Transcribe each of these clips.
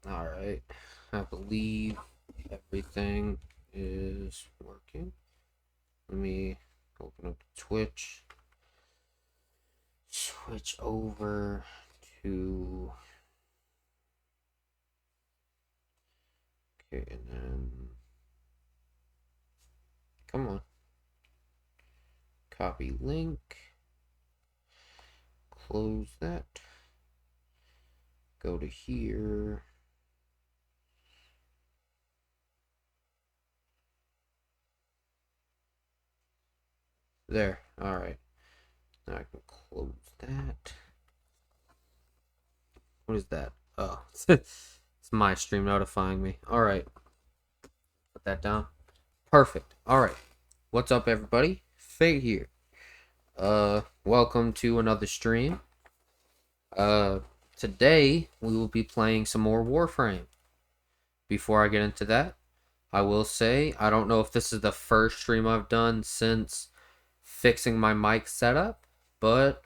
Alright. I believe everything is working. Let me open up Twitch. Switch over to... Okay, and then... Come on. Copy link. Close that. Go to here. There. Alright. Now I can close that. What is that? Oh. It's my stream notifying me. Alright. Put that down. Perfect. Alright. What's up, everybody? Fate here. Welcome to another stream. Today we will be playing some more Warframe. Before I get into that, I will say I don't know if this is the first stream I've done since fixing my mic setup, but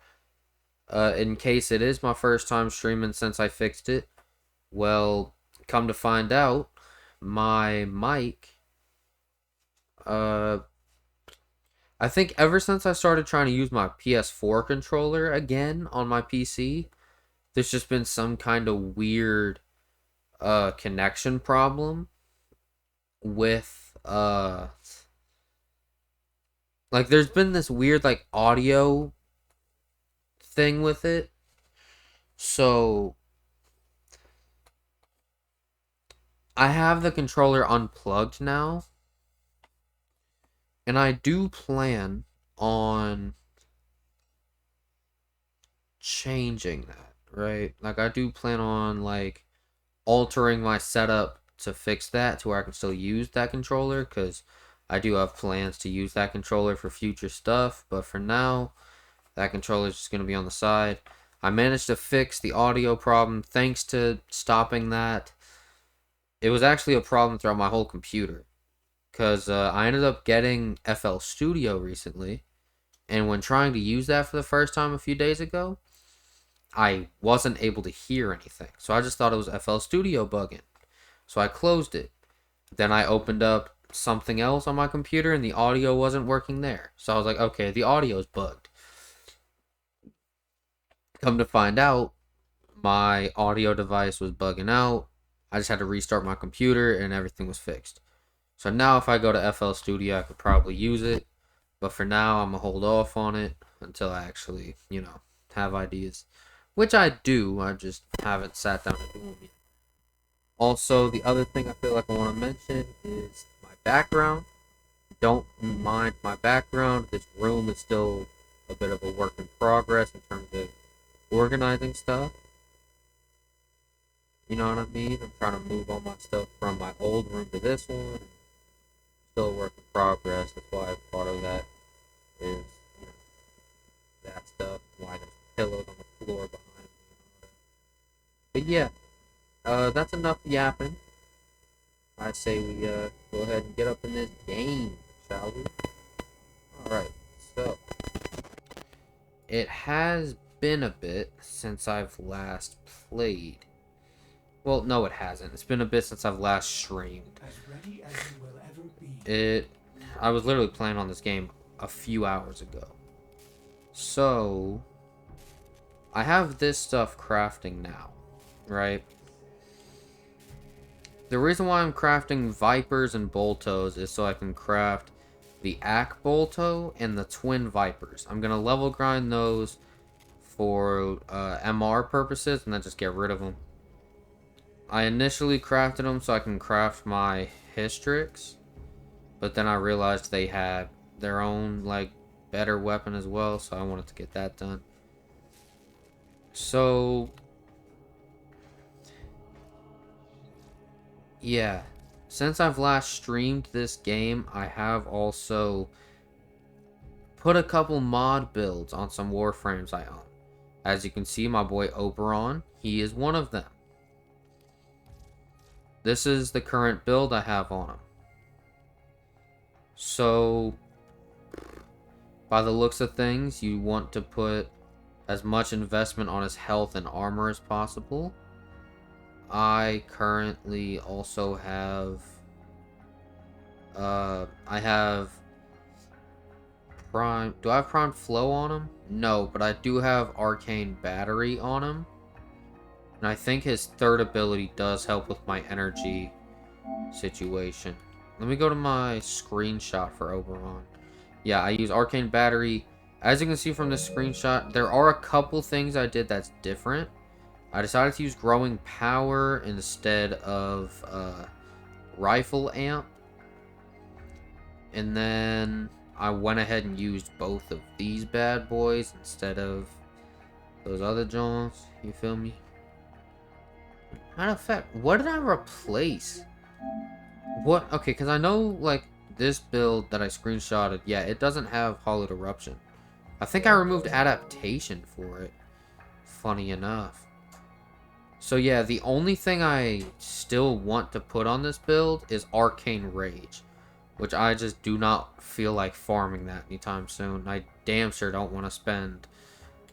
in case it is my first time streaming since I fixed it, well, come to find out, my mic, I think ever since I started trying to use my PS4 controller again on my PC, there's just been some kind of weird connection problem with like there's been this weird like audio thing with it. So I have the controller unplugged now, and I do plan on changing that, right? Like I do plan on like altering my setup to fix that to where I can still use that controller, because I do have plans to use that controller for future stuff, but for now that controller is just going to be on the side. I managed to fix the audio problem thanks to stopping that. It was actually a problem throughout my whole computer, because I ended up getting FL Studio recently, and when trying to use that for the first time a few days ago, I wasn't able to hear anything. So I just thought it was FL Studio bugging. So I closed it. Then I opened up something else on my computer and the audio wasn't working there. So I was like, okay, the audio's bugged. Come to find out, my audio device was bugging out. I just had to restart my computer and everything was fixed. So now if I go to FL Studio, I could probably use it. But for now, I'm going to hold off on it until I actually, have ideas. Which I do, I just haven't sat down and do them yet. Also, the other thing I feel like I want to mention is my background. Don't mind my background. This room is still a bit of a work in progress in terms of organizing stuff. You know what I mean? I'm trying to move all my stuff from my old room to this one. Still a work in progress. That's why part of that is, that stuff. Why there's pillows on the floor behind me. But yeah, that's enough yapping. I say we go ahead and get up in this game, shall we? Alright, so it has been a bit since I've last played. Well, no, it hasn't. It's been a bit since I've last streamed. I was literally playing on this game a few hours ago. So I have this stuff crafting now, right? The reason why I'm crafting Vipers and Boltos is so I can craft the Ack Bolto and the Twin Vipers. I'm going to level grind those for MR purposes and then just get rid of them. I initially crafted them so I can craft my Hystrix, but then I realized they had their own, like, better weapon as well, so I wanted to get that done. So yeah, since I've last streamed this game, I have also put a couple mod builds on some Warframes I own. As you can see, my boy Oberon, he is one of them. This is the current build I have on him. So, by the looks of things, you want to put as much investment on his health and armor as possible. I currently also have I have Prime. Do I have Prime Flow on him? No, but I do have Arcane Battery on him. And I think his third ability does help with my energy situation. Let me go to my screenshot for Oberon. Yeah, I use Arcane Battery. As you can see from this screenshot, there are a couple things I did that's different. I decided to use Growing Power instead of Rifle Amp. And then I went ahead and used both of these bad boys instead of those other Jones. You feel me? Matter of fact, what did I replace? What? Okay, because I know, like, this build that I screenshotted, yeah, it doesn't have Hollowed Eruption. I think I removed Adaptation for it. Funny enough. So yeah, the only thing I still want to put on this build is Arcane Rage, which I just do not feel like farming that anytime soon. I damn sure don't want to spend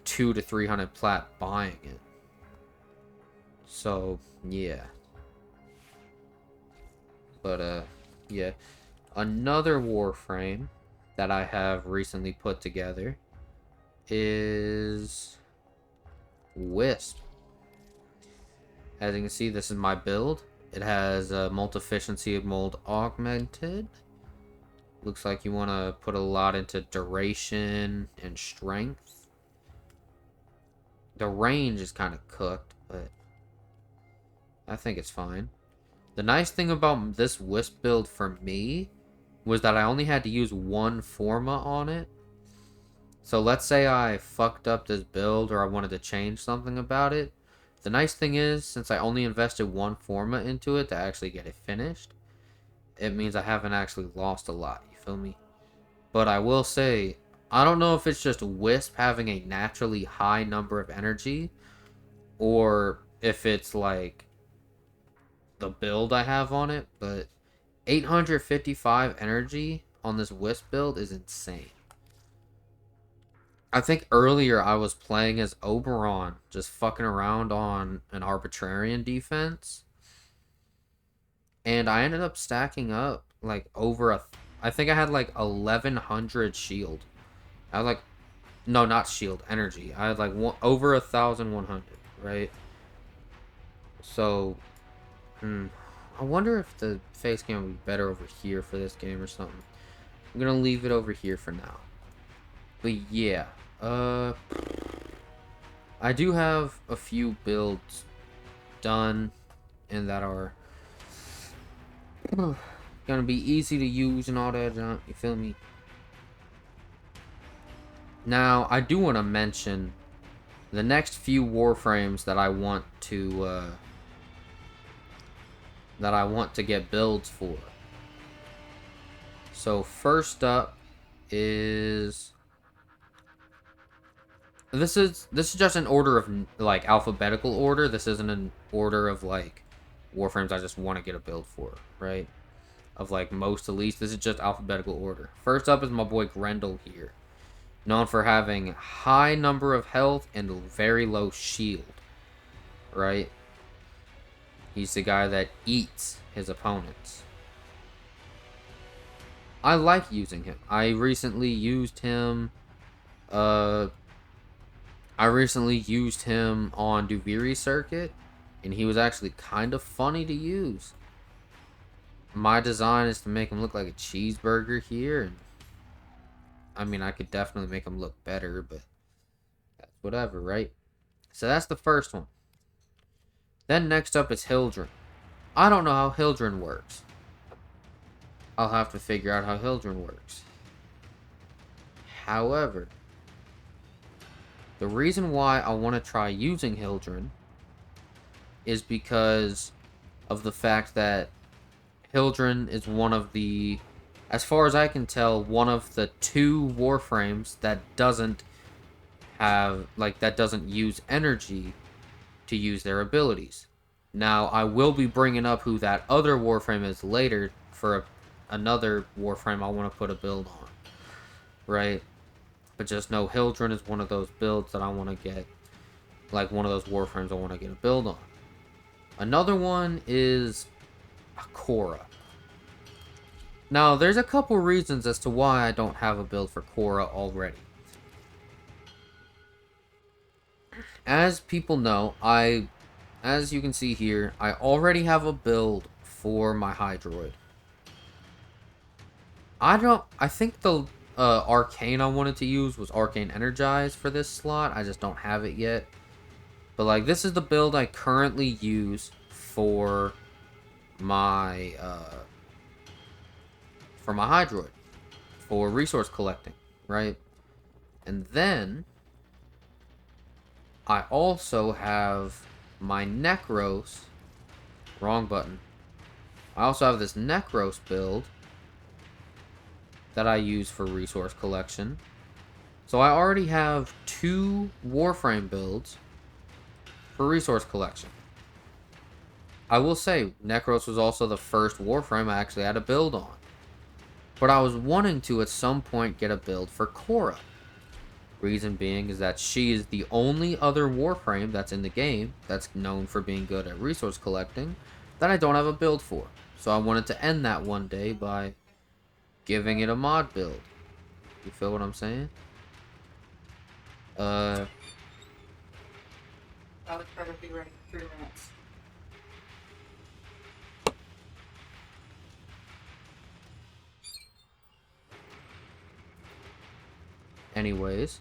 200 to 300 plat buying it. So yeah. But yeah. Another Warframe that I have recently put together is Wisp. As you can see, this is my build. It has multi-efficiency mold augmented. Looks like you want to put a lot into duration and strength. The range is kind of cooked, but I think it's fine. The nice thing about this Wisp build for me was that I only had to use one Forma on it. So let's say I fucked up this build or I wanted to change something about it. The nice thing is, since I only invested one Forma into it to actually get it finished, it means I haven't actually lost a lot, you feel me? But I will say, I don't know if it's just Wisp having a naturally high number of energy, or if it's like the build I have on it, but 855 energy on this Wisp build is insane. I think earlier I was playing as Oberon, just fucking around on an Arbitrarian defense. And I ended up stacking up like over I think I had like 1100 shield. I had like, no, not shield, energy. I had like over 1100, right? So, I wonder if the face cam would be better over here for this game or something. I'm gonna leave it over here for now. But yeah, I do have a few builds done and that are gonna be easy to use and all that junk, you feel me? Now, I do want to mention the next few Warframes that I want to get builds for. So first up is this is just an order of like alphabetical order. This isn't an order of like Warframes I just want to get a build for, right? Of like most to least. This is just alphabetical order. First up is my boy Grendel here, known for having high number of health and very low shield, right? He's the guy that eats his opponents. I like using him. I recently used him on Duviri Circuit, and he was actually kind of funny to use. My design is to make him look like a cheeseburger here, and I mean, I could definitely make him look better, but that's whatever, right? So that's the first one. Then next up is Hildren. I don't know how Hildren works. I'll have to figure out how Hildren works. However, the reason why I want to try using Hildren is because of the fact that Hildren is one of the, as far as I can tell, one of the two Warframes that doesn't use energy to use their abilities. Now, I will be bringing up who that other Warframe is later for another Warframe I want to put a build on, right? But just know Hildren is one of those builds that I want to get, like one of those Warframes I want to get a build on. Another one is Korra. Now, there's a couple reasons as to why I don't have a build for Korra already. As people know, as you can see here, I already have a build for my Hydroid. I think the Arcane I wanted to use was Arcane Energize for this slot. I just don't have it yet. But, like, this is the build I currently use for my Hydroid. For resource collecting, right? And then I also have my Necros. Wrong button. I also have this Necros build that I use for resource collection. So I already have 2 Warframe builds for resource collection. I will say, Necros was also the first Warframe I actually had a build on. But I was wanting to, at some point, get a build for Korra. Reason being is that she is the only other Warframe that's in the game that's known for being good at resource collecting that I don't have a build for. So I wanted to end that one day by giving it a mod build. You feel what I'm saying? I would try to be ready in 3 minutes. Anyways,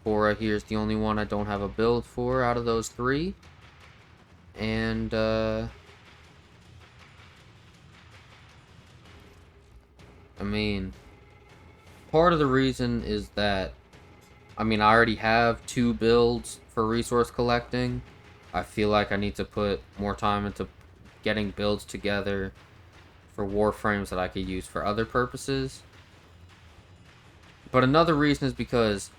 Korra here's the only one I don't have a build for out of those 3. And, I mean, part of the reason is that, I already have 2 builds for resource collecting. I feel like I need to put more time into getting builds together for Warframes that I could use for other purposes. But another reason is because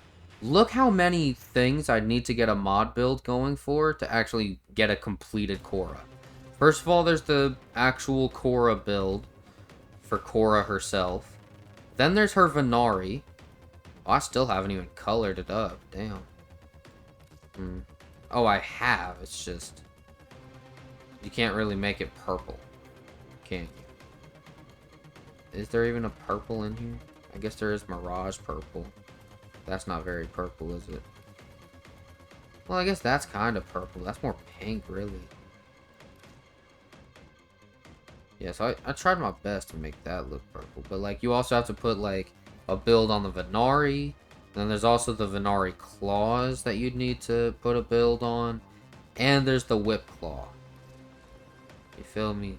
look how many things I'd need to get a mod build going for to actually get a completed Korra. First of all, there's the actual Korra build for Korra herself. Then there's her Venari. Oh, I still haven't even colored it up. Damn. Oh, I have. It's just... you can't really make it purple. Can you? Is there even a purple in here? I guess there is Mirage purple. That's not very purple, is it? Well, I guess that's kind of purple. That's more pink, really. Yeah, so I tried my best to make that look purple. But, like, you also have to put, like, a build on the Venari. And then there's also the Venari Claws that you'd need to put a build on. And there's the Whip Claw. You feel me?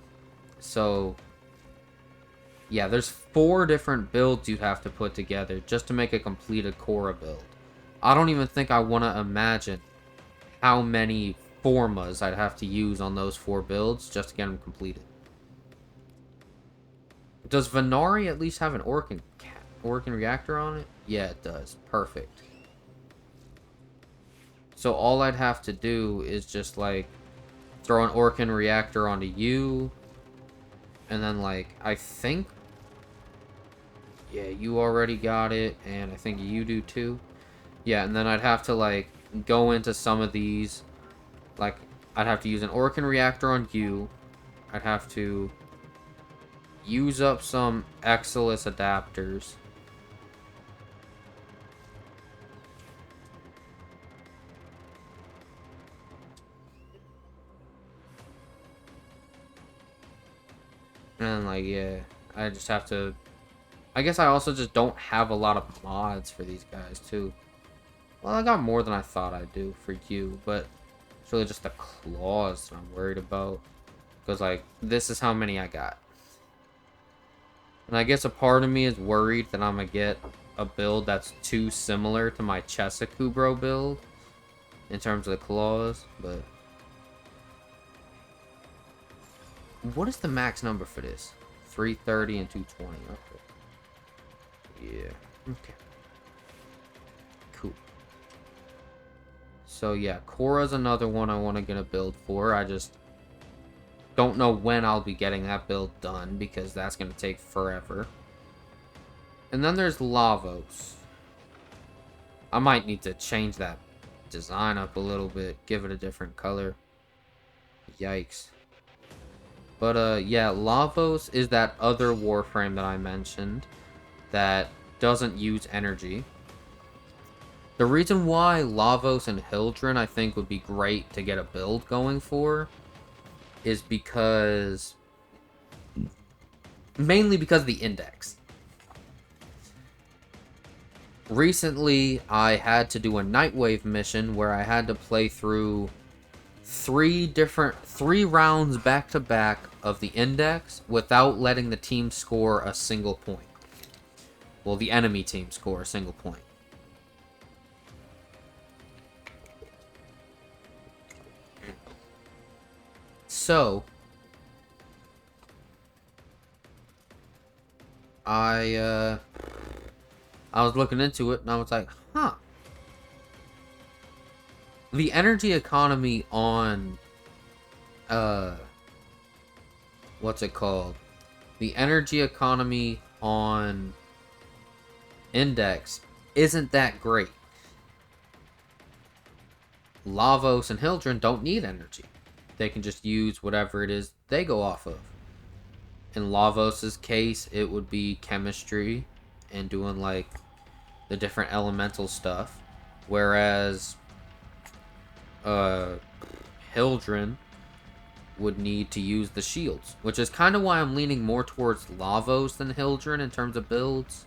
So... yeah, there's 4 different builds you'd have to put together just to make a completed Korra build. I don't even think I want to imagine how many formas I'd have to use on those 4 builds just to get them completed. Does Venari at least have an Orkin reactor on it? Yeah, it does. Perfect. So all I'd have to do is just, like, throw an Orkin reactor onto you. And then, like, I think... yeah, you already got it, and I think you do too. Yeah, and then I'd have to, like, go into some of these. Like, I'd have to use an Orkin reactor on you. I'd have to use up some Exilus adapters. And, like, yeah, I just have to... I guess I also just don't have a lot of mods for these guys, too. Well, I got more than I thought I do for you, but it's really just the claws that I'm worried about. Because, like, this is how many I got. And I guess a part of me is worried that I'm going to get a build that's too similar to my Chesikubro build in terms of the claws, but... what is the max number for this? 330 and 220, okay. Yeah, okay. Cool. So yeah, Korra's another one I want to get a build for. I just don't know when I'll be getting that build done because that's going to take forever. And then there's Lavos. I might need to change that design up a little bit, give it a different color. Yikes. But, yeah, Lavos is that other Warframe that I mentioned that doesn't use energy. The reason why Lavos and Hildren I think would be great to get a build going for is because... mainly because of the index. Recently, I had to do a Nightwave mission where I had to play through three rounds back to back of the index without letting the team score a single point. Well, the enemy team score a single point. So, I was looking into it and I was like, huh. The energy economy on, what's it called? The energy economy on Index isn't that great. Lavos and Hildren don't need energy. They can just use whatever it is they go off of. In Lavos' case, it would be chemistry and doing, like, the different elemental stuff. Whereas, Hildren would need to use the shields. Which is kind of why I'm leaning more towards Lavos than Hildren in terms of builds.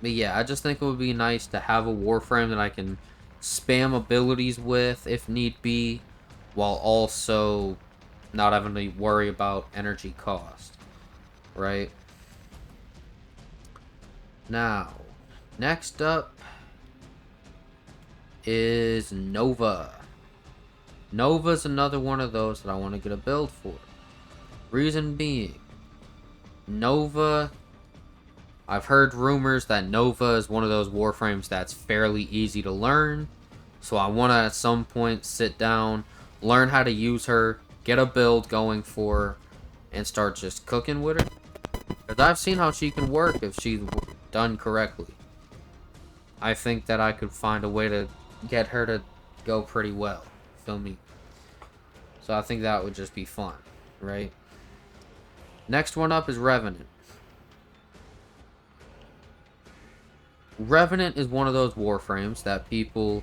But yeah, I just think it would be nice to have a Warframe that I can spam abilities with, if need be, while also not having to worry about energy cost. Right? Now, next up is Nova. Nova's another one of those that I want to get a build for. Reason being, Nova... I've heard rumors that Nova is one of those Warframes that's fairly easy to learn. So I want to at some point sit down, learn how to use her, get a build going for her, and start just cooking with her. Because I've seen how she can work if she's done correctly. I think that I could find a way to get her to go pretty well. Feel me? So I think that would just be fun, right? Next one up is Revenant. Revenant is one of those Warframes that people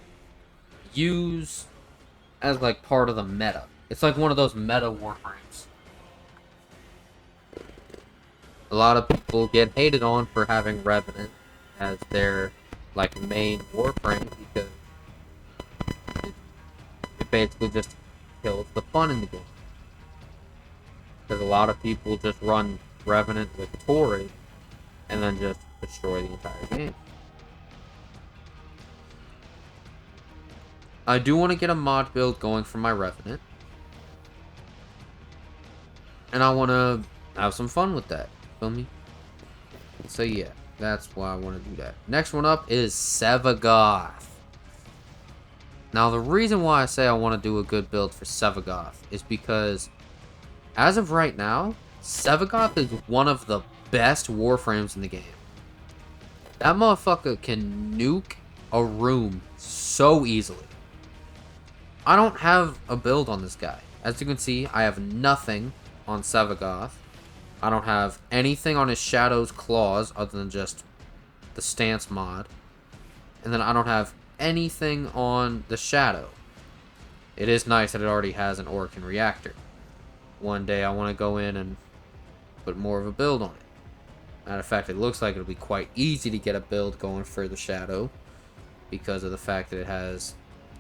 use as like part of the meta. It's like one of those meta Warframes. A lot of people get hated on for having Revenant as their like main Warframe because it basically just kills the fun in the game. Because a lot of people just run Revenant with Torrid and then just destroy the entire game. I do want to get a mod build going for my Revenant. And I want to have some fun with that. Feel me? So yeah, that's why I want to do that. Next one up is Sevagoth. Now the reason why I say I want to do a good build for Sevagoth is because as of right now, Sevagoth is one of the best Warframes in the game. That motherfucker can nuke a room so easily. I don't have a build on this guy. As you can see, I have nothing on Sevagoth. I don't have anything on his Shadow's Claws other than just the stance mod. And then I don't have anything on the Shadow. It is nice that it already has an Orkan Reactor. One day I want to go in and put more of a build on it. Matter of fact, it looks like it'll be quite easy to get a build going for the Shadow because of the fact that it has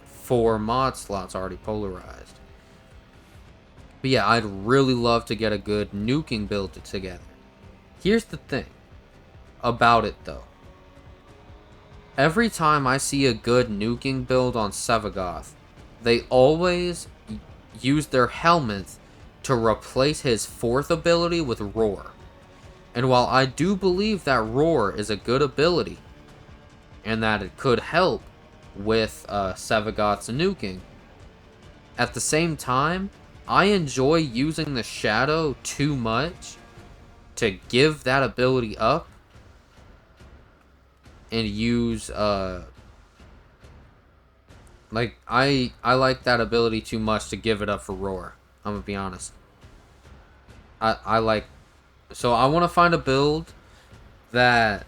4 mod slots already polarized. But yeah, I'd really love to get a good nuking build together. Here's the thing about it though. Every time I see a good nuking build on Sevagoth, they always use their helmet to replace his 4th ability with Roar. And while I do believe that Roar is a good ability, and that it could help with Sevagoth's nuking, at the same time, I enjoy using the Shadow too much to give that ability up and use Like, I like that ability too much to give it up for Roar. I'm gonna be honest. I like... So I want to find a build that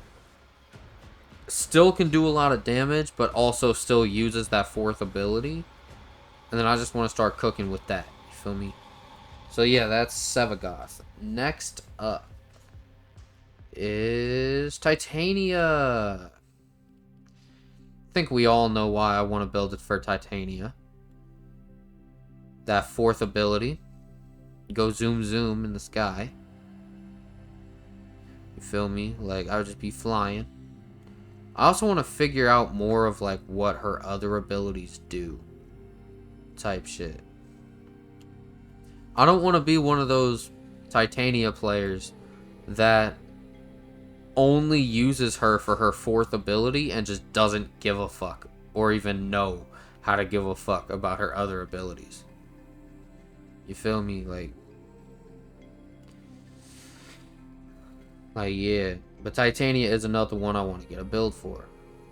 still can do a lot of damage, but also still uses that fourth ability. And then I just want to start cooking with that. You feel me? So yeah, that's Sevagoth. Next up is Titania. I think we all know why I want to build it for Titania. That fourth ability. Go zoom zoom in the sky. You feel me? Like, I would just be flying. I also want to figure out more of, like, what her other abilities do. Type shit. I don't want to be one of those Titania players that only uses her for her fourth ability and just doesn't give a fuck. Or even know how to give a fuck about her other abilities. You feel me? Like, yeah. But Titania is another one I want to get a build for.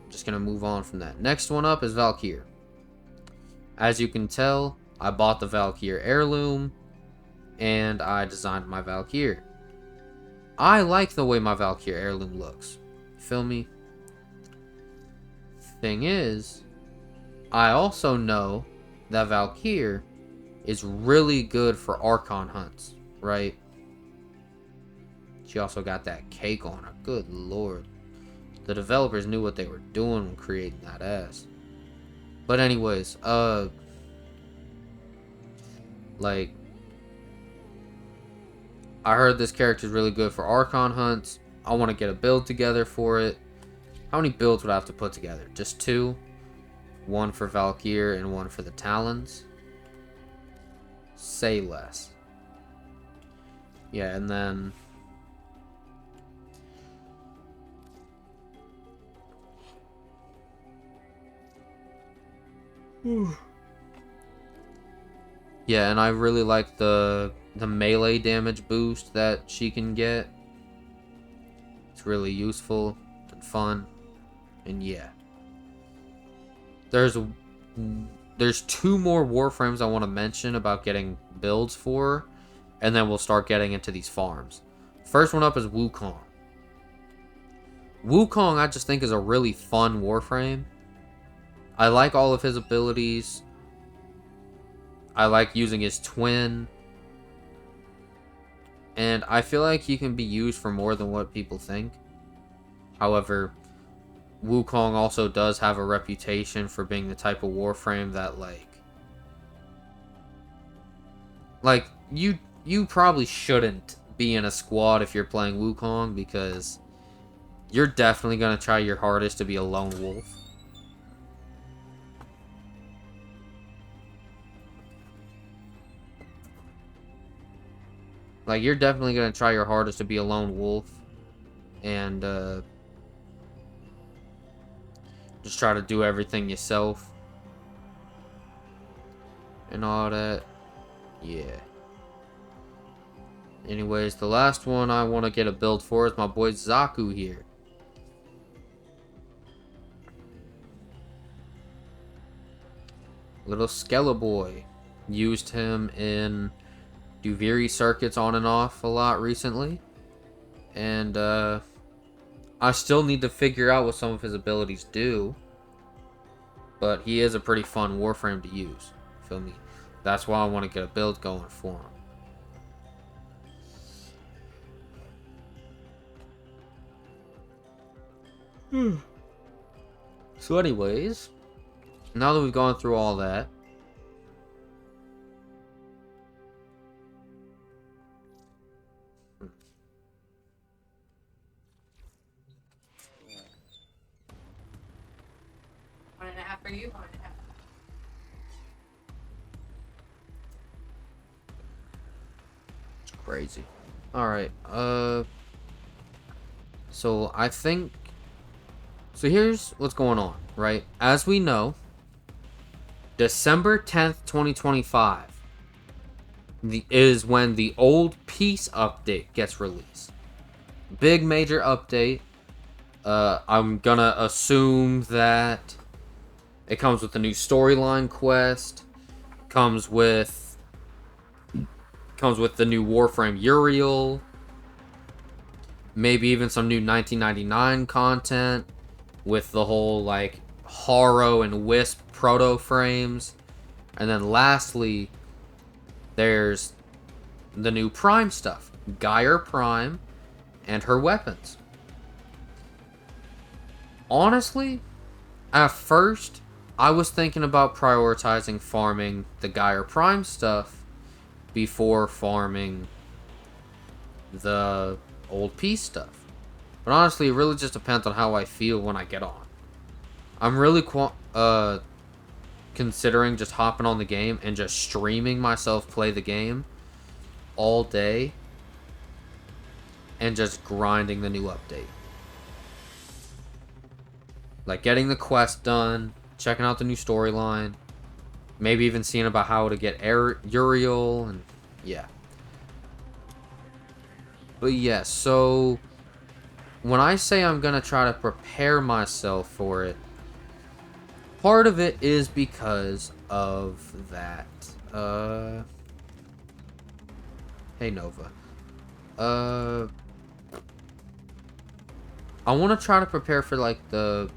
I'm just going to move on from that. Next one up is Valkyr. As you can tell, I bought the Valkyr heirloom. And I designed my Valkyr. I like the way my Valkyr heirloom looks. Feel me? Thing is, I also know that Valkyr is really good for Archon hunts, right? She also got that cake on her. Good lord. The developers knew what they were doing when creating that ass. But anyways, like, I heard this character is really good for Archon hunts. I want to get a build together for it. How many builds would I have to put together? Just 2? One for Valkyr and one for the Talons? Say less. Yeah, and then... Yeah, and I really like the melee damage boost that she can get. It's really useful and fun. And yeah. There's 2 more Warframes I want to mention about getting builds for. And then we'll start getting into these farms. First one up is Wukong. Wukong I just think is a really fun Warframe. I like all of his abilities. I like using his twin. And I feel like he can be used for more than what people think. However, Wukong also does have a reputation for being the type of Warframe that, like you probably shouldn't be in a squad if you're playing Wukong, because you're definitely going to try your hardest to be a lone wolf. Like, you're definitely going to try your hardest to be a lone wolf. And, just try to do everything yourself. And all that. Yeah. Anyways, the last one I want to get a build for is my boy Zaku here. Little Skeleboy. Used him in Duviri circuits on and off a lot recently. And, I still need to figure out what some of his abilities do. But he is a pretty fun Warframe to use. Feel me? That's why I want to get a build going for him. So anyways, now that we've gone through all that, One and a half for you, 1.5. it's crazy. Alright, so I think... So here's what's going on, right? As we know, December 10th, 2025 is when the old Peace update gets released. Big major update. I'm gonna assume that It comes with a new storyline quest. Comes with the new Warframe Uriel. Maybe even some new 1999 content with the whole like Haro and Wisp proto frames. And then lastly, there's the new Prime stuff. Geyer Prime and her weapons. Honestly, at first, I was thinking about prioritizing farming the Geyer Prime stuff before farming the old Peace stuff. But honestly, it really just depends on how I feel when I get on. I'm really considering just hopping on the game and just streaming myself play the game all day and just grinding the new update. Like getting the quest done, checking out the new storyline, maybe even seeing about how to get Uriel, and yeah. But yeah, so when I say I'm gonna try to prepare myself for it, part of it is because of that. Hey Nova. I want to try to prepare for like the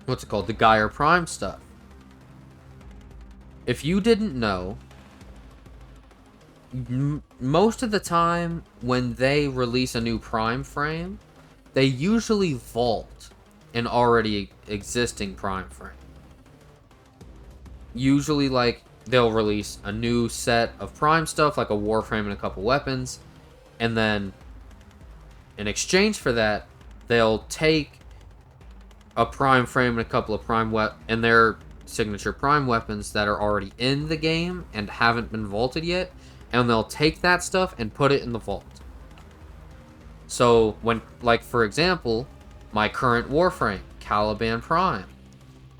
what's it called? The Geyer Prime stuff. If you didn't know, most of the time when they release a new Prime frame, they usually vault an already existing Prime frame. Usually, like, they'll release a new set of Prime stuff, like a Warframe and a couple weapons, and then in exchange for that, they'll take a Prime frame and a couple of Prime and their signature Prime weapons that are already in the game and haven't been vaulted yet, and they'll take that stuff and put it in the vault. So when, like, for example, my current Warframe, Caliban Prime.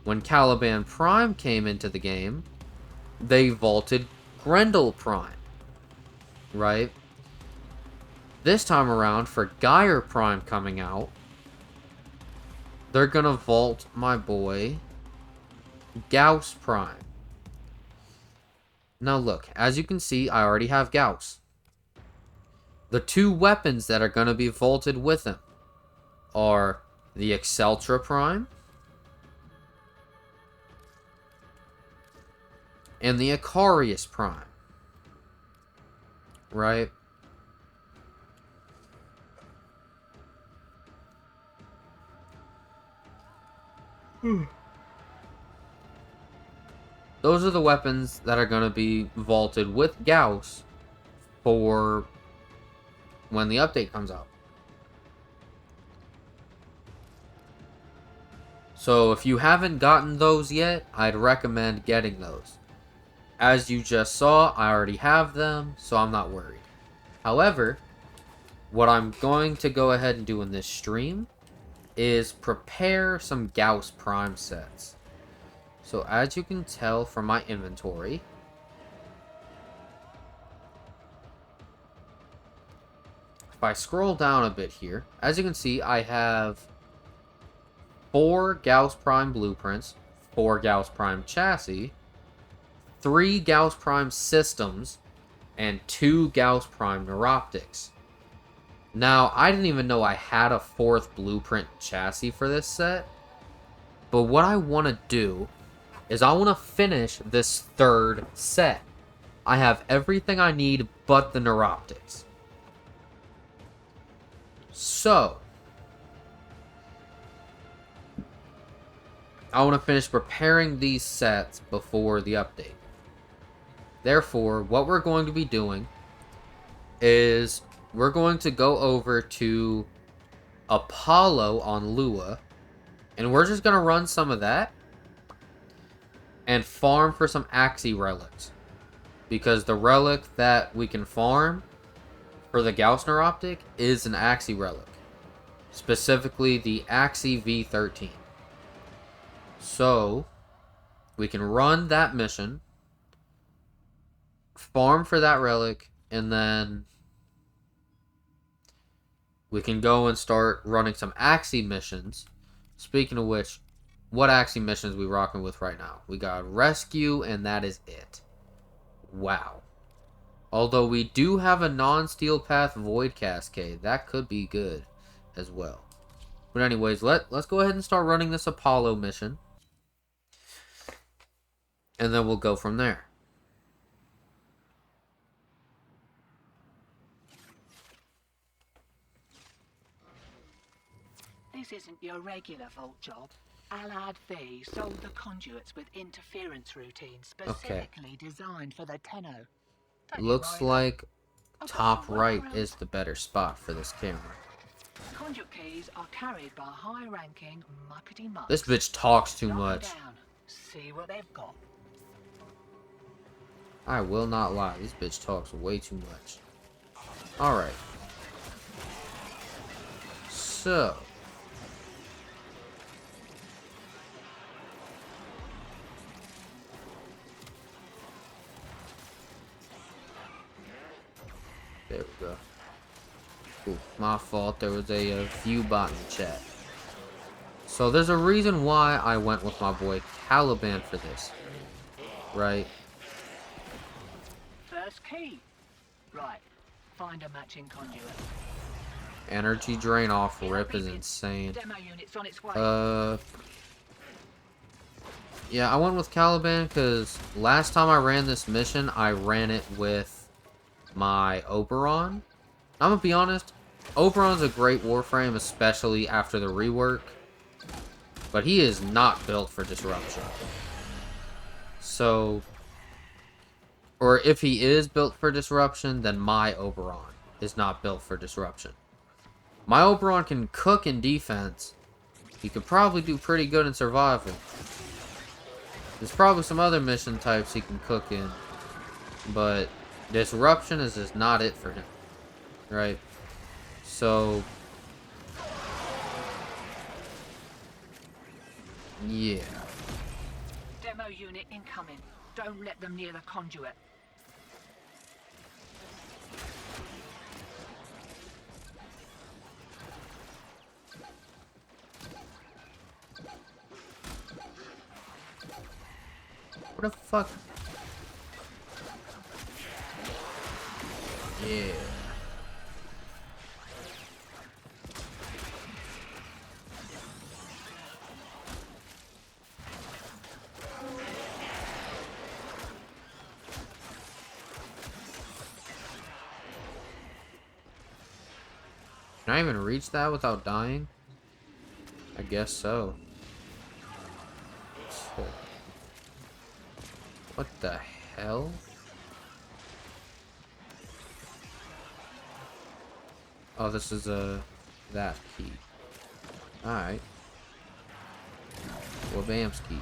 When Caliban Prime came into the game, they vaulted Grendel Prime, right? This time around, for Geyer Prime coming out, they're gonna vault my boy Gauss Prime. Now look, as you can see, I already have Gauss. The two weapons that are gonna be vaulted with him are the Exceltra Prime and the Icarius Prime. Right? Those are the weapons that are going to be vaulted with Gauss for when the update comes out. So if you haven't gotten those yet, I'd recommend getting those. As you just saw, I already have them, so I'm not worried. However, what I'm going to go ahead and do in this stream is prepare some Gauss Prime sets. So as you can tell from my inventory, if I scroll down a bit here, as you can see, I have 4 Gauss Prime blueprints, 4 Gauss Prime chassis, 3 Gauss Prime systems, and 2 Gauss Prime neuroptics. Now, I didn't even know I had a 4th blueprint chassis for this set, but what I want to do is I want to finish this 3rd set. I have everything I need but the neuroptics. So, I want to finish preparing these sets before the update. Therefore, what we're going to be doing is we're going to go over to Apollo on Lua, and we're just going to run some of that and farm for some Axii relics. Because the relic that we can farm for the Gauss Neuroptic is an Axii relic. Specifically the Axii V13. So, we can run that mission, farm for that relic, and then we can go and start running some Axii missions. Speaking of which, what Axie missions we rocking with right now. We got rescue, and that is it. Wow. Although we do have a non-steel path void cascade. That could be good as well. But anyways, let's go ahead and start running this Apollo mission. And then we'll go from there. This isn't your regular vault job. Allied V sold the conduits with interference routines specifically designed for the Tenno. Looks like top right is the better spot for this camera. Conduit keys are carried by high-ranking muckety mucks. This bitch talks too much. See what they've got. I will not lie, this bitch talks way too much. Alright. So. There we go. Ooh, my fault, there was a view bot in the chat. So there's a reason why I went with my boy Caliban for this. Right? First key. Right. Find a matching conduit. Energy drain off rip is insane. Demo units on its way. Yeah, I went with Caliban because last time I ran this mission, I ran it with my Oberon. I'm gonna be honest, Oberon's a great Warframe, especially after the rework. But he is not built for disruption. So, or if he is built for disruption, then my Oberon is not built for disruption. My Oberon can cook in defense. He could probably do pretty good in survival. There's probably some other mission types he can cook in. But disruption is just not it for him. Right? So, yeah. Demo unit incoming. Don't let them near the conduit. What the fuck? Yeah. Can I even reach that without dying? I guess so. What the hell? Oh, this is that key. Alright. Well, Bamskis.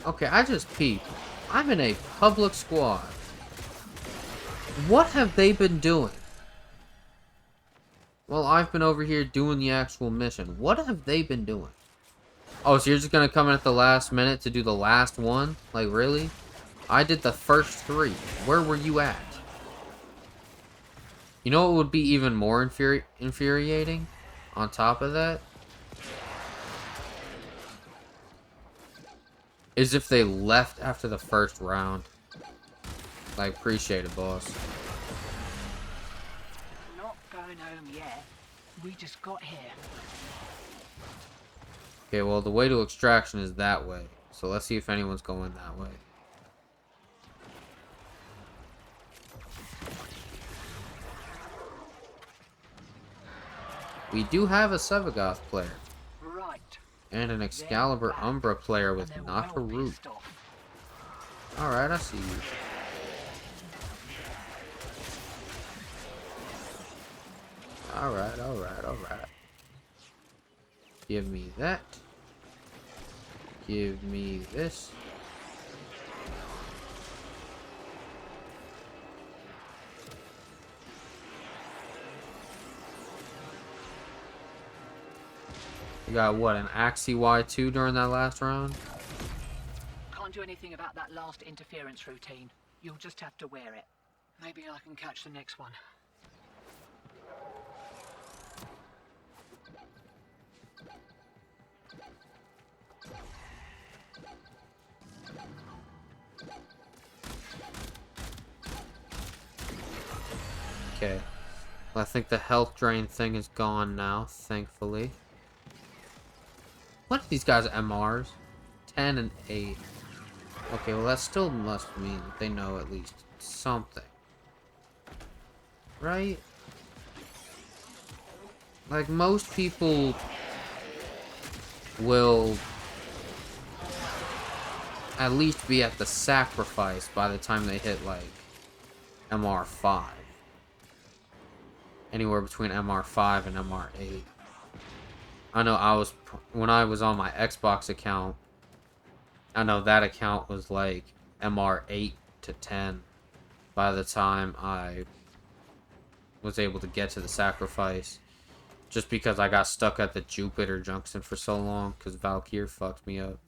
Okay, I just peeped. I'm in a public squad. What have they been doing? Well, I've been over here doing the actual mission. What have they been doing? Oh, so you're just gonna come in at the last minute to do the last one? Like, really? I did the first 3. Where were you at? You know what would be even more infuriating? On top of that? Is if they left after the first round. Like, appreciate it, boss. Not going home yet. We just got here. Okay, well, the way to extraction is that way. So let's see if anyone's going that way. We do have a Sevagoth player. Right. And an Excalibur Umbra player with not a root. Alright, I see you. Alright, alright, alright. Give me that. Give me this. We got, what, an Axie Y2 during that last round? Can't do anything about that last interference routine. You'll just have to wear it. Maybe I can catch the next one. Okay. Well, I think the health drain thing is gone now, thankfully. What are these guys MRs? 10 and 8. Okay, well that still must mean they know at least something. Right? Like, most people will at least be at the sacrifice by the time they hit, like, MR5. Anywhere between MR5 and MR8. I know when I was on my Xbox account, I know that account was like MR8 to 10 by the time I was able to get to the sacrifice. Just because I got stuck at the Jupiter Junction for so long, because Valkyr fucked me up.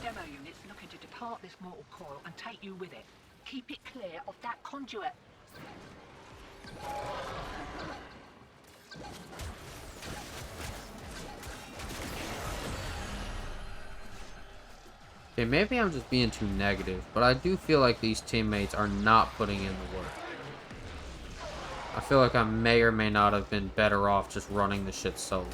Demo unit's looking to depart this mortal coil and take you with it. Keep it clear of that conduit. Okay, maybe I'm just being too negative, but I do feel like these teammates are not putting in the work. I feel like I may or may not have been better off just running the shit solo.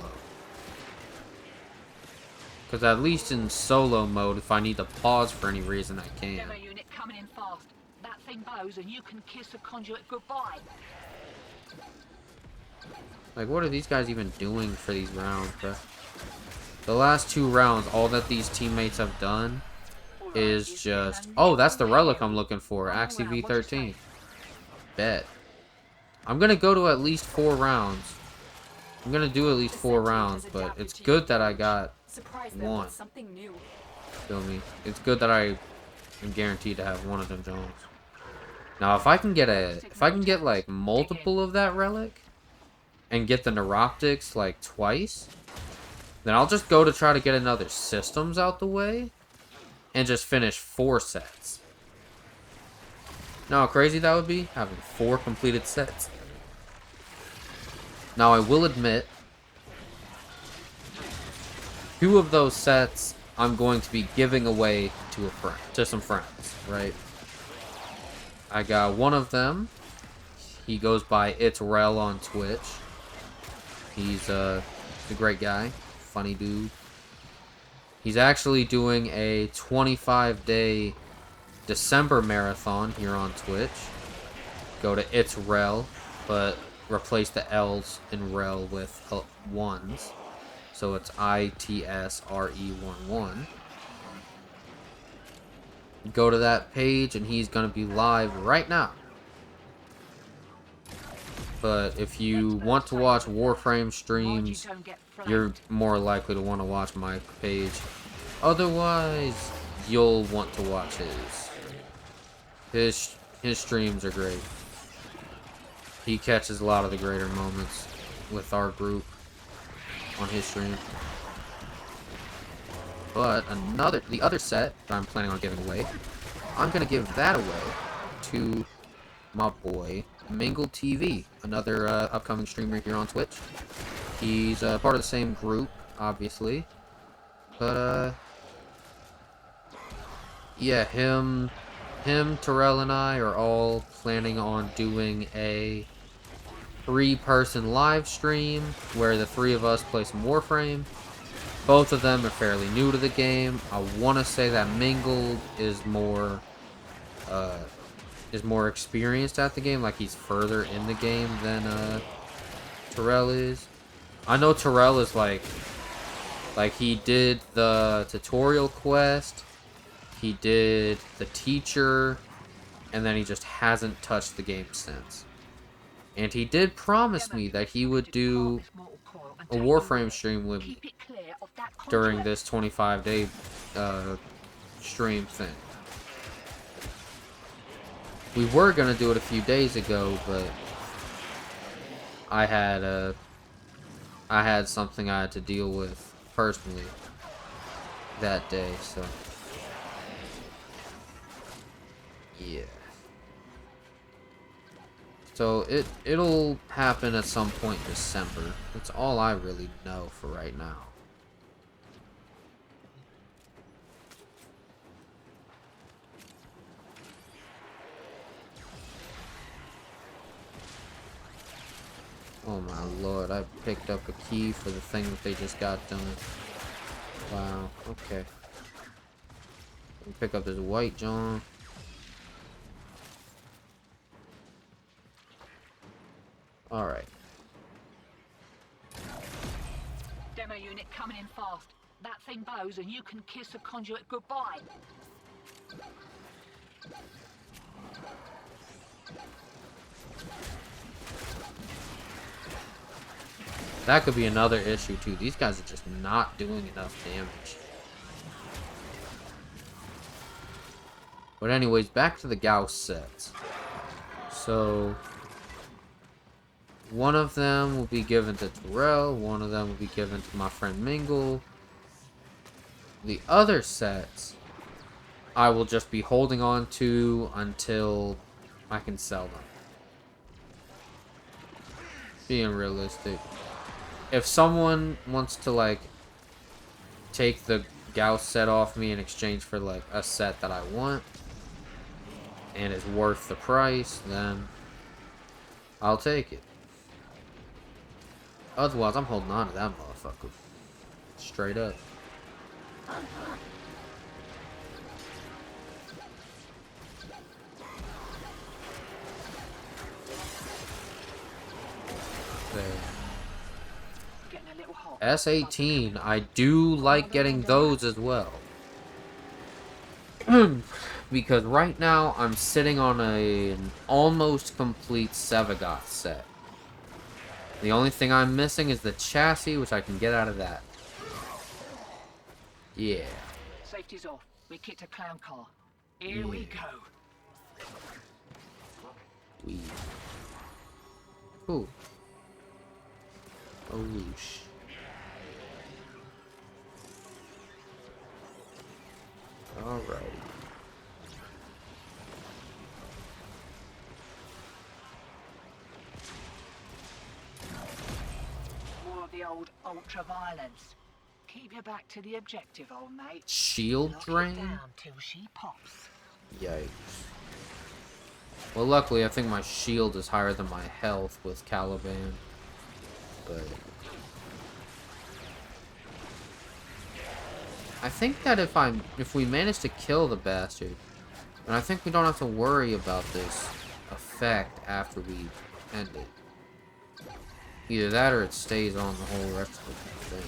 Because at least in solo mode, if I need to pause for any reason, I can. Demo unit coming in fast. That thing bows and you can kiss the conduit goodbye. Like, what are these guys even doing for these rounds, bro? The last 2 rounds, all that these teammates have done is just... Oh, that's the relic I'm looking for. Axie V13. Bet. I'm gonna go to at least 4 rounds. I'm gonna do at least 4 rounds, but it's good that I got 1. Feel me? It's good that I am guaranteed to have one of them Jones. Now, if I can get like multiple of that relic and get the neuroptics like twice, then I'll just go to try to get another systems out the way and just finish 4 sets. Now, how crazy that would be, having 4 completed sets. Now, I will admit, 2 of those sets I'm going to be giving away to some friends, right? I got one of them. He goes by It's Rel on Twitch. He's a great guy, funny dude. He's actually doing a 25-day December marathon here on Twitch. Go to It's Rel, but replace the L's in Rel with 1s. So it's ITSRE11. Go to that page and he's going to be live right now. But if you want to watch Warframe streams, you're more likely to want to watch my page. Otherwise, you'll want to watch his. His streams are great. He catches a lot of the greater moments with our group on his stream. But the other set that I'm planning on giving away, I'm gonna give that away to my boy Mingle TV, another upcoming streamer here on Twitch. He's part of the same group, obviously, but yeah, him, Terrell, and I are all planning on doing a 3-person live stream where the 3 of us play some Warframe. Both of them are fairly new to the game. I want to say that Mingled is more experienced at the game, like he's further in the game than Terrell is. I know Terrell is like he did the tutorial quest, he did the teacher, and then he just hasn't touched the game since. And he did promise me that he would do a Warframe stream with me during this 25-day stream thing. We were gonna do it a few days ago, but I had something I had to deal with personally that day, so yeah. So it'll happen at some point in December. That's all I really know for right now. Oh my lord, I picked up a key for the thing that they just got done. Wow, okay. Pick up this white John. Alright. Demo unit coming in fast. That thing bows and you can kiss a conduit goodbye. That could be another issue too. These guys are just not doing enough damage. But anyways, back to the Gauss sets. So one of them will be given to Terrell, one of them will be given to my friend Mingle. The other sets I will just be holding on to until I can sell them. Being realistic. If someone wants to like take the Gauss set off me in exchange for like a set that I want and is worth the price, then I'll take it. Otherwise, I'm holding on to that motherfucker. Straight up. There. S18, I do like getting those as well. Because right now, I'm sitting on an almost complete Sevagoth set. The only thing I'm missing is the chassis, which I can get out of that. Yeah. Safety's off. We kicked a clown car. Here we go. We. Ooh. Oh, whoosh. Alright. More of the old ultra-violence. Keep your back to the objective, old mate. Shield Lock it drain? down till she pops. Yikes. Well, luckily, I think my shield is higher than my health with Caliban. But I think that if we manage to kill the bastard, then I think we don't have to worry about this effect after we end it. Either that or it stays on the whole rest of the thing.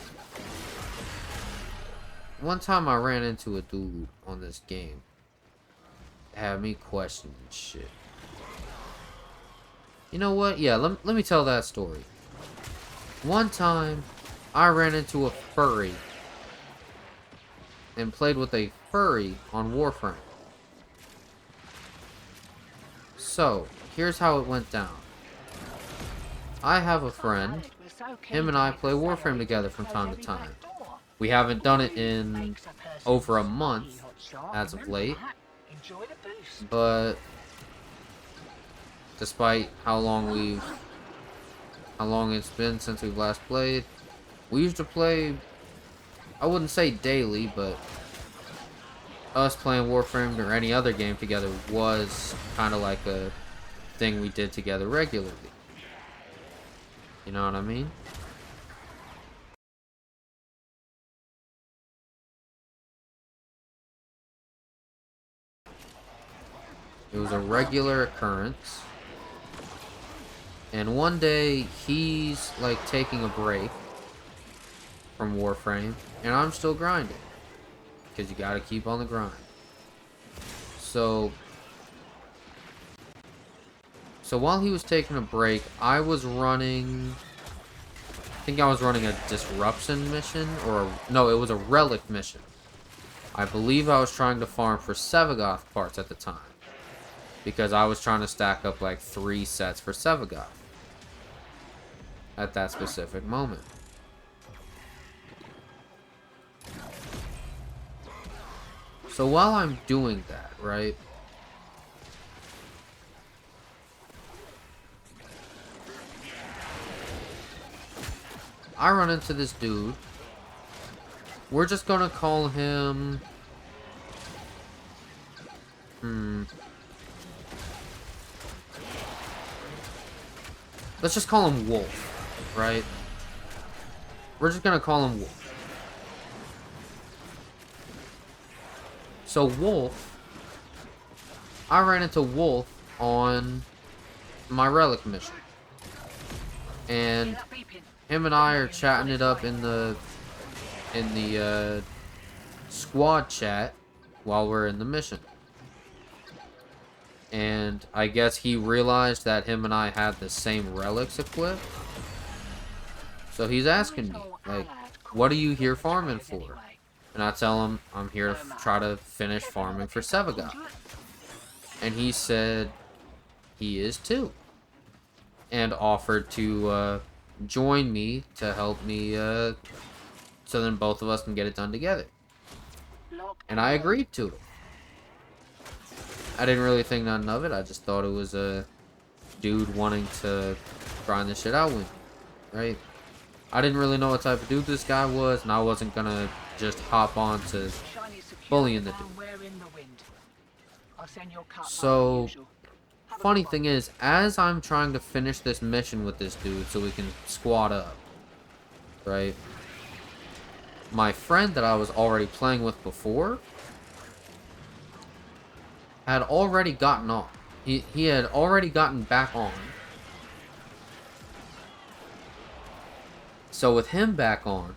One time I ran into a dude on this game. It had me questioning shit. You know what? Yeah, let me tell that story. One time, I ran into a furry and played with a furry on Warframe. So, here's how it went down. I have a friend. Him and I play Warframe together from time to time. We haven't done it in over a month as of late. But despite how long it's been since we've last played, we used to play, I wouldn't say daily, but us playing Warframe or any other game together was kind of like a thing we did together regularly. You know what I mean? It was a regular occurrence. And one day, he's, like, taking a break from Warframe, and I'm still grinding. Because you gotta keep on the grind. So while he was taking a break, I was running... I think I was running a disruption mission, or... No, it was a relic mission. I believe I was trying to farm for Sevagoth parts at the time. Because I was trying to stack up like 3 sets for Sevagoth. At that specific moment. So while I'm doing that, right? I run into this dude. We're just gonna call him... Let's just call him Wolf, right? We're just gonna call him Wolf. So Wolf... I ran into Wolf on my relic mission. And him and I are chatting it up in the squad chat while we're in the mission. And I guess he realized that him and I had the same relics equipped. So he's asking me, like, what are you here farming for? And I tell him I'm here to try to finish farming for Sevagoth. And he said he is too. And offered to join me to help me, so then both of us can get it done together. And I agreed to it. I didn't really think nothing of it. I just thought it was a dude wanting to grind this shit out with me, right? I didn't really know what type of dude this guy was, and I wasn't gonna just hop on to bullying the dude. So, funny thing is, as I'm trying to finish this mission with this dude so we can squad up, right? My friend that I was already playing with before had already gotten on. He had already gotten back on. So with him back on,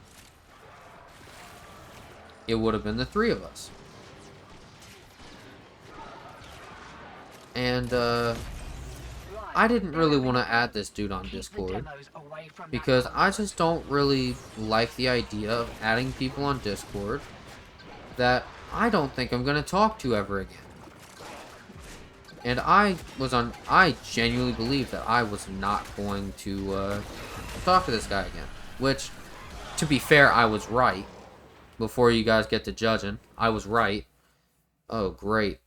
it would have been the 3 of us. And I didn't really want to add this dude on Discord because I just don't really like the idea of adding people on Discord that I don't think I'm going to talk to ever again. And I genuinely believe that I was not going to talk to this guy again. Which, to be fair, I was right. Before you guys get to judging, I was right. Oh, great.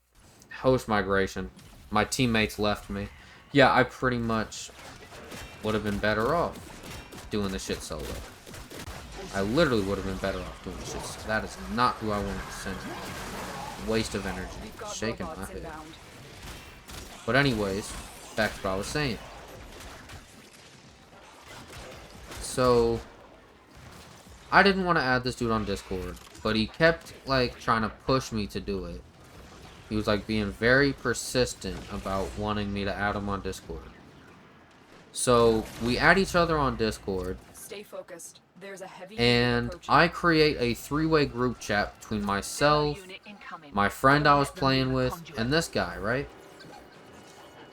Host migration. My teammates left me. Yeah, I pretty much would have been better off doing the shit solo. I literally would have been better off doing the shit solo. That is not who I wanted to send. Waste of energy. Shaking my head. But anyways, back to what I was saying. So, I didn't want to add this dude on Discord, but he kept, like, trying to push me to do it. He was, like, being very persistent about wanting me to add him on Discord. So, we add each other on Discord. Stay focused. There's a heavy and I create a 3-way group chat between myself, my friend I was playing with, and this guy, right?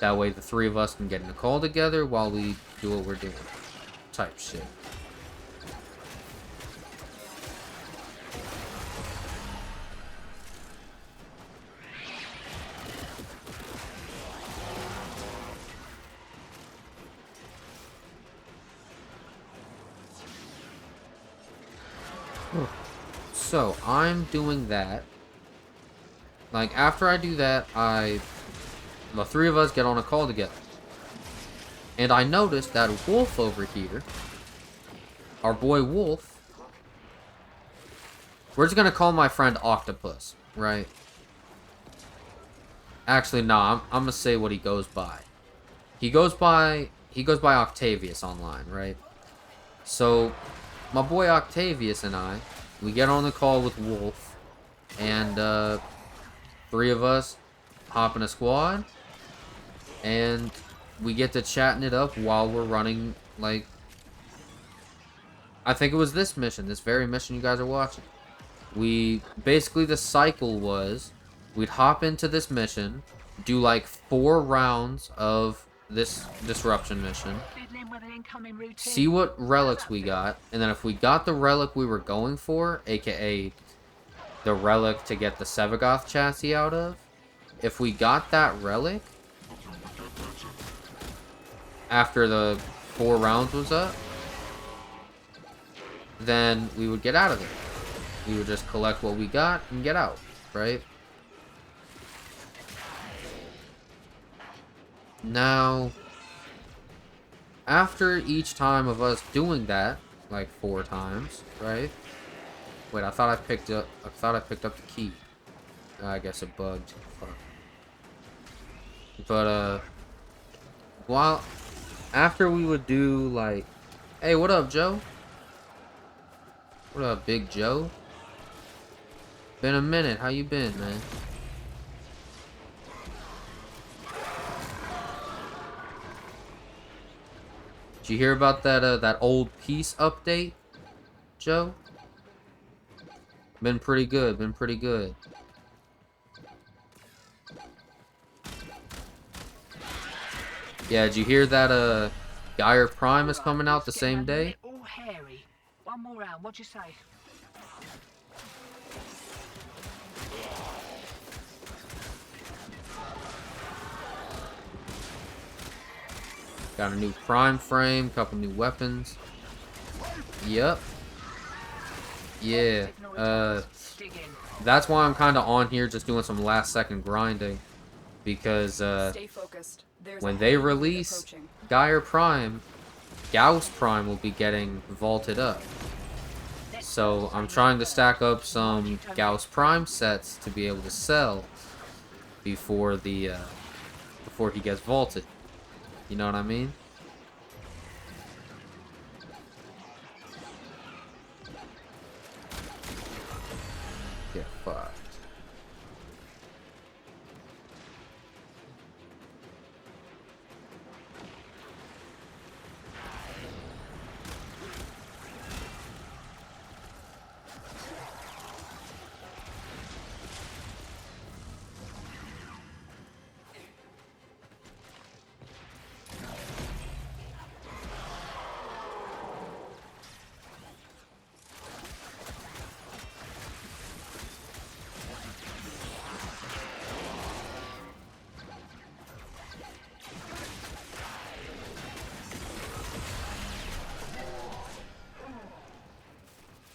That way the 3 of us can get in a call together while we do what we're doing. Type shit. So, I'm doing that. Like, after I do that, the 3 of us get on a call together. And I noticed that Wolf over here, our boy Wolf, we're just gonna call my friend Octopus, right? Actually, nah, I'm gonna say what he goes by. He he goes by Octavius online, right? So my boy Octavius and we get on the call with Wolf, and 3 of us hop in a squad, and we get to chatting it up while we're running, like, I think it was this very mission you guys are watching. Basically, the cycle was, we'd hop into this mission, do like 4 rounds of this disruption mission, see what relics we got, and then if we got the relic we were going for, aka the relic to get the Sevagoth chassis out of, if we got that relic after the 4 rounds was up, then we would get out of there. We would just collect what we got and get out, right? Now, after each time of us doing that, like 4 times, right? Wait, I thought I picked up the key. I guess it bugged. Fuck. But while after we would do, like, hey, what up, Joe? What up, Big Joe? Been a minute. How you been, man? Did you hear about that old peace update, Joe? Been pretty good. Been pretty good. Yeah, did you hear that Geyer Prime is coming out the same day? One more round, what'd you say? Got a new Prime frame, couple new weapons. Yep. Yeah. That's why I'm kind of on here just doing some last second grinding. Because when they release Geyer Prime, Gauss Prime will be getting vaulted up. So I'm trying to stack up some Gauss Prime sets to be able to sell before he gets vaulted. You know what I mean? Get fucked.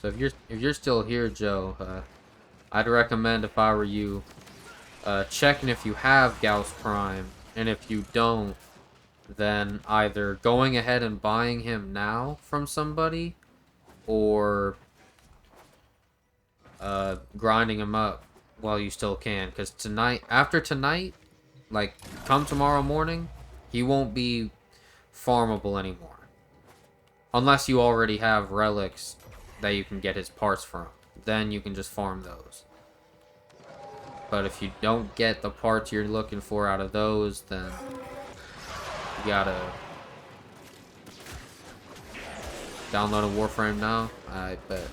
So if you're still here, Joe, I'd recommend, if I were you, checking if you have Gauss Prime, and if you don't, then either going ahead and buying him now from somebody, or grinding him up while you still can. Because after tonight, like come tomorrow morning, he won't be farmable anymore, unless you already have relics that you can get his parts from. Then you can just farm those. But if you don't get the parts you're looking for out of those, then you gotta download a Warframe now. I bet.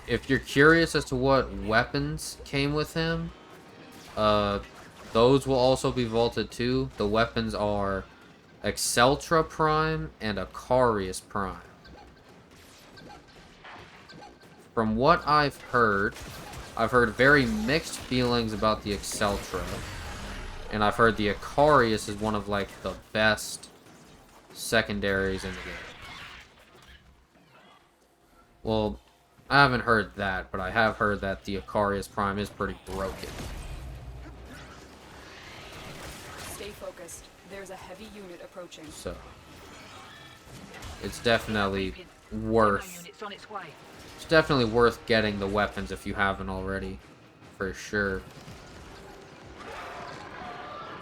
If you're curious as to what weapons came with him, those will also be vaulted too. The weapons are Exceltra Prime and Acarius Prime. From what I've heard very mixed feelings about the Exceltra, and I've heard the Acarius is one of, like, the best secondaries in the game. Well, I haven't heard that, but I have heard that the Acarius Prime is pretty broken. Stay focused. There's a heavy unit approaching. So, it's definitely worth... It's definitely worth getting the weapons if you haven't already, for sure.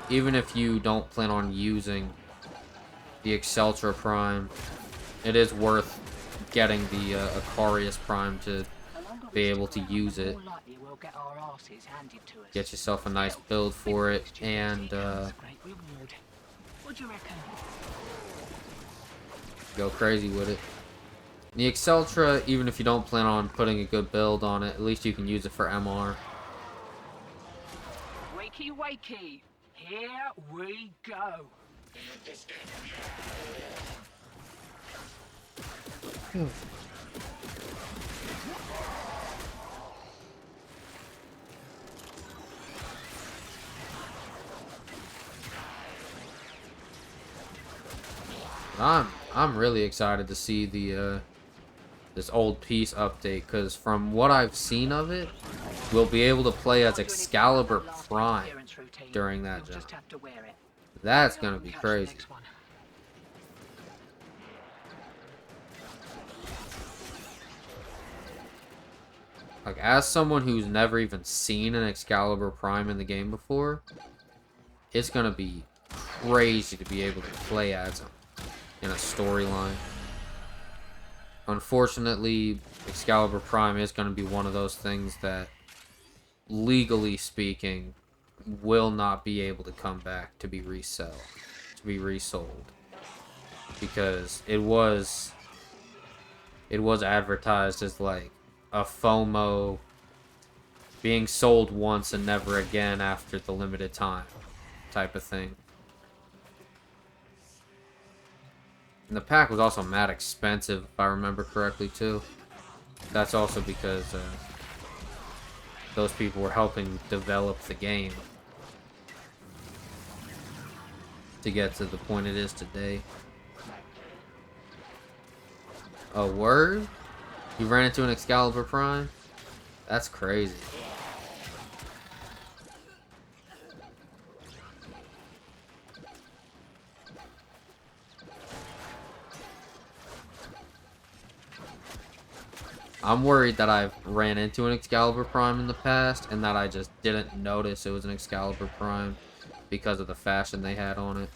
Even if you don't plan on using the Exceltra Prime. It is worth getting the Acarius Prime to be able to use it. Get yourself a nice build for it, and go crazy with it. The Exceltra, even if you don't plan on putting a good build on it, at least you can use it for MR. Wakey, wakey. Here we go. I'm really excited to see the this old piece update, because from what I've seen of it, we'll be able to play as Excalibur Prime during that jump. That's gonna be crazy. Like, as someone who's never even seen an Excalibur Prime in the game before, it's gonna be crazy to be able to play as him in a storyline. Unfortunately, Excalibur Prime is going to be one of those things that, legally speaking, will not be able to come back to be resold. Because it was advertised as like a FOMO, being sold once and never again after the limited time type of thing. And the pack was also mad expensive, if I remember correctly, too. That's also because those people were helping develop the game to get to the point it is today. A word? You ran into an Excalibur Prime? That's crazy. I'm worried that I've ran into an Excalibur Prime in the past and that I just didn't notice it was an Excalibur Prime because of the fashion they had on it.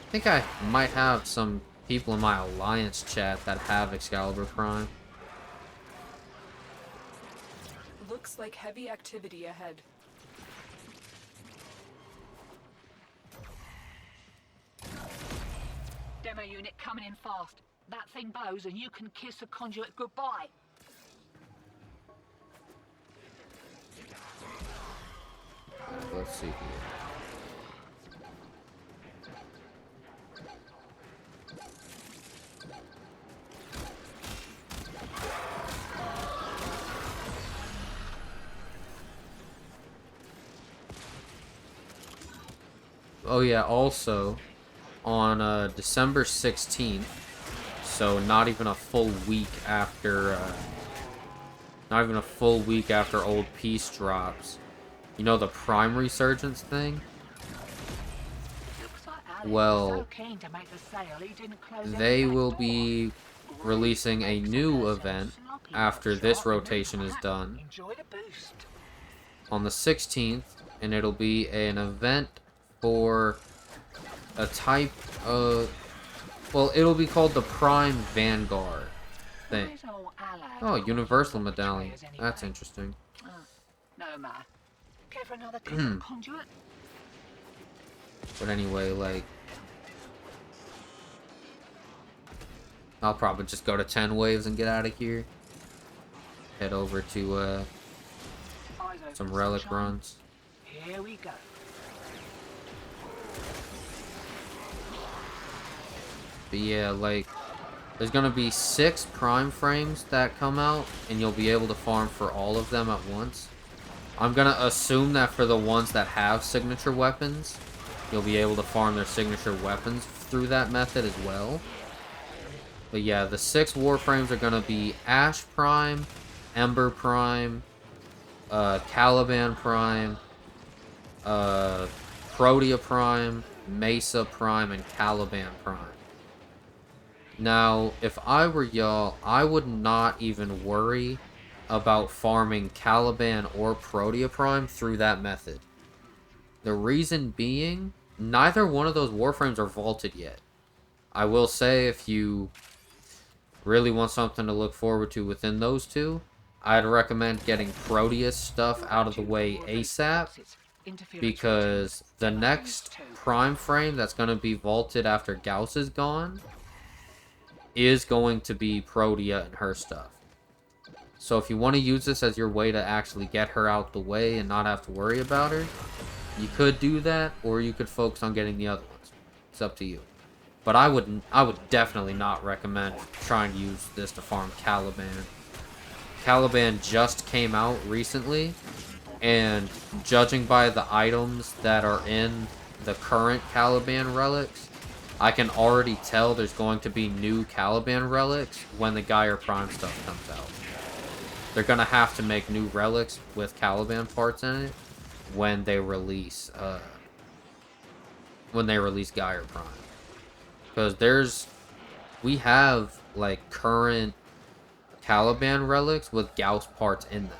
I think I might have some people in my Alliance chat that have Excalibur Prime. Looks like heavy activity ahead. Demo unit coming in fast. That thing bows and you can kiss a conduit goodbye. Let's see here. Oh yeah, also on December 16th, so not even a full week after Old Peace drops. You know the Prime Resurgence thing? Well, they will be releasing a new event after this rotation is done on the 16th, and it'll be an event for a type of, well, it'll be called the Prime Vanguard thing. Oh, Universal Medallion. That's interesting. No matter. Care for another decent conduit? But anyway, like, I'll probably just go to 10 waves and get out of here. Head over to some relic runs. Here we go. But yeah, like, there's gonna be 6 Prime frames that come out, and you'll be able to farm for all of them at once. I'm gonna assume that for the ones that have signature weapons, you'll be able to farm their signature weapons through that method as well. But yeah, the 6 Warframes are gonna be Ash Prime, Ember Prime, Caliban Prime, Protea Prime, Mesa Prime, and Caliban Prime. Now, if I were y'all, I would not even worry about farming Caliban or Protea Prime through that method. The reason being, neither one of those Warframes are vaulted yet. I will say, if you really want something to look forward to within those two, I'd recommend getting Proteus stuff out of the way ASAP, because the next Prime frame that's going to be vaulted after Gauss is gone is going to be Protea and her stuff. So if you want to use this as your way to actually get her out the way and not have to worry about her, you could do that, or you could focus on getting the other ones. It's up to you. But I would definitely not recommend trying to use this to farm Caliban. Caliban just came out recently, and judging by the items that are in the current Caliban relics, I can already tell there's going to be new Caliban relics when the Gaia Prime stuff comes out. They're going to have to make new relics with Caliban parts in it when they release Gaia Prime. Because we have like current Caliban relics with Gauss parts in them,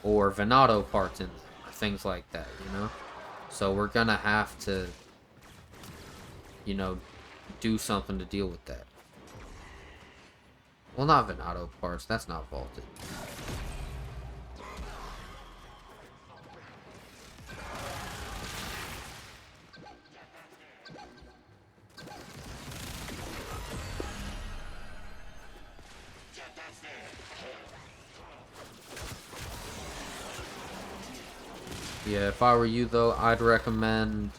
or Venato parts in them, or things like that, you know? So we're gonna have to, you know, do something to deal with that. Well, not Venato parts, that's not vaulted. Yeah, if I were you though, I'd recommend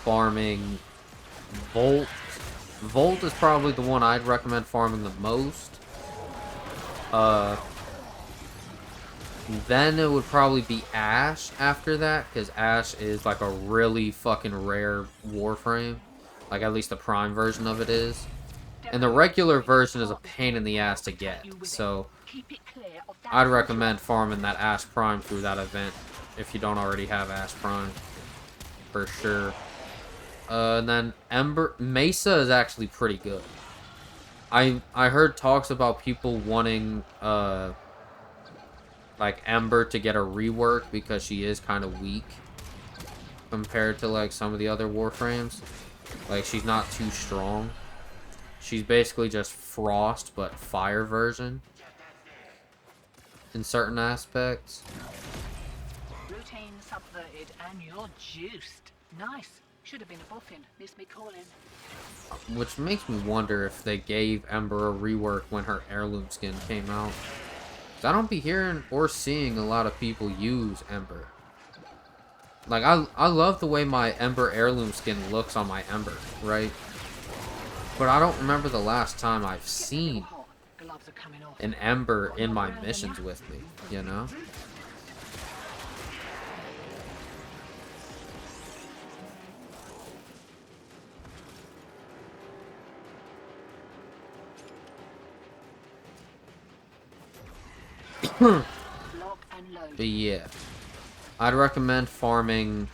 farming Volt. Volt is probably the one I'd recommend farming the most. Then it would probably be Ash after that, because Ash is like a really fucking rare Warframe. Like, at least the Prime version of it is. And the regular version is a pain in the ass to get, so I'd recommend farming that Ash Prime through that event if you don't already have Ash Prime, for sure. And then Mesa is actually pretty good. I heard talks about people wanting like Ember to get a rework because she is kind of weak compared to like some of the other Warframes. Like, she's not too strong. She's basically just Frost, but Fire version in certain aspects. Routine subverted and you're juiced. Nice. Should have been a buffin. Missed me calling. Which makes me wonder if they gave Ember a rework when her heirloom skin came out. 'Cause I don't be hearing or seeing a lot of people use Ember. Like, I love the way my Ember heirloom skin looks on my Ember, right? But I don't remember the last time I've seen an Ember in my missions with me, you know? But yeah, I'd recommend farming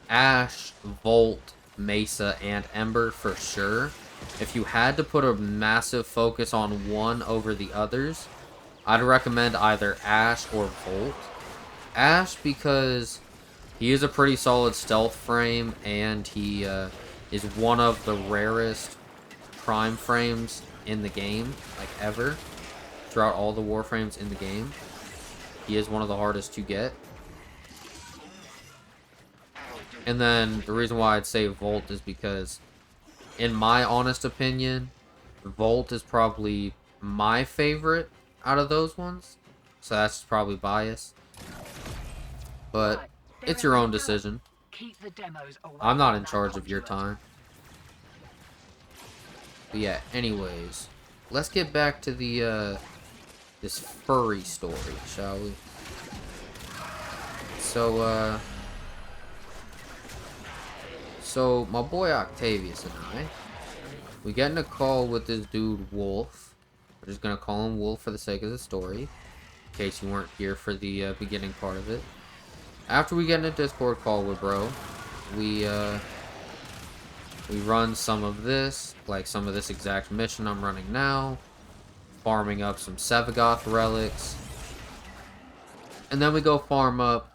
Ash, Volt, Mesa, and Ember for sure. If you had to put a massive focus on one over the others, I'd recommend either Ash or Volt. Ash because he is a pretty solid stealth frame, and he is one of the rarest Prime frames in the game, like ever, throughout all the Warframes in the game. He is one of the hardest to get. And then the reason why I'd say Volt is because, in my honest opinion, Volt is probably my favorite out of those ones. So that's probably biased. But it's your own decision. I'm not in charge of your time. But yeah, anyways, let's get back to the this furry story, shall we? So my boy Octavius and we get in a call with this dude Wolf. We're just gonna call him Wolf for the sake of the story, in case you weren't here for the beginning part of it. After we get in a Discord call with bro, we We run some of this, like some of this exact mission I'm running now, farming up some Sevagoth relics, and then we go farm up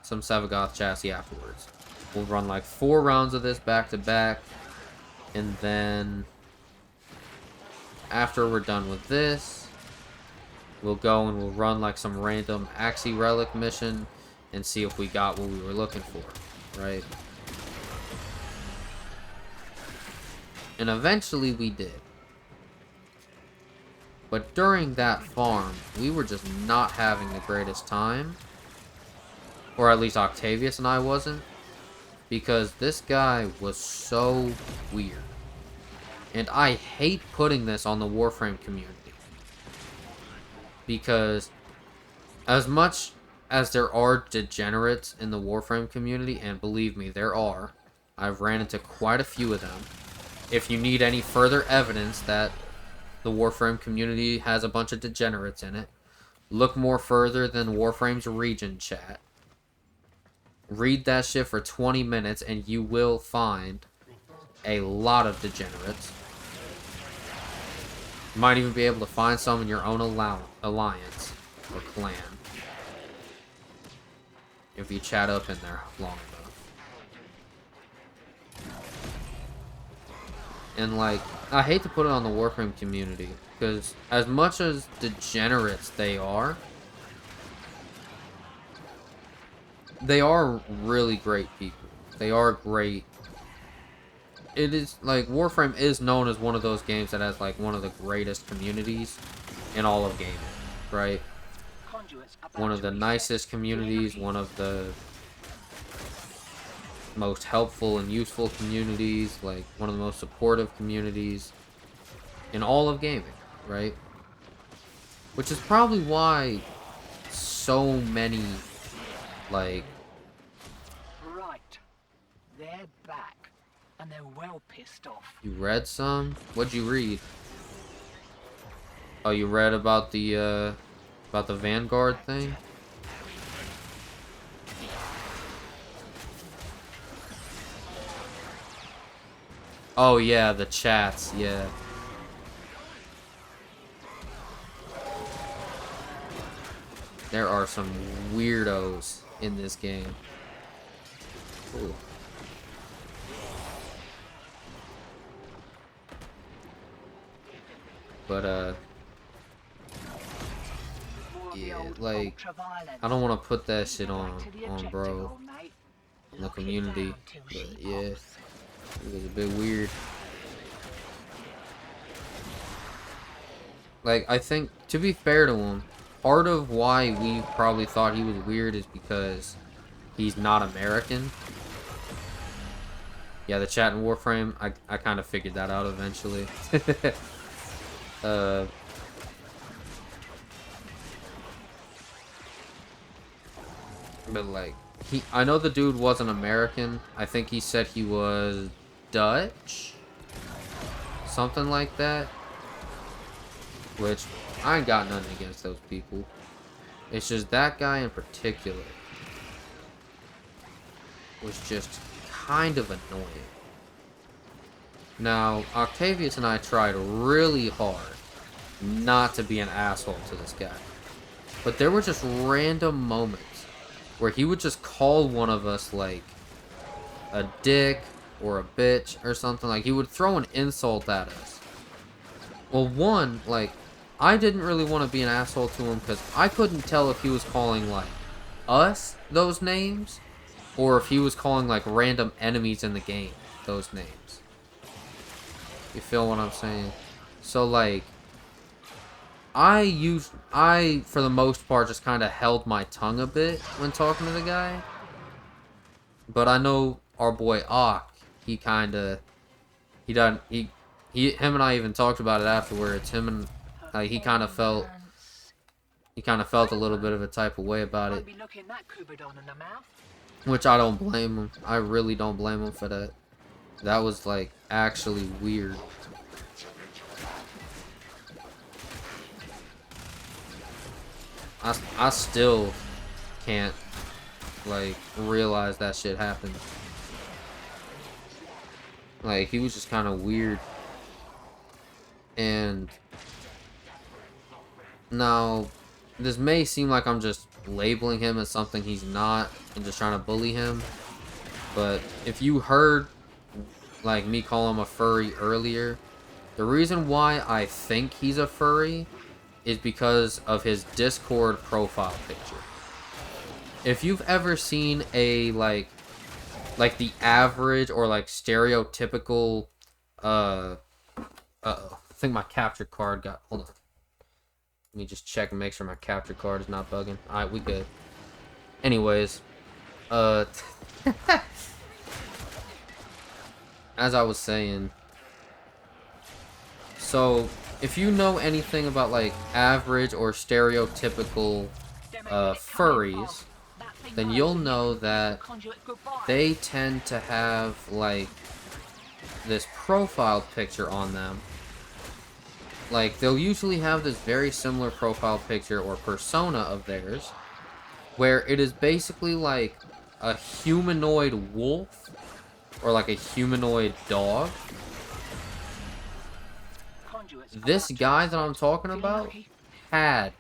some Sevagoth chassis afterwards. We'll run like 4 rounds of this back to back, and then after we're done with this, we'll go and we'll run like some random Axie relic mission and see if we got what we were looking for, right? And eventually we did. But during that farm, we were just not having the greatest time. Or at least Octavius and I wasn't. Because this guy was so weird. And I hate putting this on the Warframe community. Because as much as there are degenerates in the Warframe community, and believe me, there are. I've ran into quite a few of them. If you need any further evidence that the Warframe community has a bunch of degenerates in it, look more further than Warframe's region chat. Read that shit for 20 minutes and you will find a lot of degenerates. You might even be able to find some in your own alliance or clan. If you chat up in there long enough. And like, I hate to put it on the Warframe community, because as much as degenerates they are really great people. They are great. It is, like, Warframe is known as one of those games that has, like, one of the greatest communities in all of gaming, right? One of the nicest communities, one of the most helpful and useful communities, like one of the most supportive communities in all of gaming, right? Which is probably why so many, like... Right. They're back, and they're well pissed off. You read some? What'd you read? Oh, you read about the Vanguard thing? Oh yeah, the chats, yeah. There are some weirdos in this game. Ooh. But yeah, like, I don't want to put that shit on bro, in the community, but yeah, it was a bit weird. Like, I think, to be fair to him, part of why we probably thought he was weird is because he's not American. Yeah, the chat in Warframe, I kind of figured that out eventually. But like, I know the dude wasn't American. I think he said he was Dutch, something like that. Which, I ain't got nothing against those people. It's just that guy in particular was just kind of annoying. Now, Octavius and I tried really hard not to be an asshole to this guy. But there were just random moments where he would just call one of us, like, a dick or a bitch or something. Like, he would throw an insult at us. Well, one, like, I didn't really want to be an asshole to him because I couldn't tell if he was calling, like, us those names or if he was calling, like, random enemies in the game those names. You feel what I'm saying? So, like, I, for the most part, just kind of held my tongue a bit when talking to the guy. But I know our boy Ock, him and I even talked about it afterwards. He kind of felt a little bit of a type of way about it. Which I don't blame him. I really don't blame him for that. That was, like, actually weird. I still can't, like, realize that shit happened. Like, he was just kind of weird. And now, this may seem like I'm just labeling him as something he's not and just trying to bully him. But if you heard, like, me call him a furry earlier, the reason why I think he's a furry is because of his Discord profile picture. If you've ever seen a, like the average or, like, stereotypical, uh-oh. I think my capture card got, hold on. Let me just check and make sure my capture card is not bugging. Alright, we good. Anyways, as I was saying, so if you know anything about, like, average or stereotypical furries, then you'll know that they tend to have, like, this profile picture on them. Like, they'll usually have this very similar profile picture or persona of theirs, where it is basically like a humanoid wolf or like a humanoid dog. This guy that I'm talking about had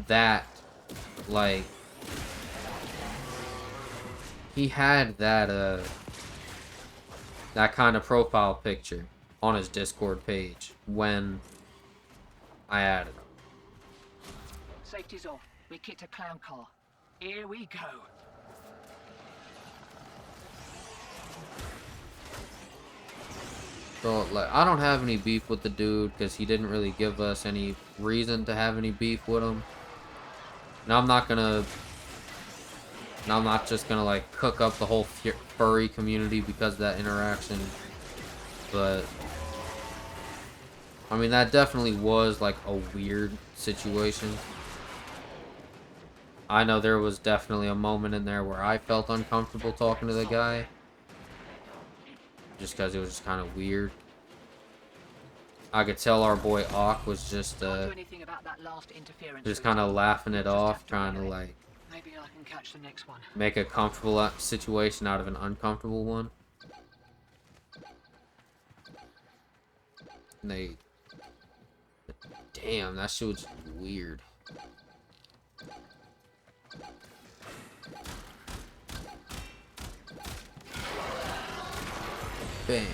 that, like, he had that, that kind of profile picture on his Discord page when I added him. Safety's off. We kicked a clown car. Here we go. So, like, I don't have any beef with the dude because he didn't really give us any reason to have any beef with him. Now, I'm not just gonna, like, cook up the whole furry community because of that interaction. But I mean, that definitely was, like, a weird situation. I know there was definitely a moment in there where I felt uncomfortable talking to the guy. Just because it was just kind of weird. I could tell our boy Ock was just kind of laughing it off, trying to, like, maybe I can catch the next one. Make a comfortable situation out of an uncomfortable one. And damn, that shit was weird. Bam.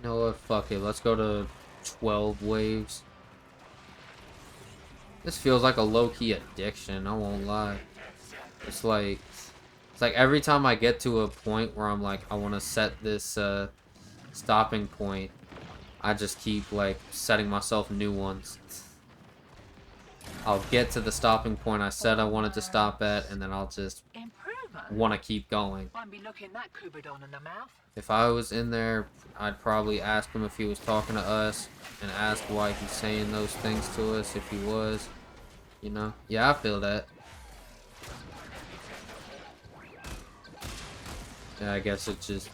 You know what? Fuck it. Let's go to 12 waves. This feels like a low-key addiction. I won't lie. It's like every time I get to a point where I'm like, I want to set this stopping point, I just keep, like, setting myself new ones. I'll get to the stopping point I said I wanted to stop at, and then I'll just want to keep going. If I was in there, I'd probably ask him if he was talking to us and ask why he's saying those things to us if he was. You know? Yeah, I feel that. Yeah, I guess it's just...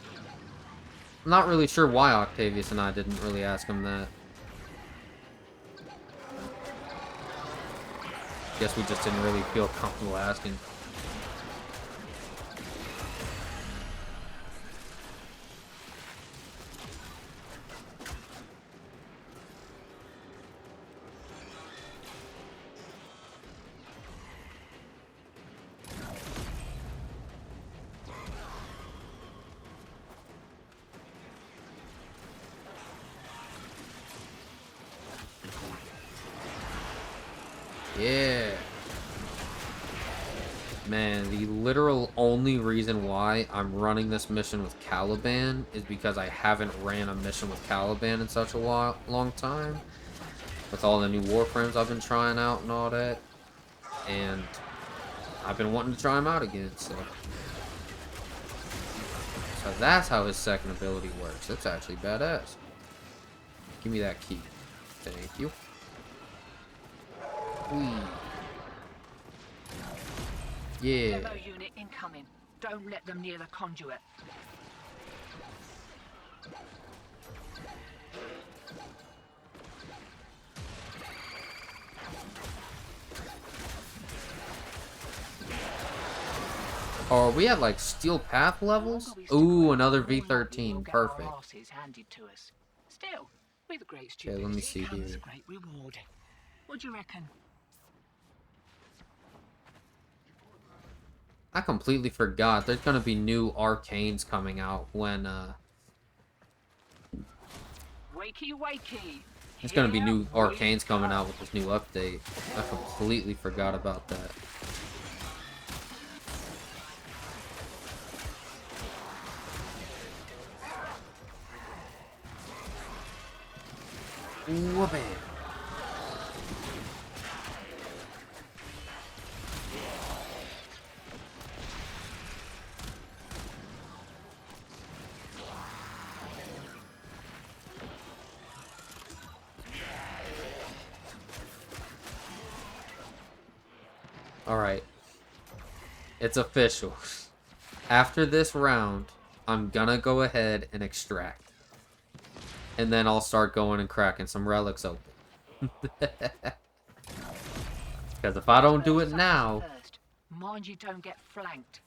I'm not really sure why Octavius and I didn't really ask him that. Guess we just didn't really feel comfortable asking. Yeah. Man, the literal only reason why I'm running this mission with Caliban is because I haven't ran a mission with Caliban in such a long time. with all the new Warframes I've been trying out and all that. And I've been wanting to try him out again, so that's how his second ability works. It's actually badass. Give me that key. Thank you. Whee. Yeah. Demo unit incoming. Don't let them near the conduit. Oh, are we at like steel path levels? Ooh, another V13. Perfect. Still, with a great Okay, let me see comes here. a great reward. What do you reckon? I completely forgot. There's gonna be new arcanes coming out when Wakey, wakey. there's gonna be new arcanes coming out with this new update. I completely forgot about that. Whoopee. Alright. It's official. After this round, I'm gonna go ahead and extract. And then I'll start going and cracking some relics open. Because if I don't do it now, mind you don't get flanked.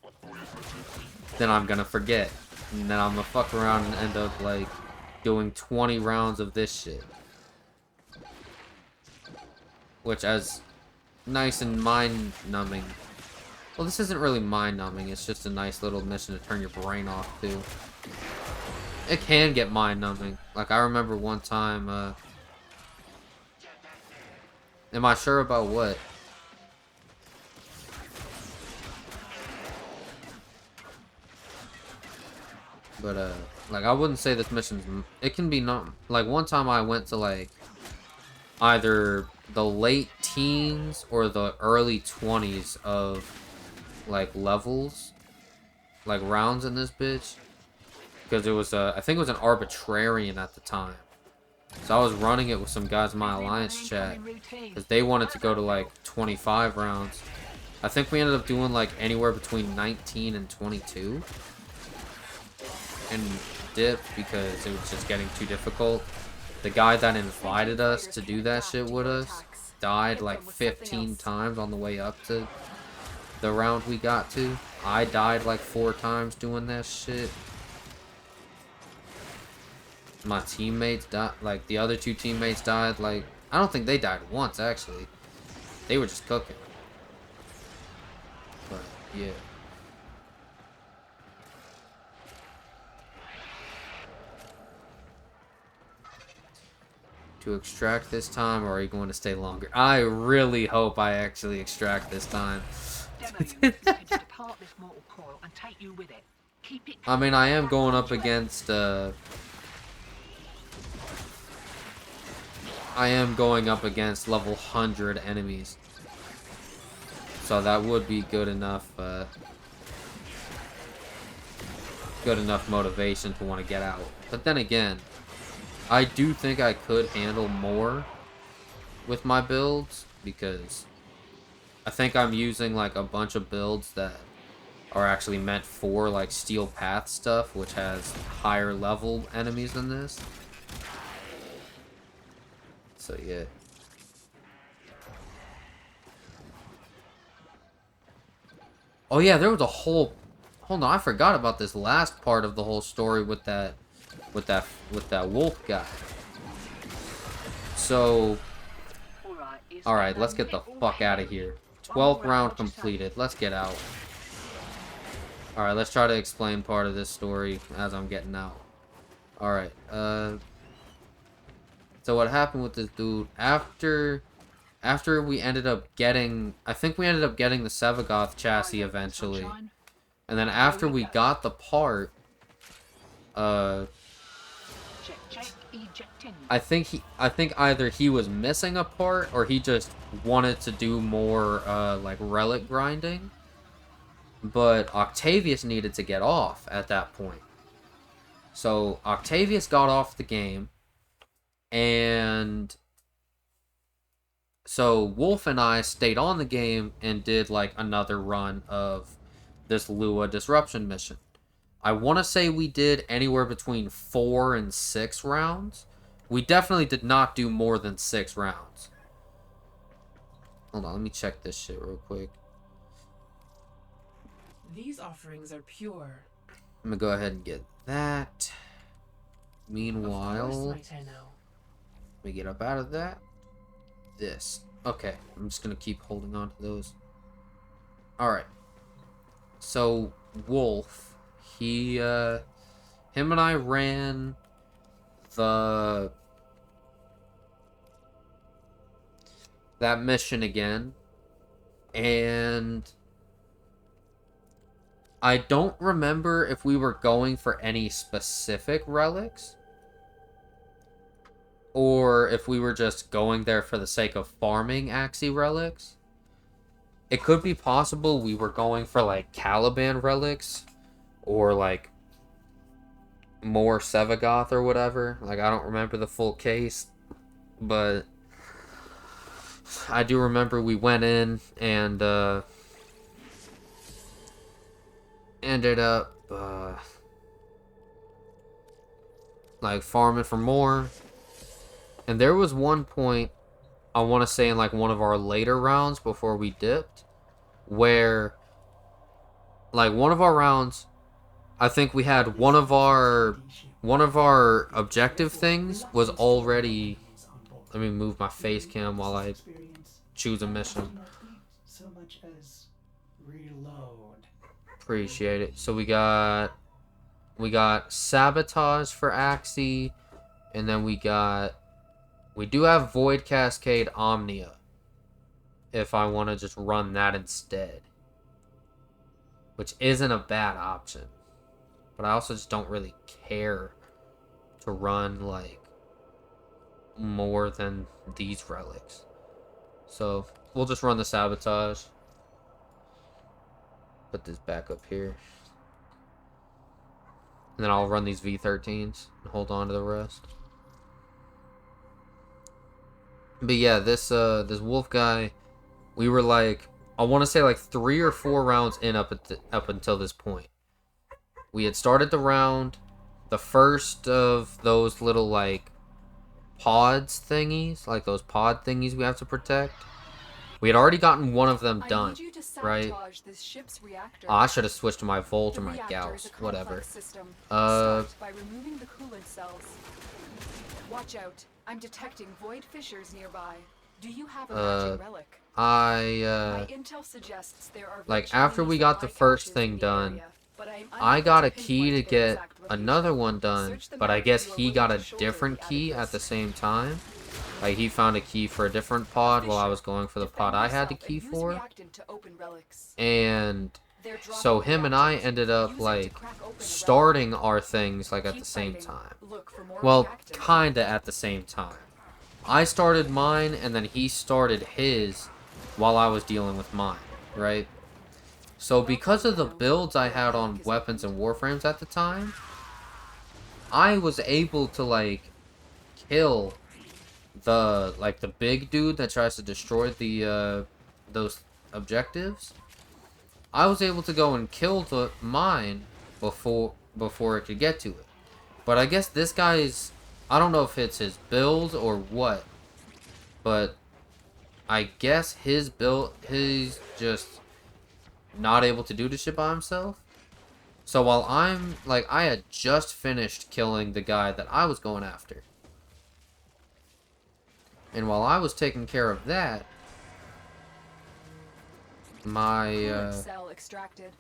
then I'm gonna forget. And then I'm gonna fuck around and end up, like, doing 20 rounds of this shit. Which, as nice and mind-numbing... Well, this isn't really mind-numbing, it's just a nice little mission to turn your brain off, too. It can get mind-numbing. Like, I remember one time, am I sure about what? But, like, I wouldn't say this mission's... It can be not... Like, one time I went to, like, either the late teens or the early 20s of, like, levels. Like, rounds in this bitch. Because it was, I think it was an arbitrarian at the time. So I was running it with some guys in my alliance chat. Because they wanted to go to, like, 25 rounds. I think we ended up doing, like, anywhere between 19 and 22. And dipped because it was just getting too difficult. The guy that invited us to do that shit with us died, like, 15 times on the way up to the round we got to. I died, like, 4 times doing that shit. My teammates died, like, the other 2 teammates died, like, I don't think they died once, actually. They were just cooking. But, yeah. To extract this time, or are you going to stay longer? I really hope I actually extract this time. I mean, I am going up against, I am going up against level 100 enemies. So that would be good enough motivation to want to get out. But then again, I do think I could handle more with my builds, because I think I'm using, like, a bunch of builds that are actually meant for, like, steel path stuff, which has higher level enemies than this. So, yeah. Oh, yeah, there was a whole... Hold on, I forgot about this last part of the whole story with that wolf guy. So, alright, let's get the fuck out of here. 12th round completed. Let's get out. Alright, let's try to explain part of this story as I'm getting out. Alright, so what happened with this dude, after we ended up getting... I think we ended up getting the Sevagoth chassis eventually. And then after we got the part, ejecting. I think either he was missing a part or he just wanted to do more like relic grinding. But Octavius needed to get off at that point. So Octavius got off the game, and so Wolf and I stayed on the game and did like another run of this Lua disruption mission. I want to say we did anywhere between 4 and 6 rounds. We definitely did not do more than 6 rounds. Hold on, let me check this shit real quick. These offerings are pure. I'm gonna go ahead and get that. Meanwhile, Of course, I know. let me get up out of that. This. Okay, I'm just gonna keep holding on to those. Alright. So, Wolf, him and I ran that mission again, and I don't remember if we were going for any specific relics, or if we were just going there for the sake of farming Axii relics. It could be possible we were going for, like, Caliban relics, or, like, more Sevagoth or whatever. Like, I don't remember the full case, but I do remember we went in and, ended up, like, farming for more. And there was one point, I want to say in, like, one of our later rounds before we dipped, where, like, one of our rounds, I think we had one of our objective things was already, let me move my face cam while I choose a mission. So much as reload. Appreciate it. So we got Sabotage for Axii, and then we do have Void Cascade Omnia, if I want to just run that instead, which isn't a bad option. But I also just don't really care to run, like, more than these relics. So, we'll just run the Sabotage. Put this back up here. And then I'll run these V13s and hold on to the rest. But yeah, this Wolf guy, we were like, I want to say like 3 or 4 rounds in up until this point. We had started the round, the first of those little, like, pods thingies, like those pod thingies we have to protect. We had already gotten one of them done, right? This ship's reactor. Oh, I should have switched to my Volt or The my reactor Gauss, is a whatever. complex system. Start by removing the coolant cells. Watch out. I'm detecting void fissures nearby. Do you have a matching relic? My intel suggests there are like, after we got the first thing done, I got a key to get another one done, but I guess he got a different key at the same time. Like, he found a key for a different pod while I was going for the pod I had the key for. And so him and I ended up, like, starting our things, like, at the same time. Well, kinda at the same time. I started mine, and then he started his while I was dealing with mine, right? So because of the builds I had on weapons and Warframes at the time, I was able to, like, kill the big dude that tries to destroy the those objectives. I was able to go and kill mine before it could get to it. But I guess this guy's, I don't know if it's his build or what, but I guess his build, he's just not able to do the shit by himself. So while I'm, like, I had just finished killing the guy that I was going after. And while I was taking care of that, my cell extracted.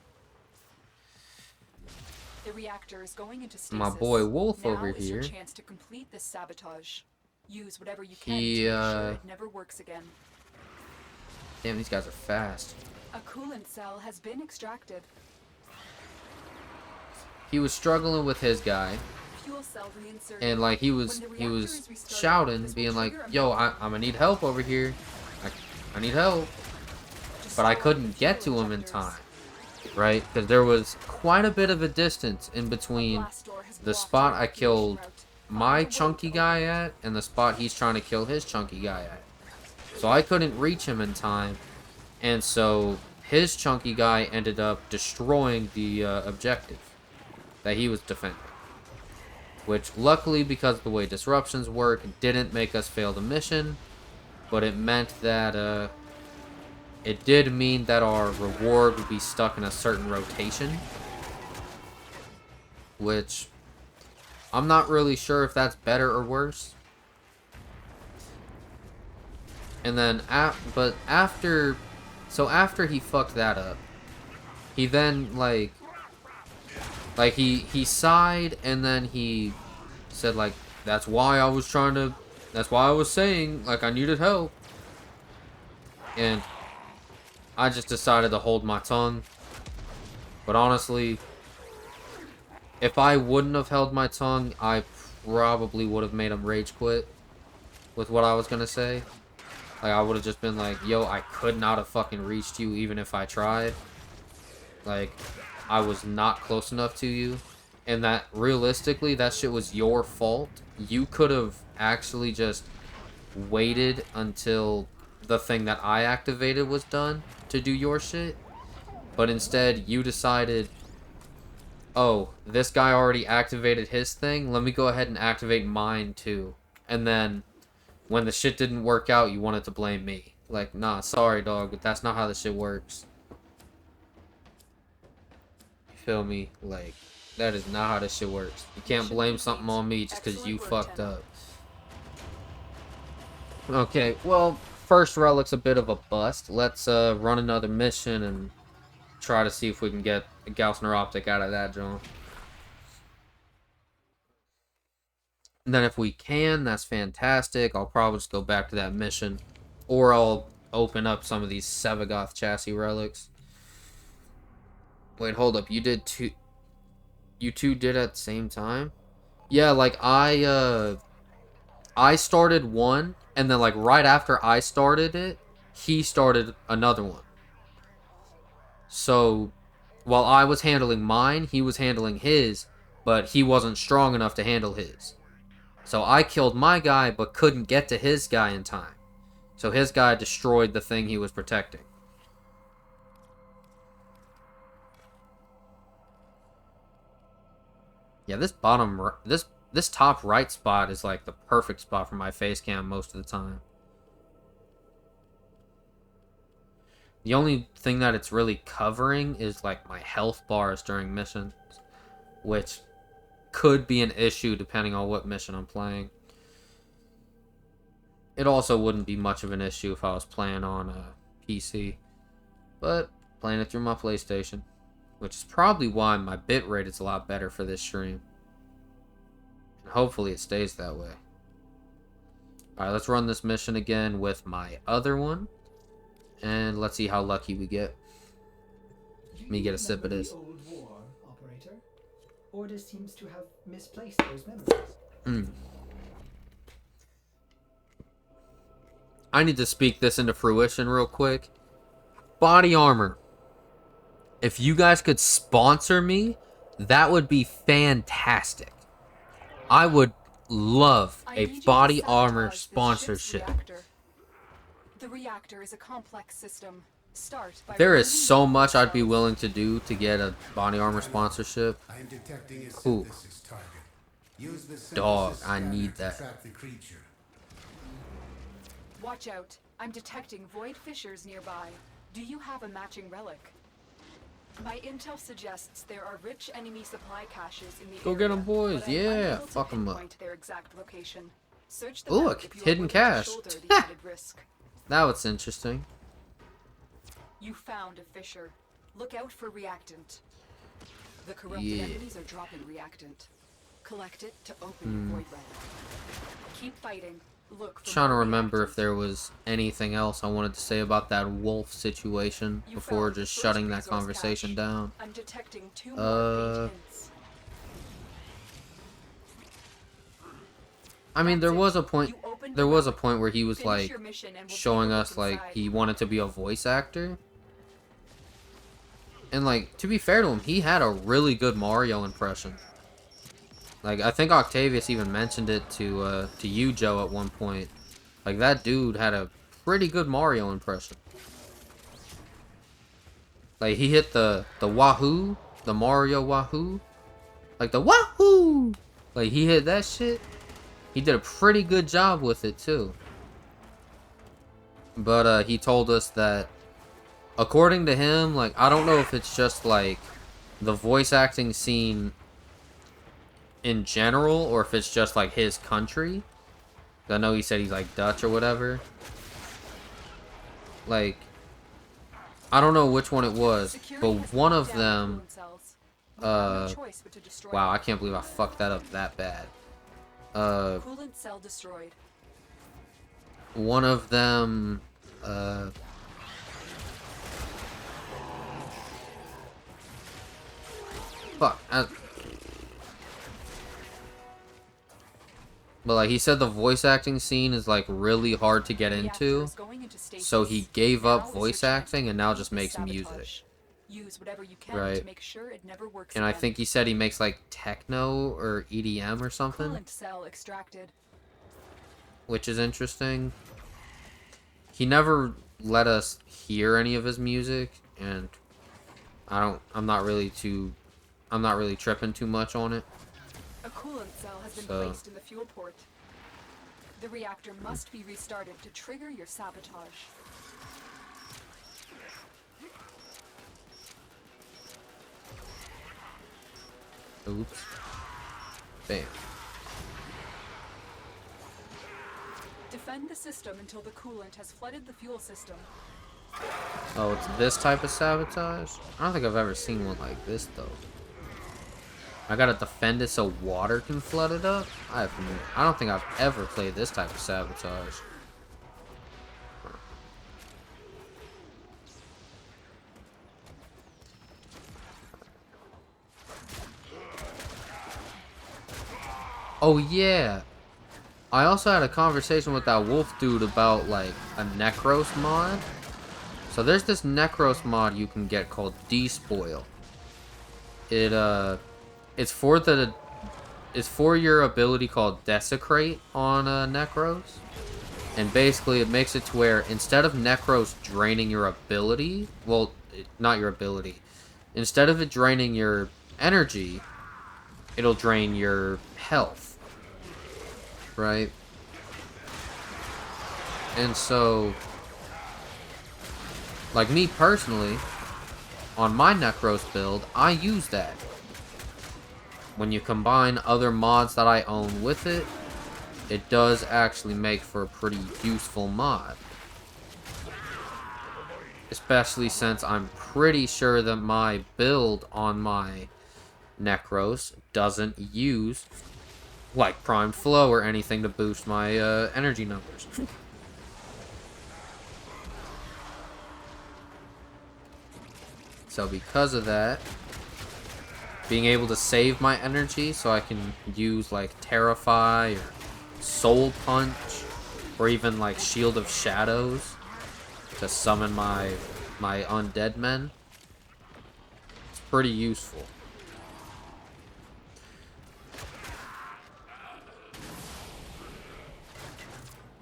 The reactor is going into stasis. my boy Wolf now over is here, your chance to complete this sabotage. Use whatever you can to make sure it never works again. Damn, these guys are fast. A coolant cell has been extracted. He was struggling with his guy, fuel cell reinserted. And like he was shouting, being like, "Yo, I'm gonna need help over here. I need help." But I couldn't get to him in time, right? Because there was quite a bit of a distance in between the spot I killed my chunky guy at and the spot he's trying to kill his chunky guy at. So I couldn't reach him in time, and so his chunky guy ended up destroying the objective that he was defending. Which, luckily, because of the way disruptions work, didn't make us fail the mission, but it meant that, it did mean that our reward would be stuck in a certain rotation, which I'm not really sure if that's better or worse. And then, but after he fucked that up, he then, like he sighed, and then he said, like, that's why I was saying, like, I needed help. And I just decided to hold my tongue. But honestly, if I wouldn't have held my tongue, I probably would have made him rage quit with what I was gonna say. Like, I would have just been like, yo, I could not have fucking reached you even if I tried. Like, I was not close enough to you. And that, realistically, that shit was your fault. You could have actually just waited until the thing that I activated was done to do your shit. But instead, you decided, oh, this guy already activated his thing. Let me go ahead and activate mine too. And then, when the shit didn't work out, you wanted to blame me. Like, nah, sorry, dog, but that's not how this shit works. You feel me? Like, that is not how this shit works. You can't blame something on me just because you fucked up. Okay, well, first relic's a bit of a bust. Let's run another mission and try to see if we can get a Gauss Optic out of that, John. And then if we can, that's fantastic. I'll probably just go back to that mission. Or I'll open up some of these Sevagoth chassis relics. Wait, hold up. You did two... You two did at the same time? Yeah, like, I started one, and then, like, right after I started it, he started another one. So, while I was handling mine, he was handling his, but he wasn't strong enough to handle his. So I killed my guy, but couldn't get to his guy in time. So his guy destroyed the thing he was protecting. Yeah, this bottom, this top right spot is like the perfect spot for my face cam most of the time. The only thing that it's really covering is like my health bars during missions, which could be an issue depending on what mission I'm playing. It also wouldn't be much of an issue if I was playing on a PC, but playing it through my PlayStation, which is probably why my bitrate is a lot better for this stream. And hopefully it stays that way. Alright, let's run this mission again with my other one, and let's see how lucky we get. Let me get a sip of this. Order seems to have misplaced those memories. I need to speak this into fruition real quick. Body armor. If you guys could sponsor me, that would be fantastic. I would love a body armor sponsorship. The reactor is a complex system. There is so much I'd be willing to do to get a body armor sponsorship. Cool. Dog, I need that. Watch out. I'm detecting void fissures nearby. Do you have a matching relic? My intel suggests there are rich enemy supply caches in the area. Go get them, boys. Yeah, fuck them up. Their exact location. Search the look, hidden cache. That was interesting. You found a fissure. Look out for reactant. The corrupted enemies are dropping reactant. Collect it to open your void relic. Keep fighting. Look for Trying to remember if there was anything else I wanted to say about that wolf situation before just shutting that conversation down. I'm detecting 2 more I mean, there was a point. You opened There the was a relic. point where he was Finish like your mission and we'll take showing a look us like inside. he wanted to be a voice actor. And like, to be fair to him, he had a really good Mario impression. Like, I think Octavius even mentioned it to you, Joe, at one point. Like, that dude had a pretty good Mario impression. Like, he hit the wahoo, the Mario wahoo. Like, the wahoo! Like, he hit that shit. He did a pretty good job with it, too. But, he told us that, according to him, like, I don't know if it's just, like, the voice acting scene in general, or if it's just, like, his country. I know he said he's, like, Dutch or whatever. Like, I don't know which one it was, but one of them, wow, I can't believe I fucked that up that bad. Coolant cell destroyed. One of them, fuck, but like he said, the voice acting scene is like really hard to get into, so he gave up voice acting and now just makes music. Use whatever you can right. to make sure it never works and I again. think he said he makes like techno or EDM or something. Coolant cell extracted. Which is interesting. He never let us hear any of his music, and I'm not really tripping too much on it. A coolant cell has been placed in the fuel port. The reactor must be restarted to trigger your sabotage. Oops. Bam. Defend the system until the coolant has flooded the fuel system. Oh, it's this type of sabotage? I don't think I've ever seen one like this, though. I gotta defend it so water can flood it up? I don't think I've ever played this type of sabotage. Oh, yeah. I also had a conversation with that wolf dude about, like, a Necros mod. So there's this Necros mod you can get called Despoil. It's for your ability called Desecrate on Necros. And basically it makes it to where instead of Necros draining your ability, well, not your ability. Instead of it draining your energy, it'll drain your health. Right? And so, like me personally, on my Necros build, I use that. When you combine other mods that I own with it, it does actually make for a pretty useful mod. Especially since I'm pretty sure that my build on my Necros doesn't use like primed flow or anything to boost my energy numbers. So because of that, being able to save my energy so I can use like Terrify or Soul Punch or even like Shield of Shadows to summon my undead men, it's pretty useful.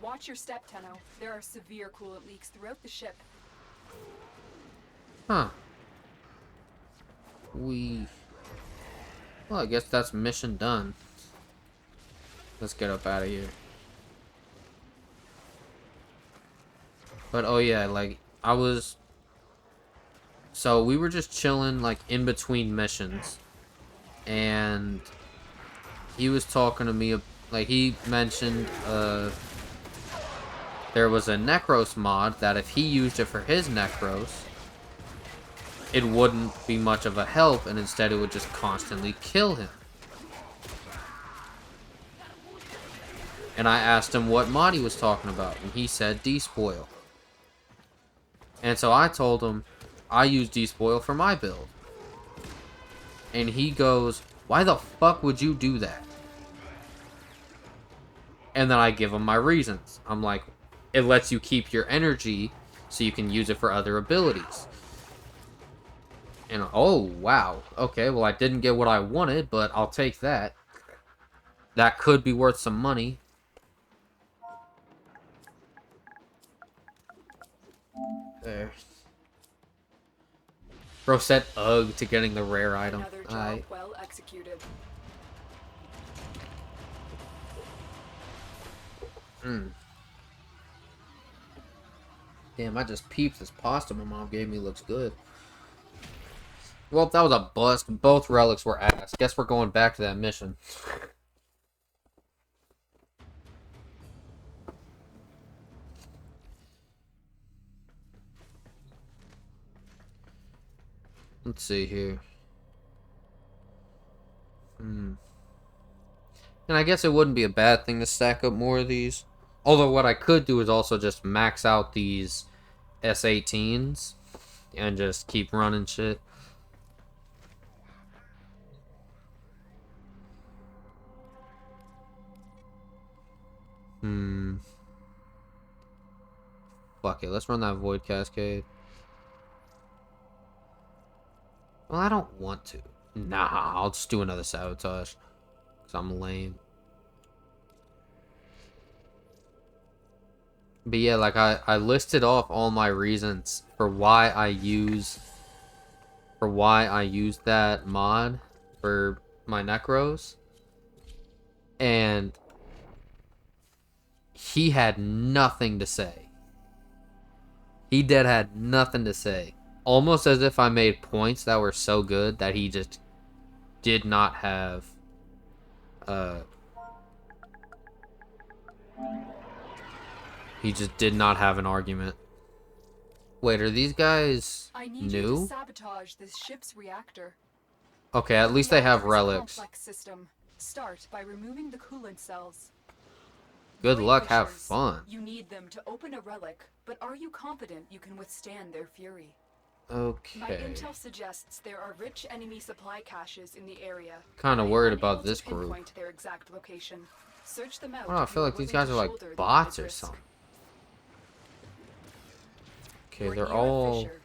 Watch your step, Tenno. There are severe coolant leaks throughout the ship. Huh. Well, I guess that's mission done. Let's get up out of here. But, oh yeah, like, so we were just chilling, like, in between missions. And he was talking to me, like, he mentioned, there was a Necros mod that if he used it for his Necros, it wouldn't be much of a help, and instead it would just constantly kill him. And I asked him what mod he was talking about, and he said Despoil. And so I told him I use Despoil for my build. And he goes, why the fuck would you do that? And then I give them my reasons. I'm like, it lets you keep your energy so you can use it for other abilities. And oh, wow. Okay, well, I didn't get what I wanted, but I'll take that. That could be worth some money. There. Bro said ugh to getting the rare item. Another job well executed. Damn, I just peeped this pasta my mom gave me. Looks good. Well, that was a bust. Both relics were ass. Guess we're going back to that mission. Let's see here. And I guess it wouldn't be a bad thing to stack up more of these. Although what I could do is also just max out these S18s and just keep running shit. Fuck it, let's run that Void Cascade. Well, I don't want to. Nah, I'll just do another Sabotage. Because I'm lame. But yeah, like I listed off all my reasons for why I use that mod for my Necros. And he had nothing to say. He had nothing to say. Almost as if I made points that were so good that he just did not have he just did not have an argument. Wait, are these guys I need new? You to sabotage this ship's reactor. Okay, at least they have relics. Complex system. Start by removing the coolant cells. Good Void luck, have fissures. fun. You need them to open a relic, but are you confident you can withstand their fury? My Okay. intel suggests there are rich enemy supply caches in the area. Kind of I am worried unable about to this group. pinpoint their exact location. Search them out. I don't know, I if feel you like these willing guys to are like shoulder the bots added or risk. something. Okay, Your they're EO all... Fisher.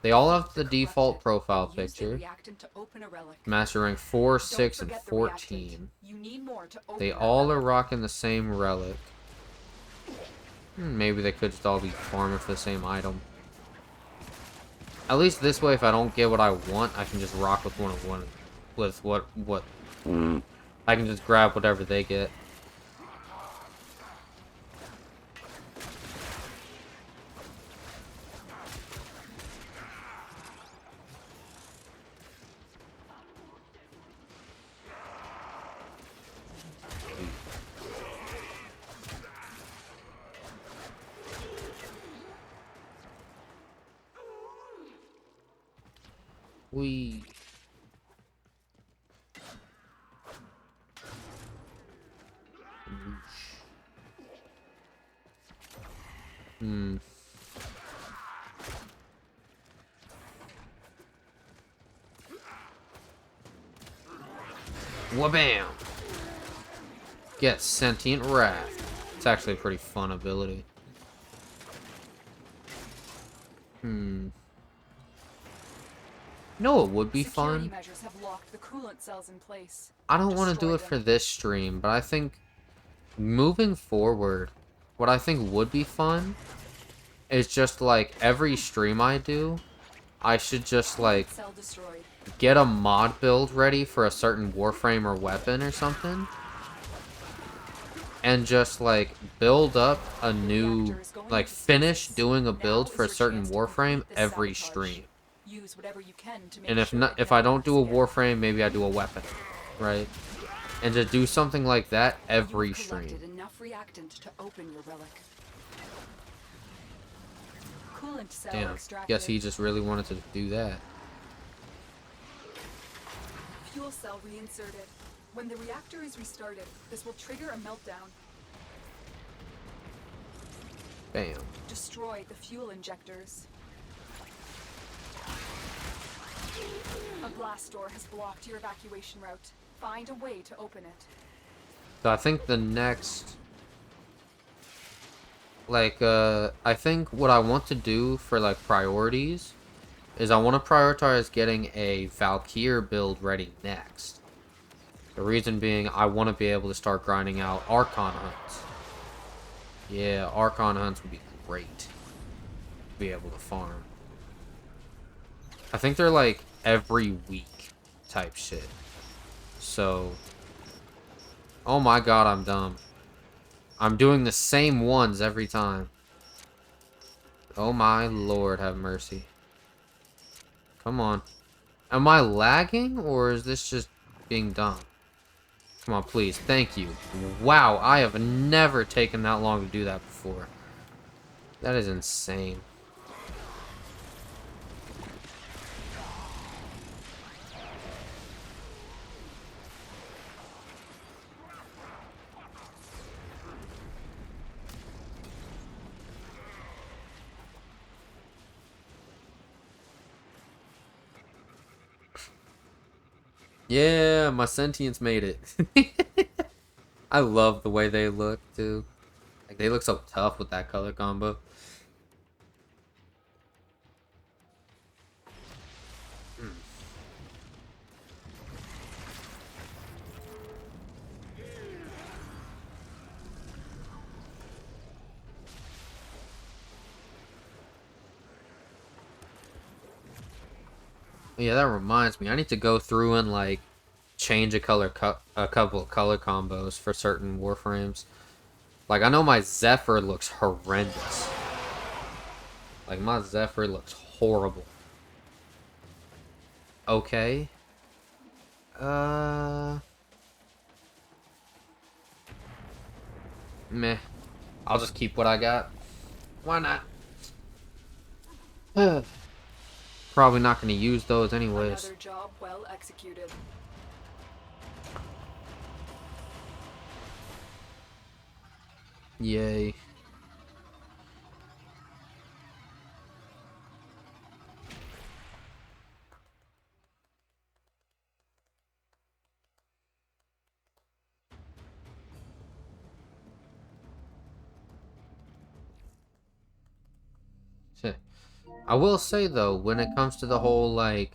They all have the Correct default it, profile and use the picture. reactant to open a relic. Master rank 4, Don't 6, and forget the 14. reactant. You need more to open They that all are relic. rocking the same relic. Maybe they could just all be farming for the same item. At least this way, if I don't get what I want, I can just rock with one. With what? I can just grab whatever they get. We. Wabam! Get Sentient Wrath. It's actually a pretty fun ability. No, it would be Security fun. measures have locked the coolant cells in place. I don't want to Destroy do it them. for this stream, but I think moving forward, what I think would be fun is just like every stream I do, I should just like Cell destroyed. get a mod build ready for a certain Warframe or weapon or something. And just like build up a new, like finish doing a build for a certain Warframe every stream. Use whatever you can to make And if sure not, it if I never don't do a happens again. Warframe, maybe I do a weapon, right? And to do something like that every You've stream. collected enough reactant to open your relic. Coolant cell Damn, extracted. guess he just really wanted to do that. Fuel cell reinserted. When the reactor is restarted, this will trigger a meltdown. Bam. Destroy the fuel injectors. A blast door has blocked your evacuation route. Find a way to open it. So I think the next, like, I think what I want to do for, like, priorities is I want to prioritize getting a Valkyr build ready next. The reason being, I want to be able to start grinding out Archon hunts. Yeah, Archon hunts would be great to be able to farm. I think they're, like, every week type shit. So, oh my god, I'm dumb. I'm doing the same ones every time. Oh my lord, have mercy. Come on. Am I lagging, or is this just being dumb? Come on, please. Thank you. Wow, I have never taken that long to do that before. That is insane. Yeah, my sentients made it. I love the way they look, too. Like, they look so tough with that color combo. Yeah, that reminds me. I need to go through and, like, change a couple of color combos for certain Warframes. Like, I know my Zephyr looks horrendous. Like, my Zephyr looks horrible. Okay. Meh. I'll just keep what I got. Why not? Probably not going to use those anyways. Another job well executed. Yay. I will say, though, when it comes to the whole, like,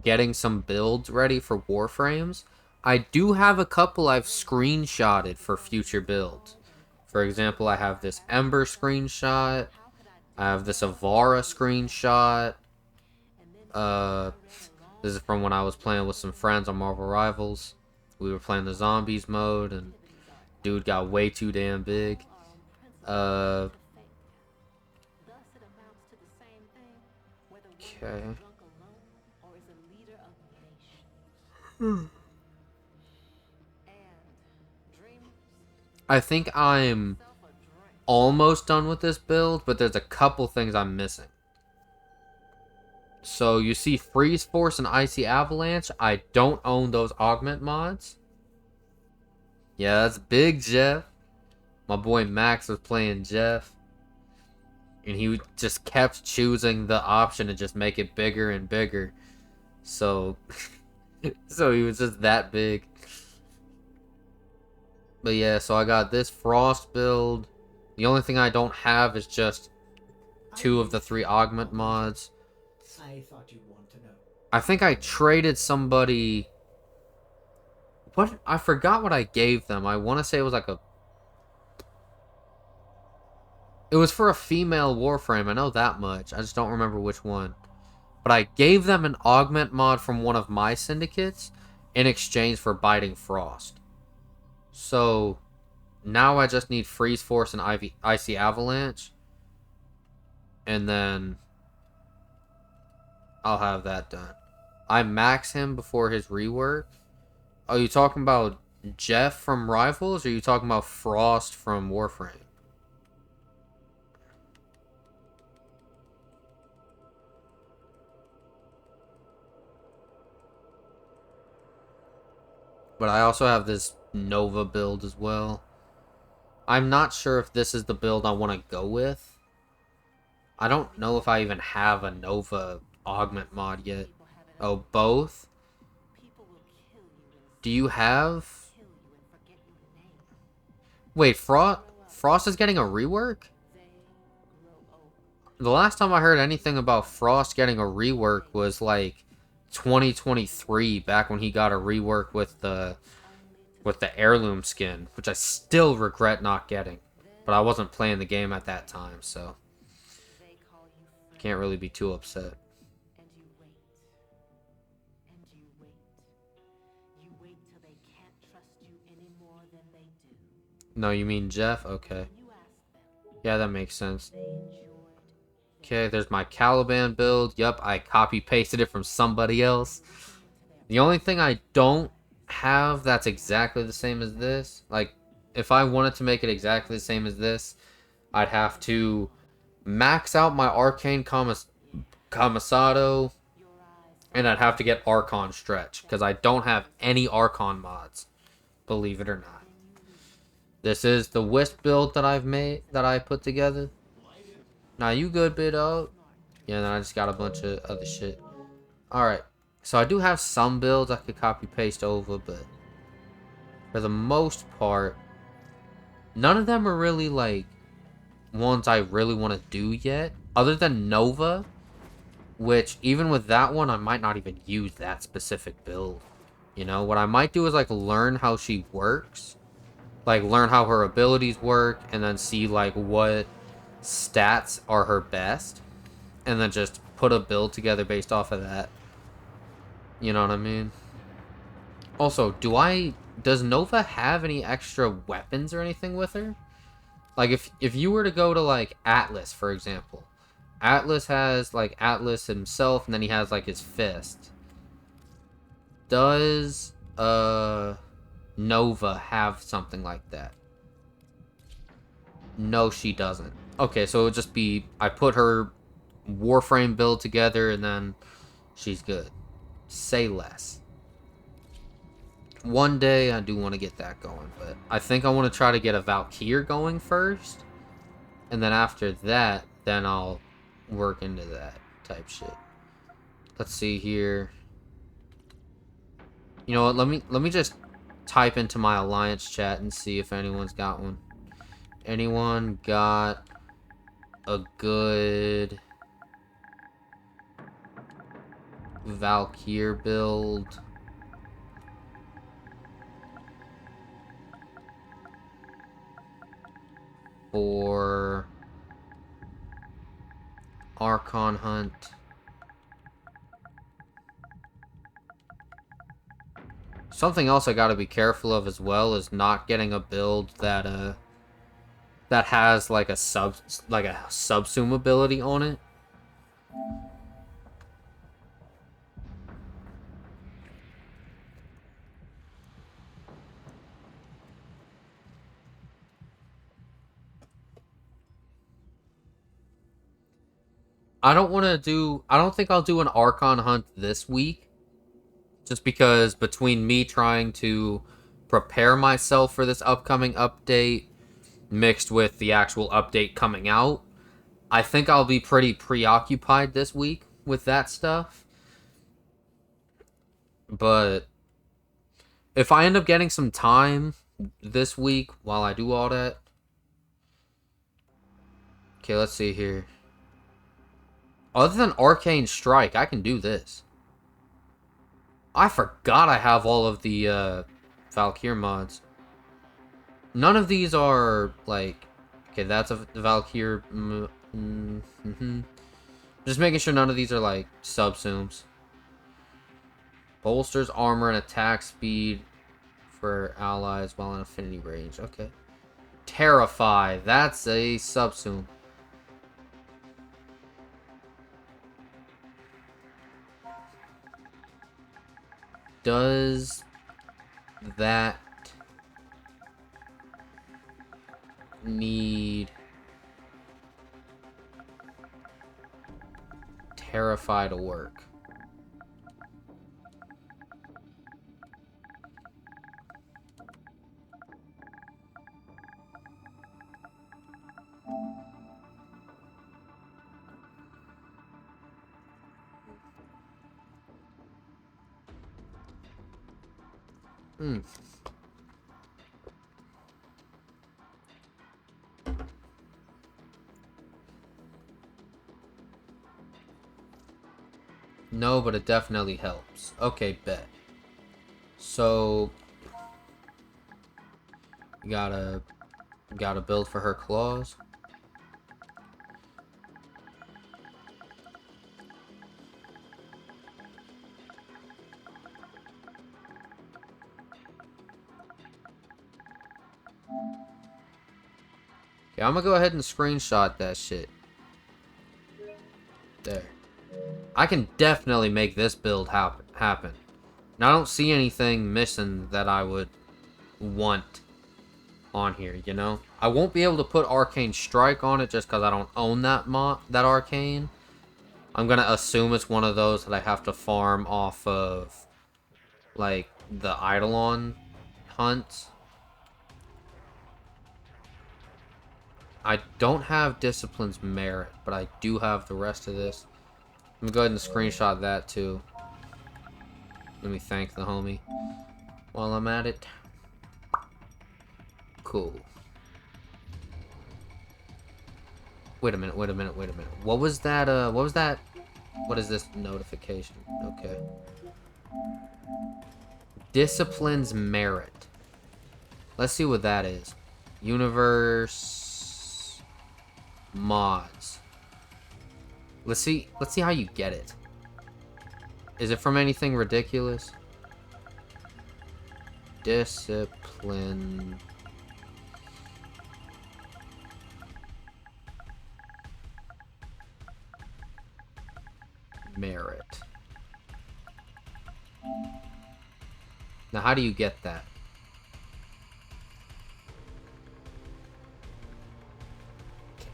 getting some builds ready for Warframes, I do have a couple I've screenshotted for future builds. For example, I have this Ember screenshot. I have this Avara screenshot. This is from when I was playing with some friends on Marvel Rivals. We were playing the Zombies mode, and dude got way too damn big. Okay. I think I'm almost done with this build, but there's a couple things I'm missing. So you see Freeze Force and Icy Avalanche. I don't own those augment mods. Yeah, that's big, Jeff. My boy Max was playing Jeff. And he just kept choosing the option to just make it bigger and bigger. So, so he was just that big. But yeah, so I got this Frost build. The only thing I don't have is just 2 of the 3 augment mods. I thought you'd want to know. I think I traded somebody... What? I forgot what I gave them. I want to say it was like a... It was for a female Warframe. I know that much. I just don't remember which one. But I gave them an augment mod from one of my syndicates in exchange for Biting Frost. So now I just need Freeze Force and Icy Avalanche. And then I'll have that done. I max him before his rework. Are you talking about Jeff from Rivals, or are you talking about Frost from Warframe? But I also have this Nova build as well. I'm not sure if this is the build I want to go with. I don't know if I even have a Nova augment mod yet. Oh, both? Do you have... Wait, Frost is getting a rework? The last time I heard anything about Frost getting a rework was like 2023, back when he got a rework with the heirloom skin, which I still regret not getting. But I wasn't playing the game at that time, so can't really be too upset. No, you mean Jeff? Okay. Yeah, that makes sense. Okay, there's my Caliban build. Yup, I copy-pasted it from somebody else. The only thing I don't have that's exactly the same as this, like, if I wanted to make it exactly the same as this, I'd have to max out my Arcane Camisado, and I'd have to get Archon Stretch, because I don't have any Archon mods, believe it or not. This is the Wisp build that I put together. Now you good, bit out. Yeah, then I just got a bunch of other shit. Alright, so I do have some builds I could copy paste over, but for the most part, none of them are really like ones I really want to do yet, other than Nova, which even with that one I might not even use that specific build. You know, what I might do is like learn how she works, like learn how her abilities work, and then see like what stats are her best, and then just put a build together based off of that. You know what I mean? Also, does Nova have any extra weapons or anything with her? Like if you were to go to like Atlas, for example, Atlas has like Atlas himself, and then he has like his fist. Does Nova have something like that? No, she doesn't. Okay, so it would just be I put her Warframe build together and then she's good. Say less. One day I do want to get that going, but I think I want to try to get a Valkyr going first, and then after that, then I'll work into that type shit. Let's see here. You know what? Let me just type into my alliance chat and see if anyone's got one. Anyone got a good Valkyr build? For Archon Hunt. Something else I gotta be careful of as well is not getting a build that that has like a subsume ability on it. I don't think I'll do an Archon Hunt this week, just because between me trying to prepare myself for this upcoming update mixed with the actual update coming out, I think I'll be pretty preoccupied this week with that stuff. But if I end up getting some time this week while I do all that... Okay, let's see here. Other than Arcane Strike, I can do this. I forgot I have all of the Valkyr mods. None of these are like... Okay, that's a Valkyr... Just making sure none of these are like subsumes. Bolsters armor and attack speed for allies while in affinity range. Okay. Terrify. That's a subsume. Does that need Terrify to work? No, but it definitely helps. Okay, bet. So gotta build for her claws. Okay, I'm gonna go ahead and screenshot that shit. There. I can definitely make this build happen. Now, I don't see anything missing that I would want on here, you know? I won't be able to put Arcane Strike on it just because I don't own that Arcane. I'm gonna assume it's one of those that I have to farm off of, like, the Eidolon hunts. I don't have Discipline's Merit, but I do have the rest of this. Let me go ahead and screenshot that, too. Let me thank the homie while I'm at it. Cool. Wait a minute. What was that, what is this notification? Okay. Discipline's Merit. Let's see what that is. Universe mods. Let's see how you get it. Is it from anything ridiculous? Discipline Merit. Now, how do you get that?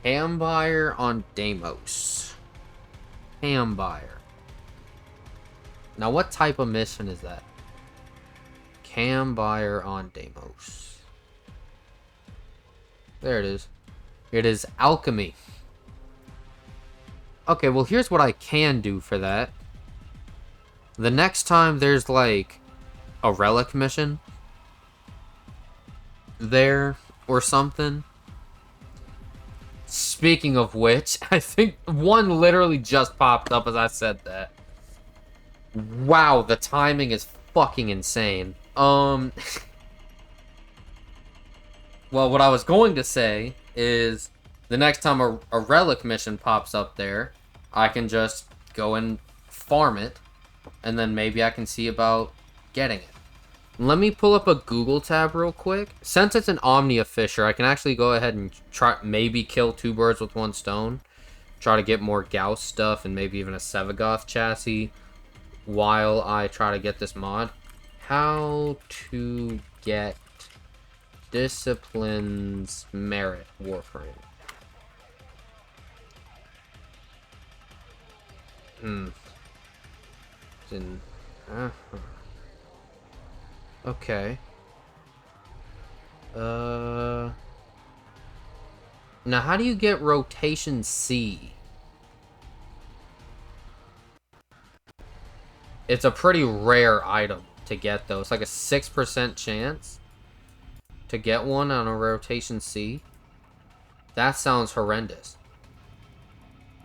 Cam buyer on Deimos. Cam buyer. Now, what type of mission is that? Cam buyer on Deimos. There it is. It is alchemy. Okay, well, here's what I can do for that. The next time there's, like, a relic mission there or something. Speaking of which, I think one literally just popped up as I said that. Wow, the timing is fucking insane. Well, what I was going to say is the next time a relic mission pops up there, I can just go and farm it, and then maybe I can see about getting it. Let me pull up a Google tab real quick. Since it's an Omnia Fisher, I can actually go ahead and try maybe kill 2 birds with 1 stone. Try to get more Gauss stuff and maybe even a Sevagoth chassis while I try to get this mod. How to get Discipline's Merit Warframe. Okay. Now, how do you get rotation C? It's a pretty rare item to get, though. It's like a 6% chance to get one on a rotation C. That sounds horrendous.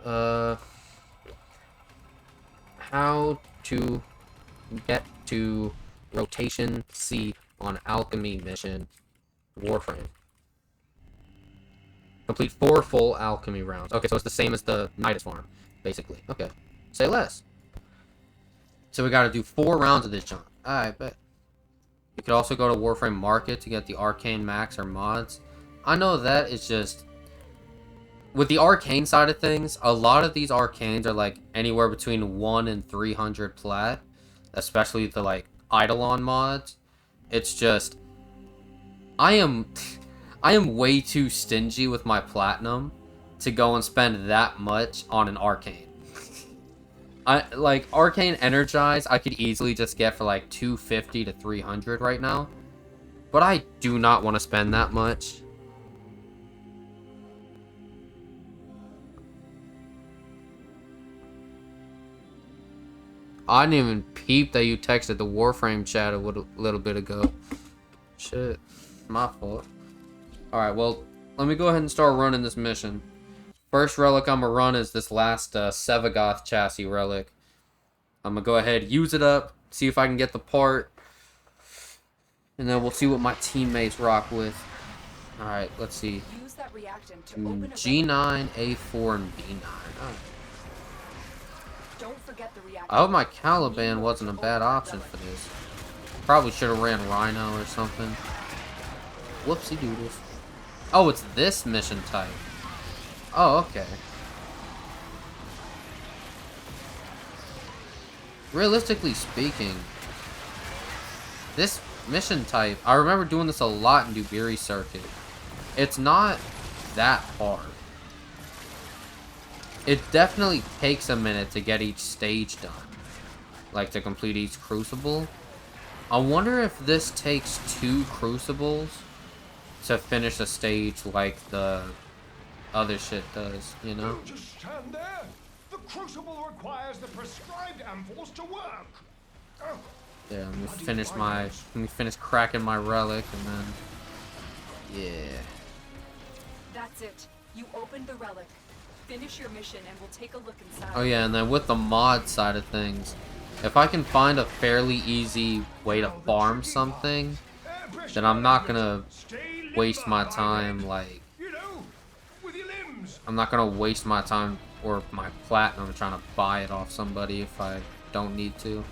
How to get to rotation C on alchemy mission Warframe. Complete 4 full alchemy rounds. Okay, so it's the same as the Nidus farm, basically. Okay, say less. So we got to do 4 rounds of this junk. Alright, bet. You could also go to Warframe Market to get the Arcane Max or mods. I know that it's just... With the Arcane side of things, a lot of these Arcanes are like anywhere between 1 and 300 plat. Especially the like Eidolon mods. It's just... I am way too stingy with my platinum to go and spend that much on an Arcane. Like, Arcane Energize, I could easily just get for, like, 250 to 300 right now. But I do not want to spend that much. I didn't even peep that you texted the Warframe chat a little bit ago. Shit. My fault. Alright, well, let me go ahead and start running this mission. First relic I'm gonna run is this last Sevagoth chassis relic. I'm gonna go ahead, use it up, see if I can get the part, and then we'll see what my teammates rock with. Alright, let's see. Use that reactant to open a G9, A4, and B9. Alright. Don't forget the reactant. I hope my Caliban wasn't a bad option for this. Probably should have ran Rhino or something. Whoopsie doodles. Oh, it's this mission type. Oh, okay. Realistically speaking, this mission type, I remember doing this a lot in Dubiri Circuit. It's not that hard. It definitely takes a minute to get each stage done. Like, to complete each crucible. I wonder if this takes 2 crucibles to finish a stage like the other shit does, you know? Just stand there. The crucible requires the prescribed ampoules to work. Yeah, let me finish cracking my relic and then yeah. That's it. You opened the relic. Finish your mission and we'll take a look inside. Oh yeah, and then with the mod side of things, if I can find a fairly easy way to farm something, then I'm not gonna waste my time, like, I'm not gonna waste my time or my platinum trying to buy it off somebody if I don't need to.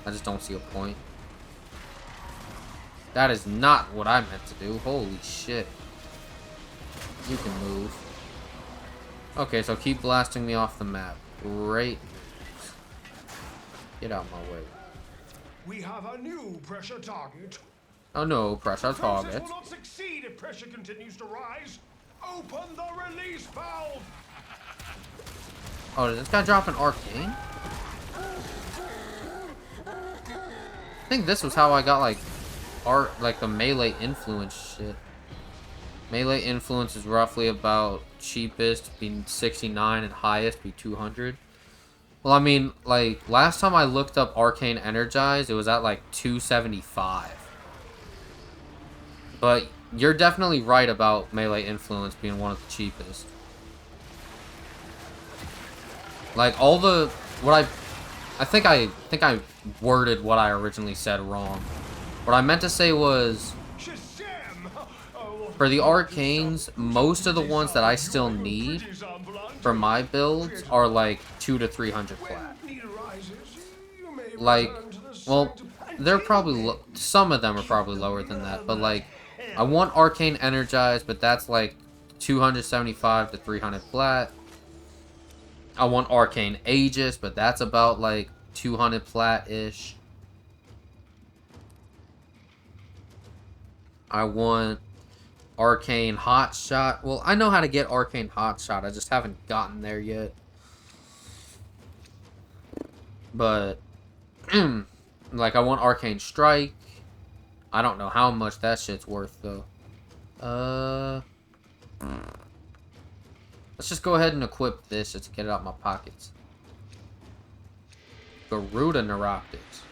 I just don't see a point. That is not what I meant to do. Holy shit. You can move. Okay, so keep blasting me off the map. Great. Get out my way. We have a new pressure target. Oh no, pressure target. The process will not succeed if pressure continues to rise. Open the release valve. Oh, did this guy drop an arcane? I think this was how I got like the melee influence shit. Melee influence is roughly about cheapest being 69 and highest be 200. Well, I mean, like last time I looked up Arcane Energize, it was at like 275. But you're definitely right about melee influence being one of the cheapest. Like all the I think I worded what I originally said wrong. What I meant to say was, for the arcanes, most of the ones that I still need for my builds are like 200 to 300 plat. Like, well, they're probably some of them are probably lower than that, but like, I want Arcane Energized, but that's like 275 to 300 plat. I want Arcane Aegis, but that's about like 200 plat-ish. I want Arcane Hotshot. Well, I know how to get Arcane Hotshot. I just haven't gotten there yet. But, like, I want Arcane Strike. I don't know how much that shit's worth, though. Let's just go ahead and equip this just to get it out of my pockets. Garuda Neuroptics.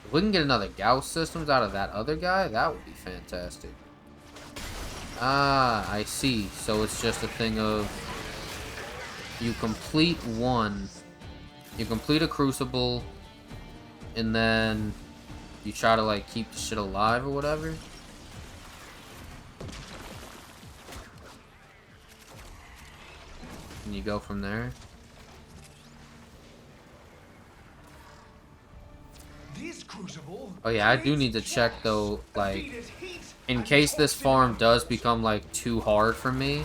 If we can get another Gauss Systems out of that other guy, that would be fantastic. Ah, I see. So it's just a thing of you complete one, you complete a crucible, and then you try to like keep the shit alive or whatever. And you go from there. Oh yeah, I do need to check though, like, in case this farm does become like too hard for me,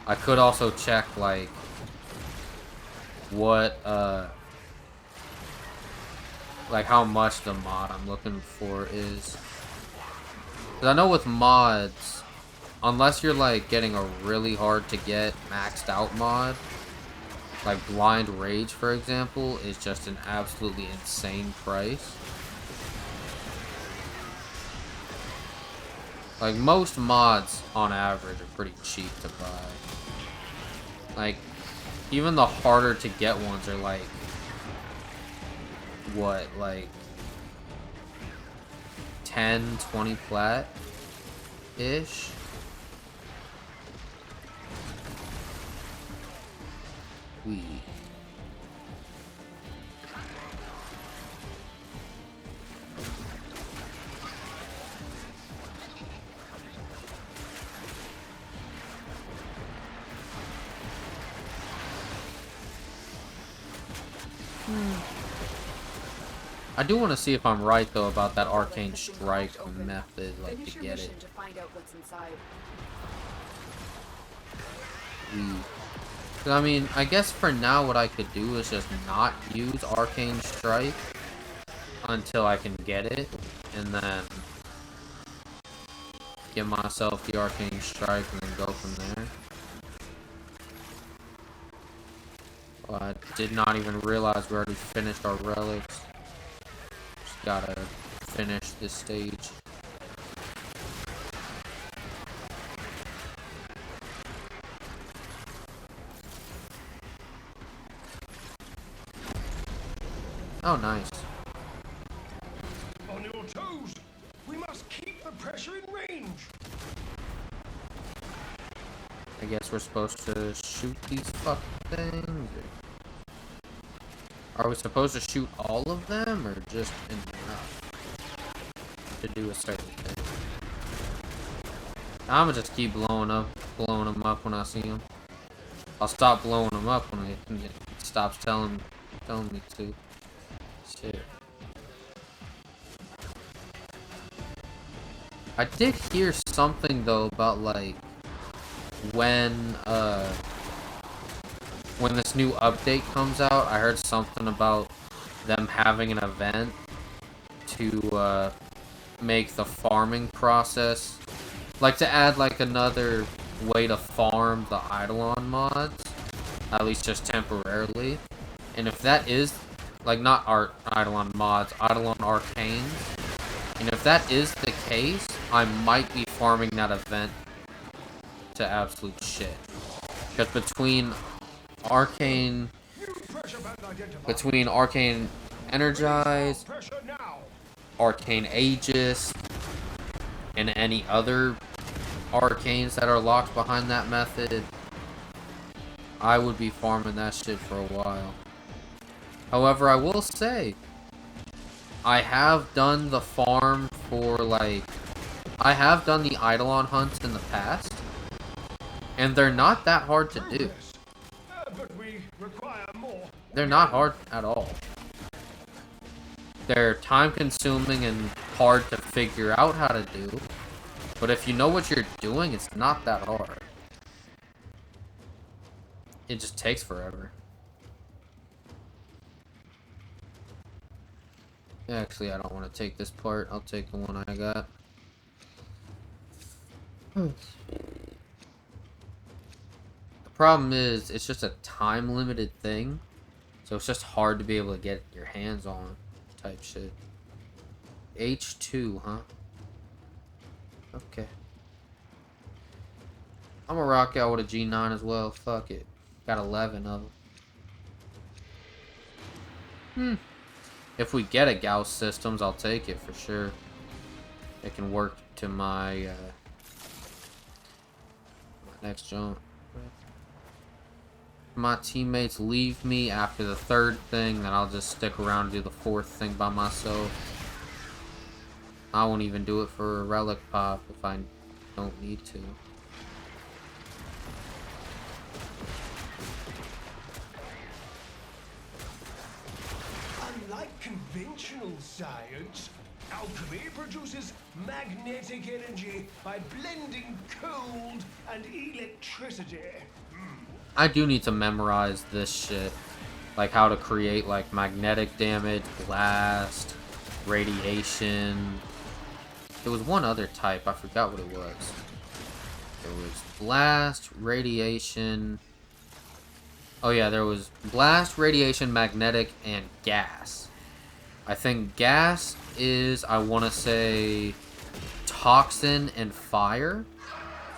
I could also check like what like how much the mod I'm looking for is. 'Cause I know with mods, unless you're like getting a really hard to get maxed out mod, like Blind Rage for example, is just an absolutely insane price. Like, most mods, on average, are pretty cheap to buy. Like, even the harder to get ones are like, what, like 10, 20 plat-ish? I do want to see if I'm right though about that arcane strike method, like Finish to your get mission it. to find out what's inside. I mean, I guess for now what I could do is just not use arcane strike until I can get it, and then give myself the arcane strike and then go from there. Well, I did not even realize we already finished our relics. Just gotta finish this stage. Oh, nice. On your toes! We must keep the pressure in range! I guess we're supposed to shoot these fuck things? Are we supposed to shoot all of them, or just enough to do a certain thing? I'ma just keep blowing them up when I see them. I'll stop blowing them up when it stops telling me to. Shit. I did hear something though about like when this new update comes out. I heard something about them having an event to make the farming process, like to add like another way to farm the Eidolon mods, at least just temporarily. And if that is like not Eidolon mods, Eidolon arcanes, and if that is the case, I might be farming that event to absolute shit. Because between arcane energize, arcane aegis, and any other arcanes that are locked behind that method, I would be farming that shit for a while. However, I will say, I have done the farm for like, I have done the Eidolon hunts in the past, and they're not that hard to do. They're not hard at all. They're time consuming and hard to figure out how to do, but if you know what you're doing, it's not that hard. It just takes forever. Actually, I don't want to take this part. I'll take the one I got. The problem is, it's just a time-limited thing, so it's just hard to be able to get your hands on type shit. H2, huh? Okay. I'm gonna rock out with a G9 as well. Fuck it. Got 11 of them. If we get a Gauss Systems, I'll take it for sure. It can work to my next jump. My teammates leave me after the third thing, then I'll just stick around and do the fourth thing by myself. I won't even do it for a relic pop if I don't need to. Unlike conventional science, alchemy produces magnetic energy by blending cold and electricity. I do need to memorize this shit. Like how to create like magnetic damage, blast, radiation. There was one other type, I forgot what it was. There was blast, radiation. Oh yeah, there was blast, radiation, magnetic, and gas. I think gas is, I want to say, toxin and fire.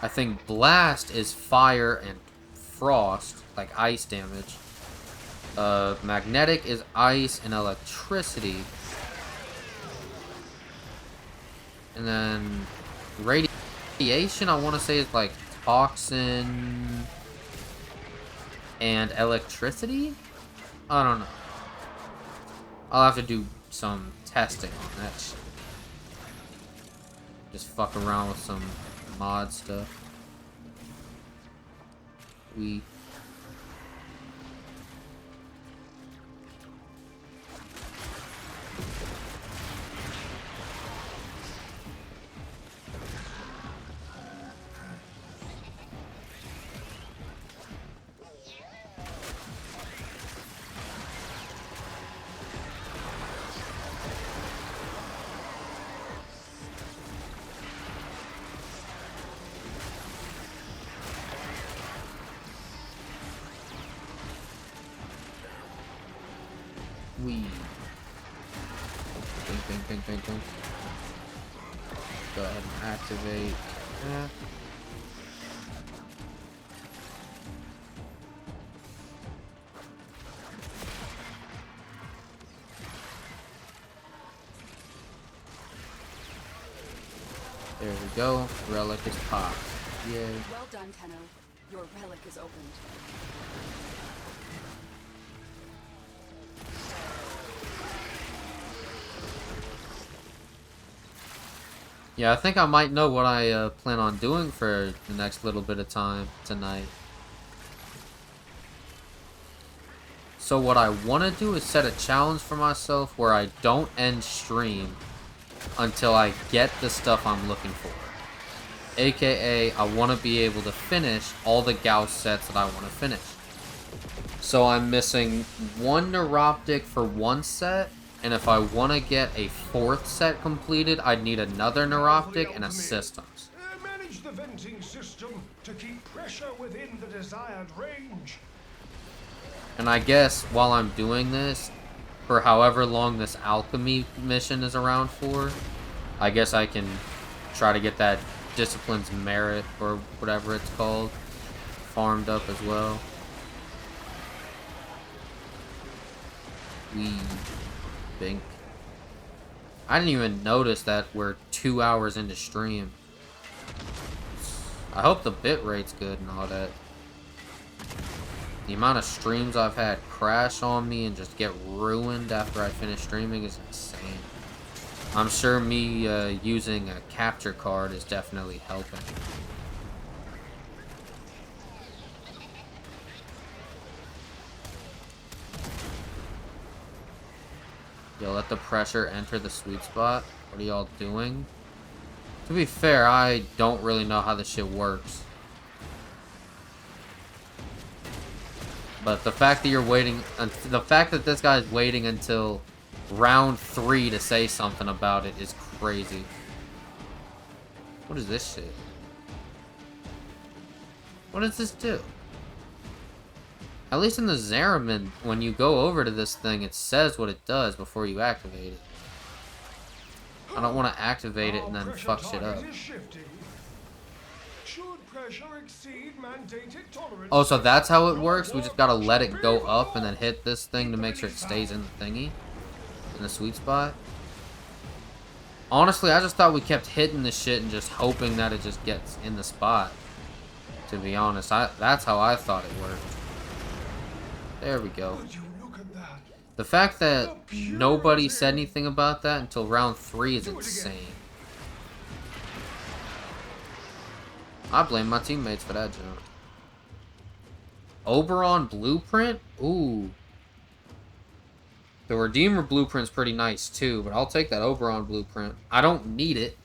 I think blast is fire and frost, like ice damage. Magnetic is ice and electricity. And then radiation, I want to say, is like toxin and electricity? I don't know. I'll have to do some testing on that shit. Just fuck around with some mod stuff. Wee. Bing, bing, bing, bing, bing. Go ahead and activate. Yeah. There we go. Relic is popped. Yay. Well done, Tenno. Your relic is opened. Yeah, I think I might know what I plan on doing for the next little bit of time tonight. So what I want to do is set a challenge for myself where I don't end stream until I get the stuff I'm looking for. AKA, I want to be able to finish all the Gauss sets that I want to finish. So I'm missing one Neuroptic for one set, and if I want to get a fourth set completed, I'd need another Neuroptic and a Systems. Manage the venting system to keep pressure within the desired range. And I guess while I'm doing this, for however long this alchemy mission is around for, I guess I can try to get that Discipline's Merit, or whatever it's called, farmed up as well. We think. I didn't even notice that we're 2 hours into stream. I hope the bitrate's good and all that. The amount of streams I've had crash on me and just get ruined after I finish streaming is insane. I'm sure me using a capture card is definitely helping. Yo, let the pressure enter the sweet spot. What are y'all doing? To be fair, I don't really know how this shit works. But the fact that you're waiting, the fact that this guy's waiting until round 3 to say something about it is crazy. What is this shit? What does this do? At least in the Zeramin, when you go over to this thing, it says what it does before you activate it. I don't want to activate it and then fuck shit up. Oh, so that's how it works? We just gotta let it go up and then hit this thing to make sure it stays in the thingy? In the sweet spot? Honestly, I just thought we kept hitting the shit and just hoping that it just gets in the spot. To be honest, that's how I thought it worked. There we go. The fact that nobody said anything about that until round 3 is insane. I blame my teammates for that jump. Oberon Blueprint? Ooh. The Redeemer Blueprint's pretty nice too, but I'll take that Oberon Blueprint. I don't need it,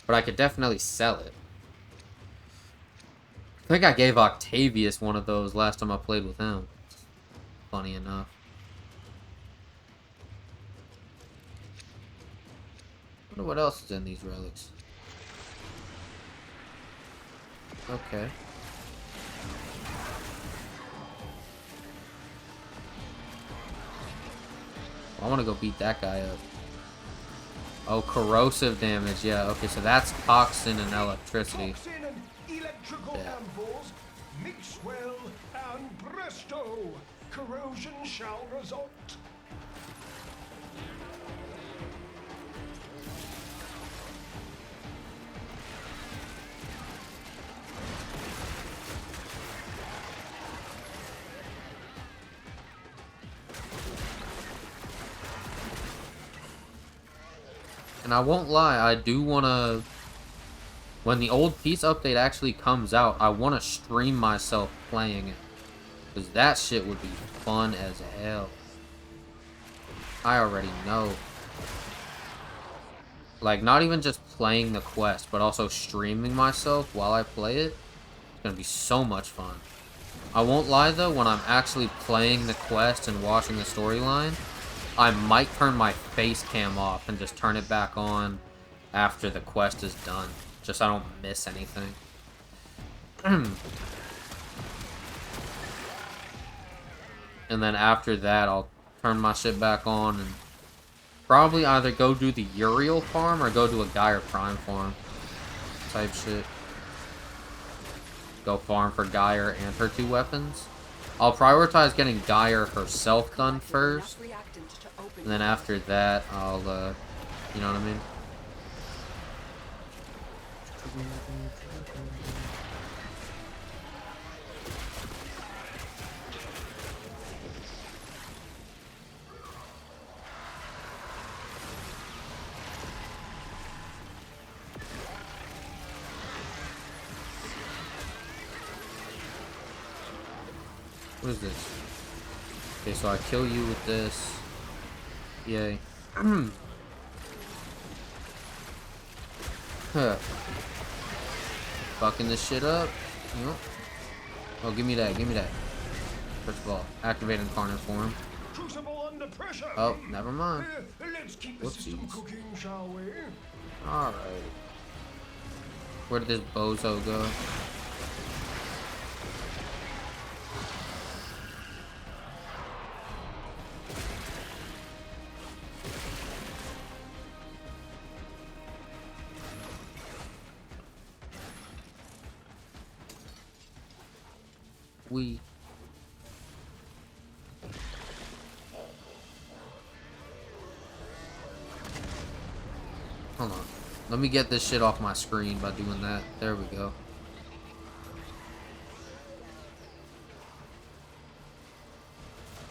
but I could definitely sell it. I think I gave Octavius one of those last time I played with him. Funny enough. Wonder what else is in these relics. Okay. I want to go beat that guy up. Oh, corrosive damage. Yeah, okay, so that's toxin and electricity. Toxin and electrical anvils mix well and presto, corrosion shall result. And I won't lie, I do want to... When the old piece update actually comes out, I want to stream myself playing it. Because that shit would be fun as hell. I already know. Like, not even just playing the quest, but also streaming myself while I play it. It's going to be so much fun. I won't lie though, when I'm actually playing the quest and watching the storyline, I might turn my face cam off and just turn it back on after the quest is done. Just so I don't miss anything. And then after that, I'll turn my shit back on and probably either go do the Uriel farm or go do a Gaia Prime farm type shit. Go farm for Gaia and her 2 weapons. I'll prioritize getting Gaia herself done first, and then after that, I'll, you know what I mean? What is this? Okay, so I kill you with this. Yay. Huh. Fucking this shit up. Yep. Oh, give me that, give me that. First of all, activate Incarnate form. Oh, never mind. Let's keep the system cooking, shall we? Alright. Where did this bozo go? Hold on. Let me get this shit off my screen by doing that. There we go.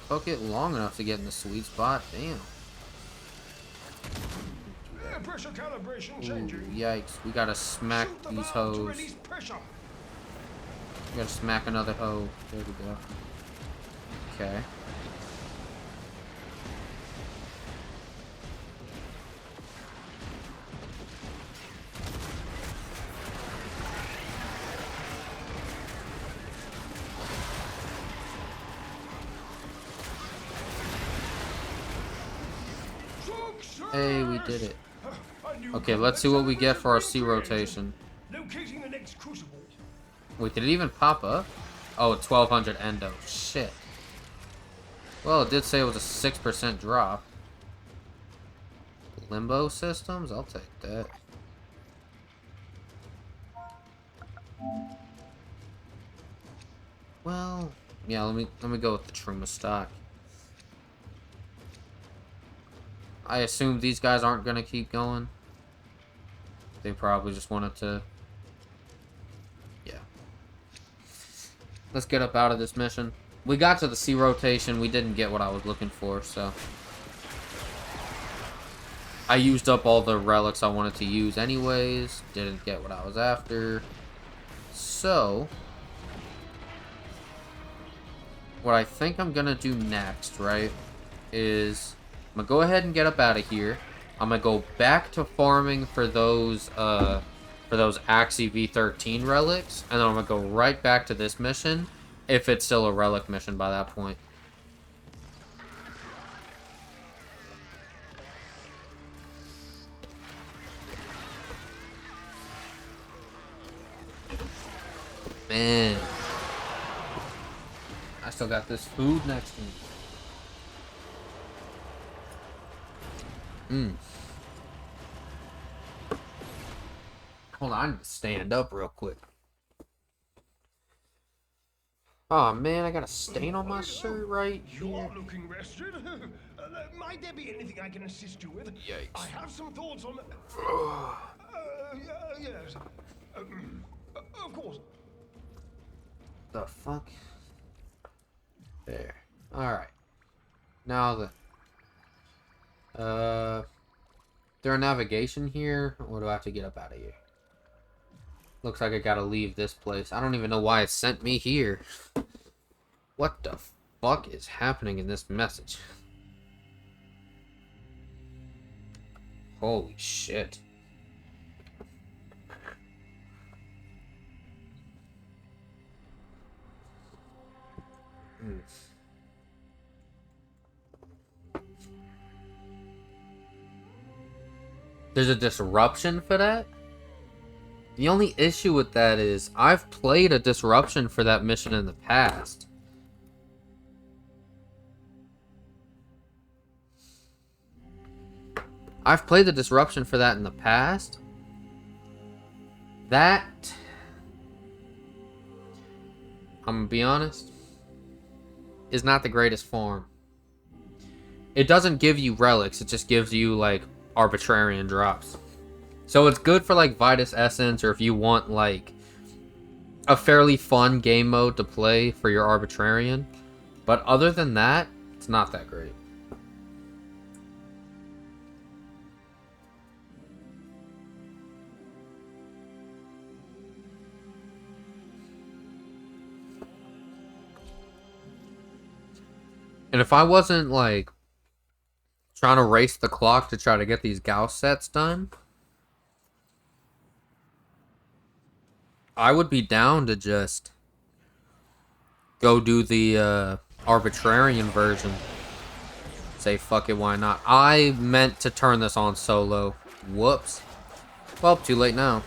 Took it long enough to get in the sweet spot. Damn. Pressure calibration Ooh, changing. yikes. We gotta smack these hoes. We gotta smack another hoe. There we go. Okay. Hey, we did it. Okay, let's see what we get for our C rotation. Locating the next crucible. Wait, did it even pop up? Oh, 1200 endo. Shit. Well, it did say it was a 6% drop. Limbo systems? I'll take that. Well, yeah, let me go with the Truma stock. I assume these guys aren't gonna keep going. They probably just wanted to... Yeah. Let's get up out of this mission. We got to the C rotation. We didn't get what I was looking for, so... I used up all the relics I wanted to use anyways. Didn't get what I was after. So... what I think I'm gonna do next, right, is... I'm gonna go ahead and get up out of here. I'm gonna go back to farming for those Axie V13 relics, and then I'm gonna go right back to this mission, if it's still a relic mission by that point. Man, I still got this food next to me. Hold on, I need to stand up real quick. Oh man, I got a stain on my shirt right here. You're looking rested. Might there be anything I can assist you with? Yikes. I have some thoughts on... yes. Of course. The fuck? There. Alright. Now then. There a navigation here? Or do I have to get up out of here? Looks like I gotta leave this place. I don't even know why it sent me here. What the fuck is happening in this message? Holy shit. There's a disruption for that? The only issue with that is I've played a disruption for that mission in the past. I've played the disruption for that in the past. That, I'm gonna be honest, is not the greatest farm. It doesn't give you relics, it just gives you like arbitrarian drops. So it's good for like Vitus Essence, or if you want like a fairly fun game mode to play for your arbitrarian. But other than that, it's not that great. And if I wasn't like trying to race the clock to try to get these Gauss sets done, I would be down to just go do the arbitrarian version. Say fuck it, why not? I meant to turn this on solo. Whoops. Well, too late now.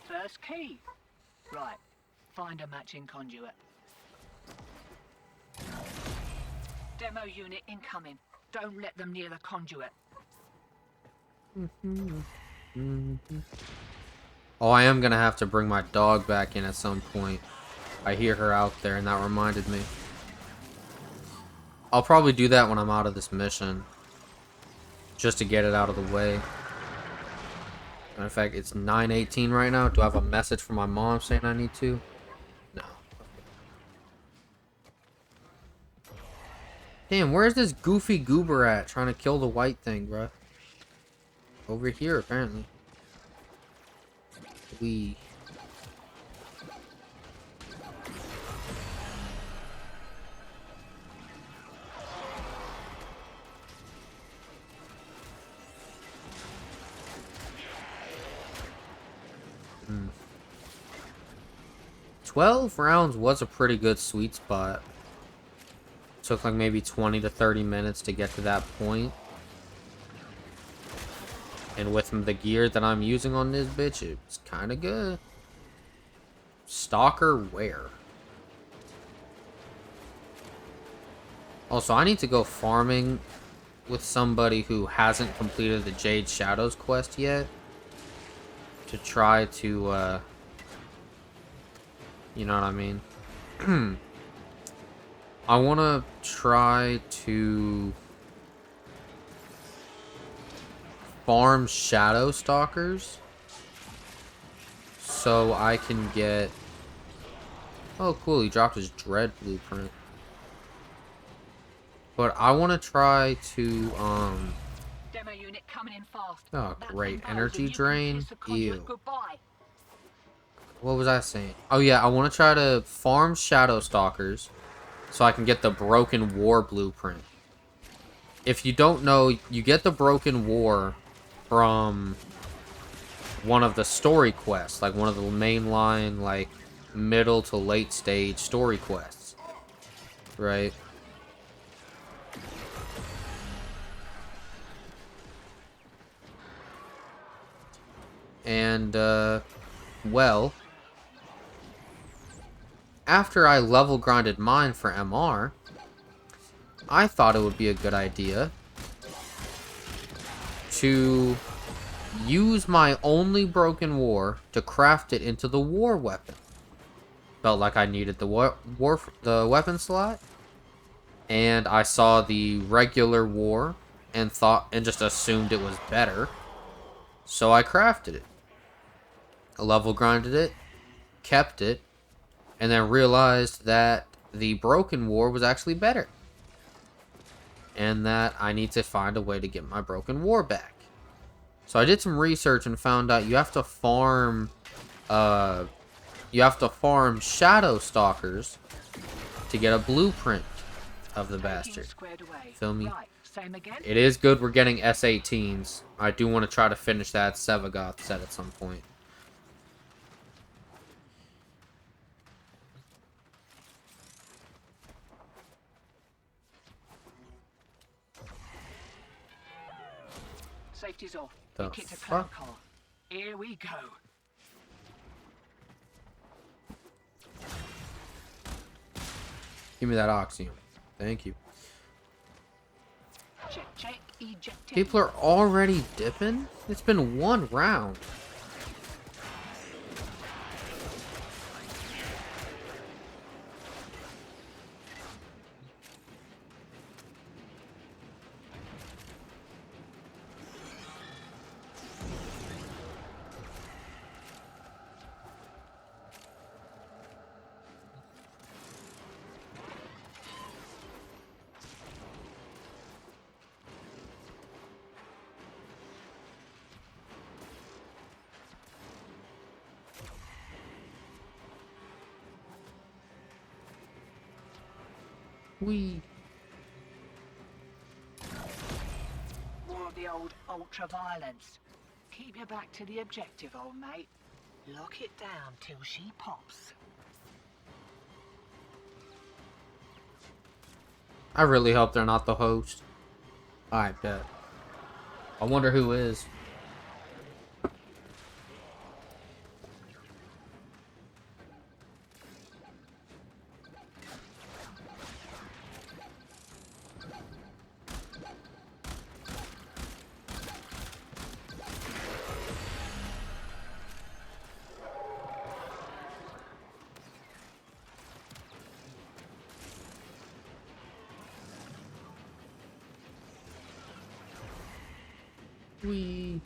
First key. Right. Find a matching conduit. Demo unit incoming. Don't let them near the conduit. Oh, I am gonna have to bring my dog back in at some point. I hear her out there, and that reminded me. I'll probably do that when I'm out of this mission. Just to get it out of the way. Matter of fact, it's 9:18 right now. Do I have a message from my mom saying I need to? No. Damn, where's this goofy goober at trying to kill the white thing, bruh? Over here, apparently. We. Hmm. 12 rounds was a pretty good sweet spot. Took like maybe 20 to 30 minutes to get to that point. And with the gear that I'm using on this bitch, it's kind of good. Stalker where? Also, I need to go farming with somebody who hasn't completed the Jade Shadows quest yet. To try to, you know what I mean? I want to try to farm Shadow Stalkers so I can get... Oh, cool, he dropped his Dread blueprint. But I want to try to, Demo unit coming in fast. Oh, great. Energy drain? Ew. What was I saying? Oh, yeah, I want to try to farm Shadow Stalkers so I can get the Broken War blueprint. If you don't know, you get the Broken War from one of the story quests, like one of the mainline, like, middle to late stage story quests. Right? And, well, after I level grinded mine for MR, I thought it would be a good idea to use my only Broken War to craft it into the war weapon. Felt like I needed the the weapon slot, and I saw the regular war and just assumed it was better, so I crafted it. I level grinded it, kept it, and then realized that the Broken War was actually better. And that I need to find a way to get my Broken War back. So I did some research and found out you have to farm Shadow Stalkers to get a blueprint of the bastard. Feel me? It is good we're getting S18s. I do want to try to finish that Sevagoth set at some point. Safety's off. The Kicked a fuck? cloud car. Here we go. Give me that Oxium. Thank you. Check, ejecting. People are already dipping? It's been 1 round. Wee. More of the old ultra-violence. Keep your back to the objective, old mate. Lock it down till she pops. I really hope they're not the host. I bet. I wonder who is. Wee.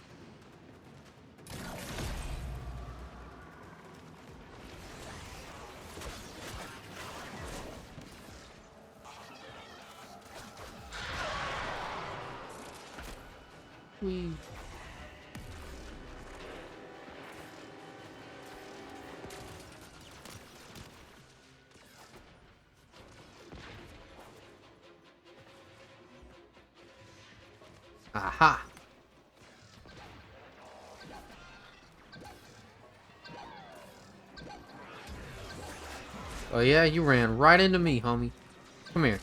Wee. Aha. Oh yeah, you ran right into me, homie. Come here.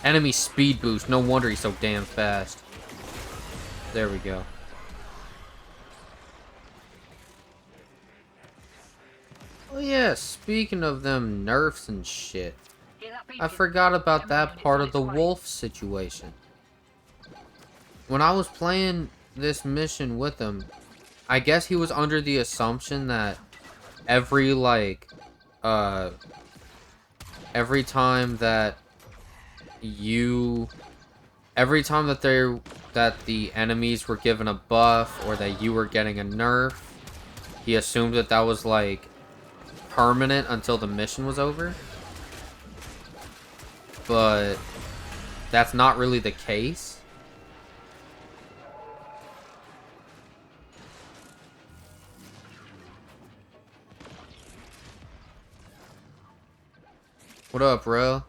Enemy speed boost. No wonder he's so damn fast. There we go. Oh yeah, speaking of them nerfs and shit. I forgot about that part of the wolf situation. When I was playing this mission with him, I guess he was under the assumption that every every time that the enemies were given a buff or that you were getting a nerf, he assumed that that was like permanent until the mission was over. But that's not really the case. What up, bro?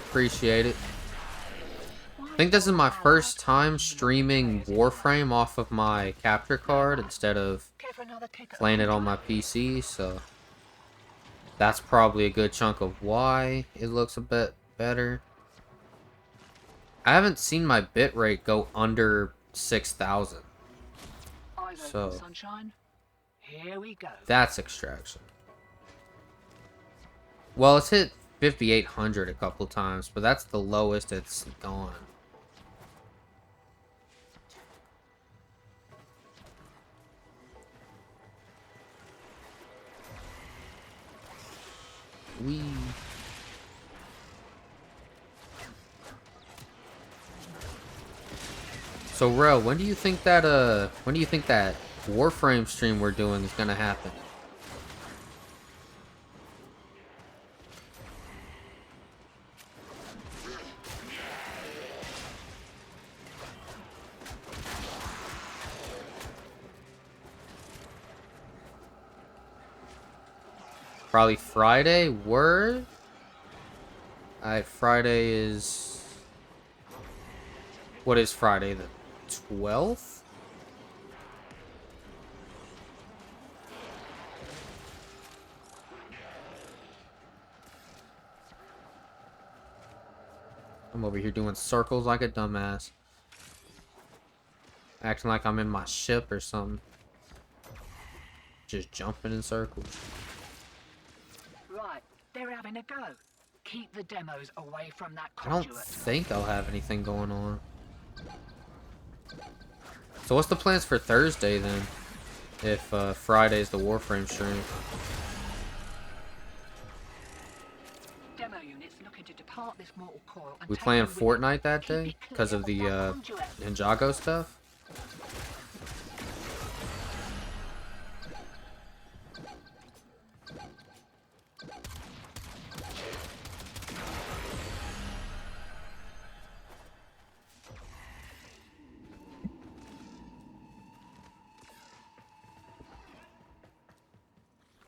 Appreciate it. I think this is my first time streaming Warframe off of my capture card instead of playing it on my PC, so that's probably a good chunk of why it looks a bit better. I haven't seen my bitrate go under 6,000. So Sunshine. Here we go. That's extraction. Well, it's hit 5,800 a couple times, but that's the lowest it's gone. Wee. So, Ro, when do you think that Warframe stream we're doing is gonna happen? Probably Friday. Word? Alright, Friday is... What is Friday? The 12th? I'm over here doing circles like a dumbass. Acting like I'm in my ship or something. Just jumping in circles. Right, they're having a go. Keep the demos away from that I don't conduit. think I'll have anything going on. So what's the plans for Thursday then? If Friday's the Warframe stream. Demo units looking to depart this mortal coil and We take playing you with it. Fortnite that Keep day it clear because of the that conduit. Ninjago stuff?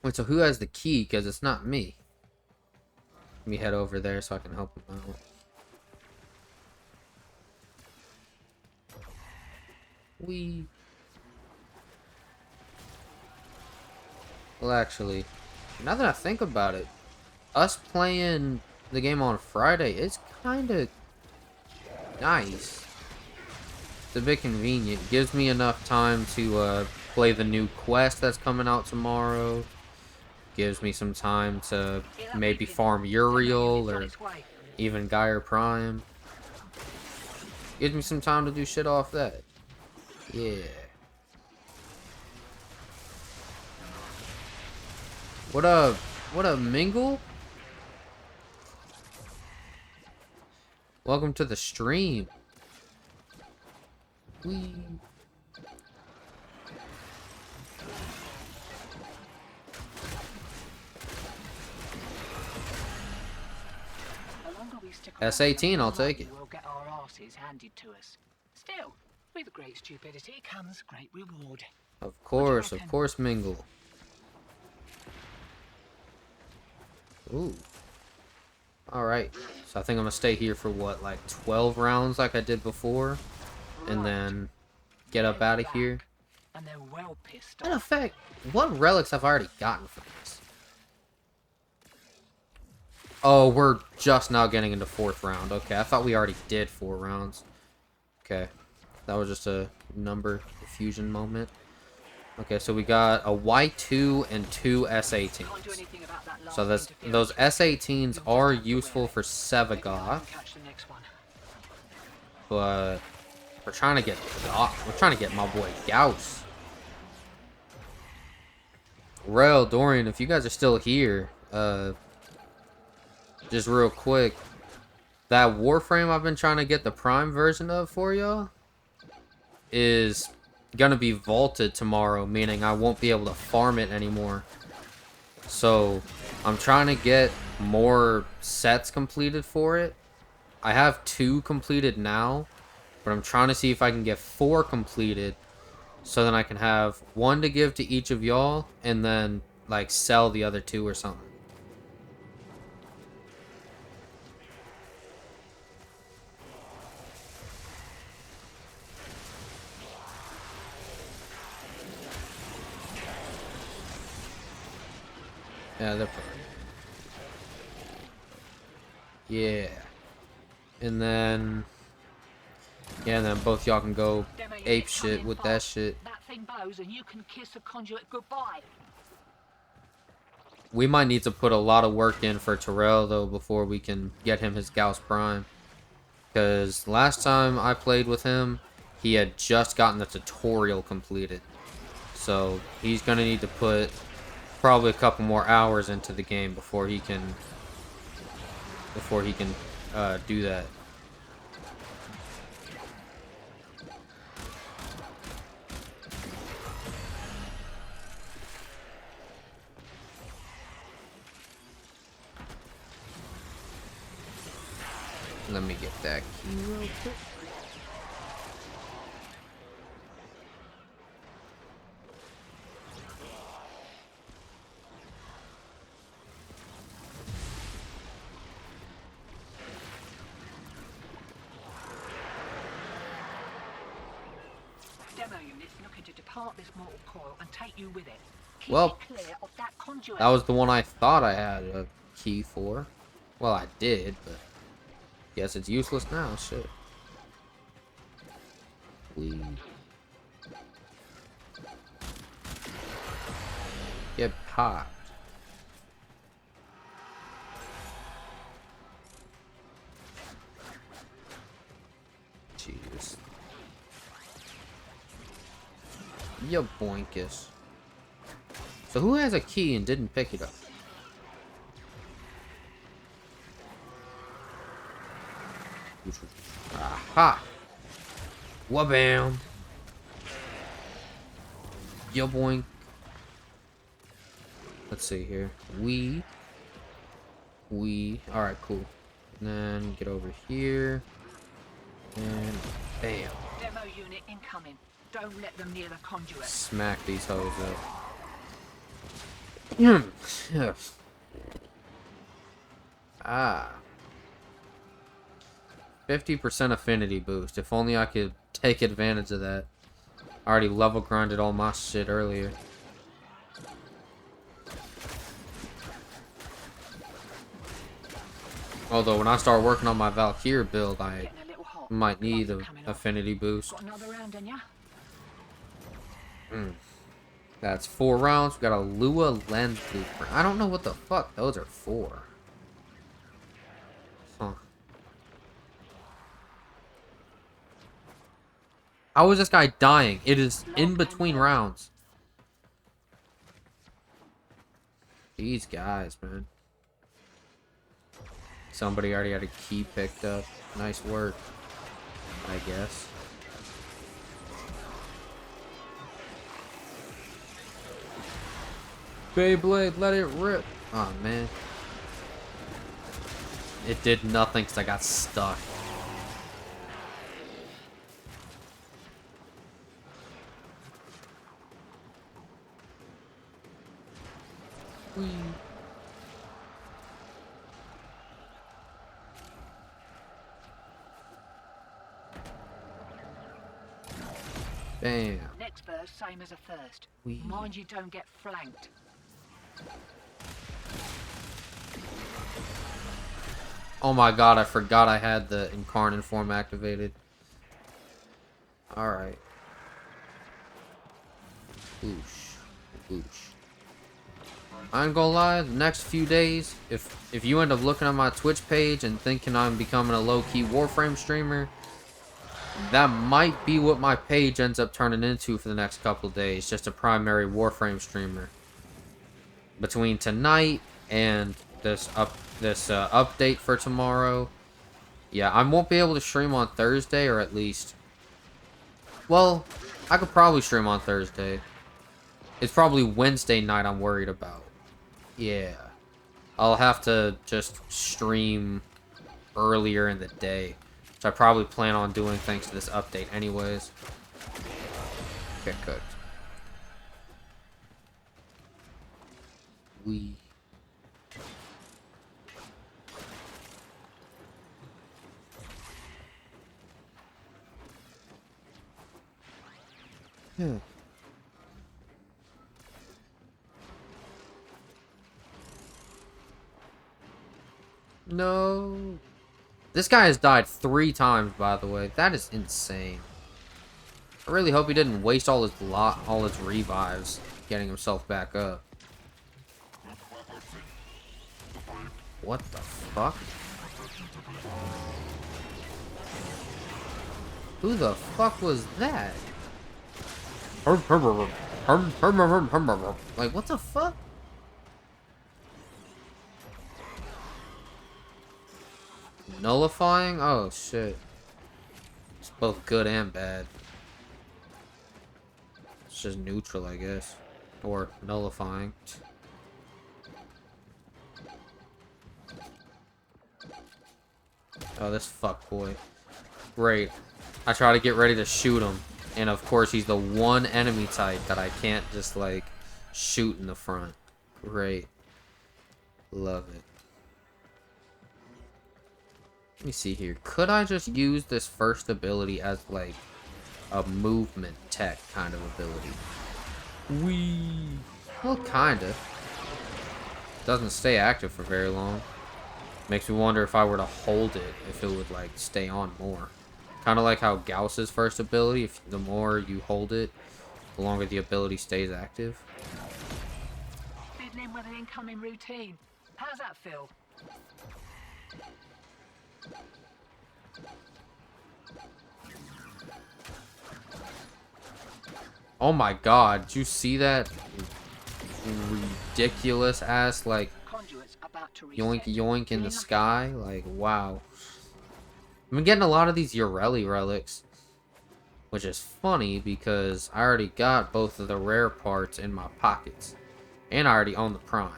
Wait, so who has the key? Because it's not me. Let me head over there so I can help him out. Well, actually, now that I think about it, us playing the game on Friday is kind of nice. It's a bit convenient. Gives me enough time to play the new quest that's coming out tomorrow. Gives me some time to maybe farm Uriel or even Gaia Prime. Gives me some time to do shit off that. Yeah. What up, Mingle? Welcome to the stream. Whee. S18, I'll take it. We'll get our asses handed to us. Still, with great stupidity comes great reward. Of course, Mingle. Ooh. Alright. So I think I'm gonna stay here for what, like 12 rounds like I did before? And then get up out of here. And they're well pissed In off. effect, what relics have I already gotten from this? Oh, we're just now getting into 4th round. Okay, I thought we already did 4 rounds. Okay. That was just a number fusion moment. Okay, so we got a Y2 and 2 S18s. So those S18s are useful for Sevagoth. But we're trying to get my boy Gauss. Rel, Dorian, if you guys are still here, just real quick, that Warframe I've been trying to get the Prime version of for y'all is gonna be vaulted tomorrow, meaning I won't be able to farm it anymore. So I'm trying to get more sets completed for it. I have 2 completed now, but I'm trying to see if I can get 4 completed, so then I can have 1 to give to each of y'all and then like sell the other 2 or something. Yeah, they're perfect. Yeah. And then... yeah, and then both y'all can go ape shit with that shit. That thing blows and you can kiss a conduit goodbye. We might need to put a lot of work in for Terrell, though, before we can get him his Gauss Prime. Because last time I played with him, he had just gotten the tutorial completed. So he's going to need to put probably a couple more hours into the game before he can do that. Let me get that key real quick. Demo units looking to depart this mortal coil and take you with it. Keep Well, it clear of that conduit. that was the one I thought I had a key for. Well, I did, but guess it's useless now. Shit. We get popped. Jesus. You boinkus. So who has a key and didn't pick it up? Aha! Wabam! Yo boink. Let's see here. Alright, cool. And then get over here. And bam. Demo unit incoming. Don't let them near the conduit. Smack these hoes up. Ah. 50% affinity boost. If only I could take advantage of that. I already level grinded all my shit earlier. Although when I start working on my Valkyrie build, I might need an affinity boost. Got another round in ya? That's 4 rounds. We got a Lua lens blueprint. I don't know what the fuck those are for. Huh. How is this guy dying? It is in between rounds. These guys, man. Somebody already had a key picked up. Nice work, I guess. Beyblade, let it rip. Oh, man. It did nothing because I got stuck. Whee. Bam. Next burst, same as a first. Whee. Mind you don't get flanked. Oh my god, I forgot I had the incarnate form activated. Alright. Boosh. Boosh. I ain't gonna lie, the next few days, if you end up looking at my Twitch page and thinking I'm becoming a low-key Warframe streamer, that might be what my page ends up turning into for the next couple days. Just a primary Warframe streamer. Between tonight and this update for tomorrow, yeah, I won't be able to stream on Thursday, or at least, well, I could probably stream on Thursday. It's probably Wednesday night I'm worried about. Yeah, I'll have to just stream earlier in the day, which I probably plan on doing thanks to this update anyways. Get cooked. We. Yeah. No. This guy has died 3 times, by the way. That is insane. I really hope he didn't waste all his revives getting himself back up. What the fuck? Who the fuck was that? Like, what the fuck? Nullifying? Oh, shit. It's both good and bad. It's just neutral, I guess. Or nullifying. Oh, this fuckboy. Great. I try to get ready to shoot him. And of course, he's the one enemy type that I can't just, like, shoot in the front. Great. Love it. Let me see here. Could I just use this first ability as, like, a movement tech kind of ability? Wee. Well, kinda. Doesn't stay active for very long. Makes me wonder if I were to hold it, if it would, like, stay on more. Kind of like how Gauss's first ability, if the more you hold it, the longer the ability stays active. Fiddling with an incoming routine. How's that feel? Oh my god, did you see that ridiculous ass, like, yoink yoink in the sky? Like, wow. I've been getting a lot of these Ureli relics, which is funny because I already got both of the rare parts in my pockets. And I already own the prime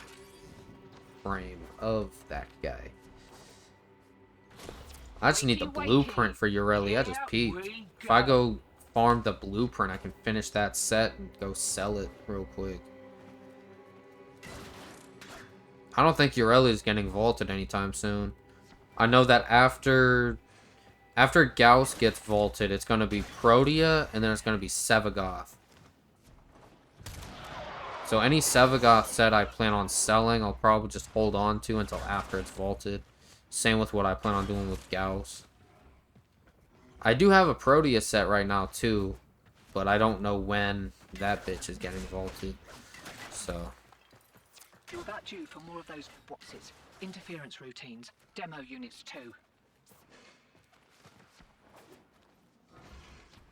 frame of that guy. I just need the blueprint for Ureli. I just peeked. If I go farm the blueprint, I can finish that set and go sell it real quick. I don't think Ureli is getting vaulted anytime soon. I know that after Gauss gets vaulted, it's going to be Protea, and then it's going to be Sevagoth. So any Sevagoth set I plan on selling, I'll probably just hold on to until after it's vaulted. Same with what I plan on doing with Gauss. I do have a Protea set right now, too, but I don't know when that bitch is getting vaulted. So... You're about due for more of those, what's it, interference routines, demo units too.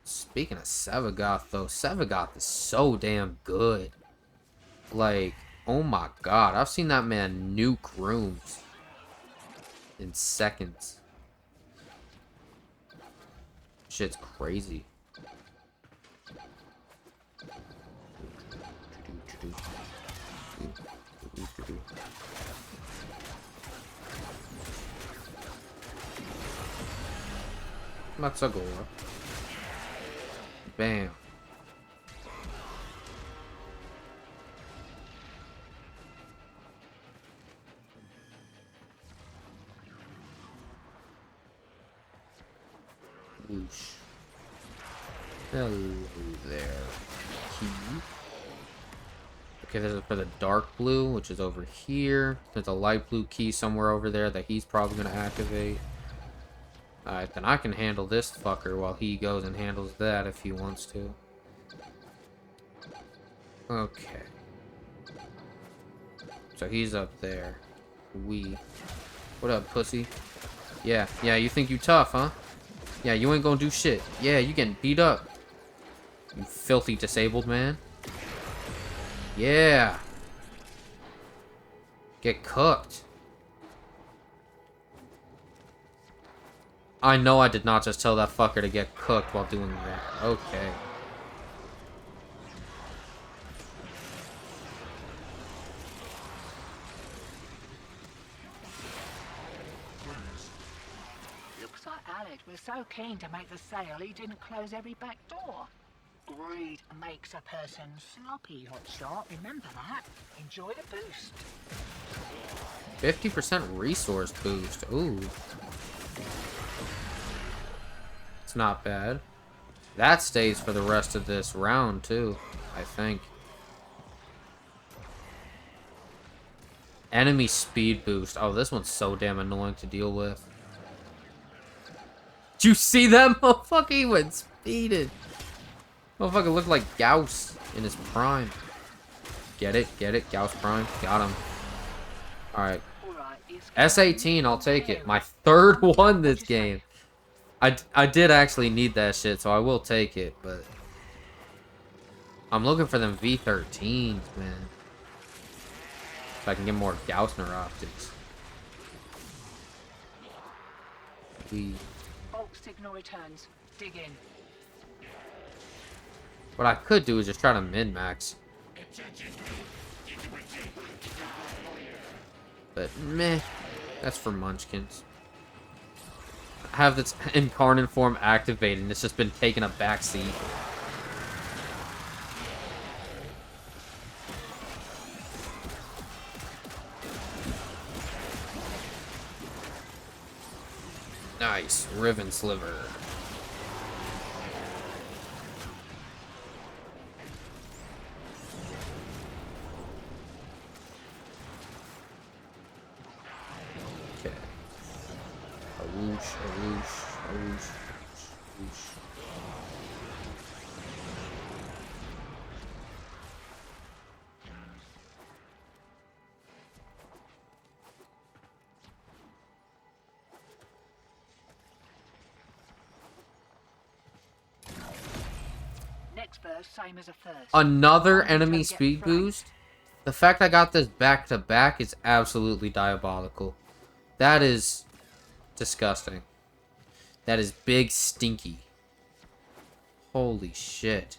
Speaking of Sevagoth, though, Sevagoth is so damn good. Like, oh my god, I've seen that man nuke rooms in seconds. Shit's crazy. Matsagora. Bam. Whoosh. Hello there. Key. Okay, this is for the dark blue, which is over here. There's a light blue key somewhere over there that he's probably going to activate. Alright, then I can handle this fucker while he goes and handles that if he wants to. Okay. So he's up there. What up, pussy? Yeah, you think you tough, huh? Yeah, you ain't gonna do shit. Yeah, you getting beat up. You filthy disabled man. Yeah. Get cooked. I know I did not just tell that fucker to get cooked while doing that. Okay. Looks like Alex was so keen to make the sale he didn't close every back door. Greed makes a person sloppy, hotshot. Remember that. Enjoy the boost. 50% resource boost. Ooh. It's not bad. That stays for the rest of this round, too, I think. Enemy speed boost. Oh, this one's so damn annoying to deal with. Did you see that motherfucker? He went speeded. Motherfucker looked like Gauss in his prime. Get it? Get it? Gauss prime. Got him. Alright. S18, I'll take it. My third one this game. I did actually need that shit, so I will take it, but... I'm looking for them V13s, man. So I can get more Gaussner optics. Bulk signal returns. Dig in. What I could do is just try to min-max. But meh, that's for munchkins. I have this incarnate form activated and it's just been taking a backseat. Nice, Riven Sliver. Whoosh, a whoosh, a whoosh, whoosh. first, same as a first. Another enemy speed boost? The fact I got this back to back is absolutely diabolical. That is disgusting. That is big stinky. Holy shit.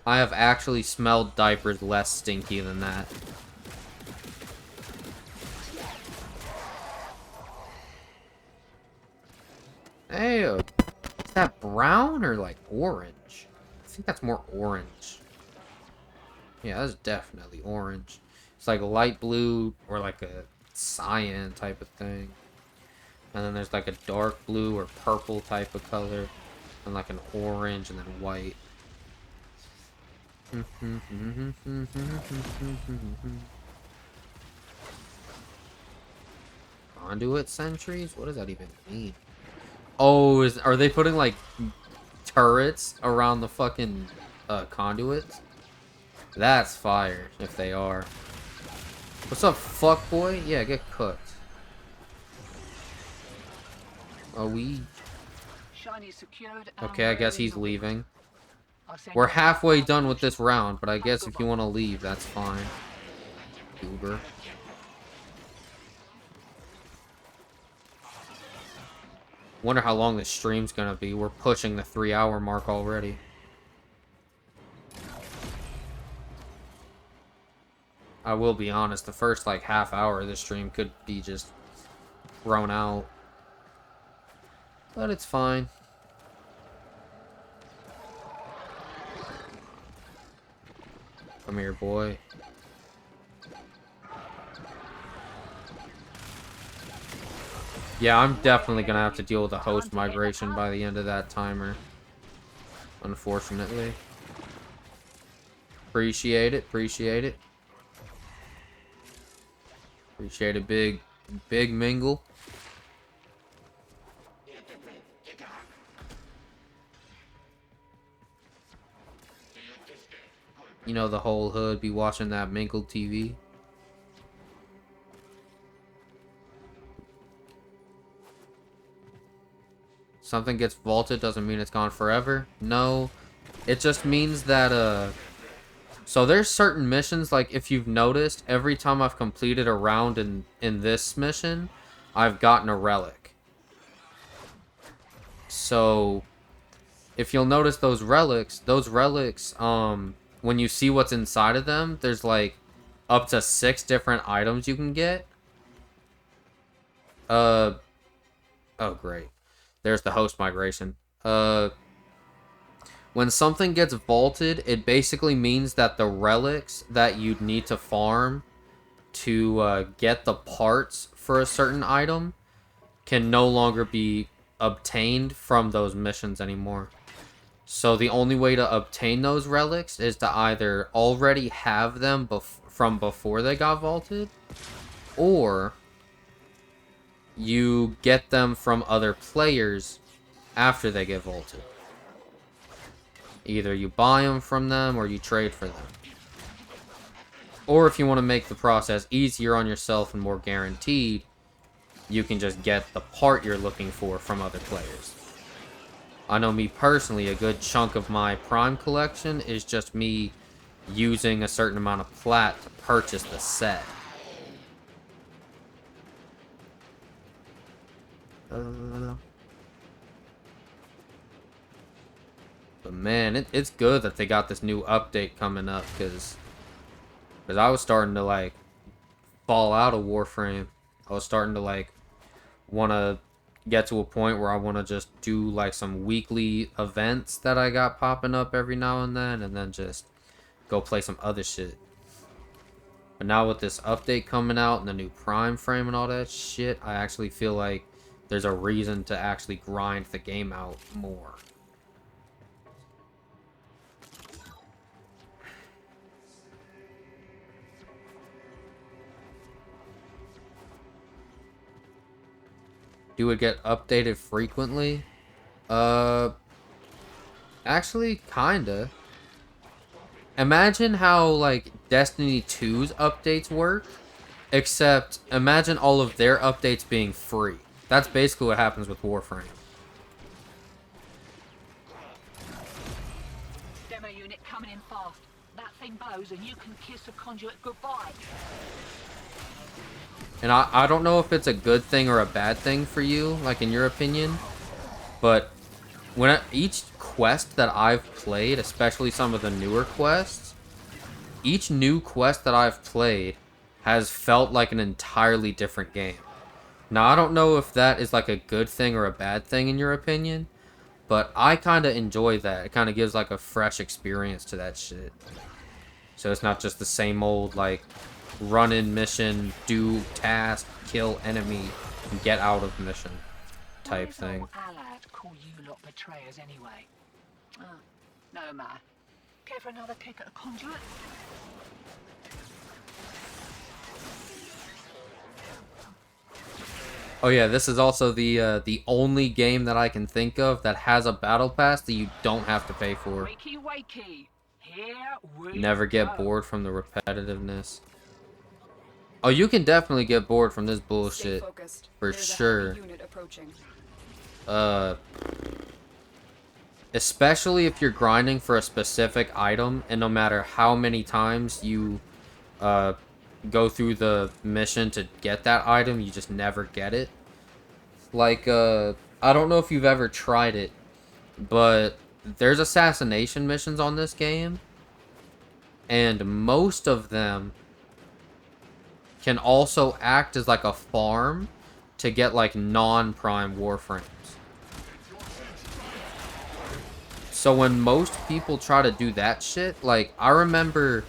I have actually smelled diapers less stinky than that. Hey, is that brown or like orange? I think that's more orange. Yeah, that's definitely orange. It's like light blue or like a cyan type of thing. And then there's like a dark blue or purple type of color. And like an orange and then white. Conduit sentries? What does that even mean? Oh, are they putting like turrets around the fucking conduits? That's fire if they are. What's up, fuckboy? Yeah, get cooked. Oh, okay, I guess he's leaving. We're halfway done with this round, but I guess if you want to leave, that's fine. Uber. Wonder how long this stream's gonna be. We're pushing the 3-hour mark already. I will be honest, the first like half hour of this stream could be just thrown out. But it's fine. Come here, boy. Yeah, I'm definitely gonna have to deal with a host migration by the end of that timer. Unfortunately. Appreciate it, appreciate it. Appreciate a big mingle. You know, the whole hood be watching that mingled TV. Something gets vaulted doesn't mean it's gone forever. No, it just means that, so there's certain missions, like if you've noticed, every time I've completed a round in this mission, I've gotten a relic. So, if you'll notice those relics, when you see what's inside of them, there's like up to 6 different items you can get. Oh great. There's the host migration. When something gets vaulted, it basically means that the relics that you'd need to farm to get the parts for a certain item can no longer be obtained from those missions anymore. So the only way to obtain those relics is to either already have them from before they got vaulted, or you get them from other players after they get vaulted. Either you buy them from them or you trade for them. Or if you want to make the process easier on yourself and more guaranteed, you can just get the part you're looking for from other players. I know me personally, a good chunk of my Prime collection is just me using a certain amount of plat to purchase the set. But man, it's good that they got this new update coming up, because I was starting to like fall out of Warframe. I was starting to like want to get to a point where I want to just do like some weekly events that I got popping up every now and then just go play some other shit. But now with this update coming out and the new Prime frame and all that shit, I actually feel like there's a reason to actually grind the game out more. Do it get updated frequently? Actually, kinda. imagine how, like, Destiny 2's updates work, except imagine all of their updates being free. That's basically what happens with Warframe. Demo unit coming in fast. That thing bows and you can kiss the conduit goodbye. And I don't know if it's a good thing or a bad thing for you, like, in your opinion, but each quest that I've played, especially some of the newer quests, each new quest that I've played has felt like an entirely different game. Now, I don't know if that is like a good thing or a bad thing in your opinion, but I kind of enjoy that. It kind of gives like a fresh experience to that shit. So it's not just the same old, like, run in mission, do task, kill enemy, and get out of mission type thing. Allied call you lot betrayers anyway. Oh, no matter. Care for another kick at a conduit? Oh yeah, this is also the only game that I can think of that has a battle pass that you don't have to pay for. Wakey, wakey. Here we Never get bored from the repetitiveness. Oh, you can definitely get bored from this bullshit for sure. Especially if you're grinding for a specific item, and no matter how many times you go through the mission to get that item, you just never get it. Like, I don't know if you've ever tried it, but there's assassination missions on this game, and most of them can also act as like a farm to get like non-prime Warframes. So when most people try to do that shit, like, I remember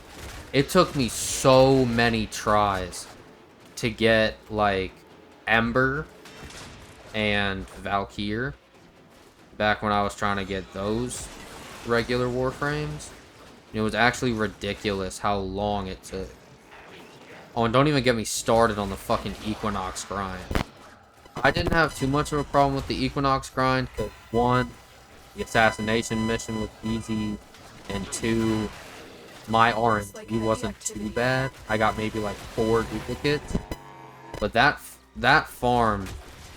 it took me so many tries to get like Ember and Valkyr back when I was trying to get those regular Warframes. It was actually ridiculous how long it took. Oh, and don't even get me started on the fucking Equinox grind. I didn't have too much of a problem with the Equinox grind, because one, the assassination mission was easy, and two, my RNG wasn't too bad. I got maybe like 4 duplicates. But that farm,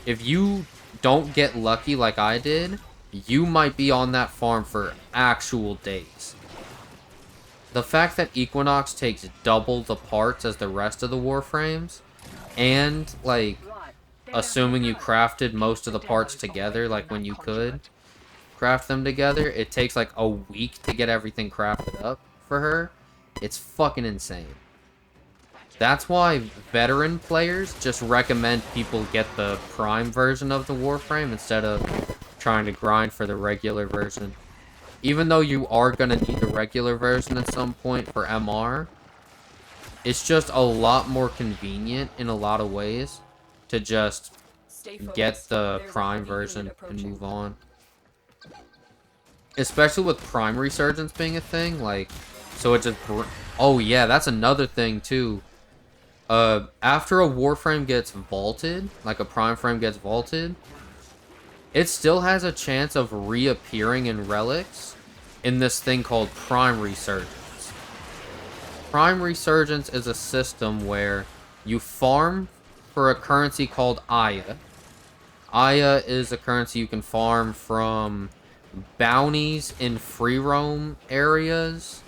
if you don't get lucky like I did, you might be on that farm for actual days. The fact that Equinox takes double the parts as the rest of the Warframes, and, like, assuming you crafted most of the parts together, like when you could craft them together, it takes like a week to get everything crafted up for her. It's fucking insane. That's why veteran players just recommend people get the Prime version of the Warframe instead of trying to grind for the regular version. Even though you are going to need the regular version at some point for MR, it's just a lot more convenient in a lot of ways to just get the Prime version and move on. Especially with Prime Resurgence being a thing, like, so it just... Oh yeah, that's another thing too. After a Warframe gets vaulted, like a Prime frame gets vaulted, it still has a chance of reappearing in relics in this thing called Prime Resurgence. Prime Resurgence is a system where you farm for a currency called Aya. Aya is a currency you can farm from bounties in free roam areas,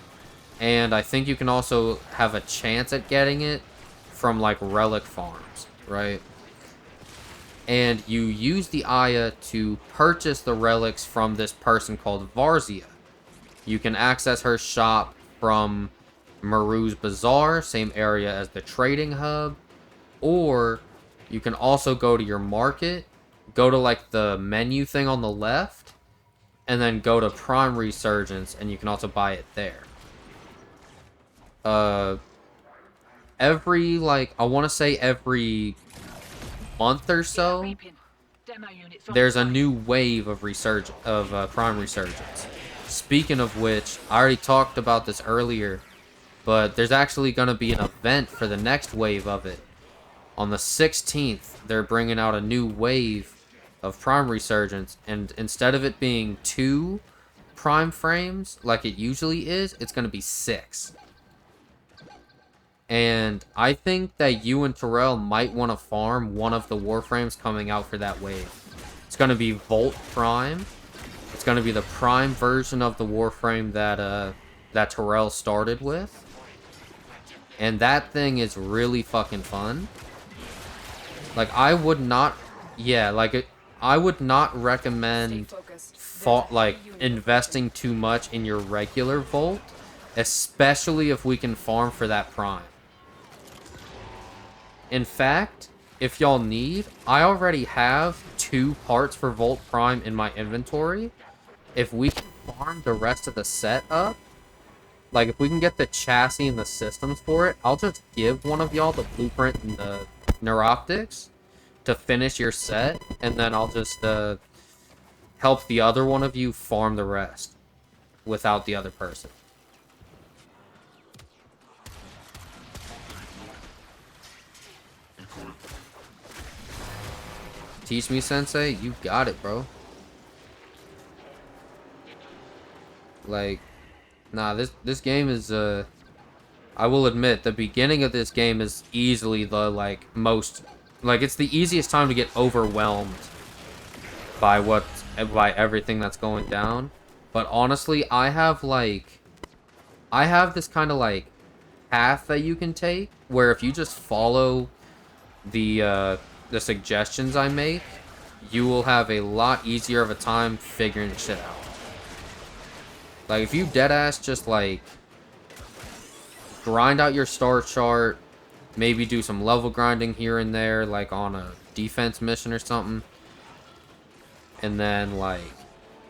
and I think you can also have a chance at getting it from like relic farms, right? And you use the Aya to purchase the relics from this person called Varzia. You can access her shop from Maru's Bazaar, same area as the trading hub, or you can also go to your market, go to like the menu thing on the left, and then go to Prime Resurgence, and you can also buy it there. Every, like, I want to say every month or so, there's a new wave of Prime Resurgence. Speaking of which, I already talked about this earlier, but there's actually going to be an event for the next wave of it. On the 16th, they're bringing out a new wave of Prime Resurgence, and instead of it being 2 prime frames like it usually is, it's going to be 6. And I think that you and Terrell might want to farm one of the Warframes coming out for that wave. It's going to be Volt Prime. It's going to be the prime version of the Warframe that Terrell started with. And that thing is really fucking fun. Like, I would not... Yeah, like, I would not recommend investing too much in your regular Volt. Especially if we can farm for that prime. In fact, if y'all need, I already have 2 parts for Volt Prime in my inventory. If we can farm the rest of the set up, like if we can get the chassis and the systems for it, I'll just give one of y'all the blueprint and the neuroptics to finish your set, and then I'll just help the other one of you farm the rest without the other person. Teach me, Sensei. You got it, bro. Like, nah, this game is, I will admit, the beginning of this game is easily the, like, most, like, it's the easiest time to get overwhelmed by everything that's going down. But honestly, I have this kind of, like, path that you can take, where if you just follow the suggestions I make, you will have a lot easier of a time figuring shit out. Like, if you deadass just, like, grind out your star chart, maybe do some level grinding here and there, like, on a defense mission or something, and then, like,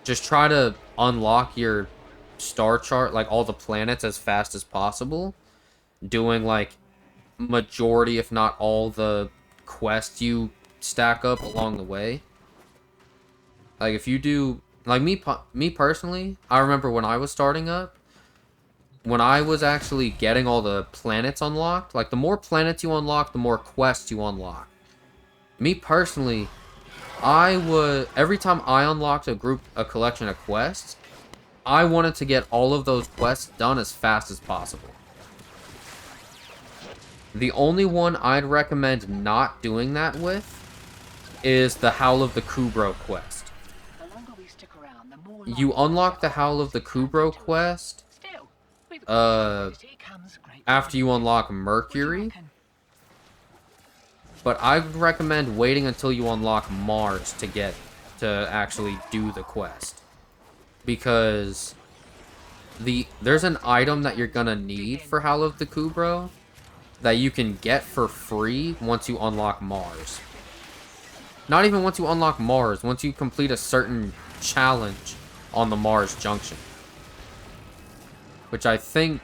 just try to unlock your star chart, like, all the planets as fast as possible, doing, like, majority, if not all, the quests you stack up along the way. Like, if you do... Like, me personally, I remember when I was starting up, when I was actually getting all the planets unlocked, like, the more planets you unlock, the more quests you unlock. Me personally, every time I unlocked a collection of quests, I wanted to get all of those quests done as fast as possible. The only one I'd recommend not doing that with is the Howl of the Kubro quest. You unlock the Howl of the Kubro quest after you unlock Mercury, but I would recommend waiting until you unlock Mars to actually do the quest, because there's an item that you're gonna need for Howl of the Kubro that you can get for free once you unlock Mars. Not even once you unlock Mars, once you complete a certain challenge on the Mars Junction. Which I think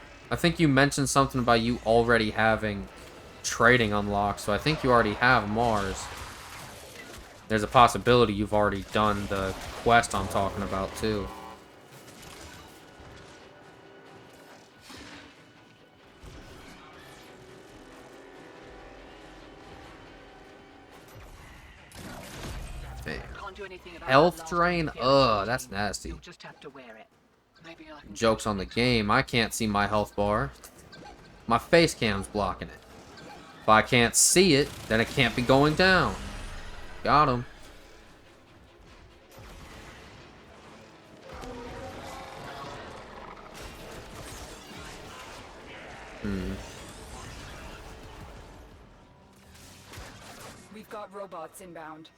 you mentioned something about you already having trading unlocked, so I think you already have Mars. There's a possibility you've already done the quest I'm talking about too. Health drain? Ugh, that's nasty. Joke's on the game. I can't see my health bar. My face cam's blocking it. If I can't see it, then it can't be going down. Got him. We've got robots inbound.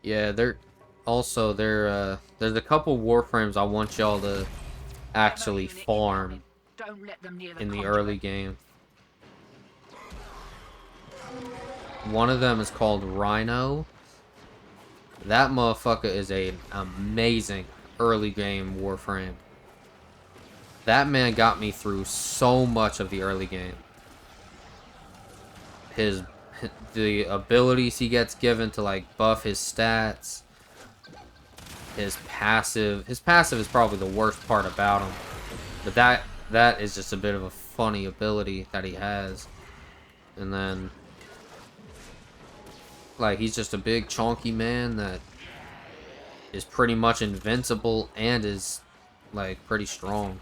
Yeah, there's a couple Warframes I want y'all to actually farm in the early game. One of them is called Rhino. That motherfucker is an amazing early game Warframe. That man got me through so much of the early game. The abilities he gets given to like buff his stats. His passive is probably the worst part about him. But that is just a bit of a funny ability that he has. And then like he's just a big chunky man that is pretty much invincible and is like pretty strong.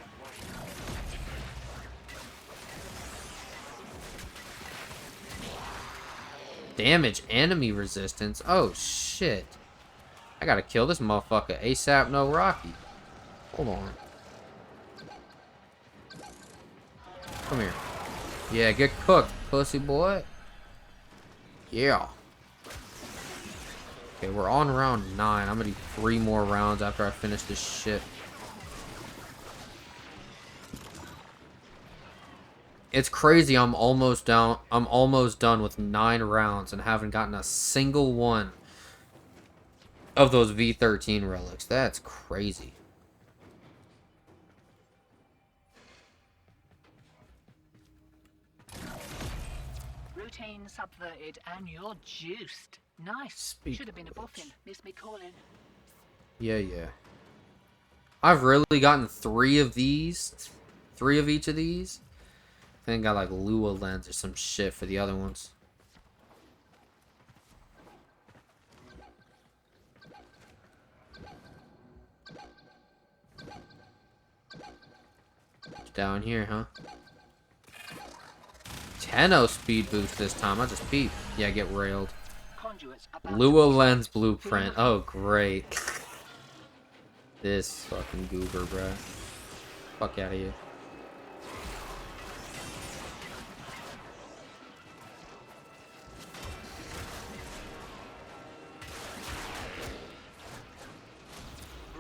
Damage enemy resistance. Oh shit. I gotta kill this motherfucker ASAP no Rocky. Hold on. Come here. Yeah, get cooked, pussy boy. Yeah. Okay, we're on round 9. I'm gonna do 3 more rounds after I finish this shit. It's crazy. I'm almost done with 9 rounds and haven't gotten a single one of those V13 relics. That's crazy. Routine subverted and you're juiced. Nice. Should have been a boffin. Missed me calling. Yeah. I've really gotten 3 of these. 3 of each of these. I think I got like Lua lens or some shit for the other ones. Down here, huh? 10-0 speed boost this time. I just peeped. Yeah, get railed. Lua lens blueprint. Oh, great. This fucking goober, bruh. Fuck out of here.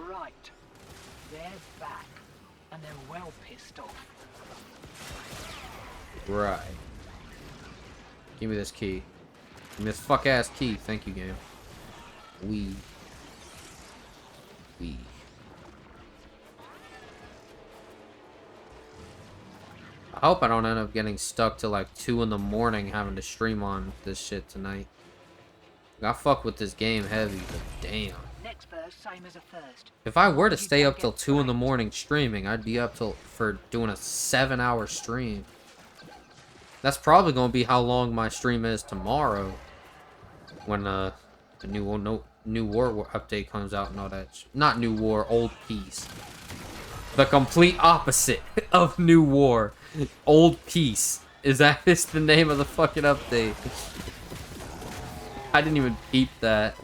Right. They're back. And they're well pissed off. Right. Give me this key. Give me this fuck ass key. Thank you, game. We. I hope I don't end up getting stuck till like 2 in the morning having to stream on this shit tonight. I fuck with this game heavy, but damn. Next verse, same as a first. If I were to stay up till 2 in the morning streaming, I'd be up for doing a 7-hour stream. That's probably gonna be how long my stream is tomorrow, when the new war update comes out and all that. Not new war, old peace. The complete opposite of new war, old peace. Is the name of the fucking update? I didn't even peep that.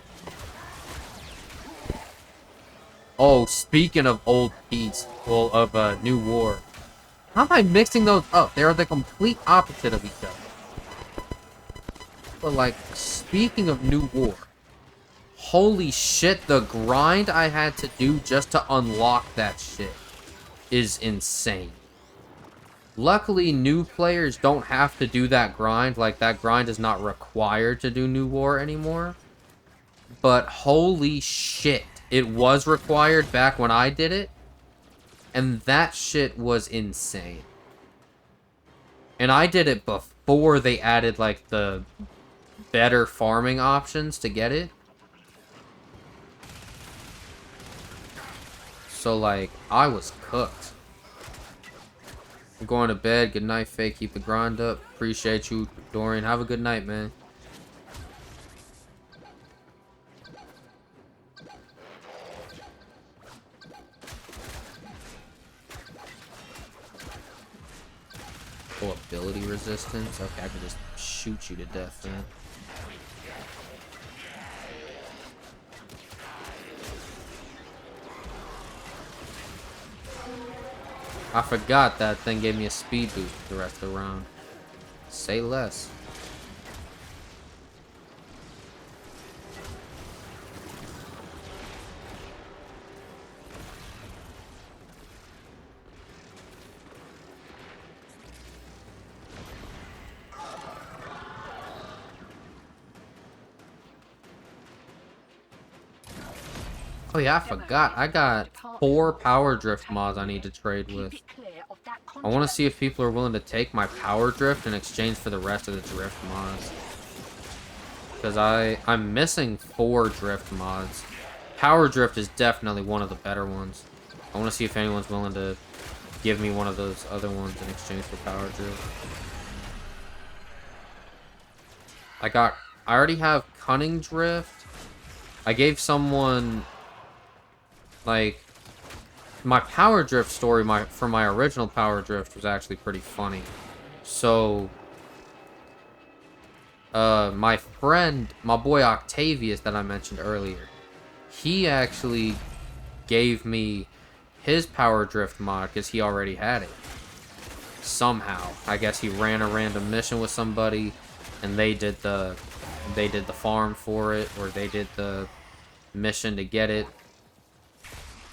Oh, speaking of old peace, well, of new war. How am I mixing those up? They are the complete opposite of each other. But like, speaking of new war, holy shit, the grind I had to do just to unlock that shit is insane. Luckily, new players don't have to do that grind. Like, that grind is not required to do new war anymore. But holy shit, it was required back when I did it. And that shit was insane. And I did it before they added, like, the better farming options to get it. So, like, I was cooked. I'm going to bed. Good night, Fake. Keep the grind up. Appreciate you, Dorian. Have a good night, man. Oh, ability resistance? Okay, I can just shoot you to death then. I forgot that thing gave me a speed boost for the rest of the round. Say less. Oh yeah, I forgot. I got 4 power drift mods I need to trade with. I want to see if people are willing to take my power drift in exchange for the rest of the drift mods. Because I'm missing 4 drift mods. Power drift is definitely one of the better ones. I want to see if anyone's willing to give me one of those other ones in exchange for power drift. I already have cunning drift. I gave someone, like, my power drift story for my original power drift was actually pretty funny. So my friend, my boy Octavius that I mentioned earlier, he actually gave me his power drift mod because he already had it. Somehow, I guess he ran a random mission with somebody, and they did the farm for it, or they did the mission to get it,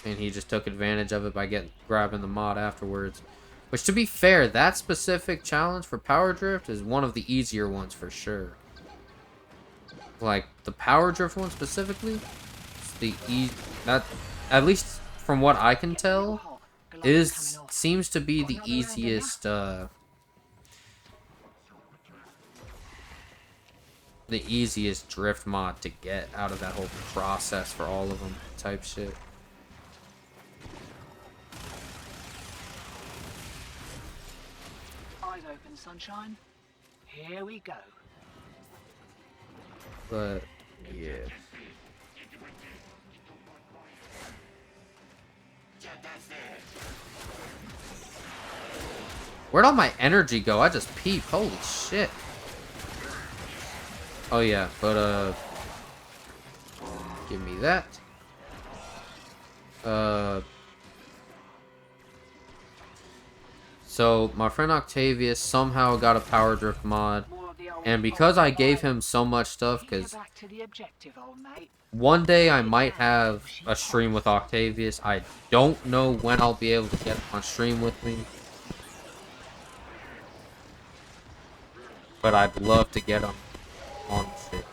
and he just took advantage of it by grabbing the mod afterwards. Which, to be fair, that specific challenge for power drift is one of the easier ones for sure. Like the power drift one specifically, that, at least from what I can tell, seems to be the easiest drift mod to get out of that whole process for all of them type shit. Eyes open, sunshine. Here we go. But yeah. Where'd all my energy go? I just peeped. Holy shit. Oh yeah, but give me that. So my friend Octavius somehow got a power drift mod, and because I gave him so much stuff, because one day I might have a stream with Octavius. I don't know when I'll be able to get him on stream with me, but I'd love to get him on shit.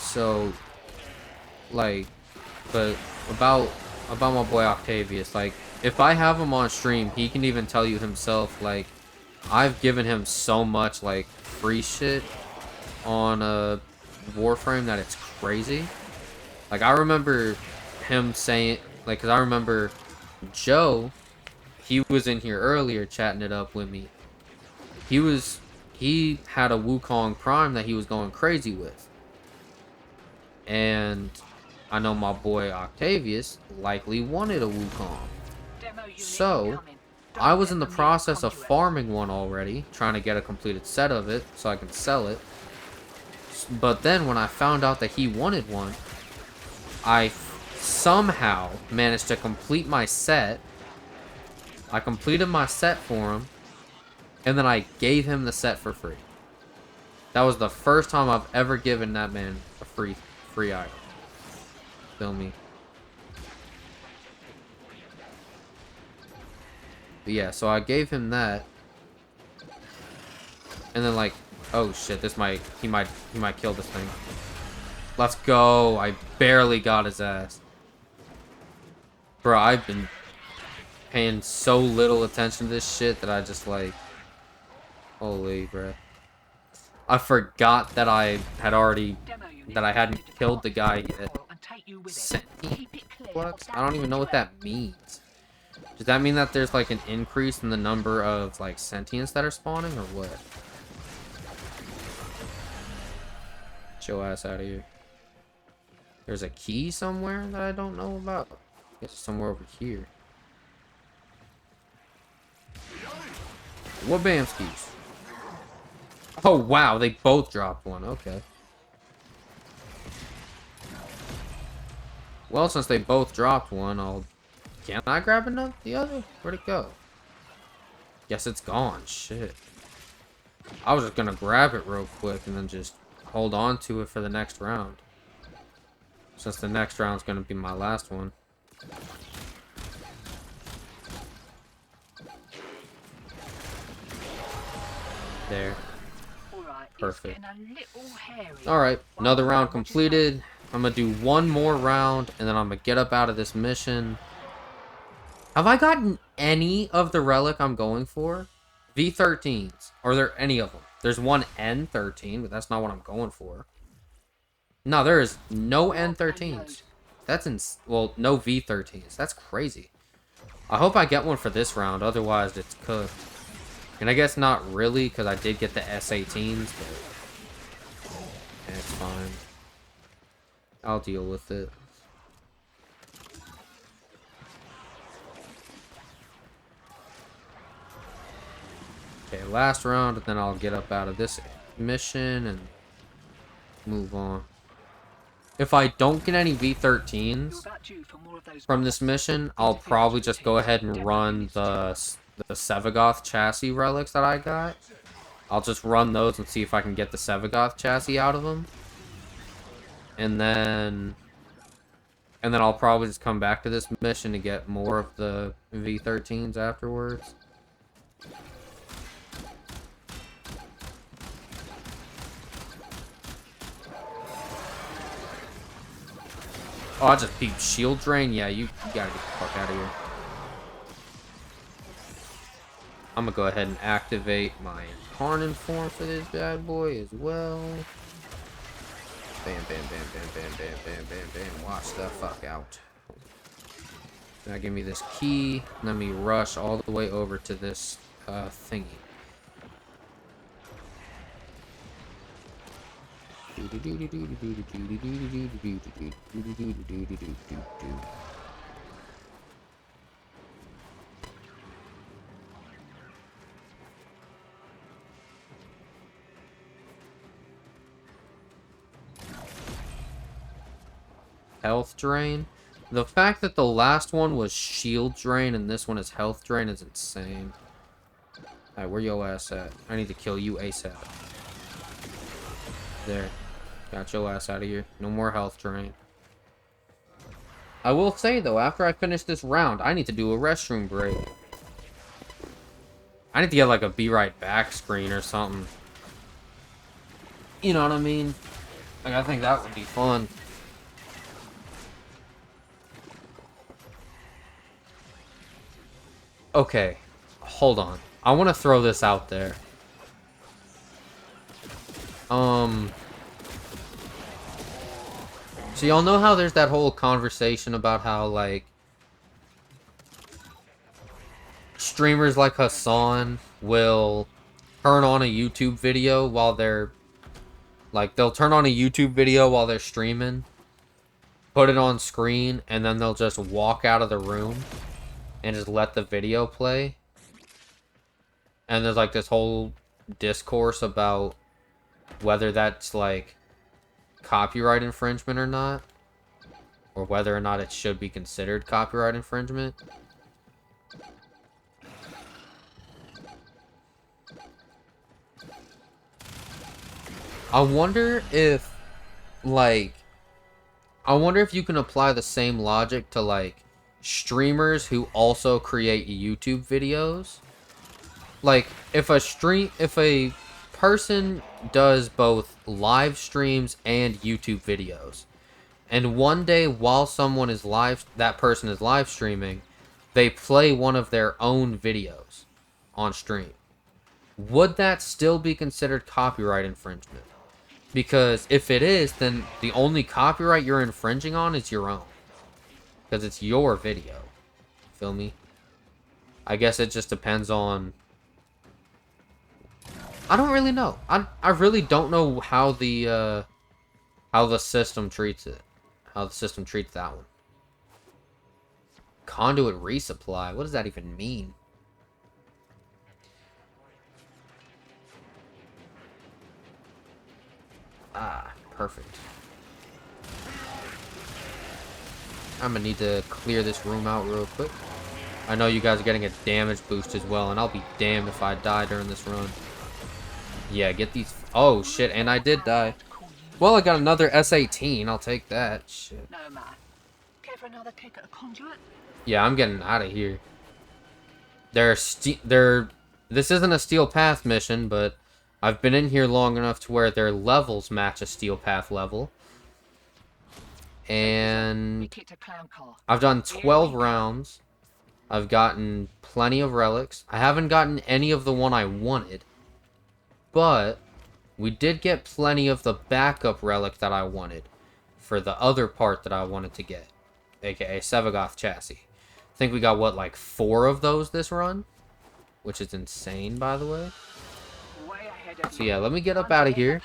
So, like, but about my boy Octavius, like, if I have him on stream, he can even tell you himself, like, I've given him so much, like, free shit on Warframe that it's crazy. Like, I remember him saying, like, because I remember Joe, he was in here earlier chatting it up with me. He had a Wukong Prime that he was going crazy with. And I know my boy Octavius likely wanted a Wukong. So, I was in the process of farming one already, trying to get a completed set of it so I can sell it. But then when I found out that he wanted one, I somehow managed to complete my set. I completed my set for him, and then I gave him the set for free. That was the first time I've ever given that man a free item. Feel me? But yeah, so I gave him that, and then, like, oh shit, he might kill this thing. Let's go. I barely got his ass. Bro, I've been paying so little attention to this shit that I just, like, holy, bro. I forgot that I hadn't killed the guy yet. Sentient flux? I don't even know what that means. Does that mean that there's, like, an increase in the number of, like, sentients that are spawning, or what? Get your ass out of here. There's a key somewhere that I don't know about. I guess it's somewhere over here. What Bamskis? Oh, wow, they both dropped one. Okay. Well, since they both dropped one, can I grab the other? Where'd it go? Guess it's gone. Shit. I was just gonna grab it real quick and then just hold on to it for the next round. Since the next round's gonna be my last one. There. Perfect. Alright, another round completed. I'm gonna do one more round, and then I'm gonna get up out of this mission. Have I gotten any of the relic I'm going for? V13s. Are there any of them? There's one N13, but that's not what I'm going for. No, there is no N13s. That's well, no V13s. That's crazy. I hope I get one for this round, otherwise it's cooked. And I guess not really, because I did get the S18s, but yeah, it's fine. I'll deal with it. Okay, last round, and then I'll get up out of this mission and move on. If I don't get any V13s from this mission, I'll probably just go ahead and run the Sevagoth chassis relics that I got. I'll just run those and see if I can get the Sevagoth chassis out of them. And then I'll probably just come back to this mission to get more of the V13s afterwards. Oh, I just peeped shield drain. Yeah, you gotta get the fuck out of here. I'm gonna go ahead and activate my Incarnate form for this bad boy as well. Bam, bam, bam, bam, bam, bam, bam, bam, bam. Watch the fuck out. Now give me this key. Let me rush all the way over to this thingy. Health drain. The fact that the last one was shield drain and this one is health drain is insane. Alright, where your ass at? I need to kill you ASAP. There. Got your ass out of here. No more health drain. I will say, though, after I finish this round, I need to do a restroom break. I need to get, like, a be right back screen or something. You know what I mean? Like, I think that would be fun. Okay. Hold on. I want to throw this out there. So y'all know how there's that whole conversation about how, like, streamers like Hassan will turn on a YouTube video while they're, like, they'll turn on a YouTube video while they're streaming, put it on screen, and then they'll just walk out of the room and just let the video play. And there's, like, this whole discourse about whether that's, like, copyright infringement or not, or whether or not it should be considered copyright infringement. I wonder if, like, you can apply the same logic to, like, streamers who also create YouTube videos. Like, if a person does both live streams and YouTube videos, and one day while that person is live streaming, they play one of their own videos on stream, would that still be considered copyright infringement? Because if it is, then the only copyright you're infringing on is your own, because it's your video. Feel me? I guess it just depends on, I don't really know. I really don't know how the system treats it. How the system treats that one. Conduit resupply. What does that even mean? Ah, perfect. I'm gonna need to clear this room out real quick. I know you guys are getting a damage boost as well, and I'll be damned if I die during this run. Yeah, get these. Oh shit, and I did die. Well, I got another S18. I'll take that. Shit. No, man. Care for another kick at a conduit? Yeah, I'm getting out of here. This isn't a Steel Path mission, but I've been in here long enough to where their levels match a Steel Path level. And I've done 12 rounds. I've gotten plenty of relics. I haven't gotten any of the one I wanted. But we did get plenty of the backup relic that I wanted for the other part that I wanted to get, aka Sevagoth chassis. I think we got, what, like 4 of those this run? Which is insane, by the way. So yeah, let me get up out of here.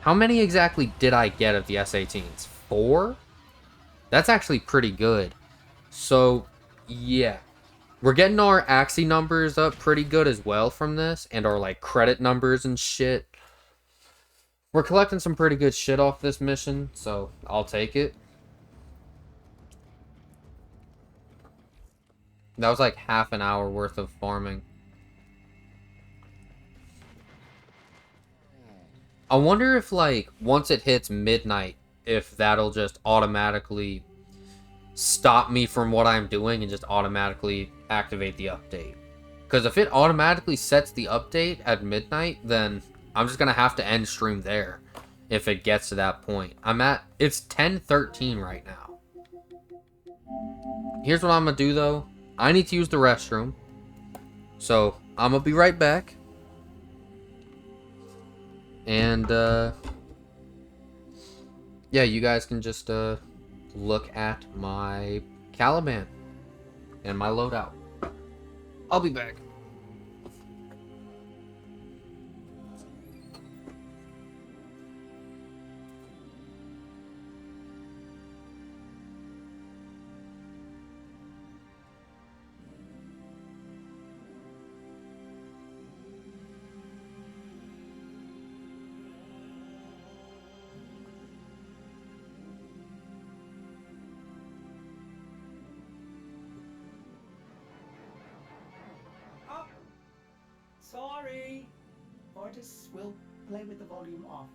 How many exactly did I get of the S18s? 4? That's actually pretty good. So, yeah. We're getting our Axie numbers up pretty good as well from this. And our, like, credit numbers and shit. We're collecting some pretty good shit off this mission. So, I'll take it. That was like half an hour worth of farming. I wonder if, like, once it hits midnight, if that'll just automatically stop me from what I'm doing and just automatically activate the update. Because if it automatically sets the update at midnight, then I'm just going to have to end stream there if it gets to that point. It's 10:13 right now. Here's what I'm going to do, though. I need to use the restroom. So, I'm going to be right back. And, yeah, you guys can just, look at my Caliban and my loadout. I'll be back. Sorry. Artists will play with the volume off.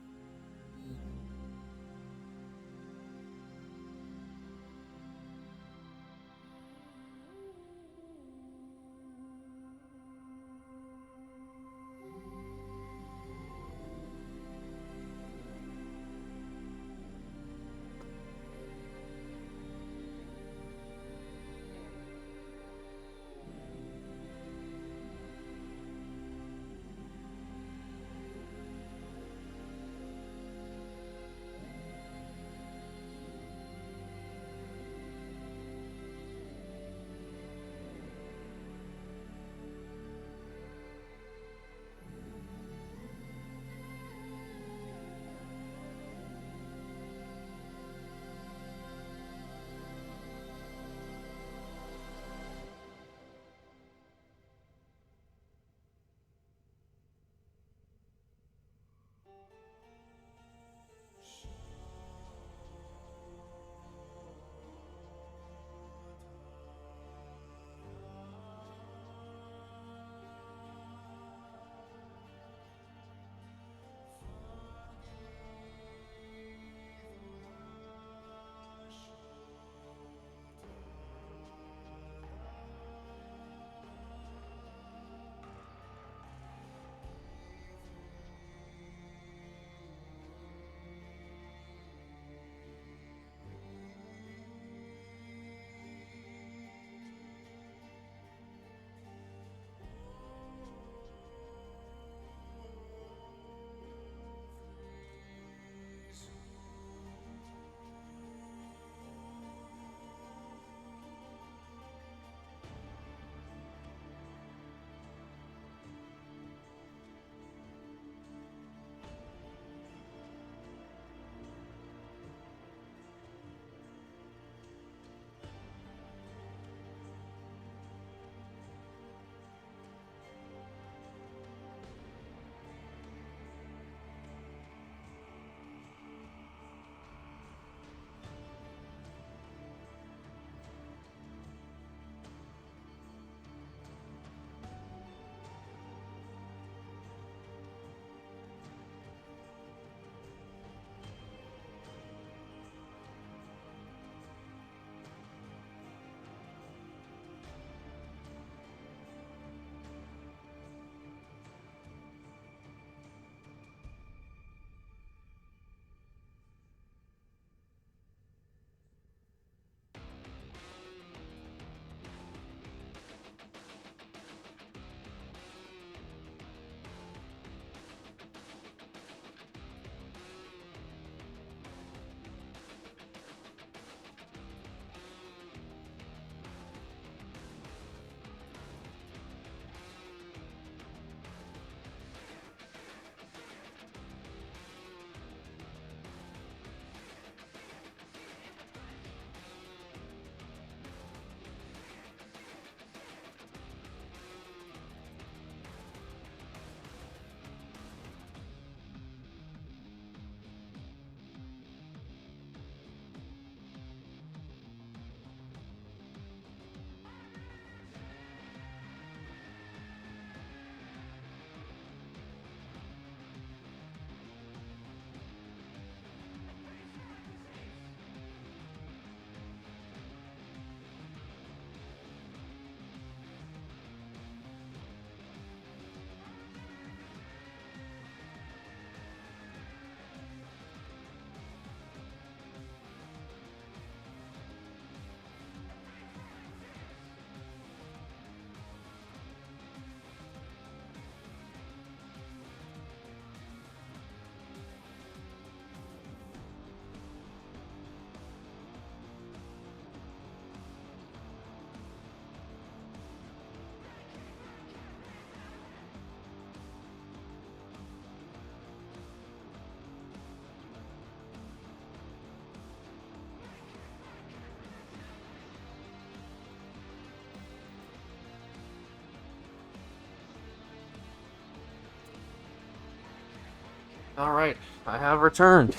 Alright, I have returned.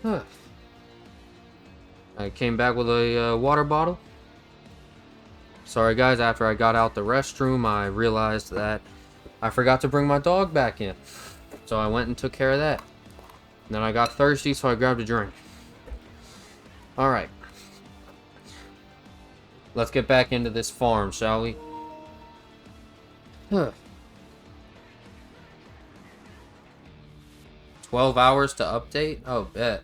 Huh. I came back with a water bottle. Sorry guys, after I got out the restroom, I realized that I forgot to bring my dog back in. So I went and took care of that. And then I got thirsty, so I grabbed a drink. Alright. Let's get back into this farm, shall we? Huh. 12 hours to update? Oh, bet.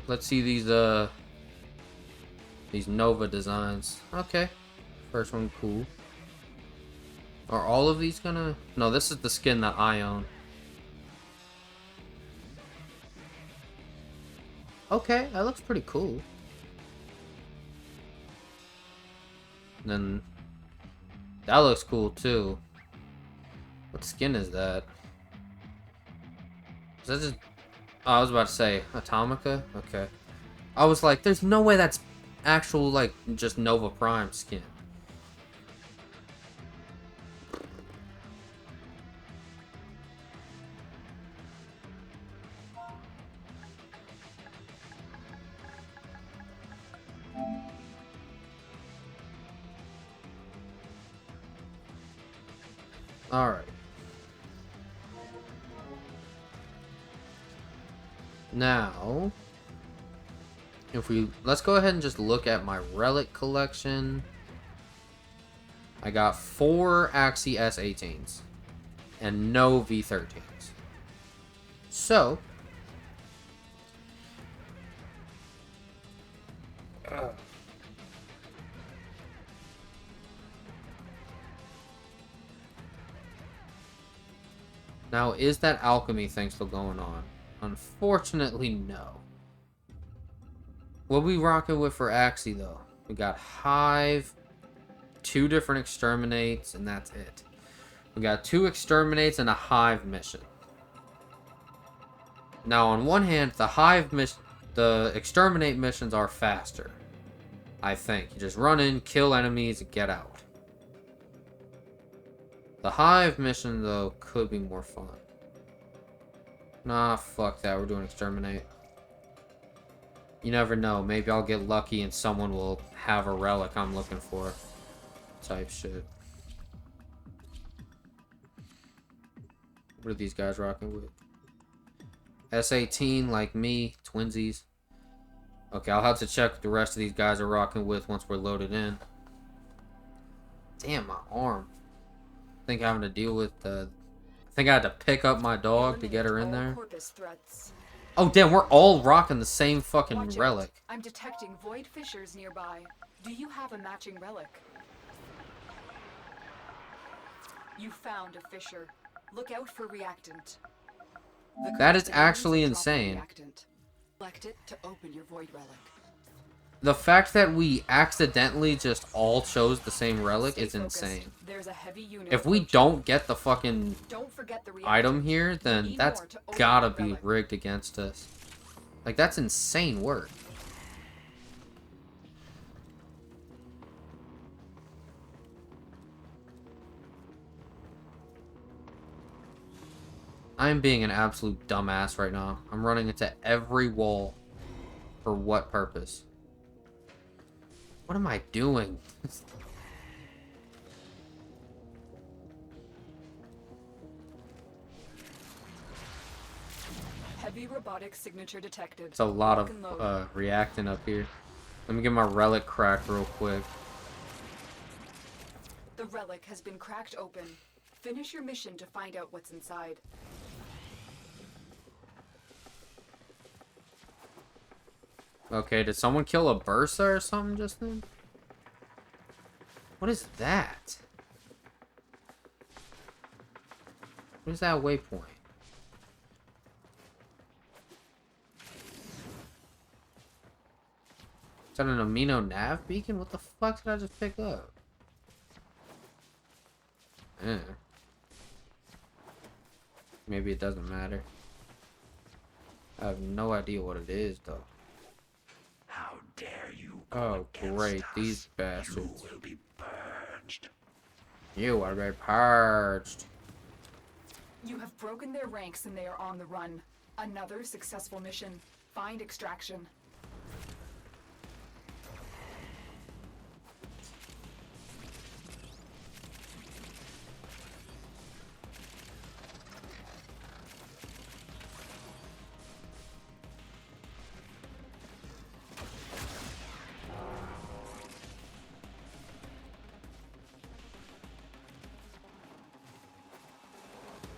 Let's see these Nova designs. Okay. First one, cool. Are all of these gonna... No, this is the skin that I own. Okay, that looks pretty cool. And then... That looks cool, too. What skin is that? Is that just... Oh, I was about to say, Atomica? Okay. I was like, there's no way that's actual, like, just Nova Prime skin. Alright. Now, let's go ahead and just look at my relic collection. I got 4 Axie S18s and no V13s. So, now is that alchemy thing still going on? Unfortunately, no. What we rocking with for Axie, though? We got Hive, 2 different exterminates, and that's it. We got 2 exterminates and a Hive mission. Now, on one hand, the exterminate missions are faster. I think. You just run in, kill enemies, and get out. The Hive mission, though, could be more fun. Nah, fuck that. We're doing exterminate. You never know. Maybe I'll get lucky and someone will have a relic I'm looking for. Type shit. What are these guys rocking with? S18, like me. Twinsies. Okay, I'll have to check what the rest of these guys are rocking with once we're loaded in. Damn, my arm. I think having to deal with the... I think I had to pick up my dog to get her in there. Oh, damn, we're all rocking the same fucking relic. I'm detecting void fissures nearby. Do you have a matching relic? You found a fissure. Look out for reactant. That is actually insane. Select it to open your void relic. The fact that we accidentally just all chose the same relic is insane. If we don't get the fucking item here, then that's gotta be rigged against us. Like, that's insane work. I'm being an absolute dumbass right now. I'm running into every wall. For what purpose? What am I doing? Heavy robotic signature detected. It's a lot of reacting up here. Let me get my relic cracked real quick. The relic has been cracked open. Finish your mission to find out what's inside. Okay, did someone kill a Bursa or something just then? What is that? What is that waypoint? Is that an amino nav beacon? What the fuck did I just pick up? Maybe it doesn't matter. I have no idea what it is, though. How dare you Oh, great. These bastards. You will be purged. You will be purged. You have broken their ranks and they are on the run. Another successful mission. Find extraction.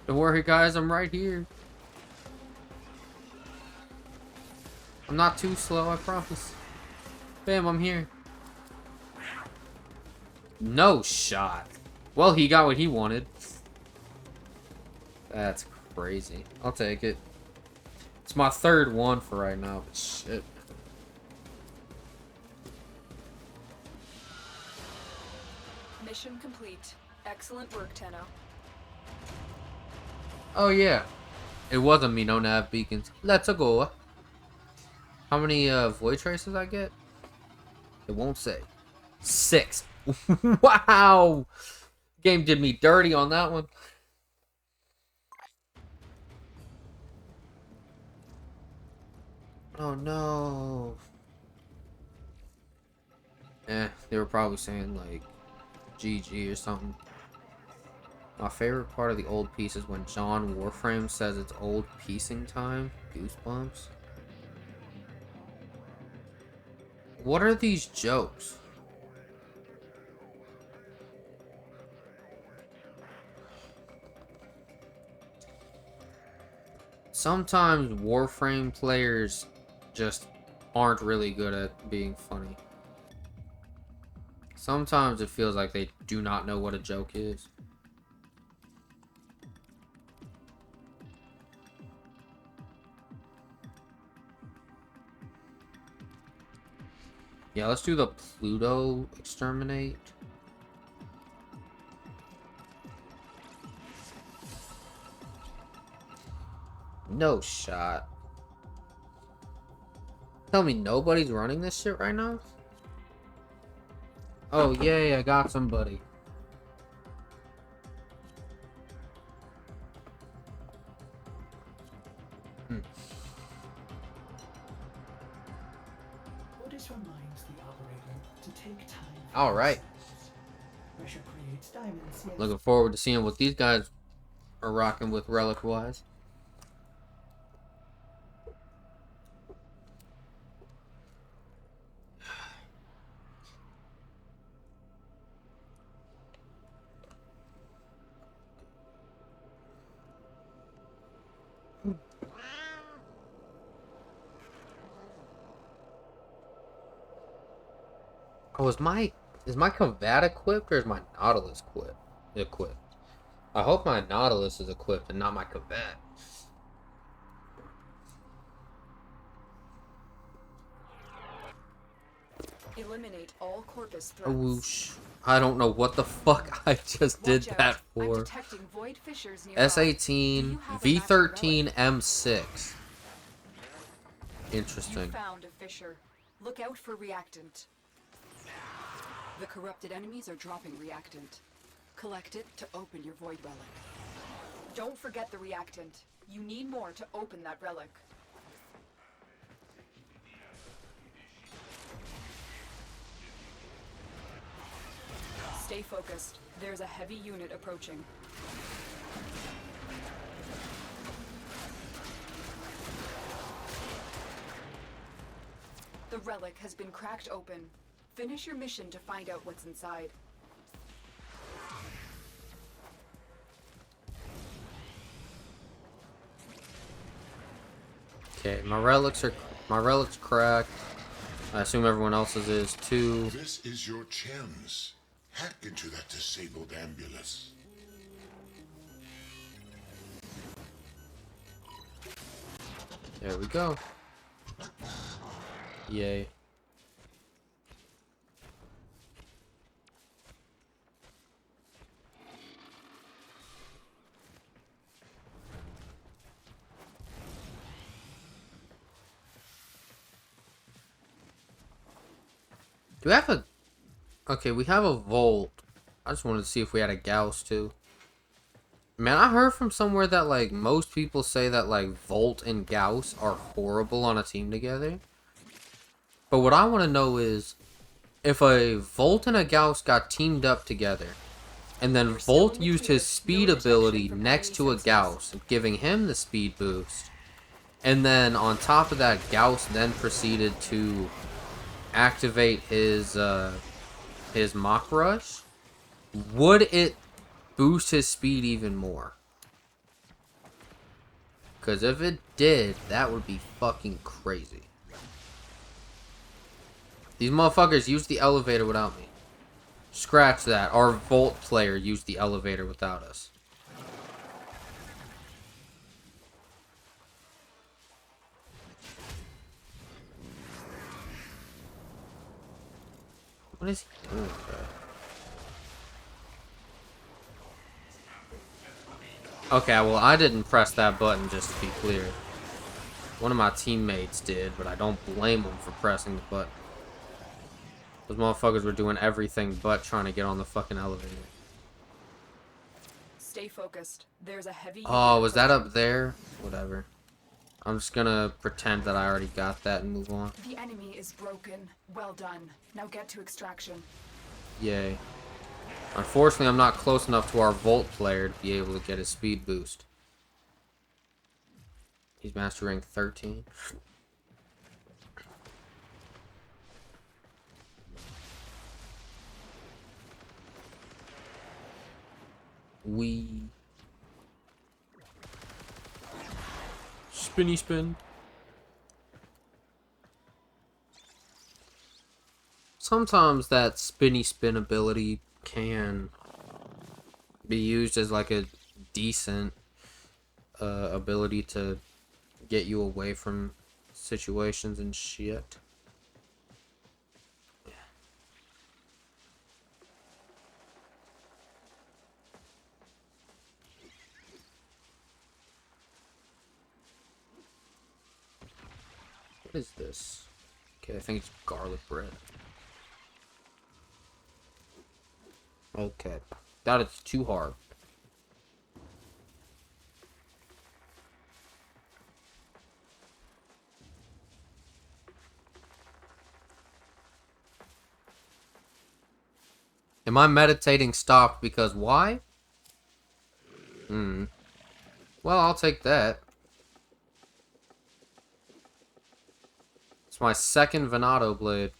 Don't worry, guys. I'm right here. I'm not too slow, I promise. Bam, I'm here. No shot. Well, he got what he wanted. That's crazy. I'll take it. It's my third one for right now, but shit. Mission complete. Excellent work, Tenno. Oh yeah. It wasn't me, no nav beacons. Let's go. How many void traces I get? It won't say. 6. Wow. Game did me dirty on that one. Oh no. They were probably saying like GG or something. My favorite part of the old piece is when John Warframe says it's old piecing time. Goosebumps. What are these jokes? Sometimes Warframe players just aren't really good at being funny. Sometimes it feels like they do not know what a joke is. Yeah, let's do the Pluto exterminate. No shot. Tell me nobody's running this shit right now? Oh, yay, I got somebody. This reminds the operator to take time. All right. Pressure creates diamonds. Yes. Looking forward to seeing what these guys are rocking with relic-wise. Oh, is my Combat equipped or is my Nautilus equipped? I hope my Nautilus is equipped and not my Combat. Eliminate all corpus A threats. whoosh. I don't know what the fuck I just did that I'm for. detecting void fissures nearby. S18, V13, M6. Interesting. You found a fissure. Look out for reactant. The corrupted enemies are dropping reactant. Collect it to open your void relic. Don't forget the reactant. You need more to open that relic. Stay focused. There's a heavy unit approaching. The relic has been cracked open. Finish your mission to find out what's inside. Okay, my relic's cracked. I assume everyone else's is too. This is your chance. Hack into that disabled ambulance. There we go. Yay. Do we have a... Okay, we have a Volt. I just wanted to see if we had a Gauss, too. Man, I heard from somewhere that, like, most people say that, like, Volt and Gauss are horrible on a team together. But what I want to know is, if a Volt and a Gauss got teamed up together, and then Volt used his speed ability next to a Gauss, giving him the speed boost, and then on top of that, Gauss then proceeded to activate his Mach Rush, would it boost his speed even more? Because if it did, that would be fucking crazy. These motherfuckers used the elevator without me. Scratch that. Our Volt player used the elevator without us. What is he doing, bro? Okay, well, I didn't press that button, just to be clear. One of my teammates did, but I don't blame them for pressing the button. Those motherfuckers were doing everything but trying to get on the fucking elevator. Stay focused. There's a heavy... Oh, was that up there? Whatever. I'm just gonna pretend that I already got that and move on. The enemy is broken. Well done. Now get to extraction. Yay. Unfortunately, I'm not close enough to our Volt player to be able to get his speed boost. He's master rank 13. Spinny spin. Sometimes that spinny spin ability can be used as like a decent ability to get you away from situations and shit. What is this? Okay, I think it's garlic bread. Okay. That is too hard. Am I meditating stopped because why? Well, I'll take that. It's my second Venado blade.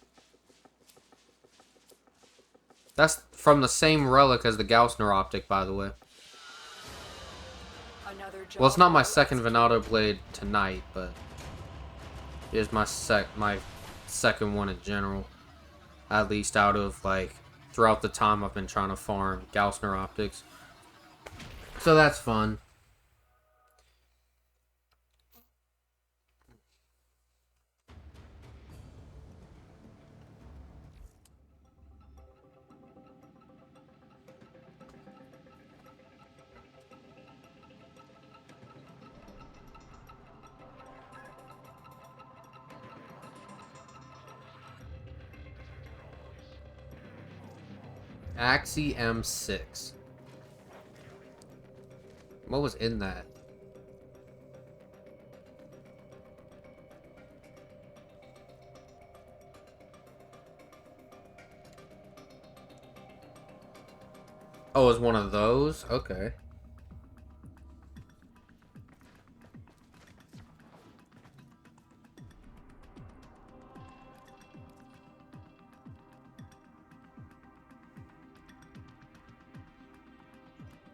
That's from the same relic as the Gauss Neuroptic, by the way. Well, it's not my second Venado blade tonight, but it's my second one in general. At least out of, like, throughout the time I've been trying to farm Gauss Neuroptics. So that's fun. Axie M6. What was in that? Oh, it was one of those? Okay.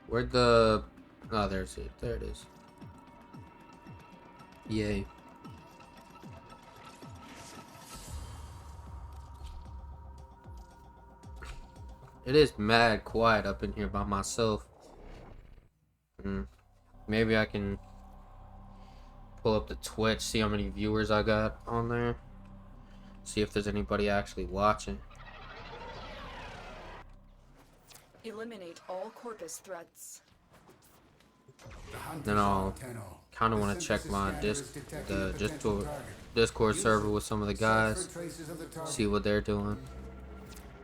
Where'd the... Oh, there's it. There it is. Yay. It is mad quiet up in here by myself. Maybe I can pull up the Twitch, see how many viewers I got on there. See if there's anybody actually watching. Eliminate all corpus threats. Then I'll kind of want to check my Discord server with some of the guys, see what they're doing.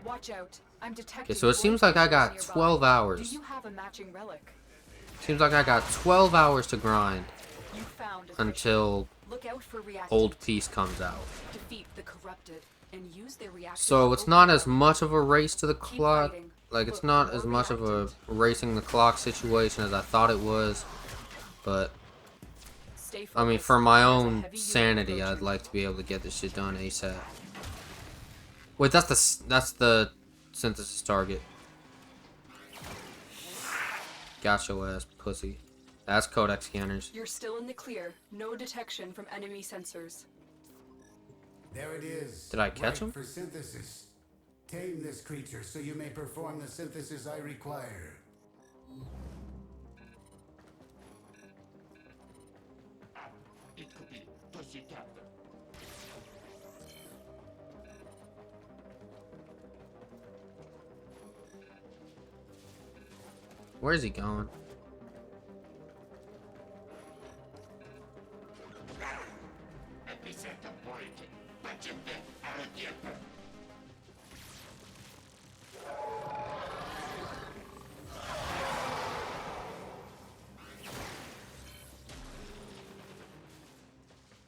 Watch out. I'm detecting. Okay, so it seems like I got 12 hours. Do you have a matching relic? Seems like I got 12 hours to grind You found a until Look out for Old Peace comes out. Defeat the corrupted and use their reactor. So it's not as much of a race to the clock. Like, it's not as much of a racing the clock situation as I thought it was. But, I mean, for my own sanity, I'd like to be able to get this shit done ASAP. Wait, that's the synthesis target. Gotcha ass pussy. That's codec scanners. You're still in the clear. No detection from enemy sensors. There it is. Did I catch him? For synthesis. Tame this creature so you may perform the synthesis I require. It could be pussy cat. Where's he going?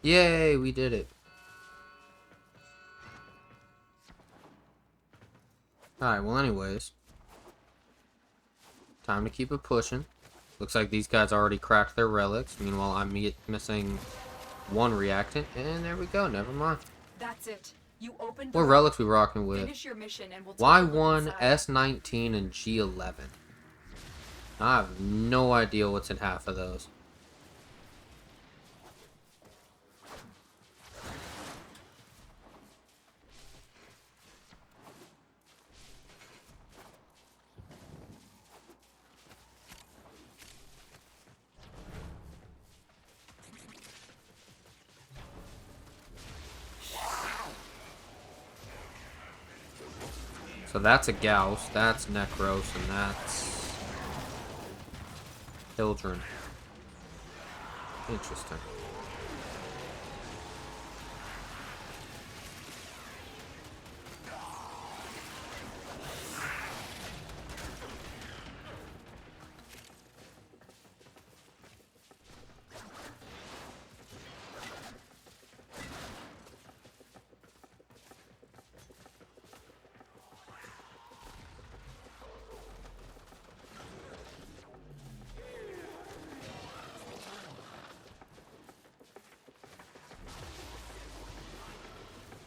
Yay, we did it. Alright, well anyways. Time to keep it pushing. Looks like these guys already cracked their relics. Meanwhile, I'm missing one reactant. And there we go, never mind. That's it. You opened What relics we rocking with? Finish your mission and we'll Y1, S19, and G11. I have no idea what's in half of those. So that's a Gauss, that's Necros, and that's Hildren. Interesting.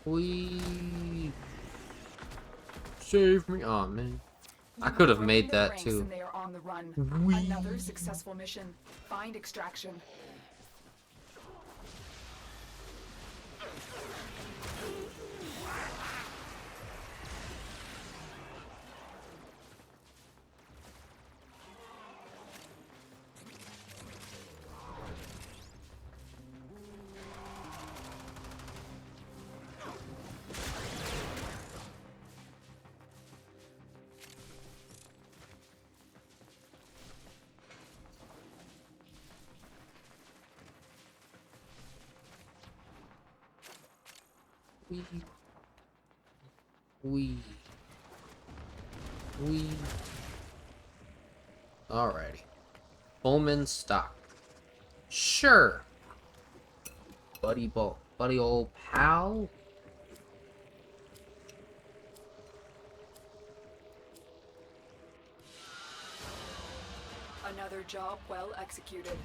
Wee. Save me. Oh man. I could have made that too. They are on the run. Wee. Another successful mission. Find extraction. Wee. Alrighty. Pullman stock. Sure. Buddy old pal. Another job well executed.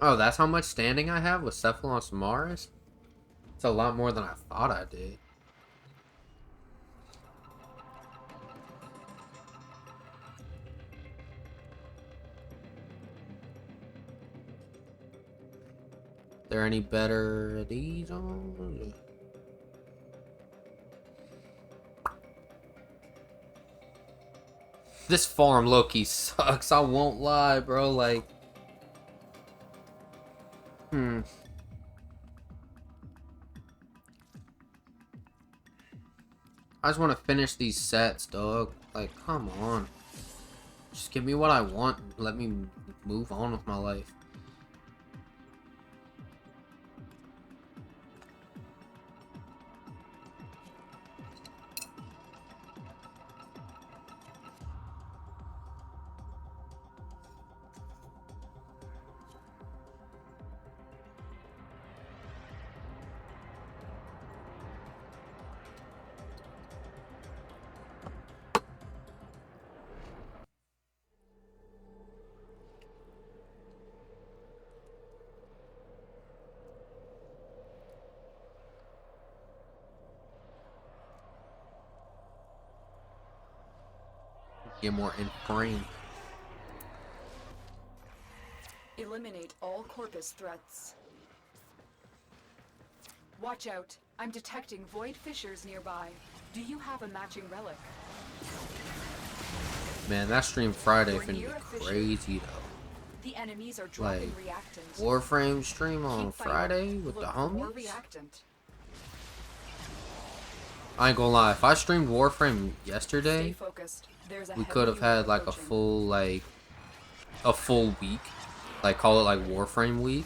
Oh, that's how much standing I have with Cephalon Samaris? It's a lot more than I thought I did. There any better of these on? This farm low-key sucks, I won't lie, bro. Like, I just want to finish these sets, dog. Like, come on. Just give me what I want. Let me move on with my life. Get more in frame. Eliminate all corpus threats. Watch out. I'm detecting void fissures nearby. Do you have a matching relic? Man, that stream Friday You're finna be near a fissure. crazy though. The enemies are dropping Like, reactant. Warframe stream on Keep fighting. Friday with Look the for more homies? reactant. I ain't gonna lie, if I streamed Warframe Stay yesterday, focused. There's a we heavy could have unit had like approaching. a full week. Like, call it like Warframe week.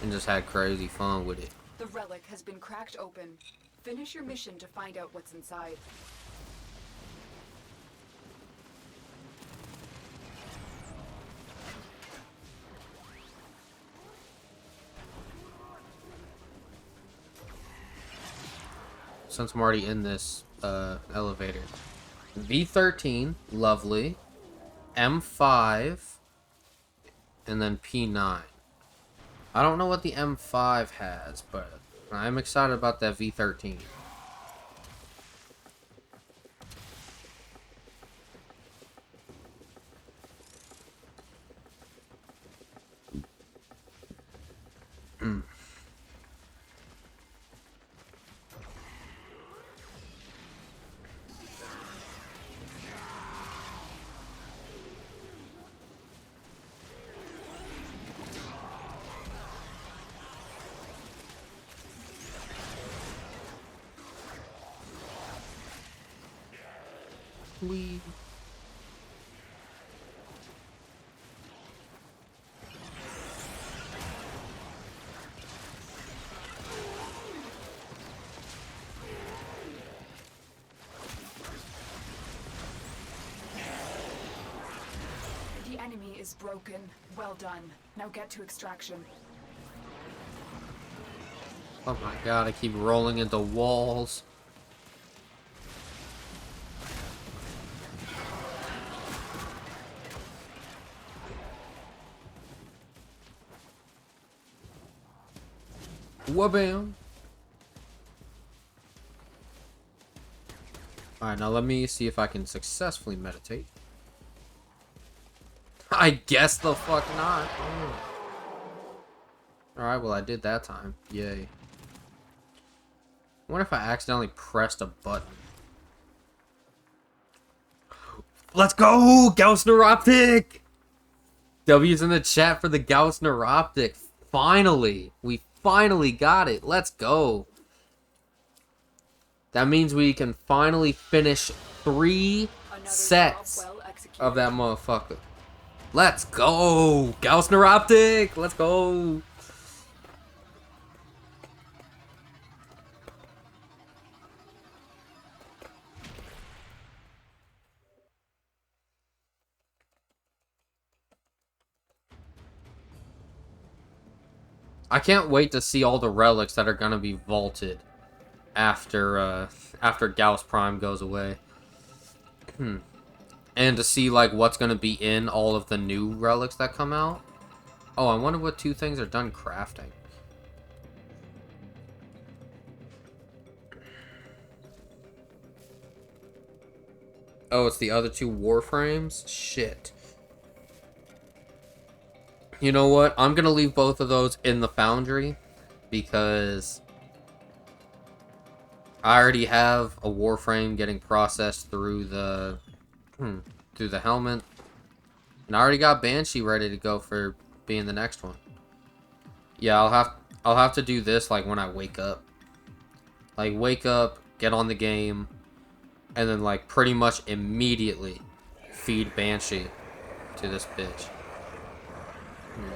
And just had crazy fun with it. The relic has been cracked open. Finish your mission to find out what's inside. Since I'm already in this elevator. V13, lovely. M5, and then P9. I don't know what the M5 has, but I'm excited about that V13. We The enemy is broken. Well done. Now get to extraction. Oh my god, I keep rolling into walls. Wabam! Alright, now let me see if I can successfully meditate. I guess the fuck not. Alright, well I did that time. Yay. I wonder if I accidentally pressed a button. Let's go! Gauss Neuroptic! W's in the chat for the Gauss Neuroptic. Finally! We finally got it. Let's go. That means we can finally finish 3 sets of that motherfucker. Let's go! Gauss Neuroptic! Let's go! I can't wait to see all the relics that are gonna be vaulted after after Gauss Prime goes away. And to see like what's gonna be in all of the new relics that come out. Oh, I wonder what 2 things are done crafting. Oh, it's the other 2 Warframes? Shit. You know what? I'm gonna leave both of those in the foundry because I already have a Warframe getting processed through the helmet, and I already got Banshee ready to go for being the next one. Yeah, I'll have to do this like when I wake up. Like wake up, get on the game, and then like pretty much immediately feed Banshee to this bitch.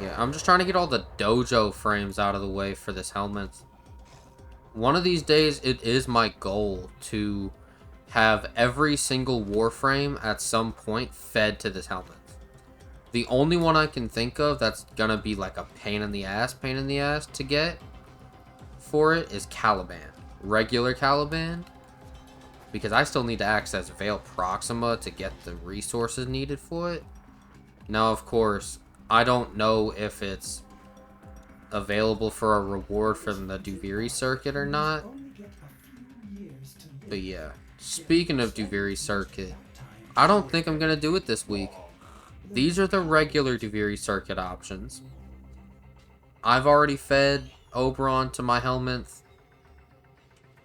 Yeah, I'm just trying to get all the dojo frames out of the way for this helmet. One of these days, it is my goal to have every single Warframe at some point fed to this helmet. The only one I can think of that's gonna be like a pain in the ass to get for it is Caliban. Regular Caliban. Because I still need to access Veil Proxima to get the resources needed for it. Now, of course, I don't know if it's available for a reward from the Duviri Circuit or not. But yeah, speaking of Duviri Circuit, I don't think I'm going to do it this week. These are the regular Duviri Circuit options. I've already fed Oberon to my helmet,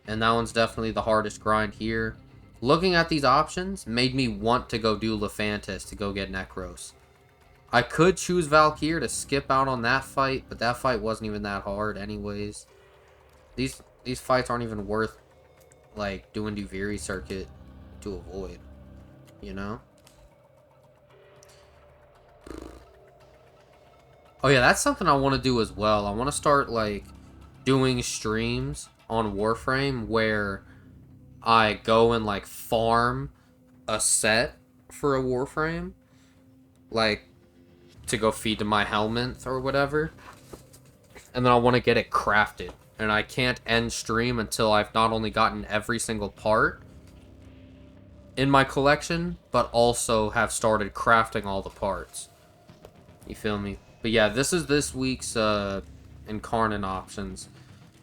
and that one's definitely the hardest grind here. Looking at these options made me want to go do Lephantis to go get Necros. I could choose Valkyr to skip out on that fight, but that fight wasn't even that hard anyways. These fights aren't even worth like doing Duviri Circuit to avoid, you know? Oh yeah, that's something I want to do as well. I want to start like doing streams on Warframe where I go and like farm a set for a Warframe, like to go feed to my helmet or whatever, and then I want to get it crafted, and I can't end stream until I've not only gotten every single part in my collection, but also have started crafting all the parts. You feel me? But yeah, this is this week's Incarnate options.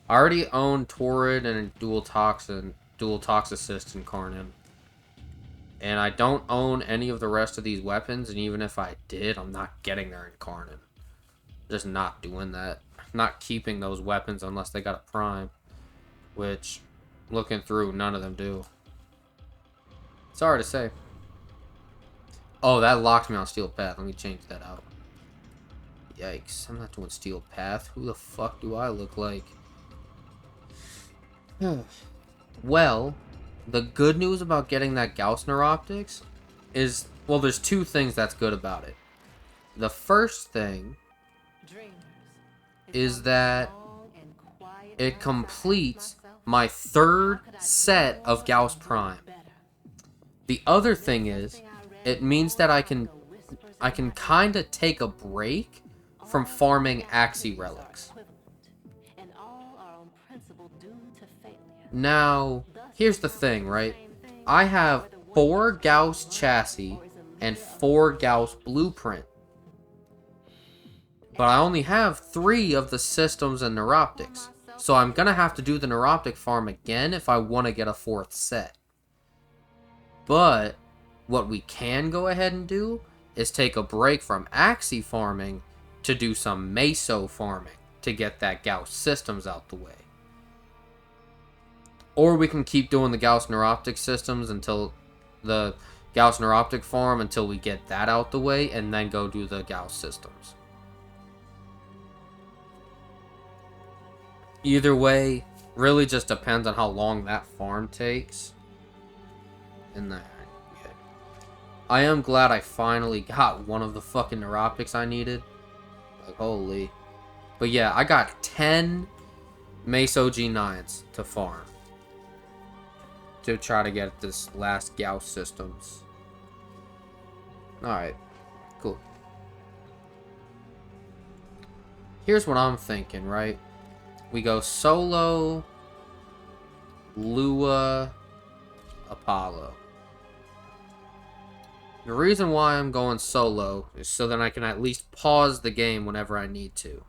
I already own Torrid and Dual Toxicist Incarnate. And I don't own any of the rest of these weapons, and even if I did, I'm not getting their Incarnate. Just not doing that. Not keeping those weapons unless they got a Prime. Which, looking through, none of them do. Sorry to say. Oh, that locked me on Steel Path. Let me change that out. Yikes, I'm not doing Steel Path. Who the fuck do I look like? Well, the good news about getting that Gauss Neuroptics is, well, there's two things that's good about it. The first thing is that it completes my third set of Gauss Prime. The other thing is, it means that I can kind of take a break from farming Axii relics. Now, here's the thing, right? I have 4 Gauss chassis and 4 Gauss blueprint. But I only have 3 of the systems and neuroptics. So I'm gonna have to do the neuroptic farm again if I want to get a 4th set. But what we can go ahead and do is take a break from Axii farming to do some Meso farming to get that Gauss systems out the way. Or we can keep doing the Gauss Neuroptic systems until the Gauss Neuroptic farm until we get that out the way, and then go do the Gauss systems. Either way, really just depends on how long that farm takes. And that, yeah. I am glad I finally got one of the fucking Neuroptics I needed. Like, holy. But yeah, I got 10 Meso G9s to farm. To try to get this last Gauss systems. Alright. Cool. Here's what I'm thinking, right? We go solo, Lua, Apollo. The reason why I'm going solo is so that I can at least pause the game whenever I need to.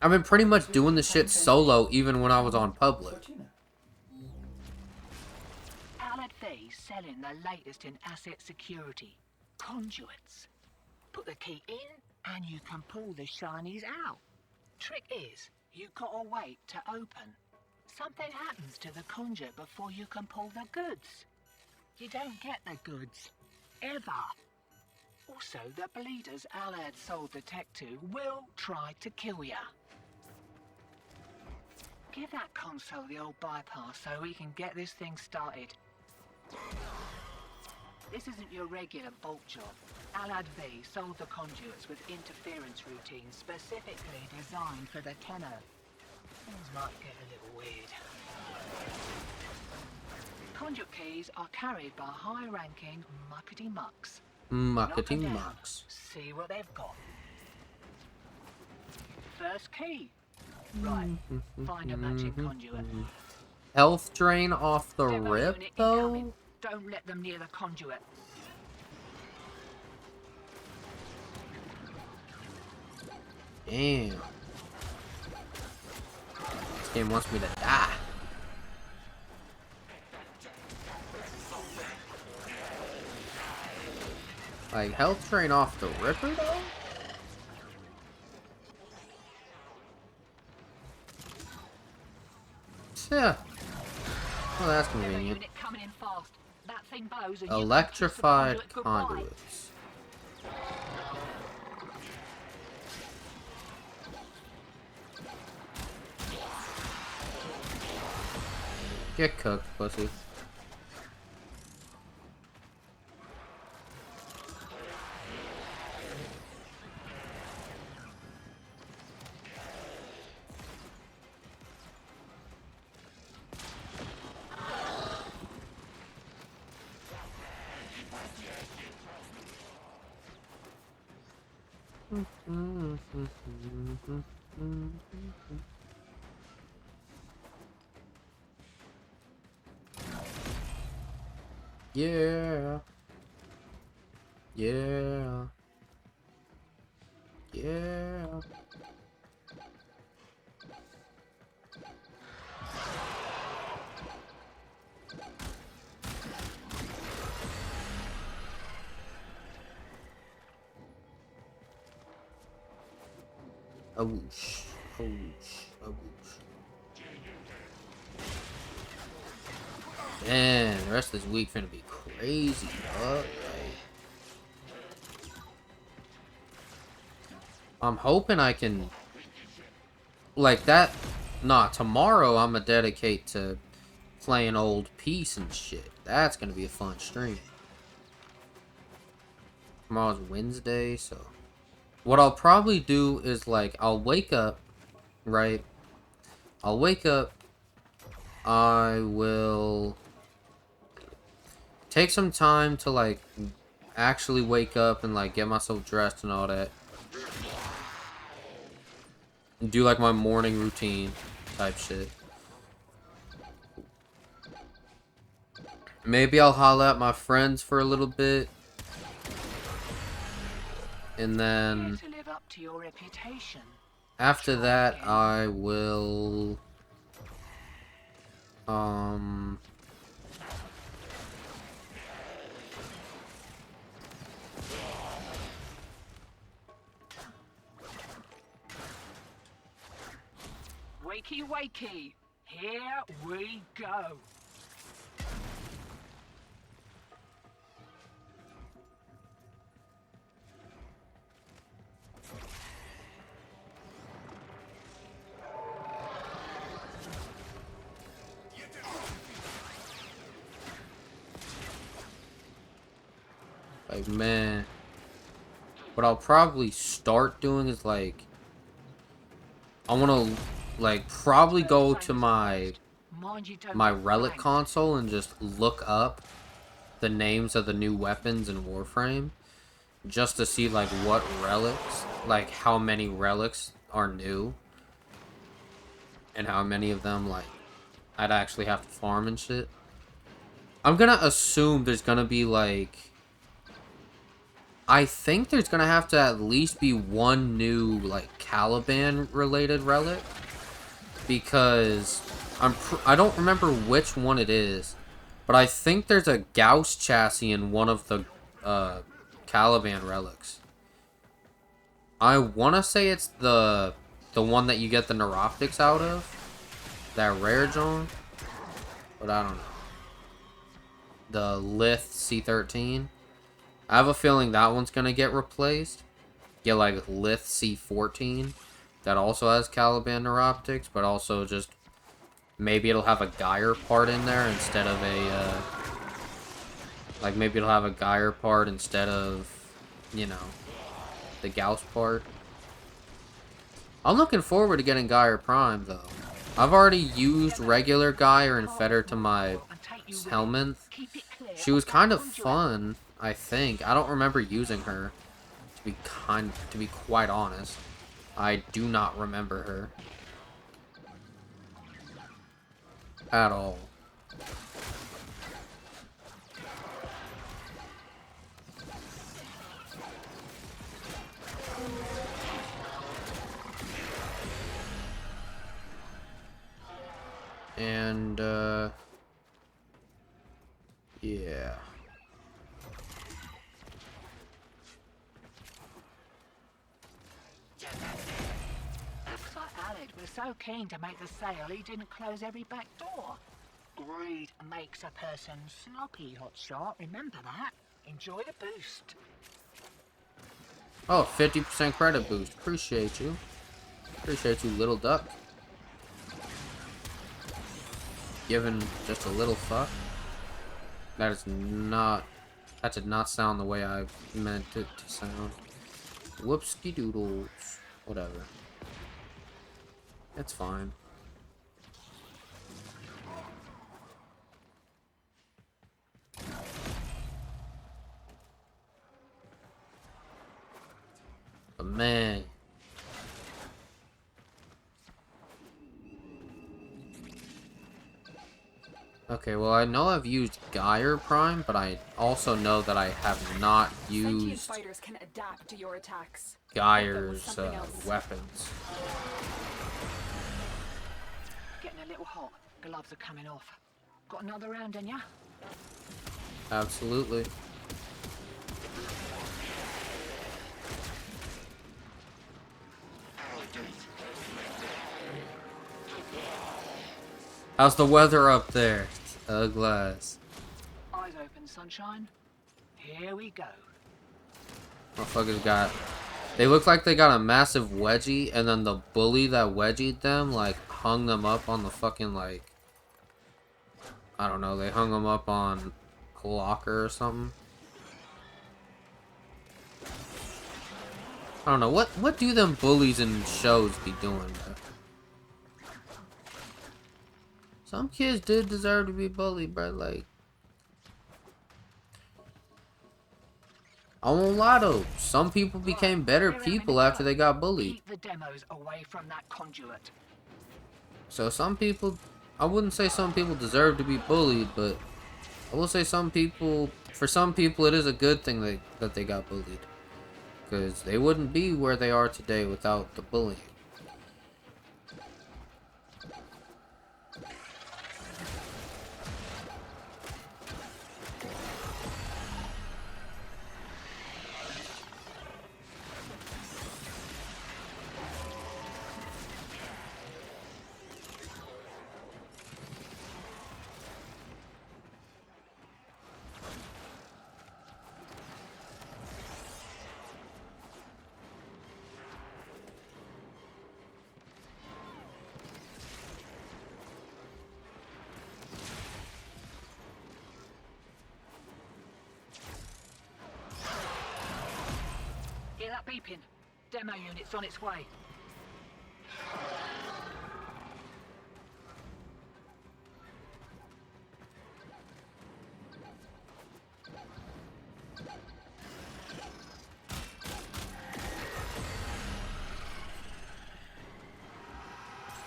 I've been pretty much doing the shit solo even when I was on public. Allied Faye's selling the latest in asset security. Conduits. Put the key in and you can pull the shinies out. Trick is, you gotta wait to open. Something happens to the conduit before you can pull the goods. You don't get the goods. Ever. Also, the bleeders Alad sold the tech to will try to kill ya. Give that console the old bypass so we can get this thing started. This isn't your regular bolt job. Alad V sold the conduits with interference routines specifically designed for the tenor. Things might get a little weird. Conduit keys are carried by high-ranking muckety mucks. Muckety mucks. See what they've got. First key. Right. Find a matching conduit. Health drain off the Demo rip, unit though? incoming. Don't let them near the conduit. Damn. This game wants me to die. Like, health drain off the ripper, though? Yeah. Well, that's Demo convenient. unit coming in fast. That thing blows and Electrified you can kiss the conduit goodbye. conduits. Get cooked, pussy. Yeah. Yeah. Yeah. A whoosh. A whoosh. A whoosh. Man, the rest of this week finna be crazy, dog. I'm hoping I can, like that. Nah, tomorrow I'm gonna dedicate to playing old Peace and shit. That's gonna be a fun stream. Tomorrow's Wednesday, so what I'll probably do is like I'll wake up, right? I'll wake up. I will take some time to like actually wake up and like get myself dressed and all that. And do like my morning routine type shit. Maybe I'll holla at my friends for a little bit. And then To live up to your reputation. after that I will Wakey, wakey. Here we go. like, man, what I'll probably start doing is like I want to like probably go to my relic console and just look up the names of the new weapons in Warframe just to see like what relics, like how many relics are new and how many of them like I'd actually have to farm and shit. I'm gonna assume there's gonna be like, I think there's gonna have to at least be one new like Caliban related relic, because I don't remember which one it is, but I think there's a Gauss chassis in one of the Caliban relics. I want to say it's the one that you get the neuroptics out of, that rare John, but I don't know. The Lith C13. I have a feeling that one's gonna get replaced. Get like Lith C14 that also has Caliban Neuroptics, but also just maybe it'll have a Geyer part in there instead of a like maybe it'll have a Geyer part instead of, you know, the Gauss part. I'm looking forward to getting Geyer Prime though. I've already used regular Geyer and fed her to my Helminth. She was kind of fun, I think. I don't remember using her. To be quite honest, I do not remember her at all. And yeah. Looks like Alec was so keen to make the sale he didn't close every back door. Greed makes a person sloppy, hotshot. Remember that. Enjoy the boost. Oh, 50% credit boost. Appreciate you. Appreciate you, little duck. Giving just a little fuck. That is not... That did not sound the way I meant it to sound. Whoopsie doodles. Whatever. It's fine. But man... Okay, well, I know I've used Geyer Prime, but I also know that I have not used fighters can adapt to your attacks. Geyer's weapons. Getting a little hot. Gloves are coming off. Got another round in ya? Absolutely. How's the weather up there? Glass. Eyes open, sunshine. Here we go. Motherfuckers got... They look like they got a massive wedgie, and then the bully that wedgied them, like, hung them up on the fucking, like... I don't know, they hung them up on a locker or something. I don't know, what do them bullies in shows be doing, bro? Some kids did deserve to be bullied, bro. Like, I won't lie though. Some people became better people after they got bullied. Keep the demos away from that conduit. So some people, I wouldn't say some people deserve to be bullied, but I will say some people, for some people, it is a good thing that they got bullied, because they wouldn't be where they are today without the bullying. Hear that beeping? Demo unit's on its way.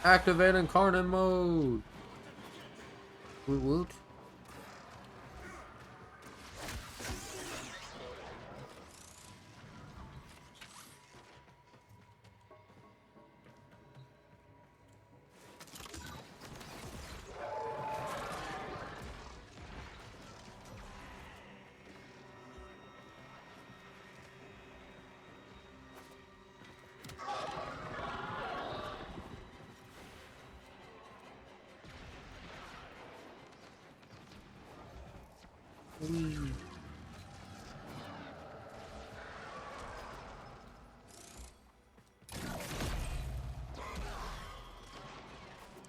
Activate incarnate mode. Woot woot.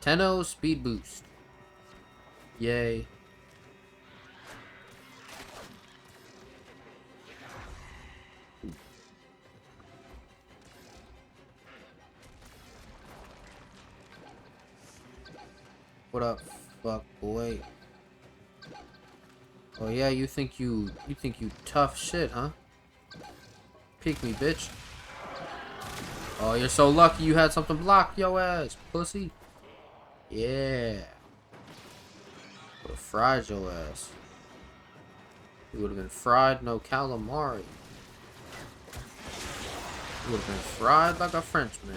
10-0 speed boost. Yay. What up, fuck boy? Oh yeah, you think you tough shit, huh? Peek me, bitch. Oh, you're so lucky you had something block your ass, pussy. Yeah. Would've fried your ass. You would've been fried, no calamari. You would've been fried like a Frenchman.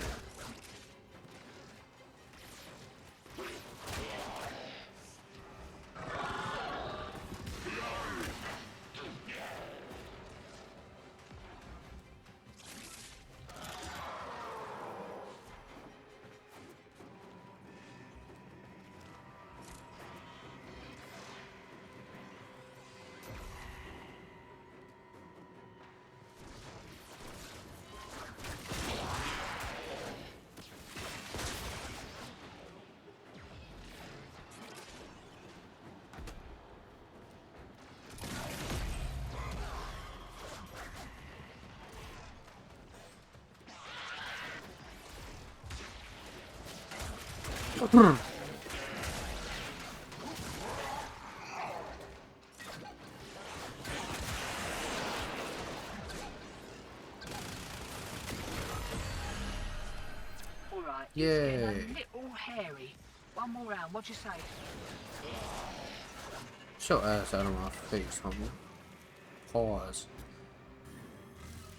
Alright, Yay. it's getting a little hairy. One more round, what'd you say? Show ass out of my face, homie. Pause.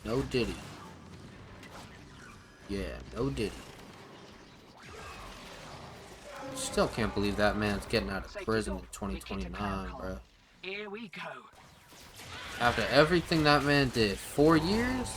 No diddy. Yeah, no diddy. Still can't believe that man's getting out of prison in 2029, bro. Here we go. After everything that man did, 4 years?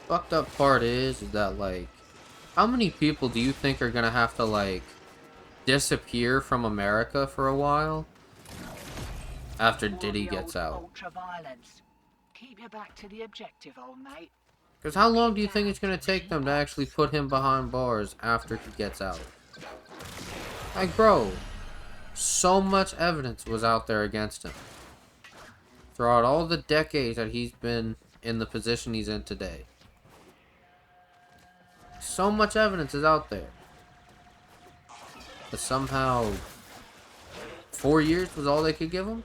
Fucked up part is that, like, how many people do you think are gonna have to, like, disappear from America for a while after Diddy gets out? Keep your back to the objective, old mate. Because how long do you think it's gonna take them to actually put him behind bars after he gets out? Like, bro, so much evidence was out there against him throughout all the decades that he's been in the position he's in today. So much evidence is out there. But somehow 4 years was all they could give him?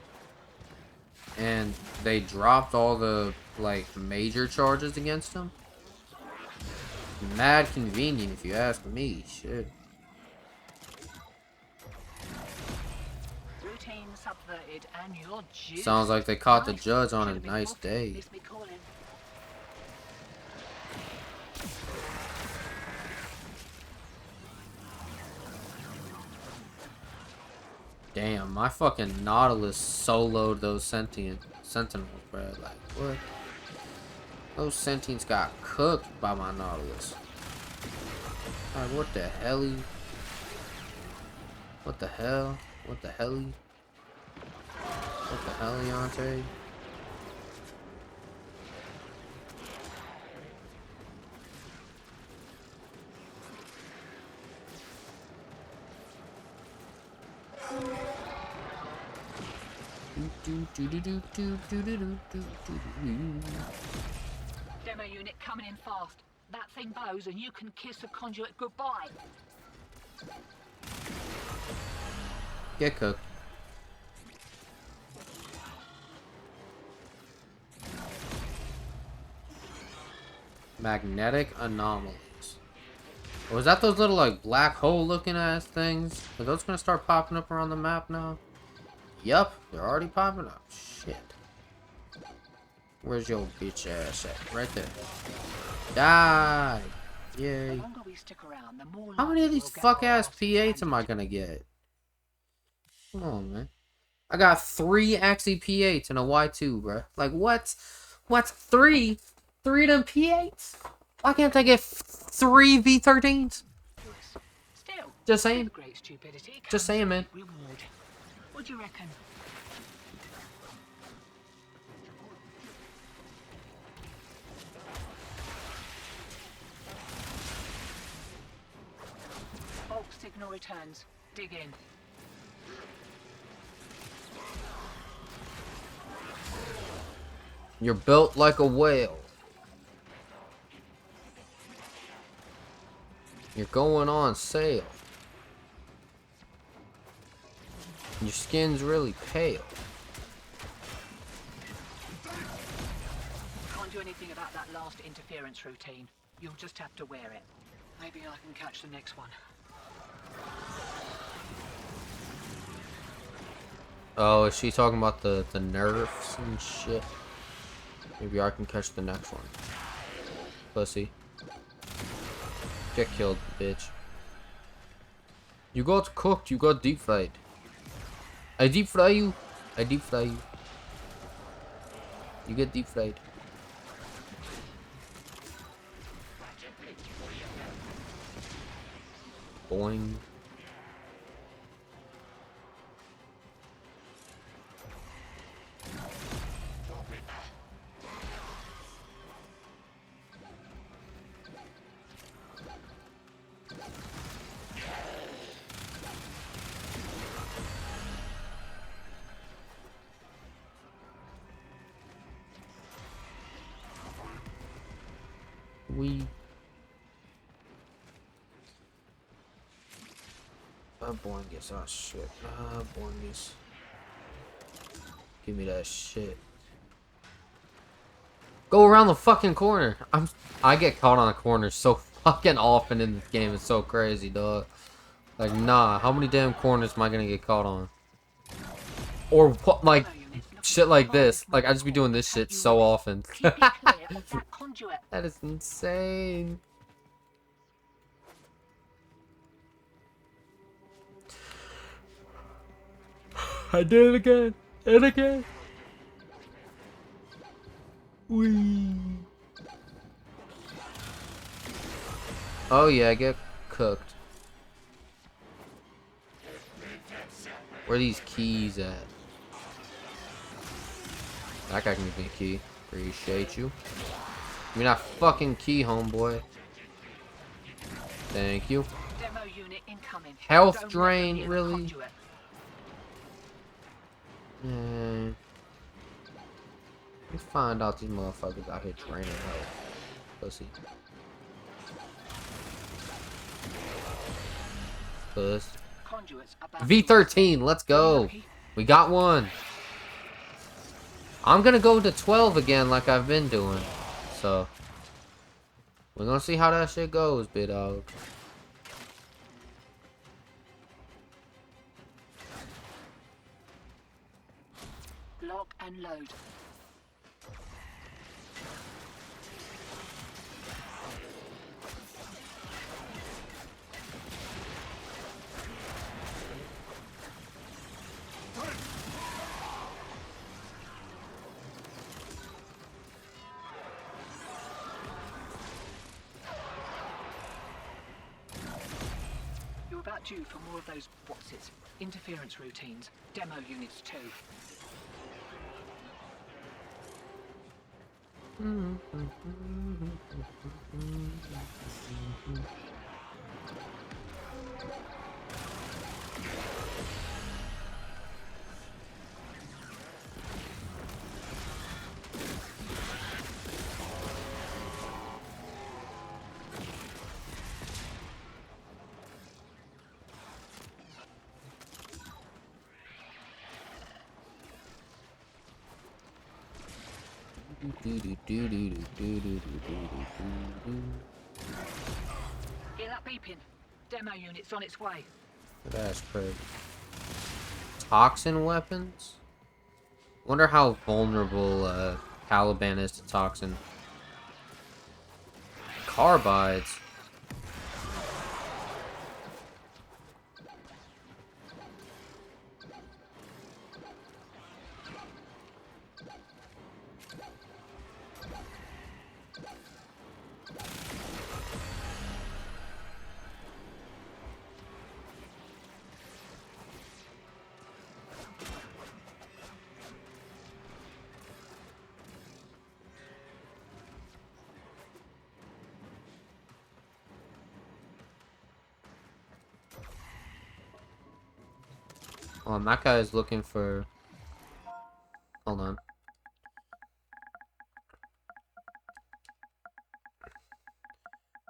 And they dropped all the, like, major charges against him? Mad convenient if you ask me. Shit. Routine subverted and you're juiced. Sounds like they caught the judge on a nice day. Damn, my fucking Nautilus soloed those sentinels, bro. Like, what? Those sentients got cooked by my Nautilus. Like, what the hell? What the hell? What the hell? What the hell, Yante? Demo unit coming in fast. That thing bows and you can kiss a conduit goodbye. Get cooked. Magnetic anomalies. Or was that those little, like, black hole looking ass things? Are those gonna start popping up around the map now? Yup, they're already popping up. Shit. Where's your bitch ass at? Right there. Die! Yay. How many of these fuck ass P8s am I gonna get? Come on, man. I got 3 Axie P8s and a Y2, bruh. Like, what? What's 3? 3 of them P8s? Why can't I get 3 V13s? Still, Just saying. with great stupidity Just saying, man. reward. What do you reckon? Bulk signal returns. Dig in. You're built like a whale. You're going on sale. Your skin's really pale. Can't do anything about that last interference routine. You'll just have to wear it. Maybe I can catch the next one. Oh, is she talking about the nerfs and shit? Maybe I can catch the next one. Pussy. Get killed, bitch. You got cooked, you got deep fried. I deep fry you. I deep fry you. You get deep fried. Boing. Boingus, oh shit. Boingus. Give me that shit. Go around the fucking corner. I get caught on a corner so fucking often in this game. It's so crazy, dog. Like, nah. How many damn corners am I gonna get caught on? Or what? Like shit like this. Like I just be doing this shit so often. That is insane. I did it again. And again. Wee. Oh yeah, get cooked. Where are these keys at? That guy can give me a key. Appreciate you. Give me that fucking key, homeboy. Thank you. Demo unit incoming. Health drain, really? Let's find out these motherfuckers out here draining health. Pussy. Puss. V13, let's go. We got one. I'm gonna go to 12 again like I've been doing. So we're gonna see how that shit goes, big dog. Lock and load. You're about due for more of those what's-its, interference routines, demo units too. Hear that beeping? Demo unit's on its way. That's crazy. Toxin weapons? Wonder how vulnerable Taliban is to toxin. Carbides. That guy is looking for... Hold on.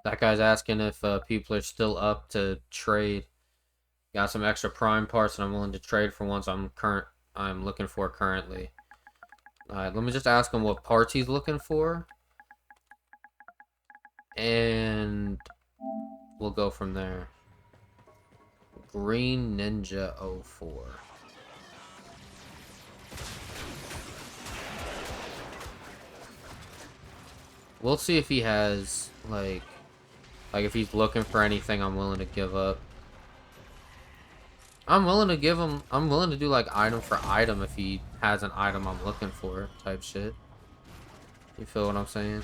That guy's asking if people are still up to trade. Got some extra prime parts and I'm willing to trade for ones I'm looking for currently. Alright, let me just ask him what parts he's looking for. And we'll go from there. Green Ninja 04. We'll see if he has, like if he's looking for anything I'm willing to give up. I'm willing to do like item for item if he has an item I'm looking for type shit. You feel what I'm saying?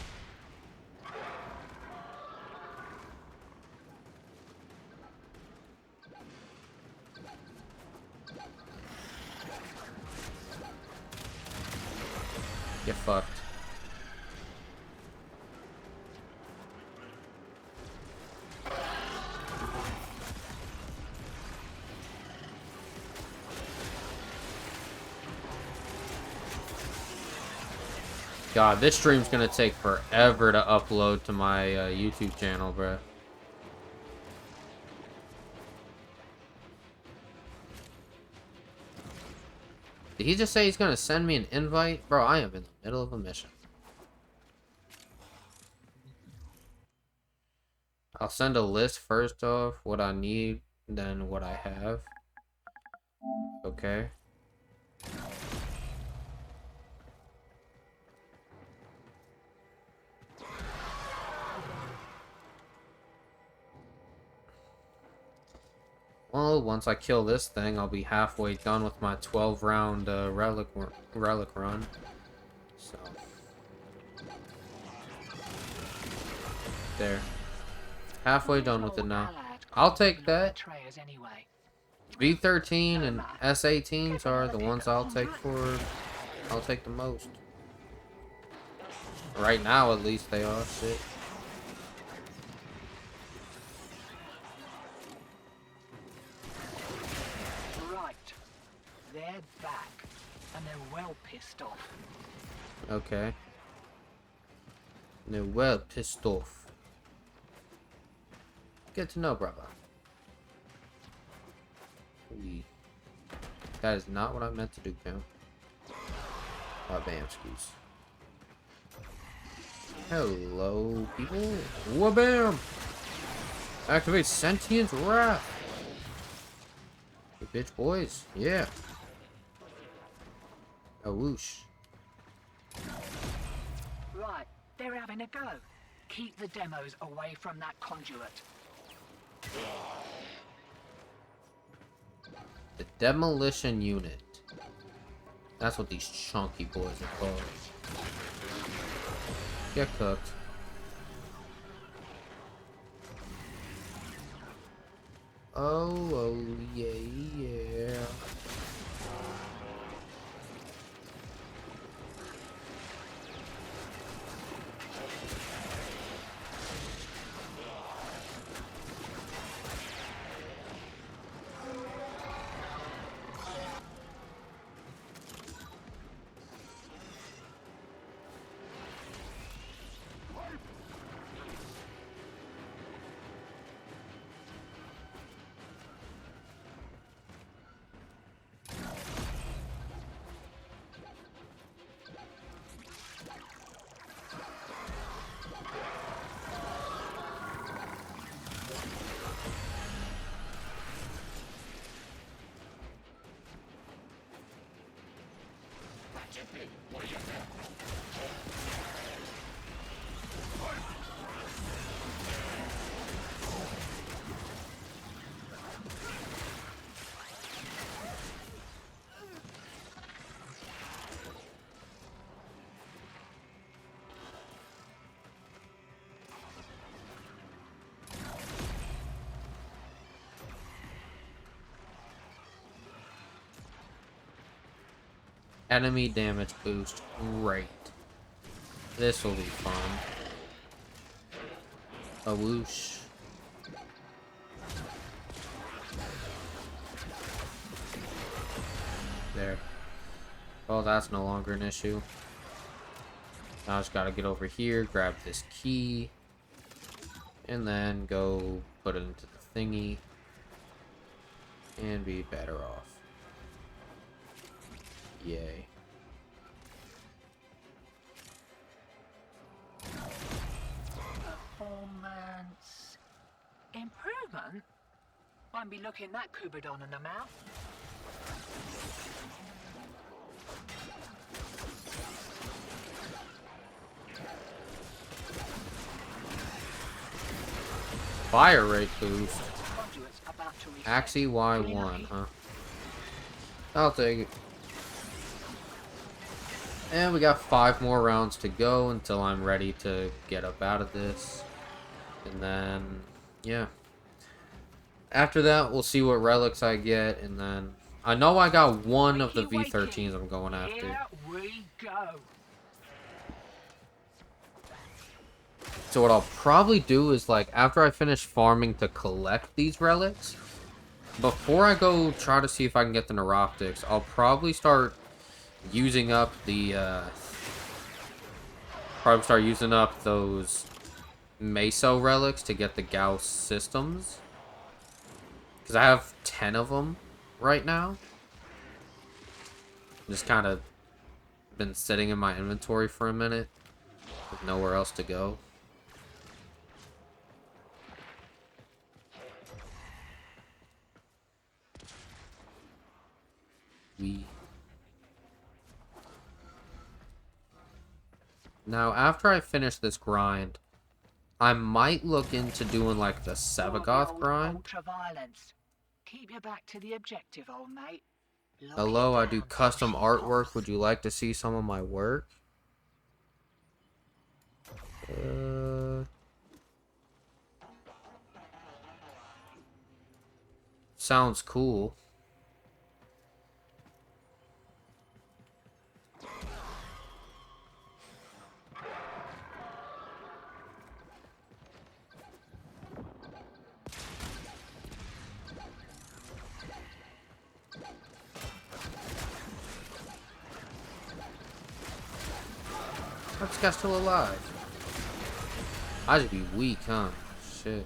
Get fucked. God, this stream's gonna take forever to upload to my YouTube channel, bruh. Did he just say he's gonna send me an invite? Bro, I am in the middle of a mission. I'll send a list first off, what I need, then what I have. Okay. Well, once I kill this thing, I'll be halfway done with my 12-round relic run. So there, halfway done with it now. I'll take that. V13 and S18s are the ones I'll take the most. Right now, at least they are. Shit. They're back, and they're well pissed off. Okay. They're well pissed off. Good to know, brother. That is not what I meant to do, Pam. Oh, bam, excuse. Hello, people. Wha-bam! Activate Sentience Wrath. Hey, bitch boys. Yeah. A whoosh. Right, they're having a go. Keep the demos away from that conduit. The demolition unit. That's what these chunky boys are called. Get cooked. Oh yeah. Enemy damage boost. Great. This will be fun. A whoosh. There. Well, that's no longer an issue. Now I just gotta get over here, grab this key, and then go put it into the thingy, and be better off. Yay. Performance improvement? Won't be looking that Kubidon in the mouth. Fire rate boost. Conduits about to reset. Axie Y1, huh? I'll take it. And we got 5 more rounds to go until I'm ready to get up out of this. And then, yeah. After that, we'll see what relics I get, and then... I know I got one of the V13s I'm going after. Here we go. So what I'll probably do is, like, after I finish farming to collect these relics, before I go try to see if I can get the Neuroptics, I'll probably start using up the, those Meso relics to get the Gauss systems. Because I have 10 of them right now. Just kind of been sitting in my inventory for a minute with nowhere else to go. Now, after I finish this grind, I might look into doing like the Sevagoth grind. Ultraviolence. Keep your back to the objective, old mate. Hello, I do custom artwork. Would you like to see some of my work? Sounds cool. This guy's still alive. I should be weak, huh? Shit.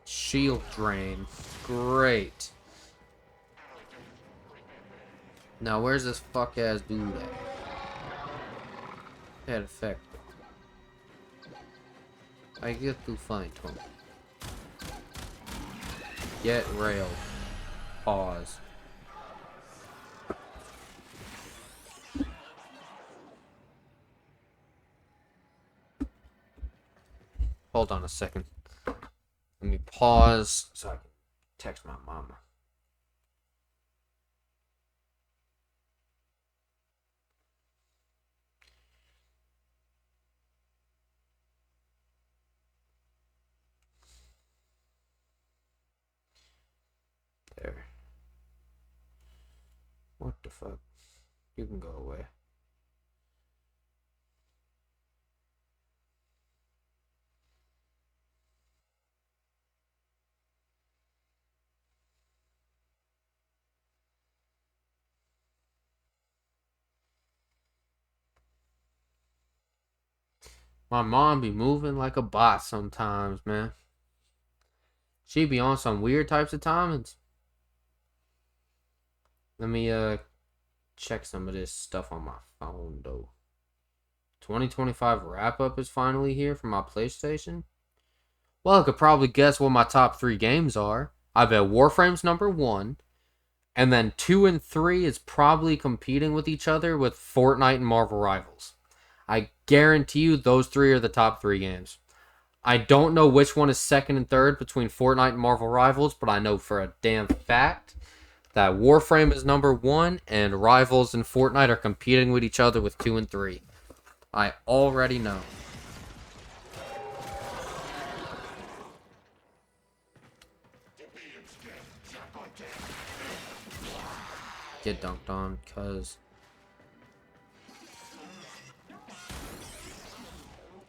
Shield drain. Great. Now where's this fuck ass dude at? That effect. I get to find him. Get railed. Pause. Hold on a second. Let me pause so I can text my mama. There. What the fuck? You can go away. My mom be moving like a bot sometimes, man. She be on some weird types of timings. Let me check some of this stuff on my phone though. 2025 wrap up is finally here for my PlayStation. Well, I could probably guess what my top 3 games are. I bet Warframe's number 1. And then 2 and 3 is probably competing with each other with Fortnite and Marvel Rivals. I guarantee you those 3 are the top 3 games. I don't know which one is second and third between Fortnite and Marvel Rivals, but I know for a damn fact that Warframe is number 1 and Rivals and Fortnite are competing with each other with 2 and 3. I already know. Get dunked on, cuz.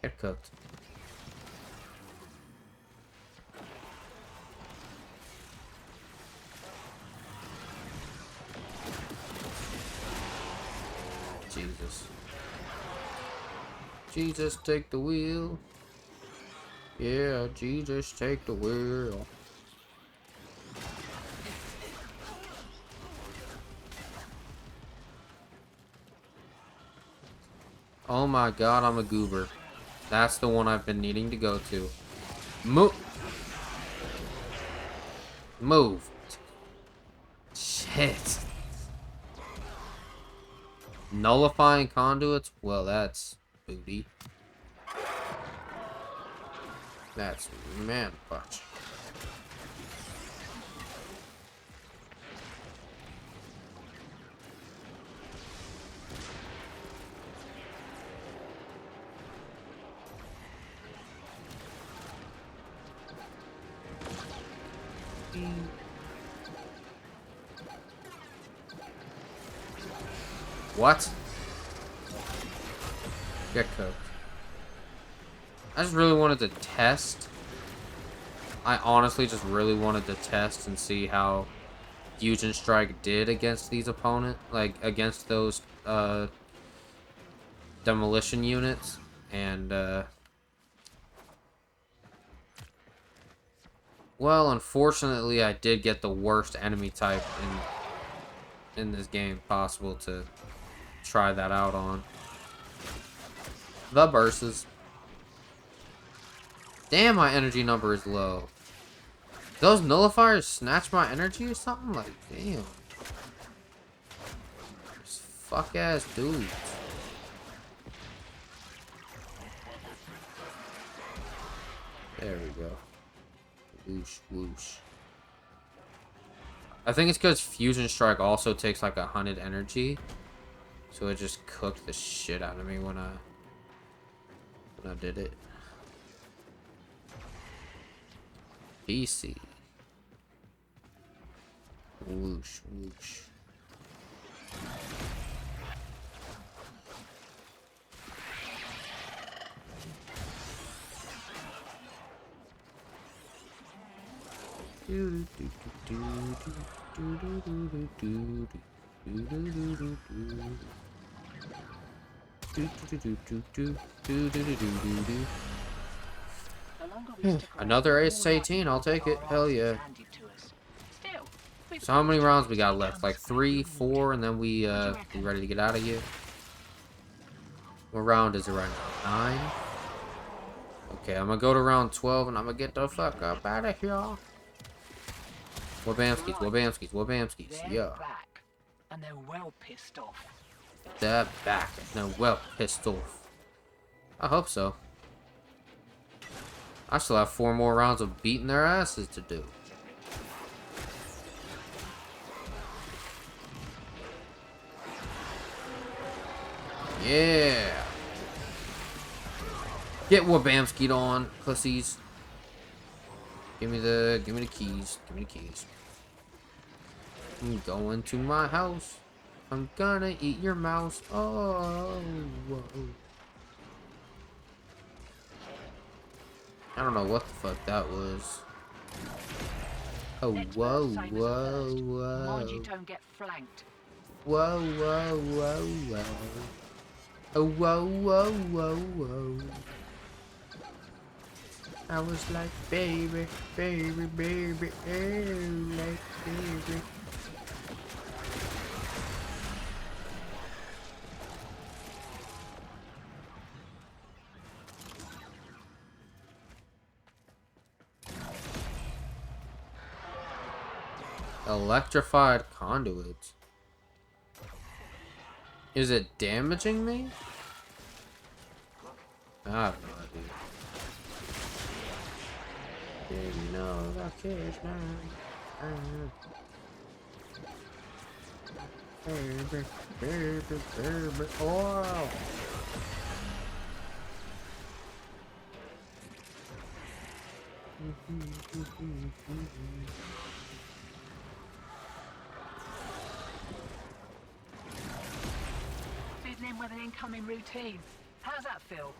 Get cooked. Jesus. Jesus, take the wheel. Yeah, Jesus, take the wheel. Oh my god, I'm a goober. That's the one I've been needing to go to. Move. Move. Shit. Nullifying conduits? Well, that's booty. That's man punch. What? Get cooked. I just really wanted to test. I honestly just really wanted to test and see how Fusion Strike did against these opponents, like against those demolition units, and well, unfortunately, I did get the worst enemy type in this game possible to try that out on. The bursts. Damn, my energy number is low. Those nullifiers snatch my energy or something? Like, damn. These fuck ass dudes. There we go. Whoosh, whoosh. I think it's because Fusion Strike also takes like 100 energy. So it just cooked the shit out of me when I did it. PC. Whoosh, whoosh. Another ace 18, I'll take it. Hell yeah. So how many rounds we got left? Like 3, 4, and then we ready to get out of here. What round is it right now? 9? Okay, I'm gonna go to round 12 and I'm gonna get the fuck up out of here. Wabamskis, wabamskis, wabamskis, yeah. And they're well pissed off. They're back and they're well pissed off. I hope so. I still have 4 more rounds of beating their asses to do. Yeah. Get Wabamski'd on, pussies. Give me the keys. Give me the keys. I'm going to my house. I'm gonna eat your mouse. Oh. Whoa. I don't know what the fuck that was. Oh, whoa, whoa, whoa. Mind you don't get flanked. Whoa, whoa, whoa, whoa. Oh, whoa, whoa, whoa, whoa. I was like, baby, baby, baby, oh, like, baby. Electrified conduits. Is it damaging me? I have no idea. know the kid's name. Baby, baby, baby. Oh! Fiddling with an incoming routine. How's that feel?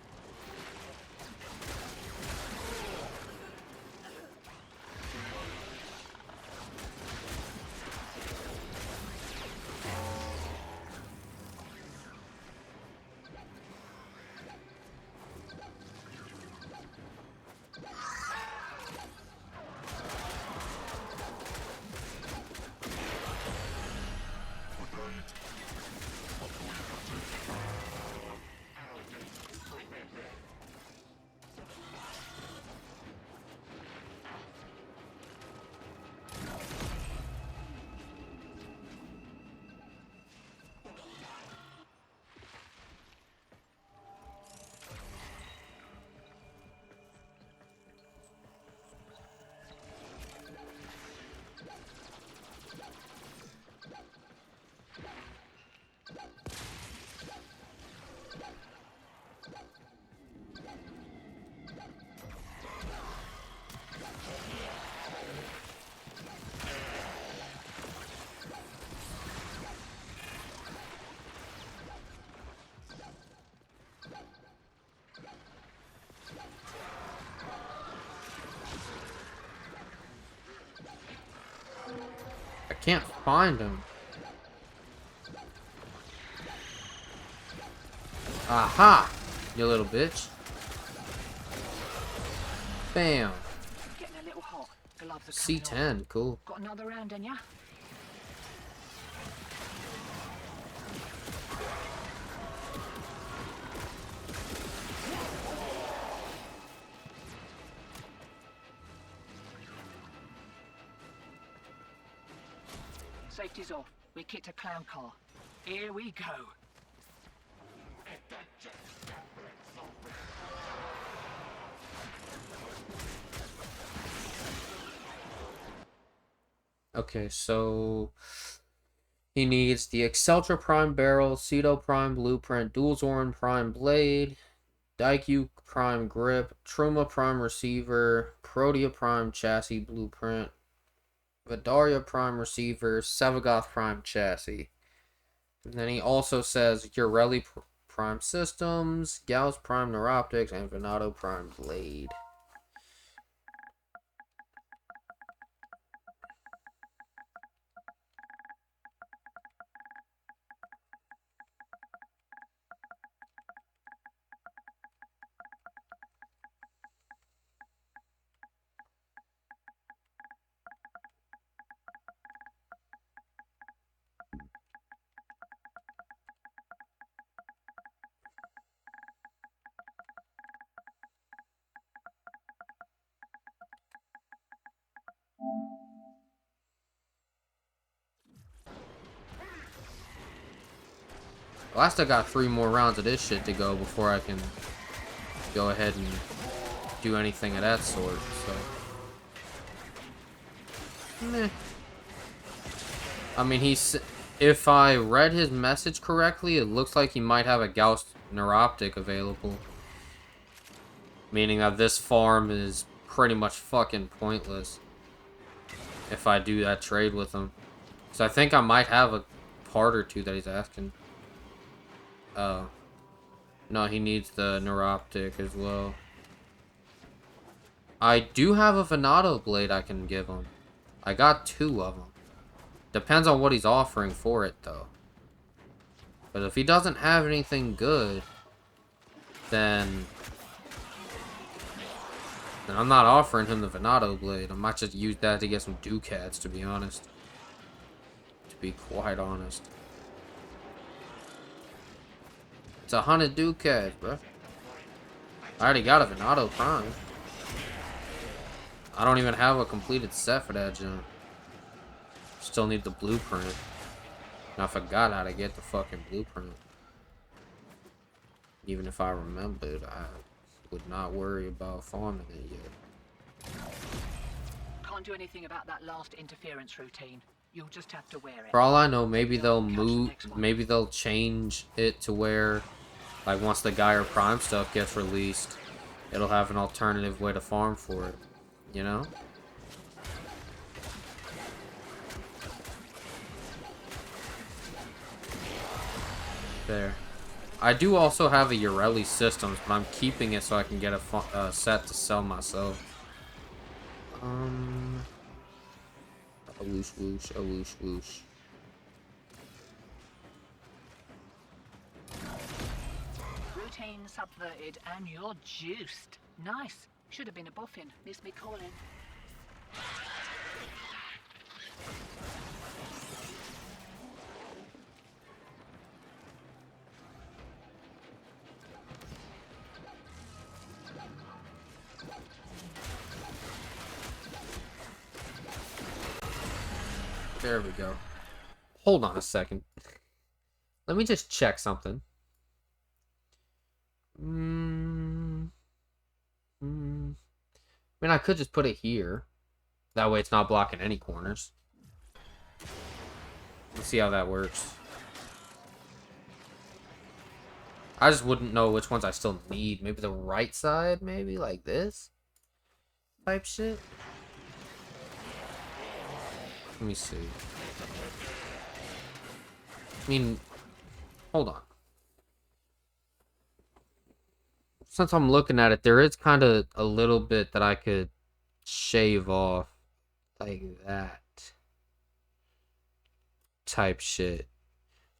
I can't find him. Aha! You little bitch. Bam. Getting a little hot. Gloves are coming C10, cool. off. Got another round in ya? Safety's off. We kicked a clown car. Here we go. Okay, so he needs the Exceltra Prime Barrel, Cedo Prime Blueprint, Dual Zoran Prime Blade, Daikyu Prime Grip, Truma Prime Receiver, Protea Prime Chassis Blueprint, Vidaria Prime Receiver, Sevagoth Prime Chassis. And then he also says Ureli Prime Systems, Gauss Prime Neuroptics, and Venato Prime Blade. Well, I still got 3 more rounds of this shit to go before I can go ahead and do anything of that sort, so. Meh. I mean, if I read his message correctly, it looks like he might have a Gauss Neuroptic available. Meaning that this farm is pretty much fucking pointless if I do that trade with him. So I think I might have a part or two that he's asking. No, he needs the Neuroptic as well. I do have a Venato Blade I can give him. I got 2 of them. Depends on what he's offering for it, though. But if he doesn't have anything good, then I'm not offering him the Venato Blade. I might just use that to get some Ducats, to be honest. To be quite honest. It's 100 Ducats, bro. I already got a Venato Prime. I don't even have a completed set for that jump. Still need the blueprint. And I forgot how to get the fucking blueprint. Even if I remembered, I would not worry about farming it yet. Can't do anything about that last interference routine. You'll just have to wear it. For all I know, maybe Yeah, they'll catch the move, next one. maybe they'll change it to where, like, once the Gaia Prime stuff gets released, it'll have an alternative way to farm for it, you know? There. I do also have a Urelli Systems, but I'm keeping it so I can get a set to sell myself. A whoosh whoosh, a whoosh whoosh. Routine subverted and you're juiced. Nice. Should have been a boffin. Missed me calling. There we go. Hold on a second. Let me just check something. I mean, I could just put it here. That way it's not blocking any corners. Let's see how that works. I just wouldn't know which ones I still need. Maybe the right side, maybe like this type shit. Let me see. I mean, hold on. Since I'm looking at it, there is kind of a little bit that I could shave off like that type shit.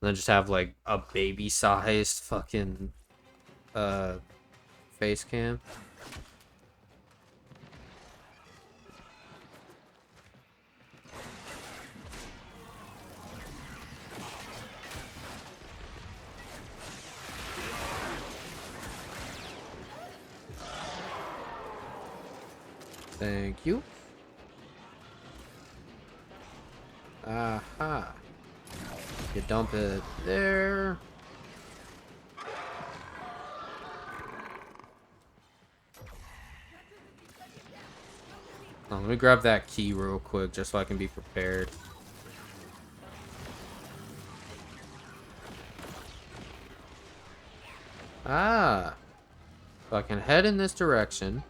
And then just have like a baby sized fucking face cam. Thank you. Aha. You dump it there. Oh, let me grab that key real quick just so I can be prepared. Ah. So I can head in this direction.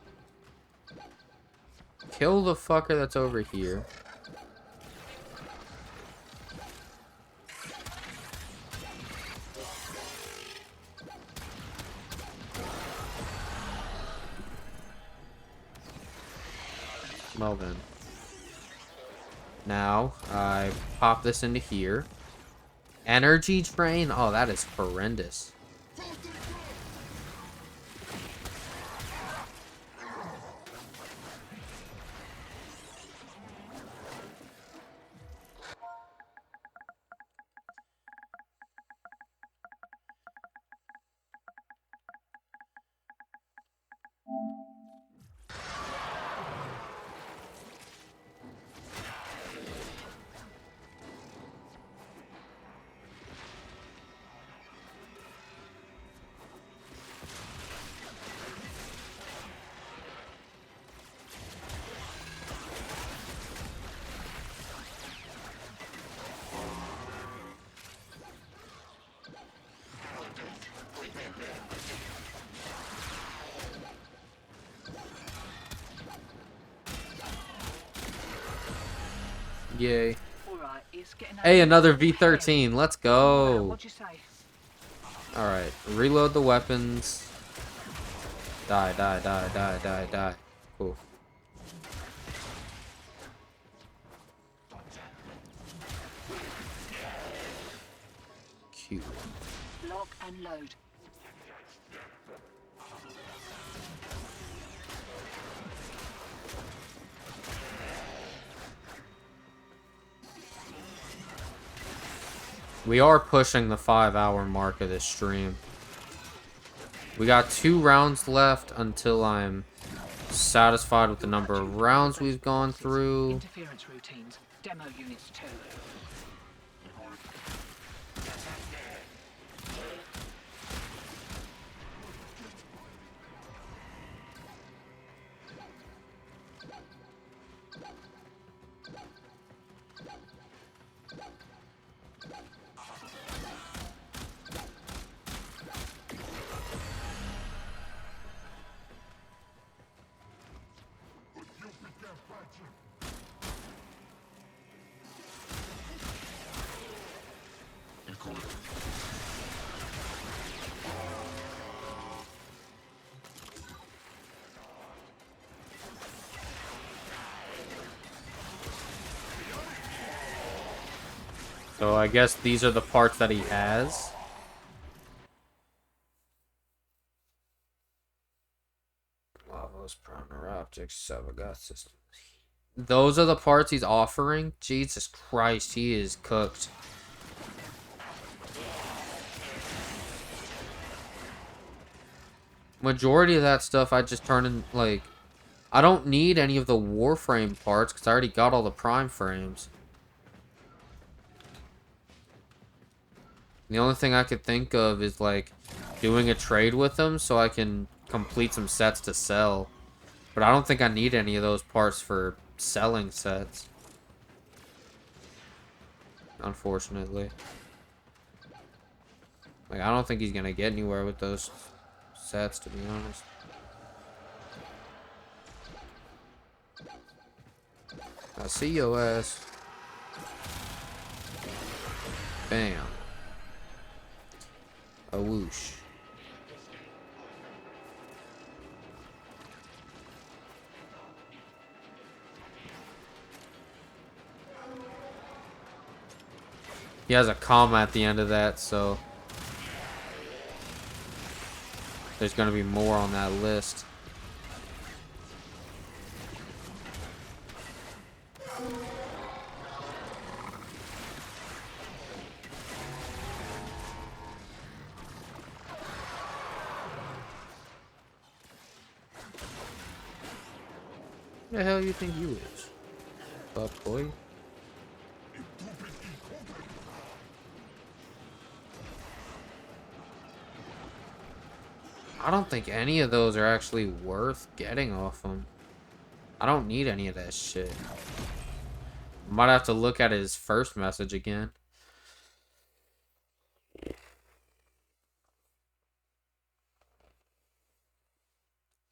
Kill the fucker that's over here. Well then. Now, I pop this into here. Energy drain? Oh, that is horrendous. Yay. Alright, it's getting Hey, another V13. Let's go. What'd you say? Alright, reload the weapons. Die, die, die, die, die, die. Cool. Cute. Lock and load. We are pushing the 5-hour mark of this stream. We got 2 rounds left until I'm satisfied with the number of rounds we've gone through. Interference routines. Demo units too. So I guess these are the parts that he has. Lavos, primary optics, Savagot system. Those are the parts he's offering? Jesus Christ, he is cooked. Majority of that stuff I just turn in, like... I don't need any of the Warframe parts, because I already got all the Prime frames. The only thing I could think of is, like, doing a trade with them so I can complete some sets to sell. But I don't think I need any of those parts for selling sets. Unfortunately. Like, I don't think he's gonna get anywhere with those sets, to be honest. I see your ass. Bam. A whoosh. He has a comma at the end of that, so there's gonna be more on that list. Who the hell you think you is? Fuck boy. I don't think any of those are actually worth getting off him. I don't need any of that shit. Might have to look at his first message again.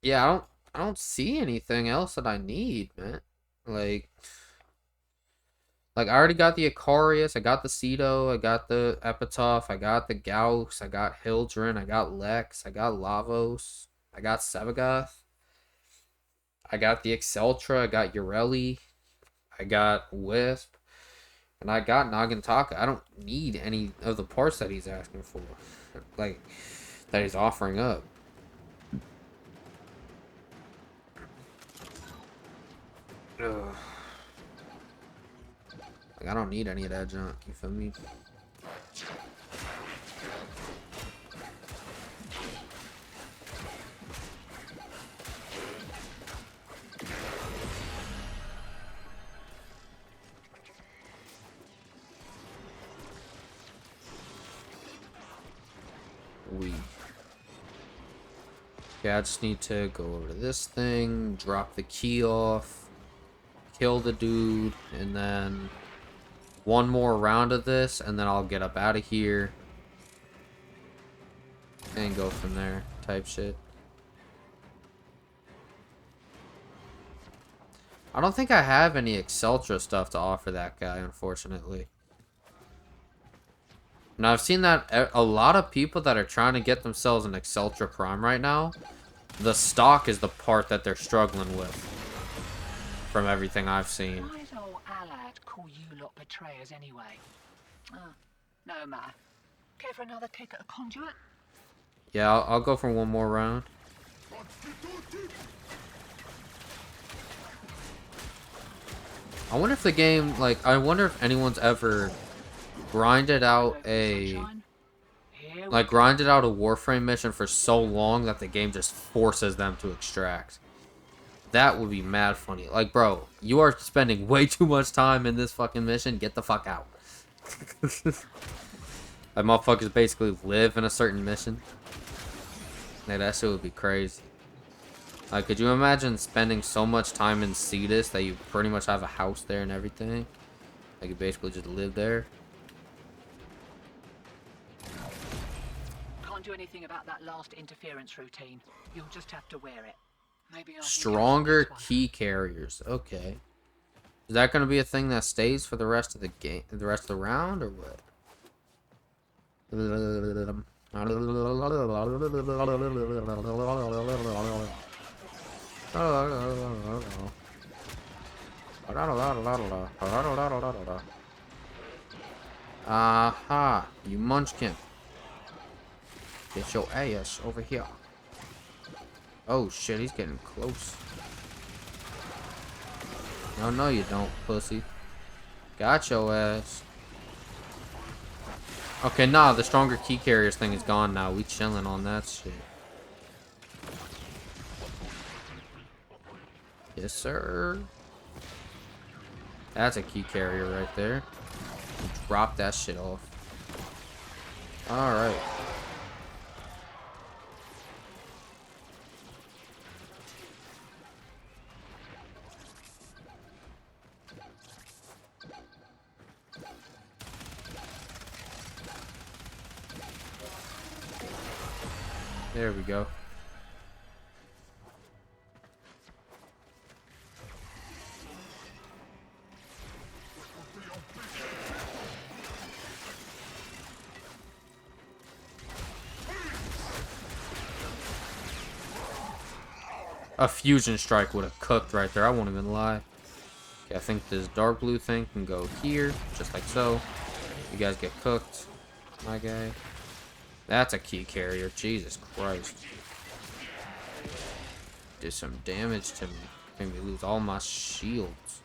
Yeah, I don't see anything else that I need, man. Like I already got the Icarius, I got the Cedo, I got the Epitaph, I got the Gauss, I got Hildren, I got Lex, I got Lavos, I got Sevagoth, I got the Exceltra, I got Ureli, I got Wisp, and I got Nagantaka. I don't need any of the parts that he's asking for. Like, that he's offering up. Ugh. Like, I don't need any of that junk, you feel me? Yeah, I just need to go over to this thing, drop the key off, kill the dude, and then one more round of this, and then I'll get up out of here and go from there, type shit. I don't think I have any Exceltra stuff to offer that guy, unfortunately. Now, I've seen that a lot of people that are trying to get themselves an Exceltra Prime right now, the stock is the part that they're struggling with, from everything I've seen. Why does old Allard call you lot betrayers anyway? No matter. Care for another kick at a conduit? Yeah, I'll go for one more round. I wonder if the game, like, I wonder if anyone's ever grinded out a Warframe mission for so long that the game just forces them to extract. That would be mad funny. Like, bro, you are spending way too much time in this fucking mission. Get the fuck out. Like, motherfuckers basically live in a certain mission. Like, that shit would be crazy. Like, could you imagine spending so much time in Cetus that you pretty much have a house there and everything? Like, you basically just live there? Can't do anything about that last interference routine. You'll just have to wear it. Maybe I Stronger key carriers. Okay. Is that going to be a thing that stays for the rest of the game, the rest of the round, or what? Aha, you munchkin. Get your ass over here. Oh shit, he's getting close. No, you don't, pussy. Got your ass. Okay, nah, the stronger key carriers thing is gone now. We chilling on that shit. Yes, sir. That's a key carrier right there. Drop that shit off. Alright. There we go. A fusion strike would have cooked right there. I won't even lie. Okay, I think this dark blue thing can go here, just like so. You guys get cooked, my guy. That's a key carrier. Jesus Christ. Did some damage to me. Made me lose all my shields.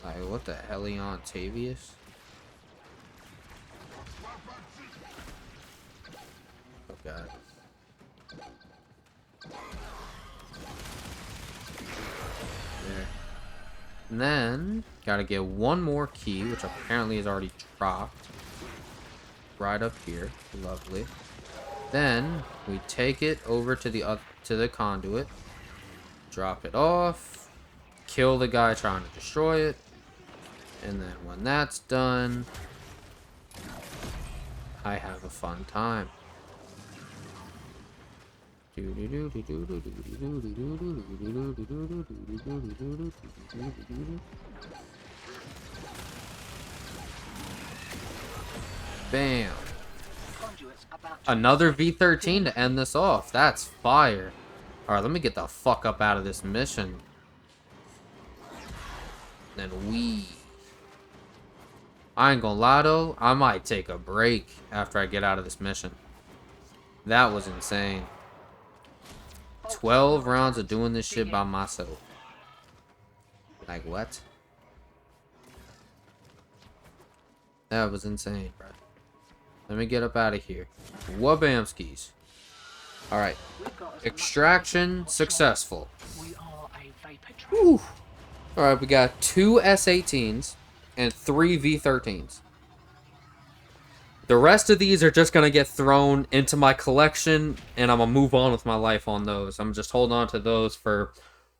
Like, what the hell, Tavius? Oh, God. There. And then, gotta get one more key, which apparently is already dropped. Right up here. Lovely. Then, we take it over to the conduit. Drop it off. Kill the guy trying to destroy it. And then when that's done, I have a fun time. Bam. Another V13 to end this off. That's fire. Alright, let me get the fuck up out of this mission. Then I ain't gonna lie though, I might take a break after I get out of this mission. That was insane. 12 rounds of doing this shit by myself. Like, what? That was insane, bro. Let me get up out of here. Wabamskis. Alright. Extraction successful. Whew. Alright, we got 2 S18s and 3 V13s. The rest of these are just going to get thrown into my collection, and I'm going to move on with my life on those. I'm just holding on to those for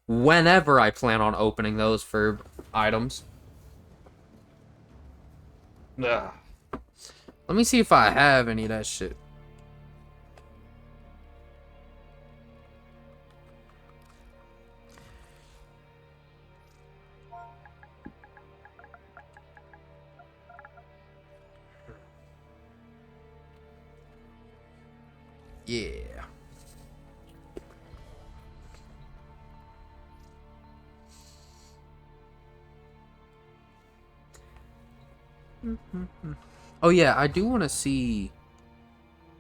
whenever I plan on opening those for items. Ugh. Let me see if I have any of that shit. Yeah. Oh yeah, I do want to see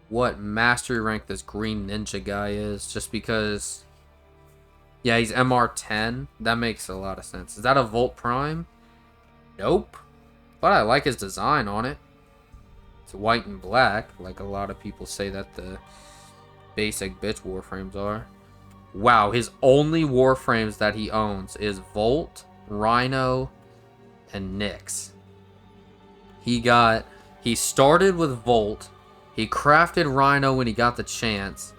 what mastery rank this green ninja guy is, just because, yeah, he's MR10. That makes a lot of sense. Is that a Volt Prime? Nope. But I like his design on it. It's white and black, like a lot of people say that the basic bitch Warframes are. Wow, his only Warframes that he owns is Volt, Rhino, and Nyx. He started with Volt, he crafted Rhino when he got the chance,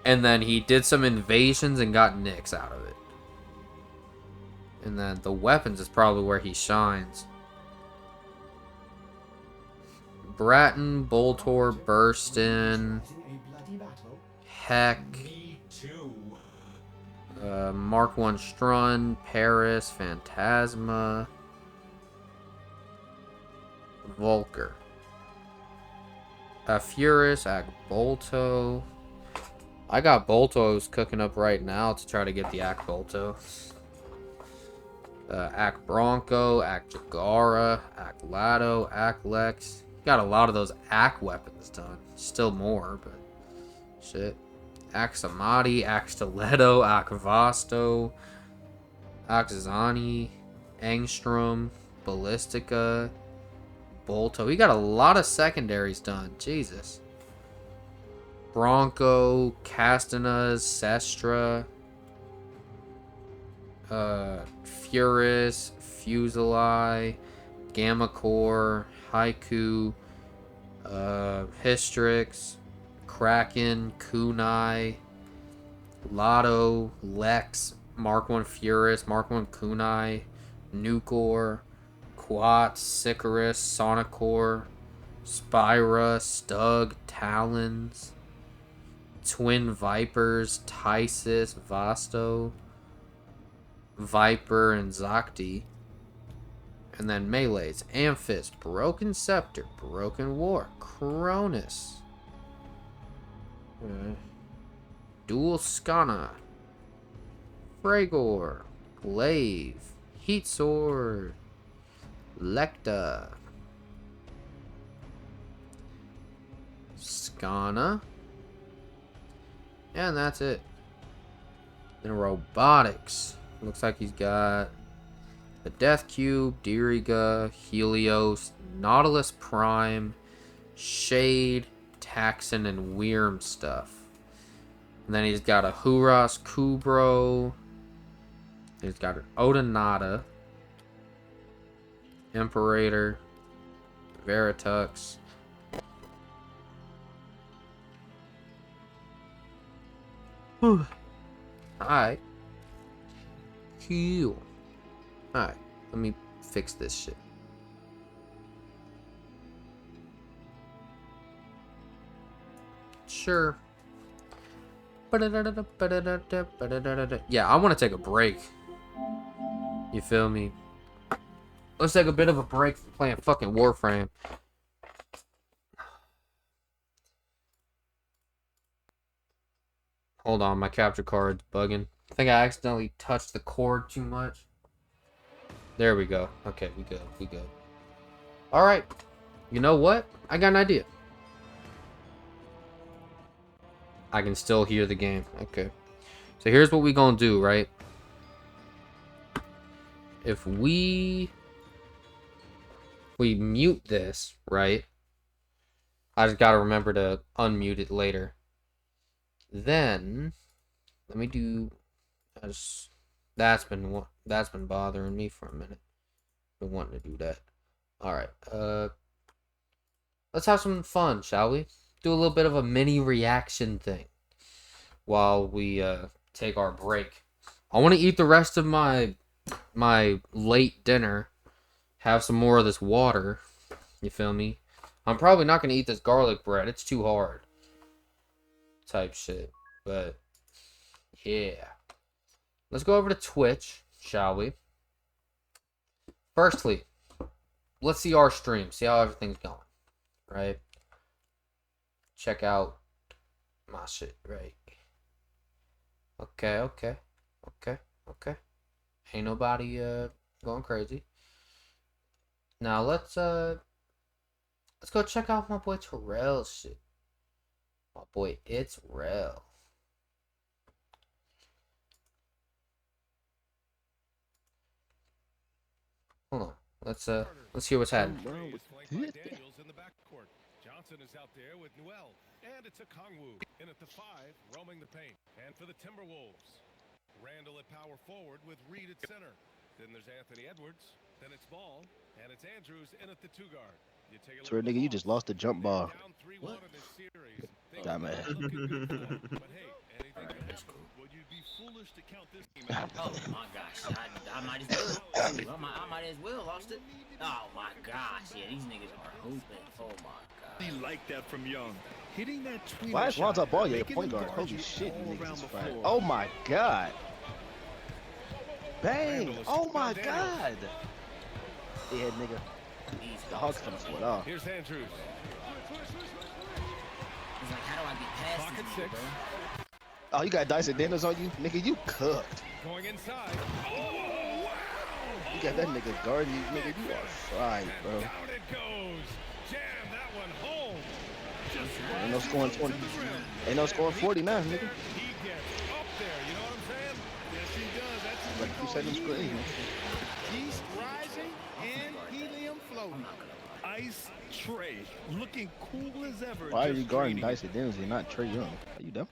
and then he did some invasions and got Nyx out of it. And then the weapons is probably where he shines. Bratton, Boltor, Burstin, Heck, Mark 1 Strun, Paris, Phantasma, Volker, Furus, Akbolto. I got Boltos cooking up right now to try to get the Akbolto. Ak Bronco, Ak Jagara, Ak Lado, Ak Lex. Got a lot of those Ak weapons done. Still more, but shit. Ak Samadhi, Ak Stiletto, Ak Vasto, Ak Zani, Angstrom, Ballistica, Bolto. We got a lot of secondaries done. Jesus. Bronco, Castanas, Sestra, Furus, Fuseli, Gamma Core, Haiku, Hystrix, Kraken, Kunai, Lotto, Lex, Mark 1 Furus, Mark 1 Kunai, Nucor, Quat, Sicarus, Sonicor, Spyra, Stug, Talons, Twin Vipers, Tysis, Vasto, Viper, and Zakti. And then Melees, Amphis, Broken Scepter, Broken War, Cronus, Dual Skana, Fragor, Glaive, Heat Sword, Lecta, Skana, and that's it. Then robotics. Looks like he's got the Death Cube, Diriga, Helios, Nautilus Prime, Shade, Taxon, and Wyrm stuff. And then he's got a Huras Kubro. He's got an Odonata, Imperator, Veritux. Alright. Cool. Alright, let me fix this shit. Sure. Yeah, I want to take a break. You feel me? Let's take a bit of a break from playing fucking Warframe. Hold on, my capture card's bugging. I think I accidentally touched the cord too much. There we go. Okay, we go. We go. Alright. You know what? I got an idea. I can still hear the game. Okay. So here's what we gonna do, right? If we mute this, right? I just gotta remember to unmute it later. Then let me do. That's been bothering me for a minute. Been wanting to do that. All right. Let's have some fun, shall we? Do a little bit of a mini reaction thing while we take our break. I want to eat the rest of my late dinner. Have some more of this water. You feel me? I'm probably not going to eat this garlic bread. It's too hard. Type shit. But, yeah. Let's go over to Twitch, shall we? Firstly, let's see our stream. See how everything's going. Right? Check out my shit, right? Okay. Ain't nobody going crazy. Now let's go check out my boy Terrell's shit. My boy, it's Rel. Hold on. Let's hear what's happening. Johnson is out there with Noel, and it's a Kongwu in at the 5, roaming the paint. And for the Timberwolves, Randall at power forward with Reed at center. Then there's Anthony Edwards. Then it's Ball, and it's Andrews in at the 2 guard. You take a Swear, nigga, you just lost the jump ball. What? Damn it. But hey, anything can happen. Would you be foolish to count this game out? Oh my gosh, I might as well. I might as well lost it. Oh my gosh, yeah, these niggas are hooping. Oh my god. He liked that from Young. Hitting that tweet. Why is Lonzo Ball your point guard? Holy shit, you niggas is fire. Oh my god. Bang! Oh my god. Yeah, nigga. The Hawks coming to it off. Here's Andrews. He's like, how do I get past this nigga, bro? Oh, you got Dyson Daniels on you? Nigga, you cooked. Going inside. Oh, wow! You got that nigga guarding you, nigga. You are fried, bro. Down it goes. Jam that one home. Ain't no scoring 20. Ain't no scoring 40 now, nigga. He gets up there, you know what I'm saying? Yes, he does. That's what Like we you call said, them screens. yeast rising and helium floating. Ice Tray, looking cool as ever. Why are you just guarding trading. Dicey Dempsey, not Trey Young? Are you dumb?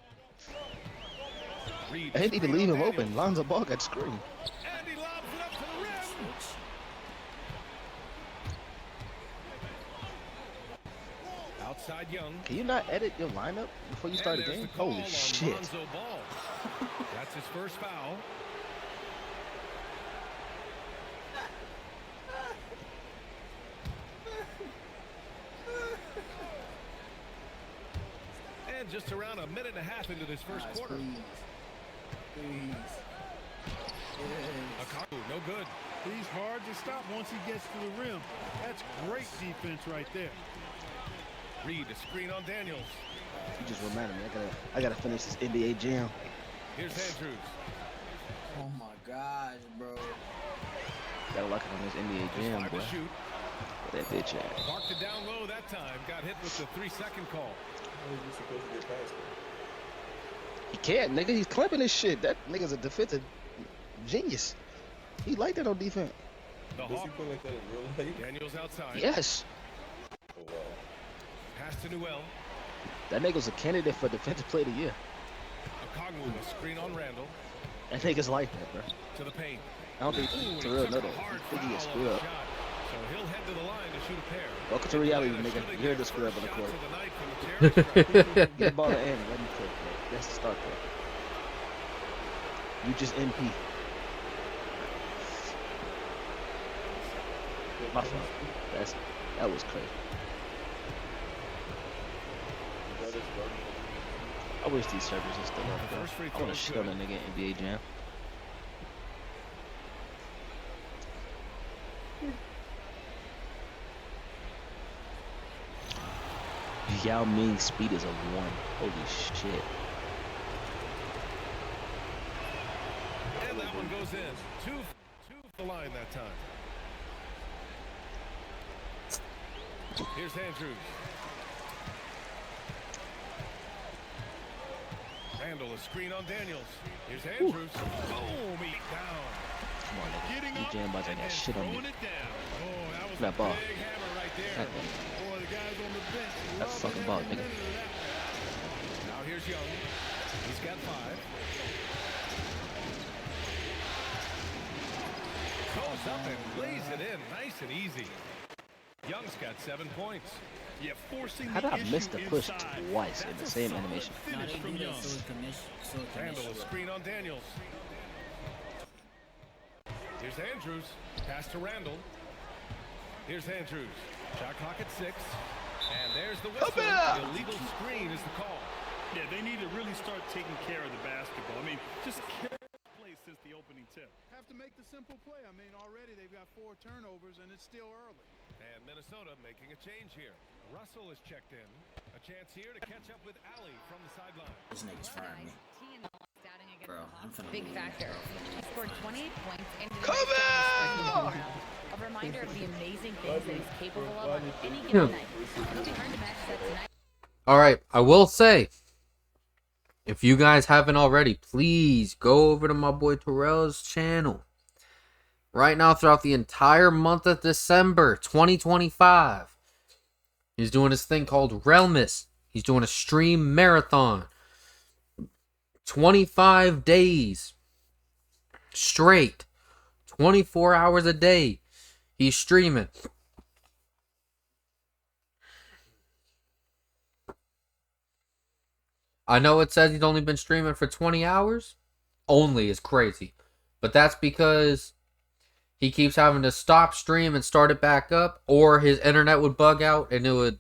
Reed I need to screen leave on him Daniels. open. Lonzo Ball got screen. And he lobs it up to the rim. Outside Young. Can you not edit your lineup before you start the And there's game? call Holy on shit. Lonzo Ball. That's his first foul. And just around a minute and a half into this first quarter. Akaku, no good. He's hard to stop once he gets to the rim. That's great defense right there. Reed, a screen on Daniels. You just reminded me. I gotta finish this NBA Jam. Here's Andrews. Oh my gosh, bro. Gotta lock it on this NBA Jam, Five boy. to shoot. Where that bitch at? Parked it down low that time. Got hit with the 3-second call. He can't, nigga. He's clamping his shit. That nigga's a defensive genius. He like that on defense. The Hawk. Daniels outside. Yes. Pass to Newell. That nigga's a candidate for defensive player of the year. Akaku, a screen on Randall. That nigga's like that, bro. To the paint. I don't think Ooh, Terrell he know took that. a hard I think he gets foul screwed on up. the shot. So he'll head to the line to shoot a pair. Welcome to reality, Shooting nigga. their You heard the screw up on the first court. shots of the night from the terrace stripe. Get the ball to Andy. Let me cook, bro. That's the start there. You just MP. My fault. That was crazy. I wish these servers are still up, bro. First free I throw want to is shit good. on that nigga NBA Jam. Yao Ming's speed is a 1. Holy shit. And that one goes in. Two for the line that time. Here's Andrews. Randall, a screen on Daniels. Here's Andrews. Boom, he down. Come on, nigga. Getting You up jam about to and got then shit on me. throwing it down. Oh, that was That a ball. big hammer right there. That thing. Boy, the guys on the bench That love fucking every ball, nigga. minute of that. Now here's Young. He's got 5. Goes up and lays it in nice and easy. Young's got 7 points. Yeah, forcing How did the I miss issue the push inside. twice in the That's a same solid animation? No, finish they from do Young. that so it can miss. Randall, a screen on Daniels. Here's Andrews. Pass to Randall. Here's Andrews. Shot clock at 6. And there's the whistle. Illegal screen is the call. Yeah, they need to really start taking care of the basketball. I mean, just careless play since the opening tip. Have to make the simple play. I mean, already they've got 4 turnovers and it's still early. And Minnesota making a change here. Russell is checked in. A chance here to catch up with Allie from the sideline. This nigga's firing me. Bro, I'm finna Big leave, factor. bro. He scored 28 points and did a reminder of the amazing things that he's capable of on any given night. It'll be hard to match that tonight. All right, I will say, if you guys haven't already, please go over to my boy Terrell's channel. Right now, throughout the entire month of December 2025, he's doing this thing called Realmus. He's doing a stream marathon. 25 days straight. 24 hours a day. He's streaming. I know it says he's only been streaming for 20 hours. Only is crazy. But that's because he keeps having to stop stream and start it back up, or his internet would bug out and it would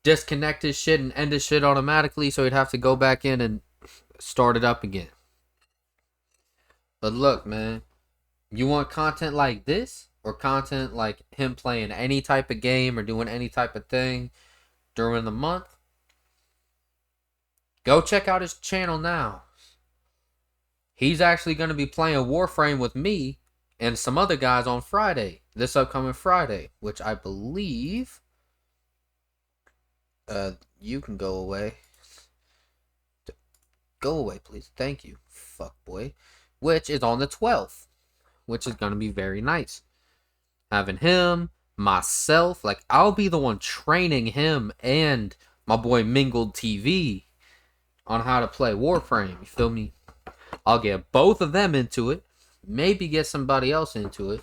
disconnect his shit and end his shit automatically, so he'd have to go back in and start it up again. But look, man, you want content like this, or content like him playing any type of game or doing any type of thing during the month? Go check out his channel now. He's actually going to be playing Warframe with me and some other guys on Friday, this upcoming Friday, which I believe you can go away. Go away, please. Thank you. Fuck boy. Which is on the 12th, which is going to be very nice. Having him, myself, like I'll be the one training him and my boy Mingled TV on how to play Warframe. You feel me? I'll get both of them into it. Maybe get somebody else into it.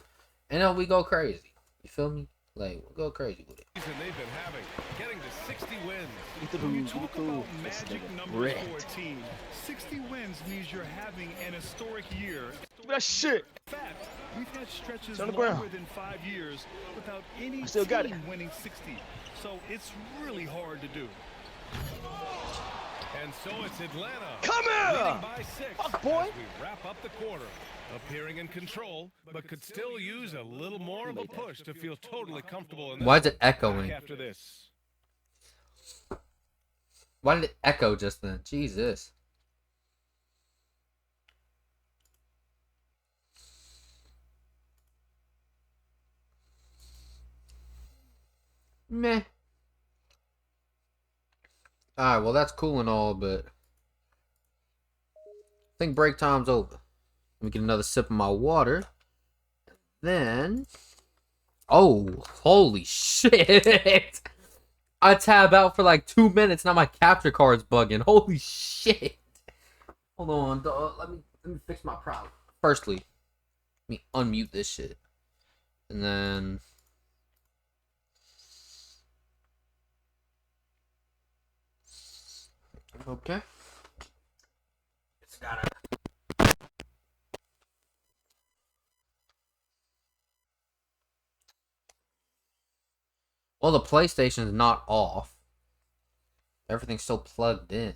And then we go crazy. You feel me? Like, we'll go crazy with it. They've been having, getting to 60 wins. When you talk about magic numbers for a team, 60 wins means you're having an historic year. That shit. In fact, we've had stretches on the longer ground. than 5 years without any I still got team it. winning 60. So it's really hard to do. And so it's Atlanta. Come here! Leading by 6 Fuck, boy. as we wrap up the quarter. Appearing in control, but could still use a little more of a push to feel totally comfortable in this. Why is it echoing? Back after this. Why did it echo just then? Jesus. Meh. Alright, well that's cool and all, but I think break time's over. Let me get another sip of my water. Then, oh, holy shit. I tab out for like 2 minutes, now my capture card's bugging. Holy shit. Hold on, dog. Let me fix my problem. Firstly, let me unmute this shit. And then okay. It's gotta. Well, the PlayStation is not off. Everything's still plugged in.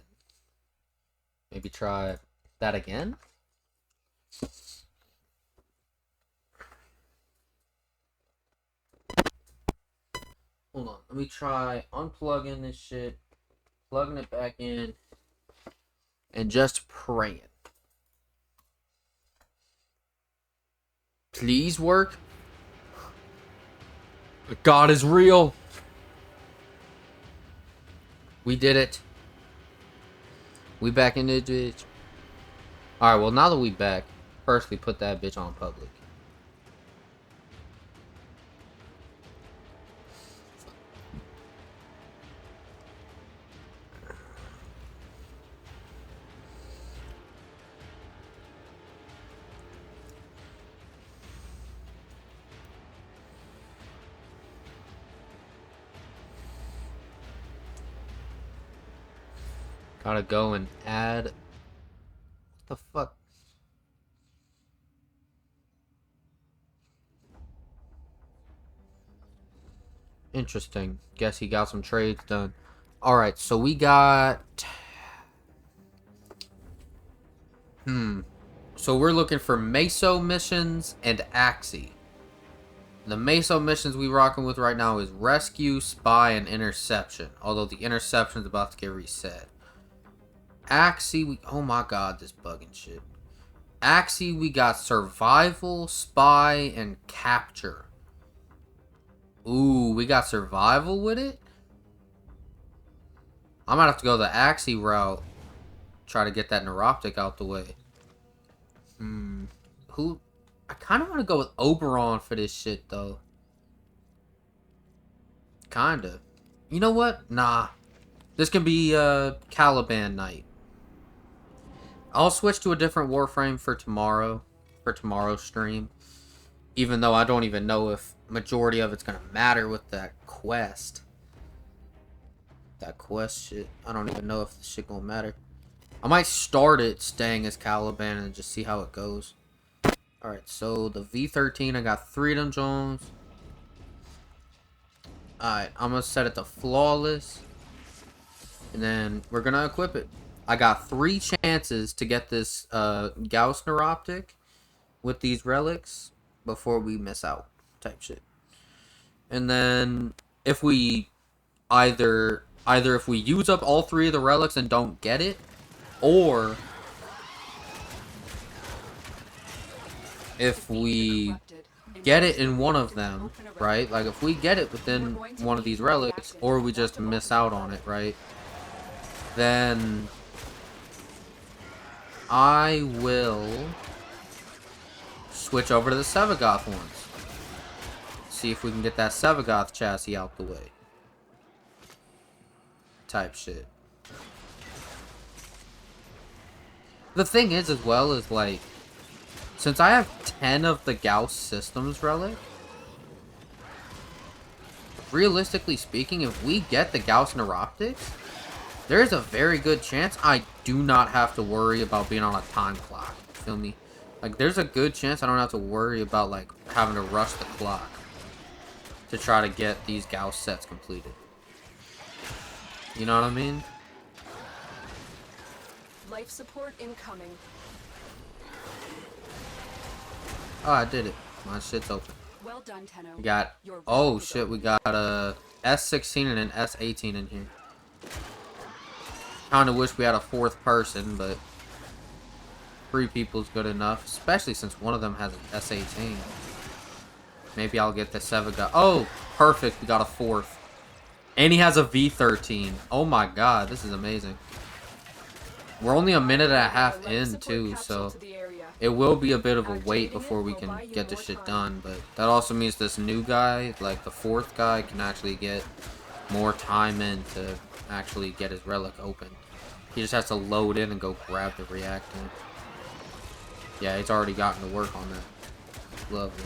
Maybe try that again? Hold on. Let me try unplugging this shit, plugging it back in, and just praying. Please work. God is real. We did it. We back in this bitch. Alright, well now that we back, firstly put that bitch on public. Gotta go and add. What the fuck? Interesting. Guess he got some trades done. Alright, so we got. So we're looking for Meso missions and Axie. The Meso missions we rocking with right now is Rescue, Spy, and Interception. Although the Interception's about to get reset. Axie, we... Oh my god, this bugging shit. Axie, we got Survival, Spy, and Capture. Ooh, we got Survival with it? I might have to go the Axie route. Try to get that Neuroptic out the way. Who... I kind of want to go with Oberon for this shit, though. Kinda. You know what? Nah. This can be, Caliban Night. I'll switch to a different Warframe for tomorrow's stream. Even though I don't even know if majority of it's gonna matter with that quest. That quest shit. I don't even know if the shit gonna matter. I might start it staying as Caliban and just see how it goes. Alright, so the V13, I got 3 of them Jones. Alright, I'm gonna set it to Flawless. And then we're gonna equip it. I got 3 chances to get this Gauss Neuroptic with these relics before we miss out, type shit. And then if we either if we use up all 3 of the relics and don't get it, or if we get it in one of them, right? Like if we get it within one of these relics, or we just miss out on it, right? Then I will switch over to the Sevagoth ones. See if we can get that Sevagoth chassis out the way. Type shit. The thing is, as well, is like, since I have 10 of the Gauss Systems relic, realistically speaking, if we get the Gauss Neuroptics, there's a very good chance I do not have to worry about being on a time clock. Feel me? Like, there's a good chance I don't have to worry about, like, having to rush the clock to try to get these Gauss sets completed. You know what I mean? Life support incoming. Oh, I did it. My shit's open. Well done, Tenno. We got, oh shit, we got a S16 and an S18 in here. Kinda wish we had a fourth person, but 3 people's good enough, especially since one of them has an S18. Maybe I'll get the Sevagoth. Oh, perfect, we got a fourth. And he has a V13. Oh my god, this is amazing. We're only a minute and a half in, too, so it will be a bit of a wait before we can get this shit done. But that also means this new guy, like the fourth guy, can actually get more time in to actually get his relic open. He just has to load in and go grab the reactant. Yeah, he's already gotten to work on that. Lovely.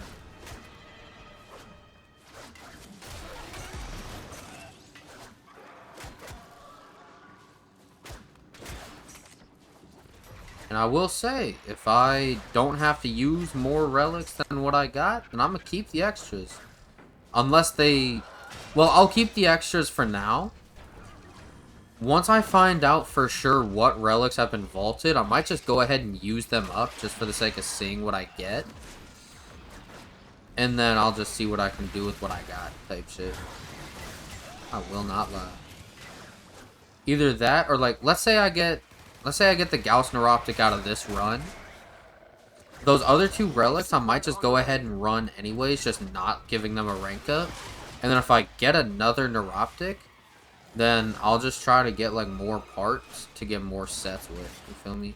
And I will say, if I don't have to use more relics than what I got, then I'm going to keep the extras. Unless they... Well, I'll keep the extras for now. Once I find out for sure what relics have been vaulted, I might just go ahead and use them up just for the sake of seeing what I get. And then I'll just see what I can do with what I got, type shit. I will not lie. Either that, or like, let's say I get the Gauss Neuroptic out of this run. Those other 2 relics, I might just go ahead and run anyways, just not giving them a rank up. And then if I get another Neuroptic, then I'll just try to get, like, more parts to get more sets with. You feel me?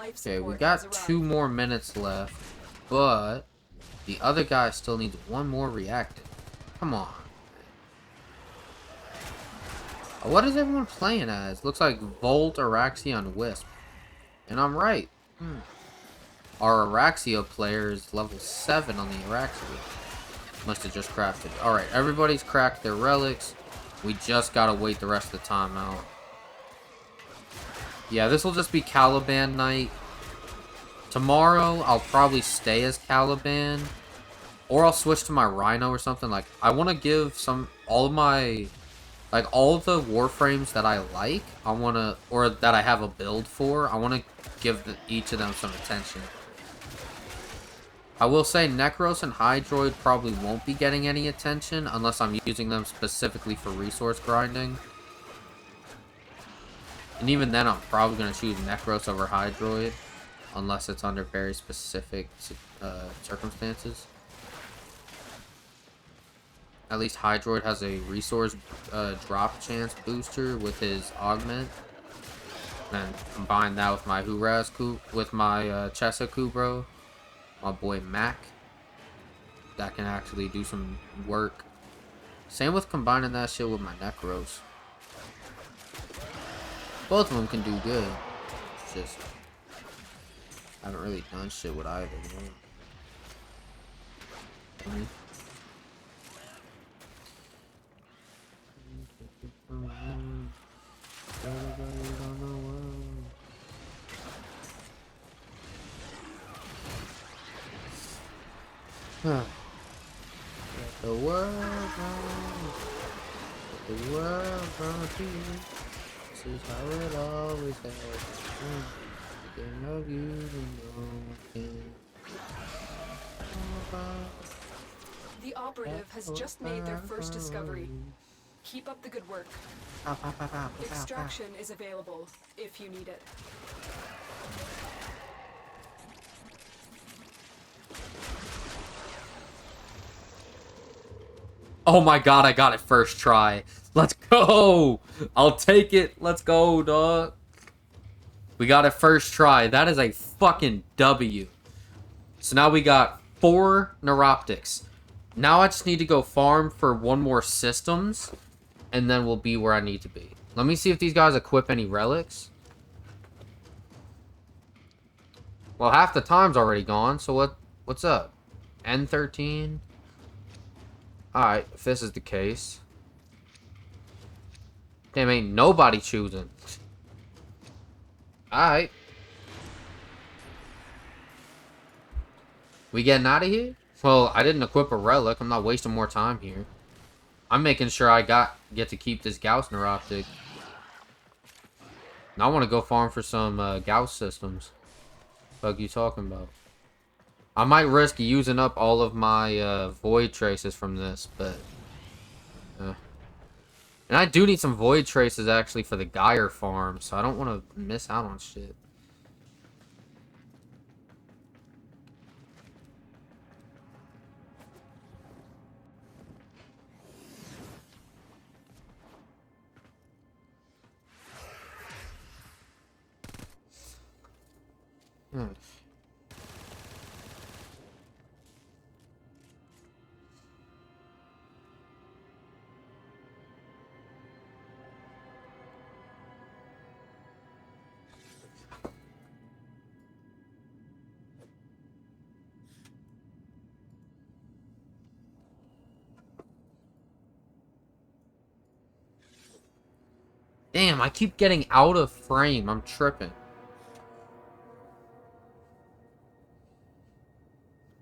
Okay, we got 2 more minutes left, but the other guy still needs 1 more reactant. Come on. What is everyone playing as? Looks like Volt, Araxia, and Wisp. And I'm right. Our Araxia player is level 7 on the Araxia. Must have just crafted. Alright, everybody's cracked their relics. We just gotta wait the rest of the time out. Yeah, this will just be Caliban night. Tomorrow, I'll probably stay as Caliban. Or I'll switch to my Rhino or something. Like, I want to give all of the Warframes that I like, or that I have a build for, I want to give each of them some attention. I will say Necros and Hydroid probably won't be getting any attention unless I'm using them specifically for resource grinding. And even then, I'm probably going to choose Necros over Hydroid, unless it's under very specific circumstances. At least Hydroid has a resource drop chance booster with his augment. And combine that with my Chesa Kubro, my boy Mac. That can actually do some work. Same with combining that shit with my Necros. Both of them can do good. It's just, I haven't really done shit with either. The world gonna be. This is how it always has been. The operative has just made their first discovery. Keep up the good work. Extraction is available if you need it. Oh my god, I got it first try. Let's go. I'll take it. Let's go, dog. We got it first try. That is a fucking W. So now we got 4 neuroptics. Now I just need to go farm for 1 more systems, and then we'll be where I need to be. Let me see if these guys equip any relics. Well, half the time's already gone, so what's up? N13? Alright, if this is the case. Damn, ain't nobody choosing. Alright. We getting out of here? Well, I didn't equip a relic. I'm not wasting more time here. I'm making sure I get to keep this Gauss neuroptic. Now I want to go farm for some Gauss systems. What are you talking about? I might risk using up all of my void traces from this, but... And I do need some void traces, actually, for the Geyer farm, so I don't want to miss out on shit. Damn, I keep getting out of frame. I'm tripping.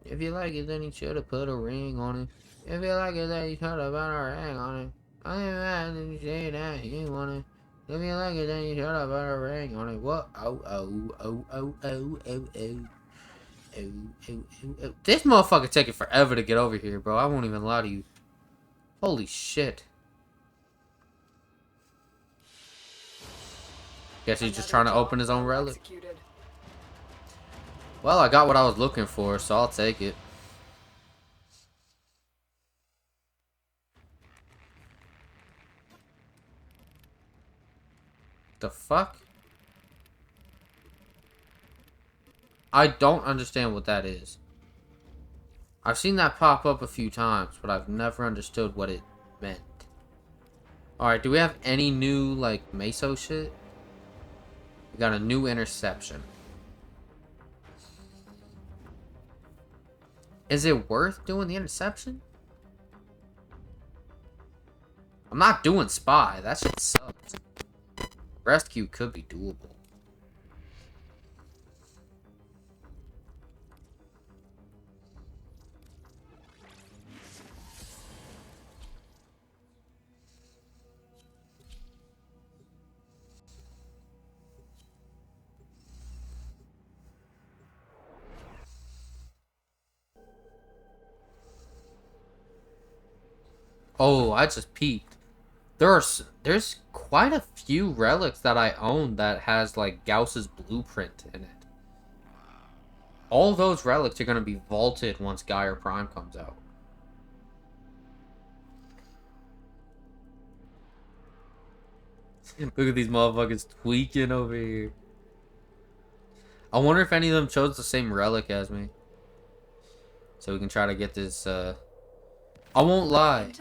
If you like it, then you should have put a ring on it. If you like it, then you should have put a ring on it. I ain't mad if you say that you want it. If you like it, then you should have put a ring on it. What? Oh, oh, oh, oh, oh, oh, oh. Oh, oh, oh, oh. This motherfucker taking forever to get over here, bro. I won't even lie to you. Holy shit. Guess he's just trying to open his own relic. Well, I got what I was looking for, so I'll take it. The fuck? I don't understand what that is. I've seen that pop up a few times, but I've never understood what it meant. Alright, do we have any new, like, meso shit? We got a new interception. Is it worth doing the interception? I'm not doing spy. That shit sucks. Rescue could be doable. Oh, I just peeked. There's quite a few relics that I own that has like Gauss's blueprint in it. All those relics are gonna be vaulted once Geyer Prime comes out. Look at these motherfuckers tweaking over here. I wonder if any of them chose the same relic as me. So we can try to get this I won't lie.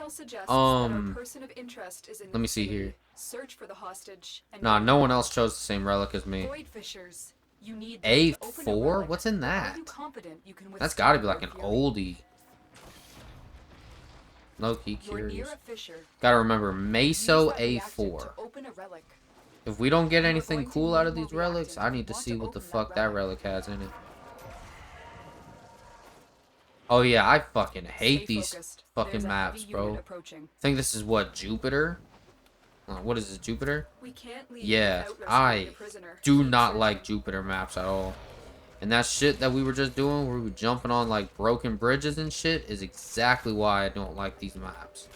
Let me see here. Search for the hostage. Nah, no one else chose the same relic as me. A4? What's in that? That's gotta be like an oldie. Low-key curious. Gotta remember, Meso A4. If we don't get anything cool out of these relics, I need to see what the fuck that relic has in it. Oh yeah, I fucking hate these fucking maps, bro. I think this is what, Jupiter? What is this, Jupiter? We can't leave Yeah, without rescuing I the prisoner. do Keep not searching. like Jupiter maps at all. And that shit that we were just doing, where we were jumping on like broken bridges and shit, is exactly why I don't like these maps.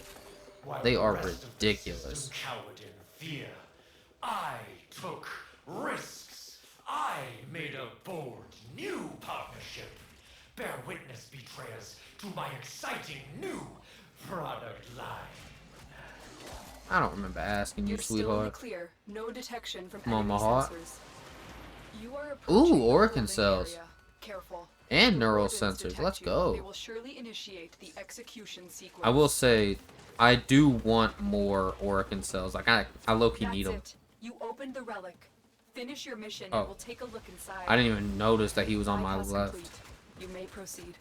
They are ridiculous. Cowered in fear. I took risks. I made a bold new partnership. Bear witness, betrayers, to my exciting new product line. I don't remember asking you, You're still in the sweetheart. clear. No detection from Come on, enemy my heart. sensors. You are approaching Ooh, the organ holding cells. area. Careful. And If neural wardens sensors. detect Let's you, go. They will surely initiate the execution sequence. I will say, I do want more organ cells. Like, I low-key need them. That's it. You opened the relic. Finish your mission Oh. and we'll take a look inside. I didn't even notice that he was on my Bypass left. complete. You may proceed.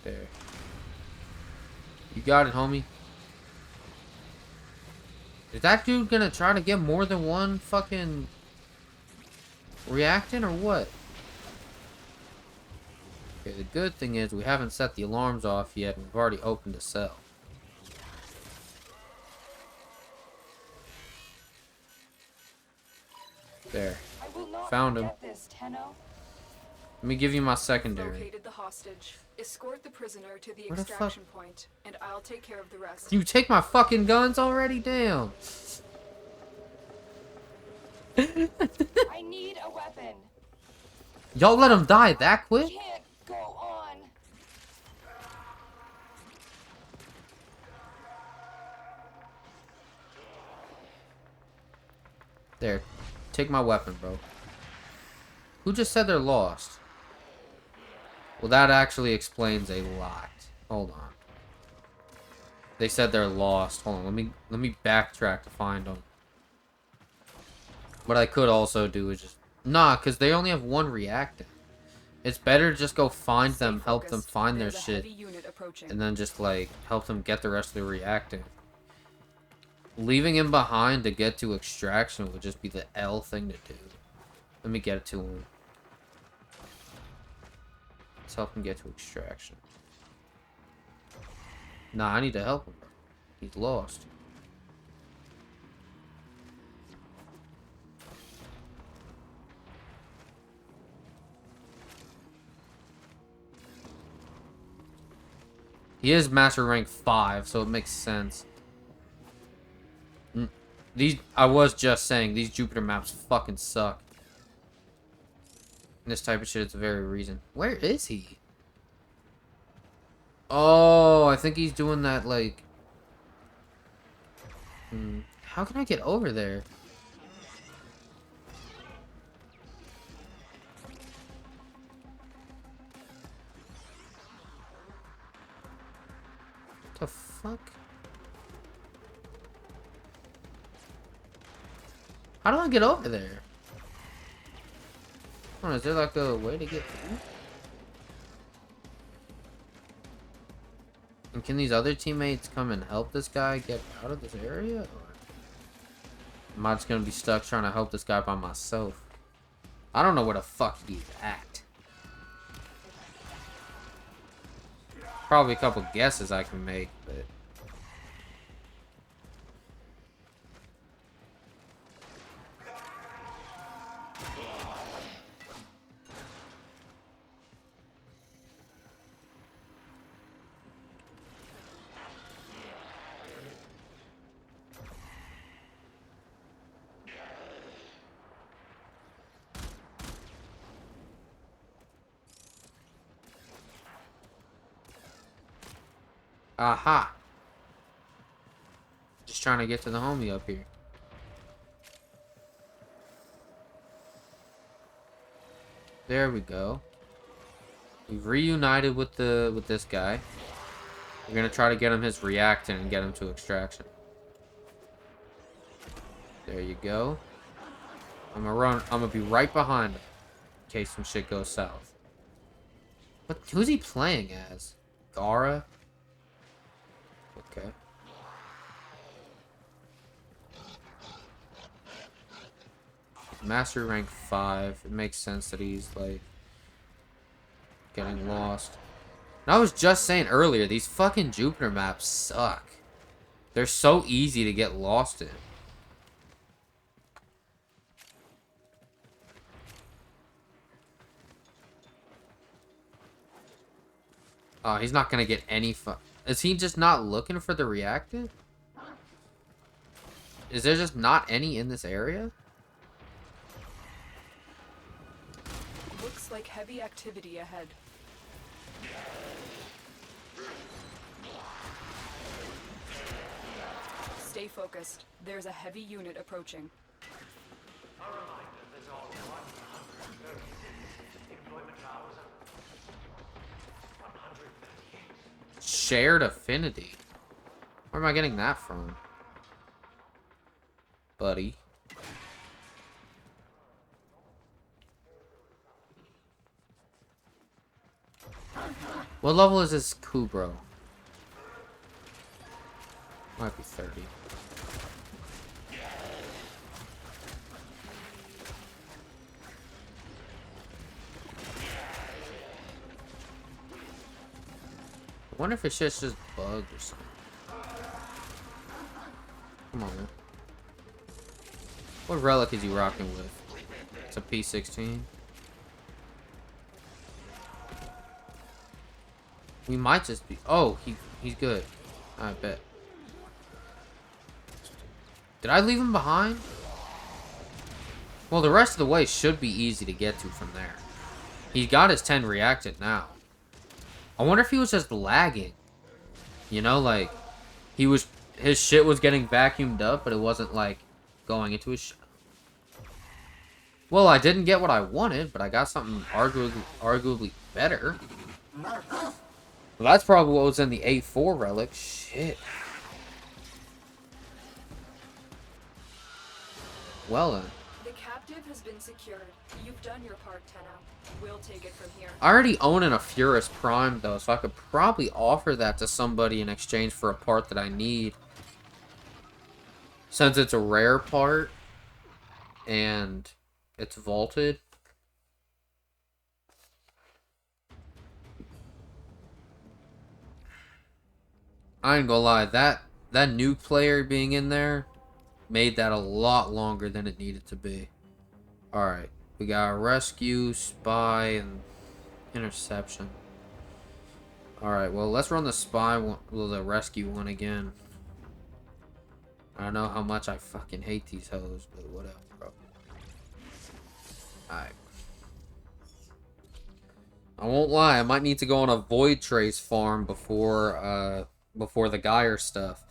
There. You got it, homie. Is that dude gonna try to get more than one fucking reactant or what? Okay, the good thing is we haven't set the alarms off yet and we've already opened a cell. There. Found him. Let me give you my secondary. Located the hostage. Escort the prisoner to the Where the extraction point, and I'll take care of the rest. You take my fucking guns already? Damn. I need a weapon. Y'all let him die that quick? Can't go on. There. Take my weapon, bro. Who just said they're lost? Well, that actually explains a lot. Hold on. They said they're lost. Hold on, let me backtrack to find them. What I could also do is just... Nah, because they only have one reactant. It's better to just go find them, help them find their shit, and then just, like, help them get the rest of the reactant. Leaving him behind to get to extraction would just be the L thing to do. Let me get it to him. Let's help him get to extraction. Nah, I need to help him. He's lost. He is master rank 5, so it makes sense. I was just saying, these Jupiter maps fucking suck. And this type of shit is the very reason. Where is he? Oh, I think he's doing that, like... How can I get over there? What the fuck? How do I get over there? Oh, is there like a way to get through? And can these other teammates come and help this guy get out of this area? Or am I just gonna be stuck trying to help this guy by myself? I don't know where the fuck he's at. Probably a couple guesses I can make, but... Aha! Just trying to get to the homie up here. There we go. We've reunited with this guy. We're gonna try to get him his reactant and get him to extraction. There you go. I'm gonna be right behind him in case some shit goes south. Who's he playing as? Gara? Okay. Master rank 5. It makes sense that he's like getting lost. And I was just saying earlier, these fucking Jupiter maps suck. They're so easy to get lost in. Oh, he's not gonna get any Is he just not looking for the reactant? Is there just not any in this area? Looks like heavy activity ahead. Stay focused. There's a heavy unit approaching. Shared affinity. Where am I getting that from? Buddy. What level is this Kubro? Might be 30. I wonder if it's just bugged or something. Come on, man. What relic is he rocking with? It's a P16. We might just be... Oh, he's good. I bet. Did I leave him behind? Well, the rest of the way should be easy to get to from there. He's got his 10 reactant now. I wonder if he was just lagging. You know, like... His shit was getting vacuumed up, but it wasn't, like, going into his... Well, I didn't get what I wanted, but I got something arguably better. Well, that's probably what was in the 8-4 relic. Shit. Well then. The captive has been secured. You've done your part, Tenno. We'll take it from here. I already own an Aphurus Prime, though, so I could probably offer that to somebody in exchange for a part that I need. Since it's a rare part, and it's vaulted. I ain't gonna lie, that new player being in there made that a lot longer than it needed to be. Alright, we got rescue, spy, and interception. Alright, well, let's run the spy one, well, the rescue one again. I don't know how much I fucking hate these hoes, but whatever, bro. Alright. I won't lie, I might need to go on a Void Trace farm before the Geyer stuff.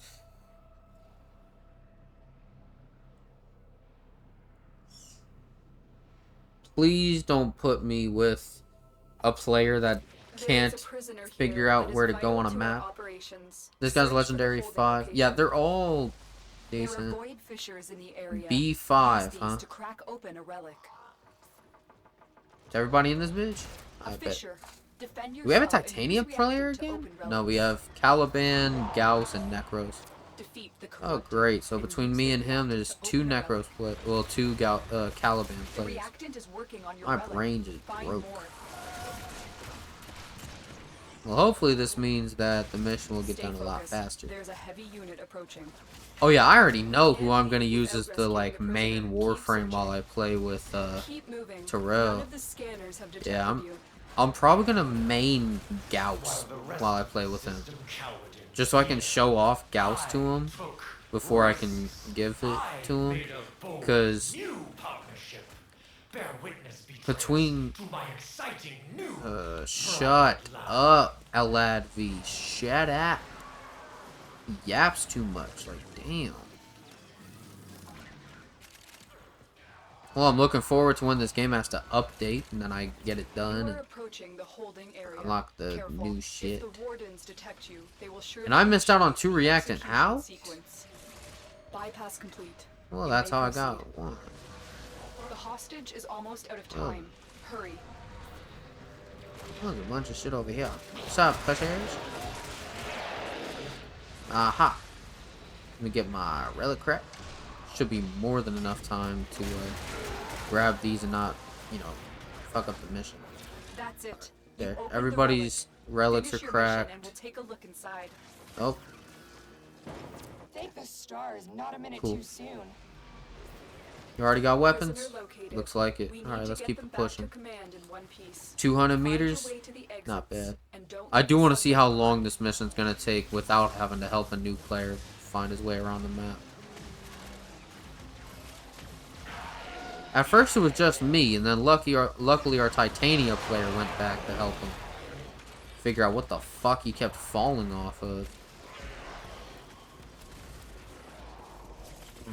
Please don't put me with a player that can't figure out where to go on a map. This guy's legendary 5. Yeah, they're all decent. B5, huh? Is everybody in this bitch? I bet. Do we have a Titanium player again? No, we have Caliban, Gauss, and Necros. Oh, great. So between me and him, there's 2 Necros players. Well, 2 Caliban players. My brain just broke. Well, hopefully this means that the mission will get done a lot faster. Oh yeah, I already know who I'm gonna use as the like main Warframe while I play with Terrell. Yeah, I'm probably gonna main Gauss while I play with him, just so I can show off Gauss to him before I can give it to him. Cause between shut up, Eladv, shut up. He yaps too much, like damn. Well, I'm looking forward to when this game has to update and then I get it done and unlock the new shit. And I missed out on 2 reactant. How? Well, that's how I got 1. The hostage is almost out of time. Hurry. Oh, there's a bunch of shit over here. What's up, pushers? Aha. Let me get my relic crap. Should be more than enough time to grab these and not, you know, fuck up the mission. That's it. There. Everybody's Relics are Finish your mission cracked. and we'll take a look inside. Oh, Thank the stars, not a minute cool. too soon. You already got weapons? Prisoner located. Looks like it. We Alright, need let's to keep get them it back to pushing. command in one piece. 200 Find your meters? way to the exits, Not bad. and don't I let do the want to see subject how behind. long this mission's going to take without having to help a new player find his way around the map. At first it was just me, and then luckily our Titania player went back to help him figure out what the fuck he kept falling off of.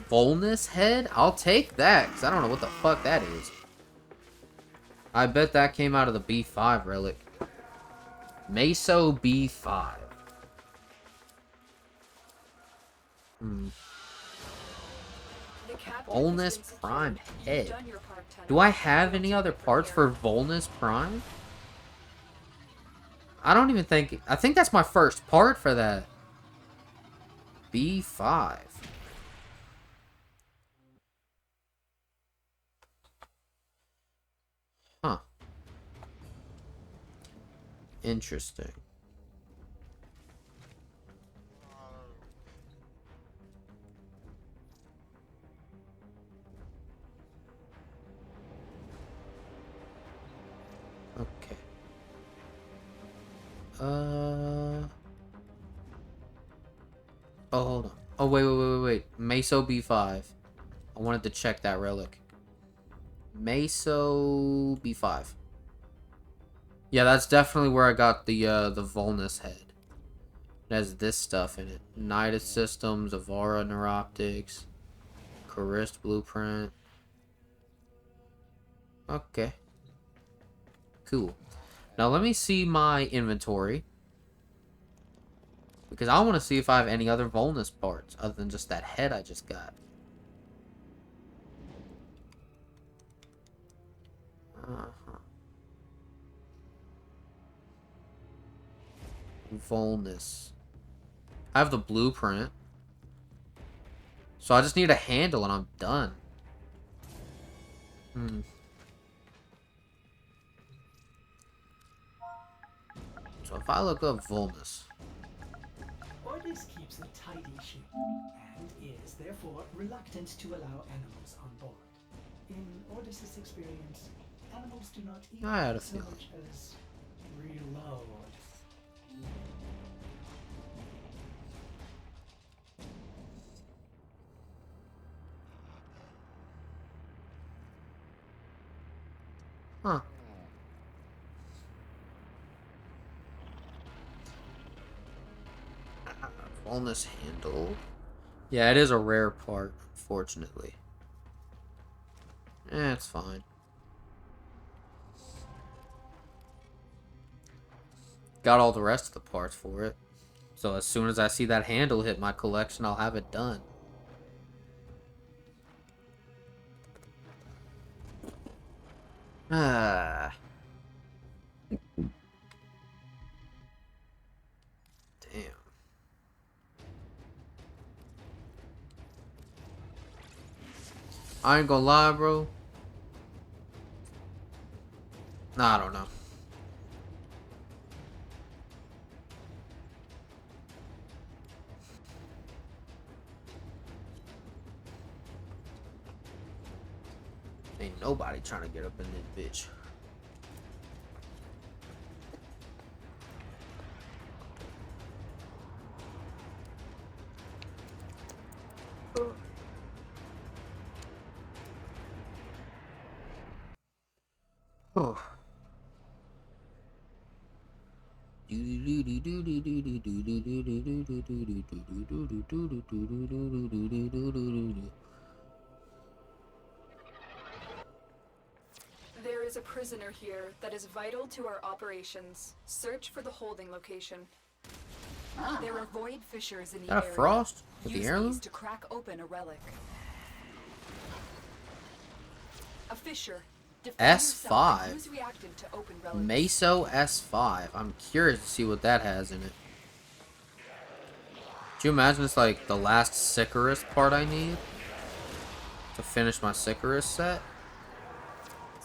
Volnus head? I'll take that, because I don't know what the fuck that is. I bet that came out of the B5 relic. Meso B5. Volnus Prime head. Do I have any other parts for Volnus Prime? I don't even think... I think that's my first part for that. B5. Huh. Interesting. Okay. Oh, hold on. Oh, wait. Meso B5. I wanted to check that relic. Meso B5. Yeah, that's definitely where I got the Volnus head. It has this stuff in it. Nidus Systems, Avara Neuroptics, Charist Blueprint. Okay. Cool. Now let me see my inventory. Because I want to see if I have any other Volnus parts other than just that head I just got. Volnus. I have the blueprint. So I just need a handle and I'm done. So if I look up Volnus. Ordis keeps a tidy ship and is therefore reluctant to allow animals on board. In Ordis' experience, animals do not eat I had a so feeling. much as reload. Huh. Volnus handle. Yeah, it is a rare part, unfortunately. It's fine. Got all the rest of the parts for it. So as soon as I see that handle hit my collection, I'll have it done. Ah. Damn. I ain't gonna lie, bro. Nah, I don't know. Ain't nobody trying to get up in this bitch. Oh. There is a prisoner here that is vital to our operations. Search for the holding location. There are void fissures in the Got a area. frost with Use the heirloom? these to crack open a relic. A fissure. Defend yourself and S5. use reactant to open relics. Meso S5. I'm curious to see what that has in it. Do you imagine it's like the last Sicarus part I need to finish my Sicarus set?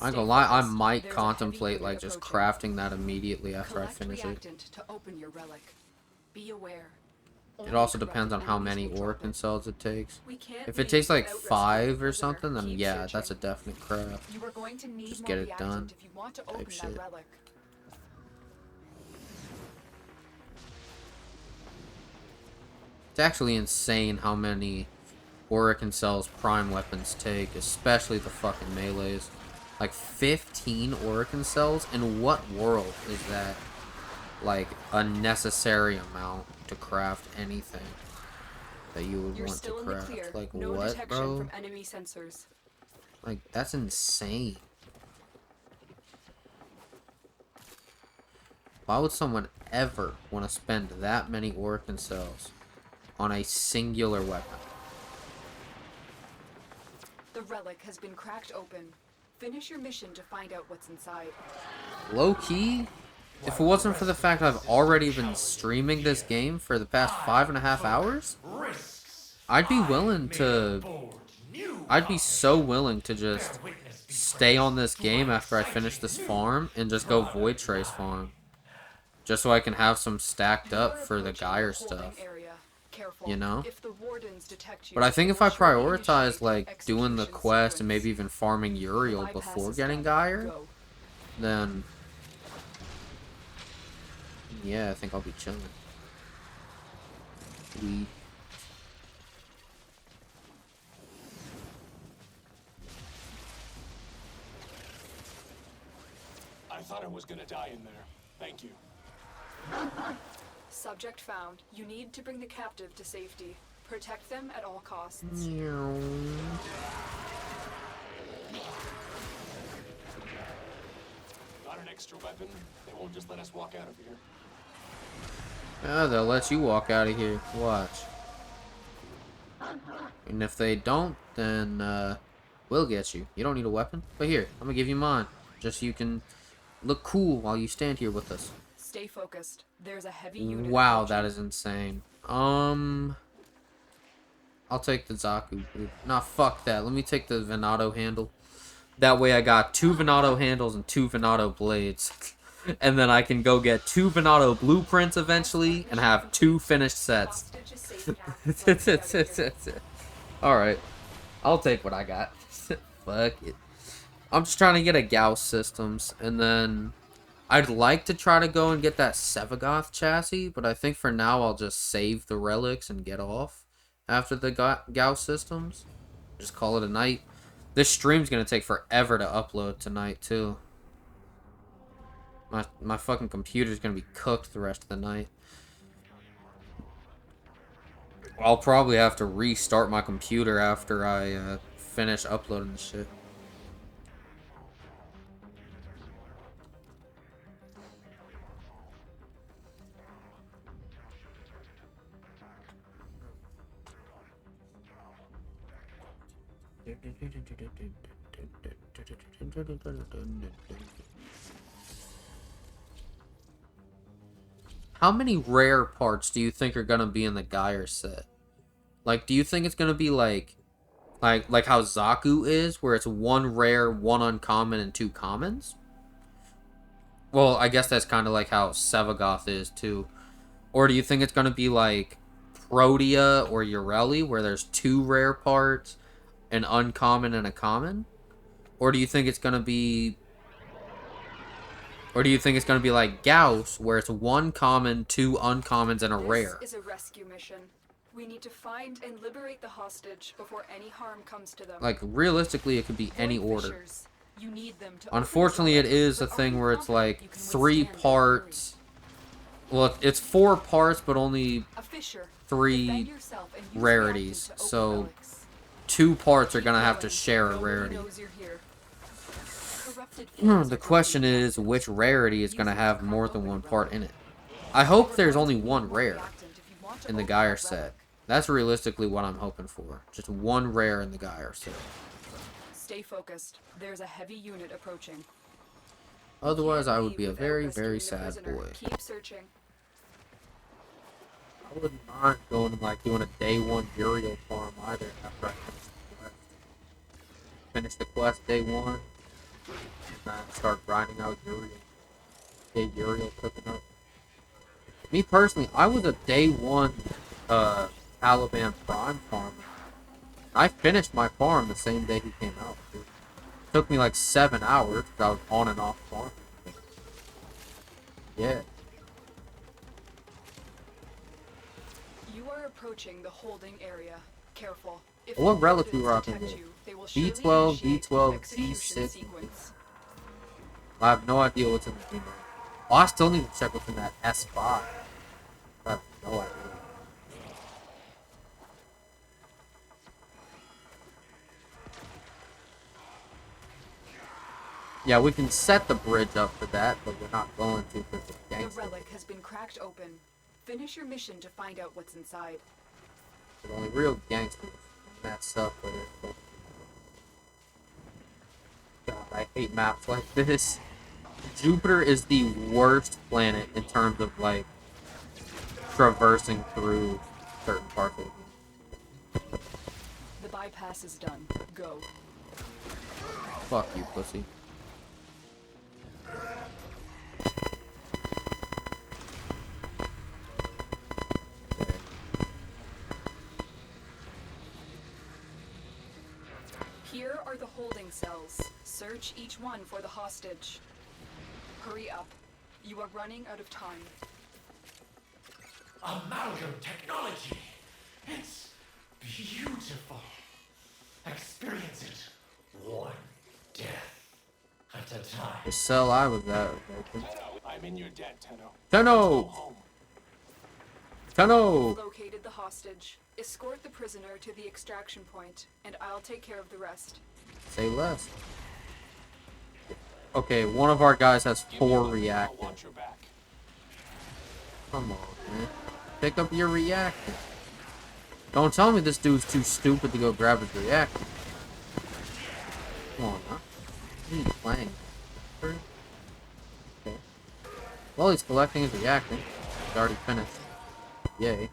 I ain't gonna lie, I might contemplate like just crafting that immediately after I finish it. To open your relic. Be aware. It also depends on how many Oracle cells it takes. If it takes like 5 or something, then yeah, that's a definite craft. You are going to need just get it done. If you want to open that relic. It's actually insane how many Oracle cells prime weapons take, especially the fucking melees. Like 15 Oracle cells? In what world is that like a necessary amount to craft anything that you would want to craft? Like no what, bro? From enemy sensors. Like that's insane. Why would someone ever want to spend that many Oracle cells on a singular weapon? The relic has been cracked open. Finish your mission to find out what's inside. Low key, if it wasn't for the fact I've already been streaming this game for the past 5.5 hours, I'd be willing to... I'd be so willing to just stay on this game after I finish this farm and just go Void Trace farm. Just so I can have some stacked up for the Geyer stuff. You know? But I think if I prioritize like doing the quest and maybe even farming Uriel before getting Geyer, then yeah, I think I'll be chilling. I thought I was gonna die in there. Thank you. Subject found. You need to bring the captive to safety. Protect them at all costs. Got an extra weapon? They won't just let us walk out of here. Yeah, they'll let you walk out of here. Watch. And if they don't, then we'll get you. You don't need a weapon. But here, I'm gonna give you mine. Just so you can look cool while you stand here with us. Stay focused. There's a heavy unit. Wow, that is insane. I'll take the Zaku. Nah, fuck that. Let me take the Venado handle. That way I got 2 Venado handles and 2 Venado blades. And then I can go get 2 Venado blueprints eventually and have 2 finished sets. Alright. I'll take what I got. Fuck it. I'm just trying to get a Gauss systems, and then I'd like to try to go and get that Sevagoth chassis, but I think for now I'll just save the relics and get off after the Gauss systems. Just call it a night. This stream's gonna take forever to upload tonight too. My fucking computer's gonna be cooked the rest of the night. I'll probably have to restart my computer after I finish uploading the shit. How many rare parts do you think are gonna be in the Geyer set? Like, do you think it's gonna be like how Zaku is, where it's 1 rare, 1 uncommon, and 2 commons? Well, I guess that's kind of like how Sevagoth is too. Or do you think it's gonna be like Protea or Ureli, where there's 2 rare parts, an uncommon and a common? Or do you think it's gonna be like Gauss, where it's 1 common, 2 uncommons, and a rare? This is a rescue mission. We need to find and liberate the hostage before any harm comes to them. Like, realistically, it could be any order. You need them to Unfortunately, it is a thing where it's like 3 parts. Well, it's 4 parts, but only 3 rarities. So 2 parts are gonna have to share a rarity. The question is, which rarity is gonna have more than 1 part in it? I hope there's only 1 rare in the Geyer set. That's realistically what I'm hoping for. Just 1 rare in the Geyer set. Stay focused. There's a heavy unit approaching. Otherwise, I would be a very, very sad boy. Keep searching. I wouldn't mind going and like doing a day 1 Uriel farm either after I finish the quest. Finish the quest day 1. And start grinding out Uriel. Get Uriel cooking up. Me personally, I was a day one Taliban Prime farmer. I finished my farm the same day he came out. Dude. It took me like 7 hours because I was on and off farm. Yeah. You are approaching the holding area. Careful. If What relic we rocking detect with? you, they will B12, surely initiate B12, execution D6. sequence. I have no idea what's in the email. Oh, I still need to check what's in that S5. I have no idea. Yeah, we can set the bridge up for that, but we're not going to because of The gangster. relic has been cracked open. Finish your mission to find out what's inside. The only real gangsters mess up with it. God, I hate maps like this. Jupiter is the worst planet in terms of, like, traversing through certain parts of it. The bypass is done. Go. Fuck you, pussy. Here are the holding cells. Search each one for the hostage. Hurry up. You are running out of time. Amalgam technology. It's beautiful. Experience it. One death at a time. The cell I was at. I'm in your debt, Tenno. Tenno! Tenno! Located the hostage. Escort the prisoner to the extraction point, and I'll take care of the rest. Say less. Okay, one of our guys has 4 reactors. Come on, man. Pick up your reactor. Don't tell me this dude's too stupid to go grab his reactor. Come on, huh? He's playing. Okay. Well, he's collecting his reactor. He's already finished. Yay.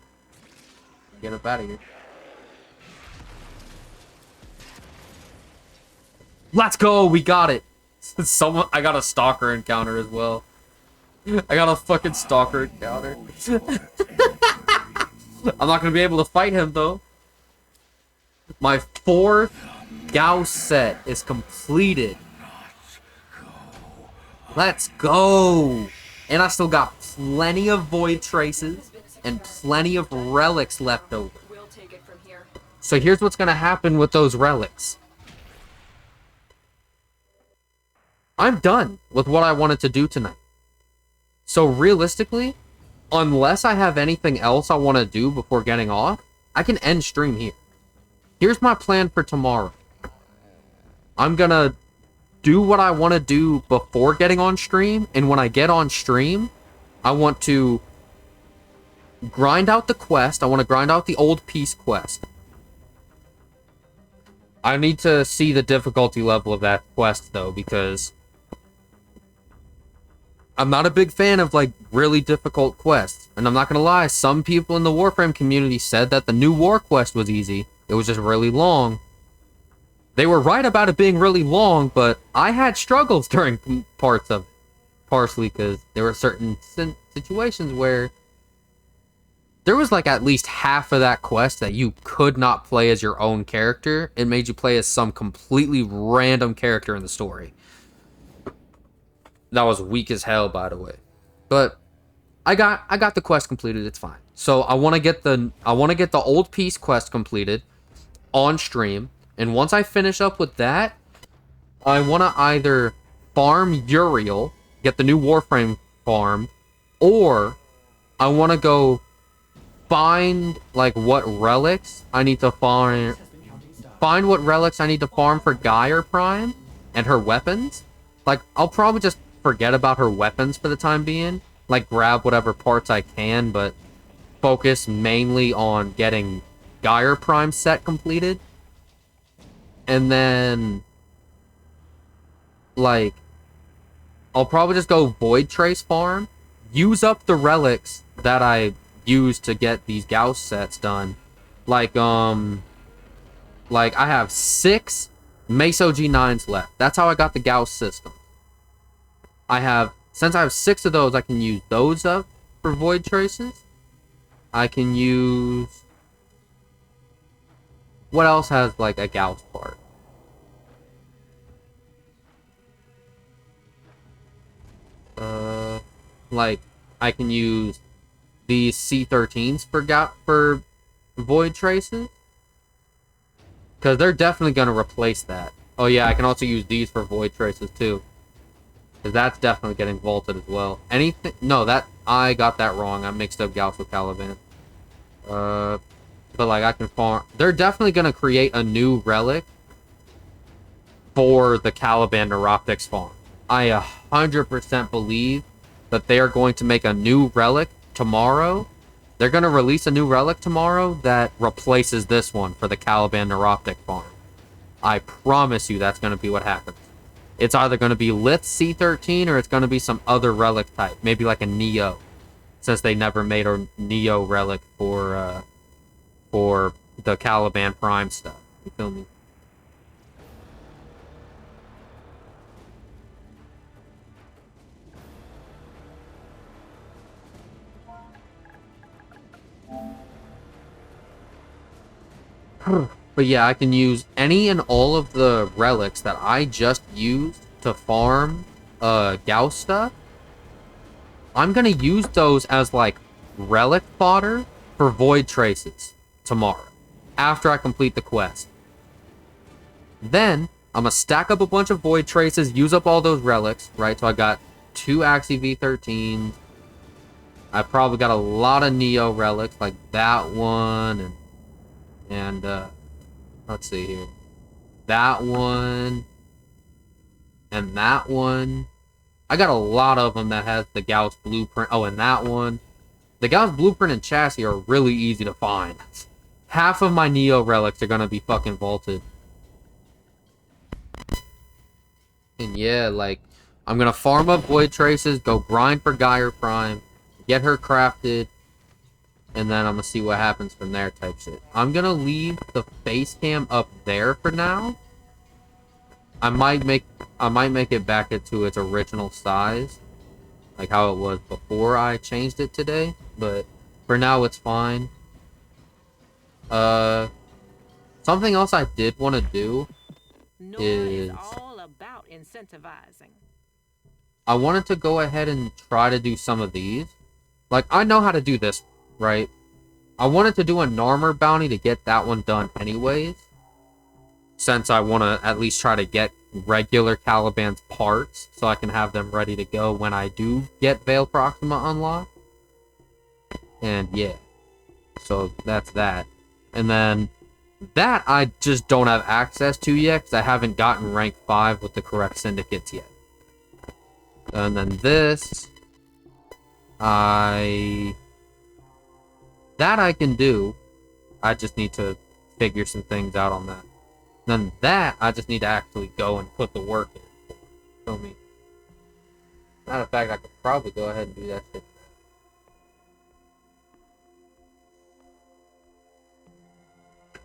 Get up out of here. Let's go! We got it! Someone, I got a stalker encounter as well. I got a fucking stalker encounter. I'm not gonna be able to fight him though. My 4th Gauss set is completed. Let's go! And I still got plenty of void traces and plenty of relics left over. We'll take it from here. So here's what's gonna happen with those relics. I'm done with what I wanted to do tonight. So realistically, unless I have anything else I want to do before getting off, I can end stream here. Here's my plan for tomorrow. I'm gonna do what I want to do before getting on stream, and when I get on stream, I want to grind out the quest. I want to grind out the old peace quest. I need to see the difficulty level of that quest, though, because I'm not a big fan of, like, really difficult quests. And I'm not gonna lie, some people in the Warframe community said that the new war quest was easy. It was just really long. They were right about it being really long, but I had struggles during parts of it. Partially because there were certain situations where there was, like, at least half of that quest that you could not play as your own character. It made you play as some completely random character in the story. That was weak as hell, by the way. But I got the quest completed. It's fine. So I want to get the old peace quest completed on stream, and once I finish up with that, I want to either farm Uriel, get the new Warframe farm, or I want to go find like what relics I need to farm. Find what relics I need to farm for Gaia Prime and her weapons. Like, I'll probably just forget about her weapons for the time being. Like, grab whatever parts I can, but focus mainly on getting Gaia Prime set completed. And then, like, I'll probably just go Void Trace farm. Use up the relics that I used to get these Gauss sets done. Like, I have 6 Meso G9s left. That's how I got the Gauss system. Since I have 6 of those, I can use those up for Void Traces. I can use... What else has, like, a Gauss part? Like, I can use these C13s for Void Traces. Because they're definitely going to replace that. Oh yeah, I can also use these for Void Traces too. Because that's definitely getting vaulted as well. Anything... No, I got that wrong. I mixed up Gauss with Caliban. But like, I can farm... They're definitely going to create a new relic for the Caliban Neuroptics farm. I 100% believe that they are going to make a new relic tomorrow. They're going to release a new relic tomorrow that replaces this one for the Caliban Neuroptic farm. I promise you that's going to be what happens. It's either going to be Lith C13 or it's going to be some other relic type. Maybe like a Neo. Since they never made a Neo relic for the Caliban Prime stuff. You feel me? But yeah, I can use any and all of the relics that I just used to farm Gauss stuff. I'm gonna use those as like relic fodder for Void Traces tomorrow, after I complete the quest. Then I'm gonna stack up a bunch of Void Traces, use up all those relics, right? So I got 2 Axie V13s. I probably got a lot of Neo relics, like that one, and let's see here. That one. And that one. I got a lot of them that has the Gauss blueprint. Oh, and that one. The Gauss blueprint and chassis are really easy to find. Half of my Neo relics are gonna be fucking vaulted. And yeah, like, I'm gonna farm up Void Traces, go grind for Gyre Prime, get her crafted, and then I'm gonna see what happens from there type shit. I'm gonna leave the face cam up there for now. I might make it back into its original size, like how it was before I changed it today, but for now it's fine. Something else I did want to do is all about incentivizing. I wanted to go ahead and try to do some of these. Like, I know how to do this, right? I wanted to do a Narmer bounty to get that one done anyways, since I want to at least try to get regular Caliban's parts, so I can have them ready to go when I do get Veil Proxima unlocked. And yeah, so that's that. And then that I just don't have access to yet, because I haven't gotten rank 5 with the correct syndicates yet. And then this, that I can do. I just need to figure some things out on that. Then that, I just need to actually go and put the work in. Feel me? Matter of fact, I could probably go ahead and do that shit.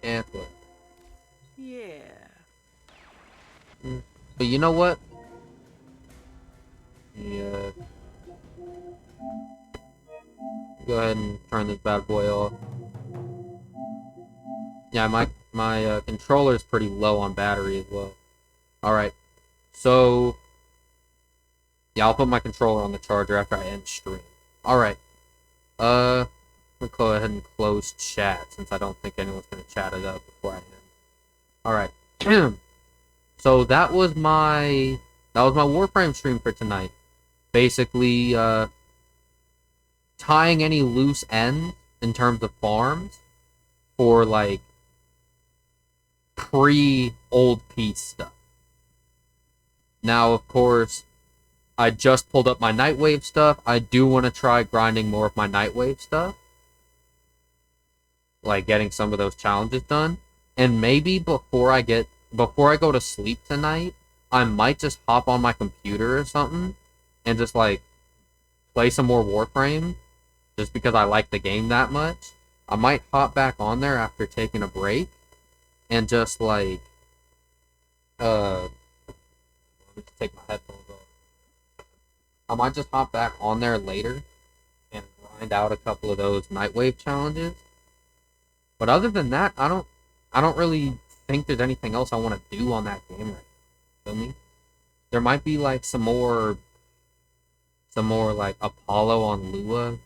Antler. Yeah. But you know what? Yeah. Go ahead and turn this bad boy off. Yeah, my controller is pretty low on battery as well. Alright. So, yeah, I'll put my controller on the charger after I end stream. Alright. We'll go ahead and close chat, since I don't think anyone's going to chat it up before I end. Alright. So, that was my Warframe stream for tonight. Basically, tying any loose ends in terms of farms for, like, pre-old piece stuff. Now, of course, I just pulled up my Nightwave stuff. I do want to try grinding more of my Nightwave stuff. Like, getting some of those challenges done. And maybe before I go to sleep tonight, I might just hop on my computer or something and just, like, play some more Warframe. Just because I like the game that much. I might hop back on there after taking a break. And just, like, Let me just take my headphones off. I might just hop back on there later and grind out a couple of those Nightwave challenges. But other than that, I don't really think there's anything else I want to do on that game right now. Feel me? There might be like some more like Apollo on Lua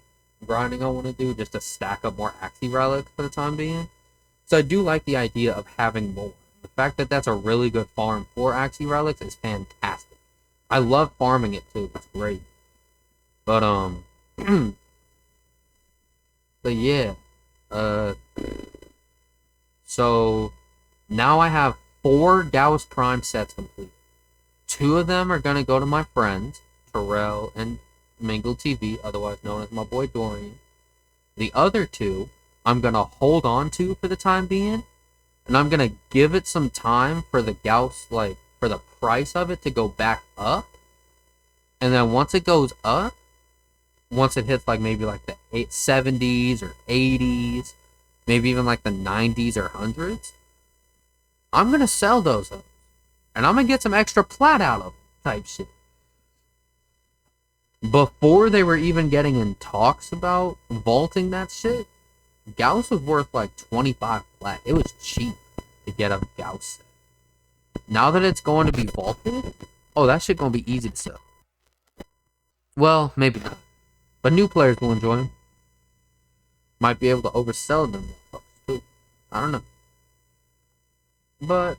grinding I want to do just to stack up more Axie relics for the time being. So I do like the idea of having more. The fact that that's a really good farm for Axie relics is fantastic. I love farming it too. It's great. But but yeah. So now I have 4 Gauss Prime sets complete. 2 of them are gonna go to my friends, Terrell and Mingle TV, otherwise known as my boy Dorian. The other 2 I'm gonna hold on to for the time being, and I'm gonna give it some time for the Gauss, like for the price of it to go back up. And then once it goes up, once it hits like maybe like the 70s or 80s, maybe even like the 90s or 100s, I'm gonna sell those up. And I'm gonna get some extra plat out of them, type shit. Before they were even getting in talks about vaulting that shit, Gauss was worth like 25 plat. It was cheap to get a Gauss set. Now that it's going to be vaulted, oh, that shit gonna be easy to sell. Well, maybe not. But new players will enjoy them. Might be able to oversell them too. I don't know. But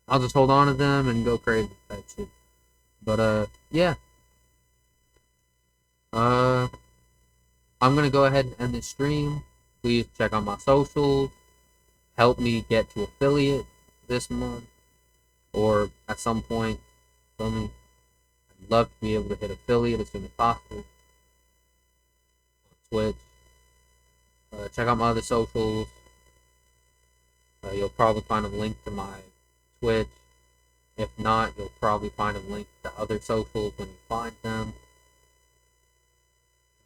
I'll just hold on to them and go crazy with that shit. But yeah. I'm gonna go ahead and end this stream. Please check out my socials. Help me get to affiliate this month. Or at some point. Feel me? I'd love to be able to hit affiliate as soon as possible. Twitch. Check out my other socials. You'll probably find a link to my Twitch. If not, you'll probably find a link to other socials when you find them.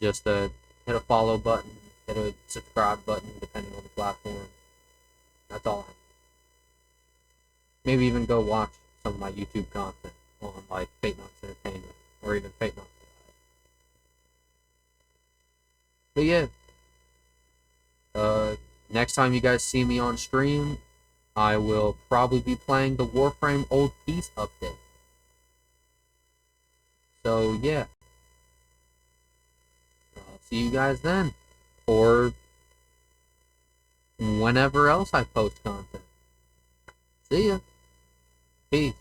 Just hit a follow button, hit a subscribe button, depending on the platform. That's all. Maybe even go watch some of my YouTube content on like Fate Knox Entertainment or even Fate Knox. But yeah. Next time you guys see me on stream, I will probably be playing the Warframe Old Peace update. So yeah. I'll see you guys then. Or whenever else I post content. See ya. Peace.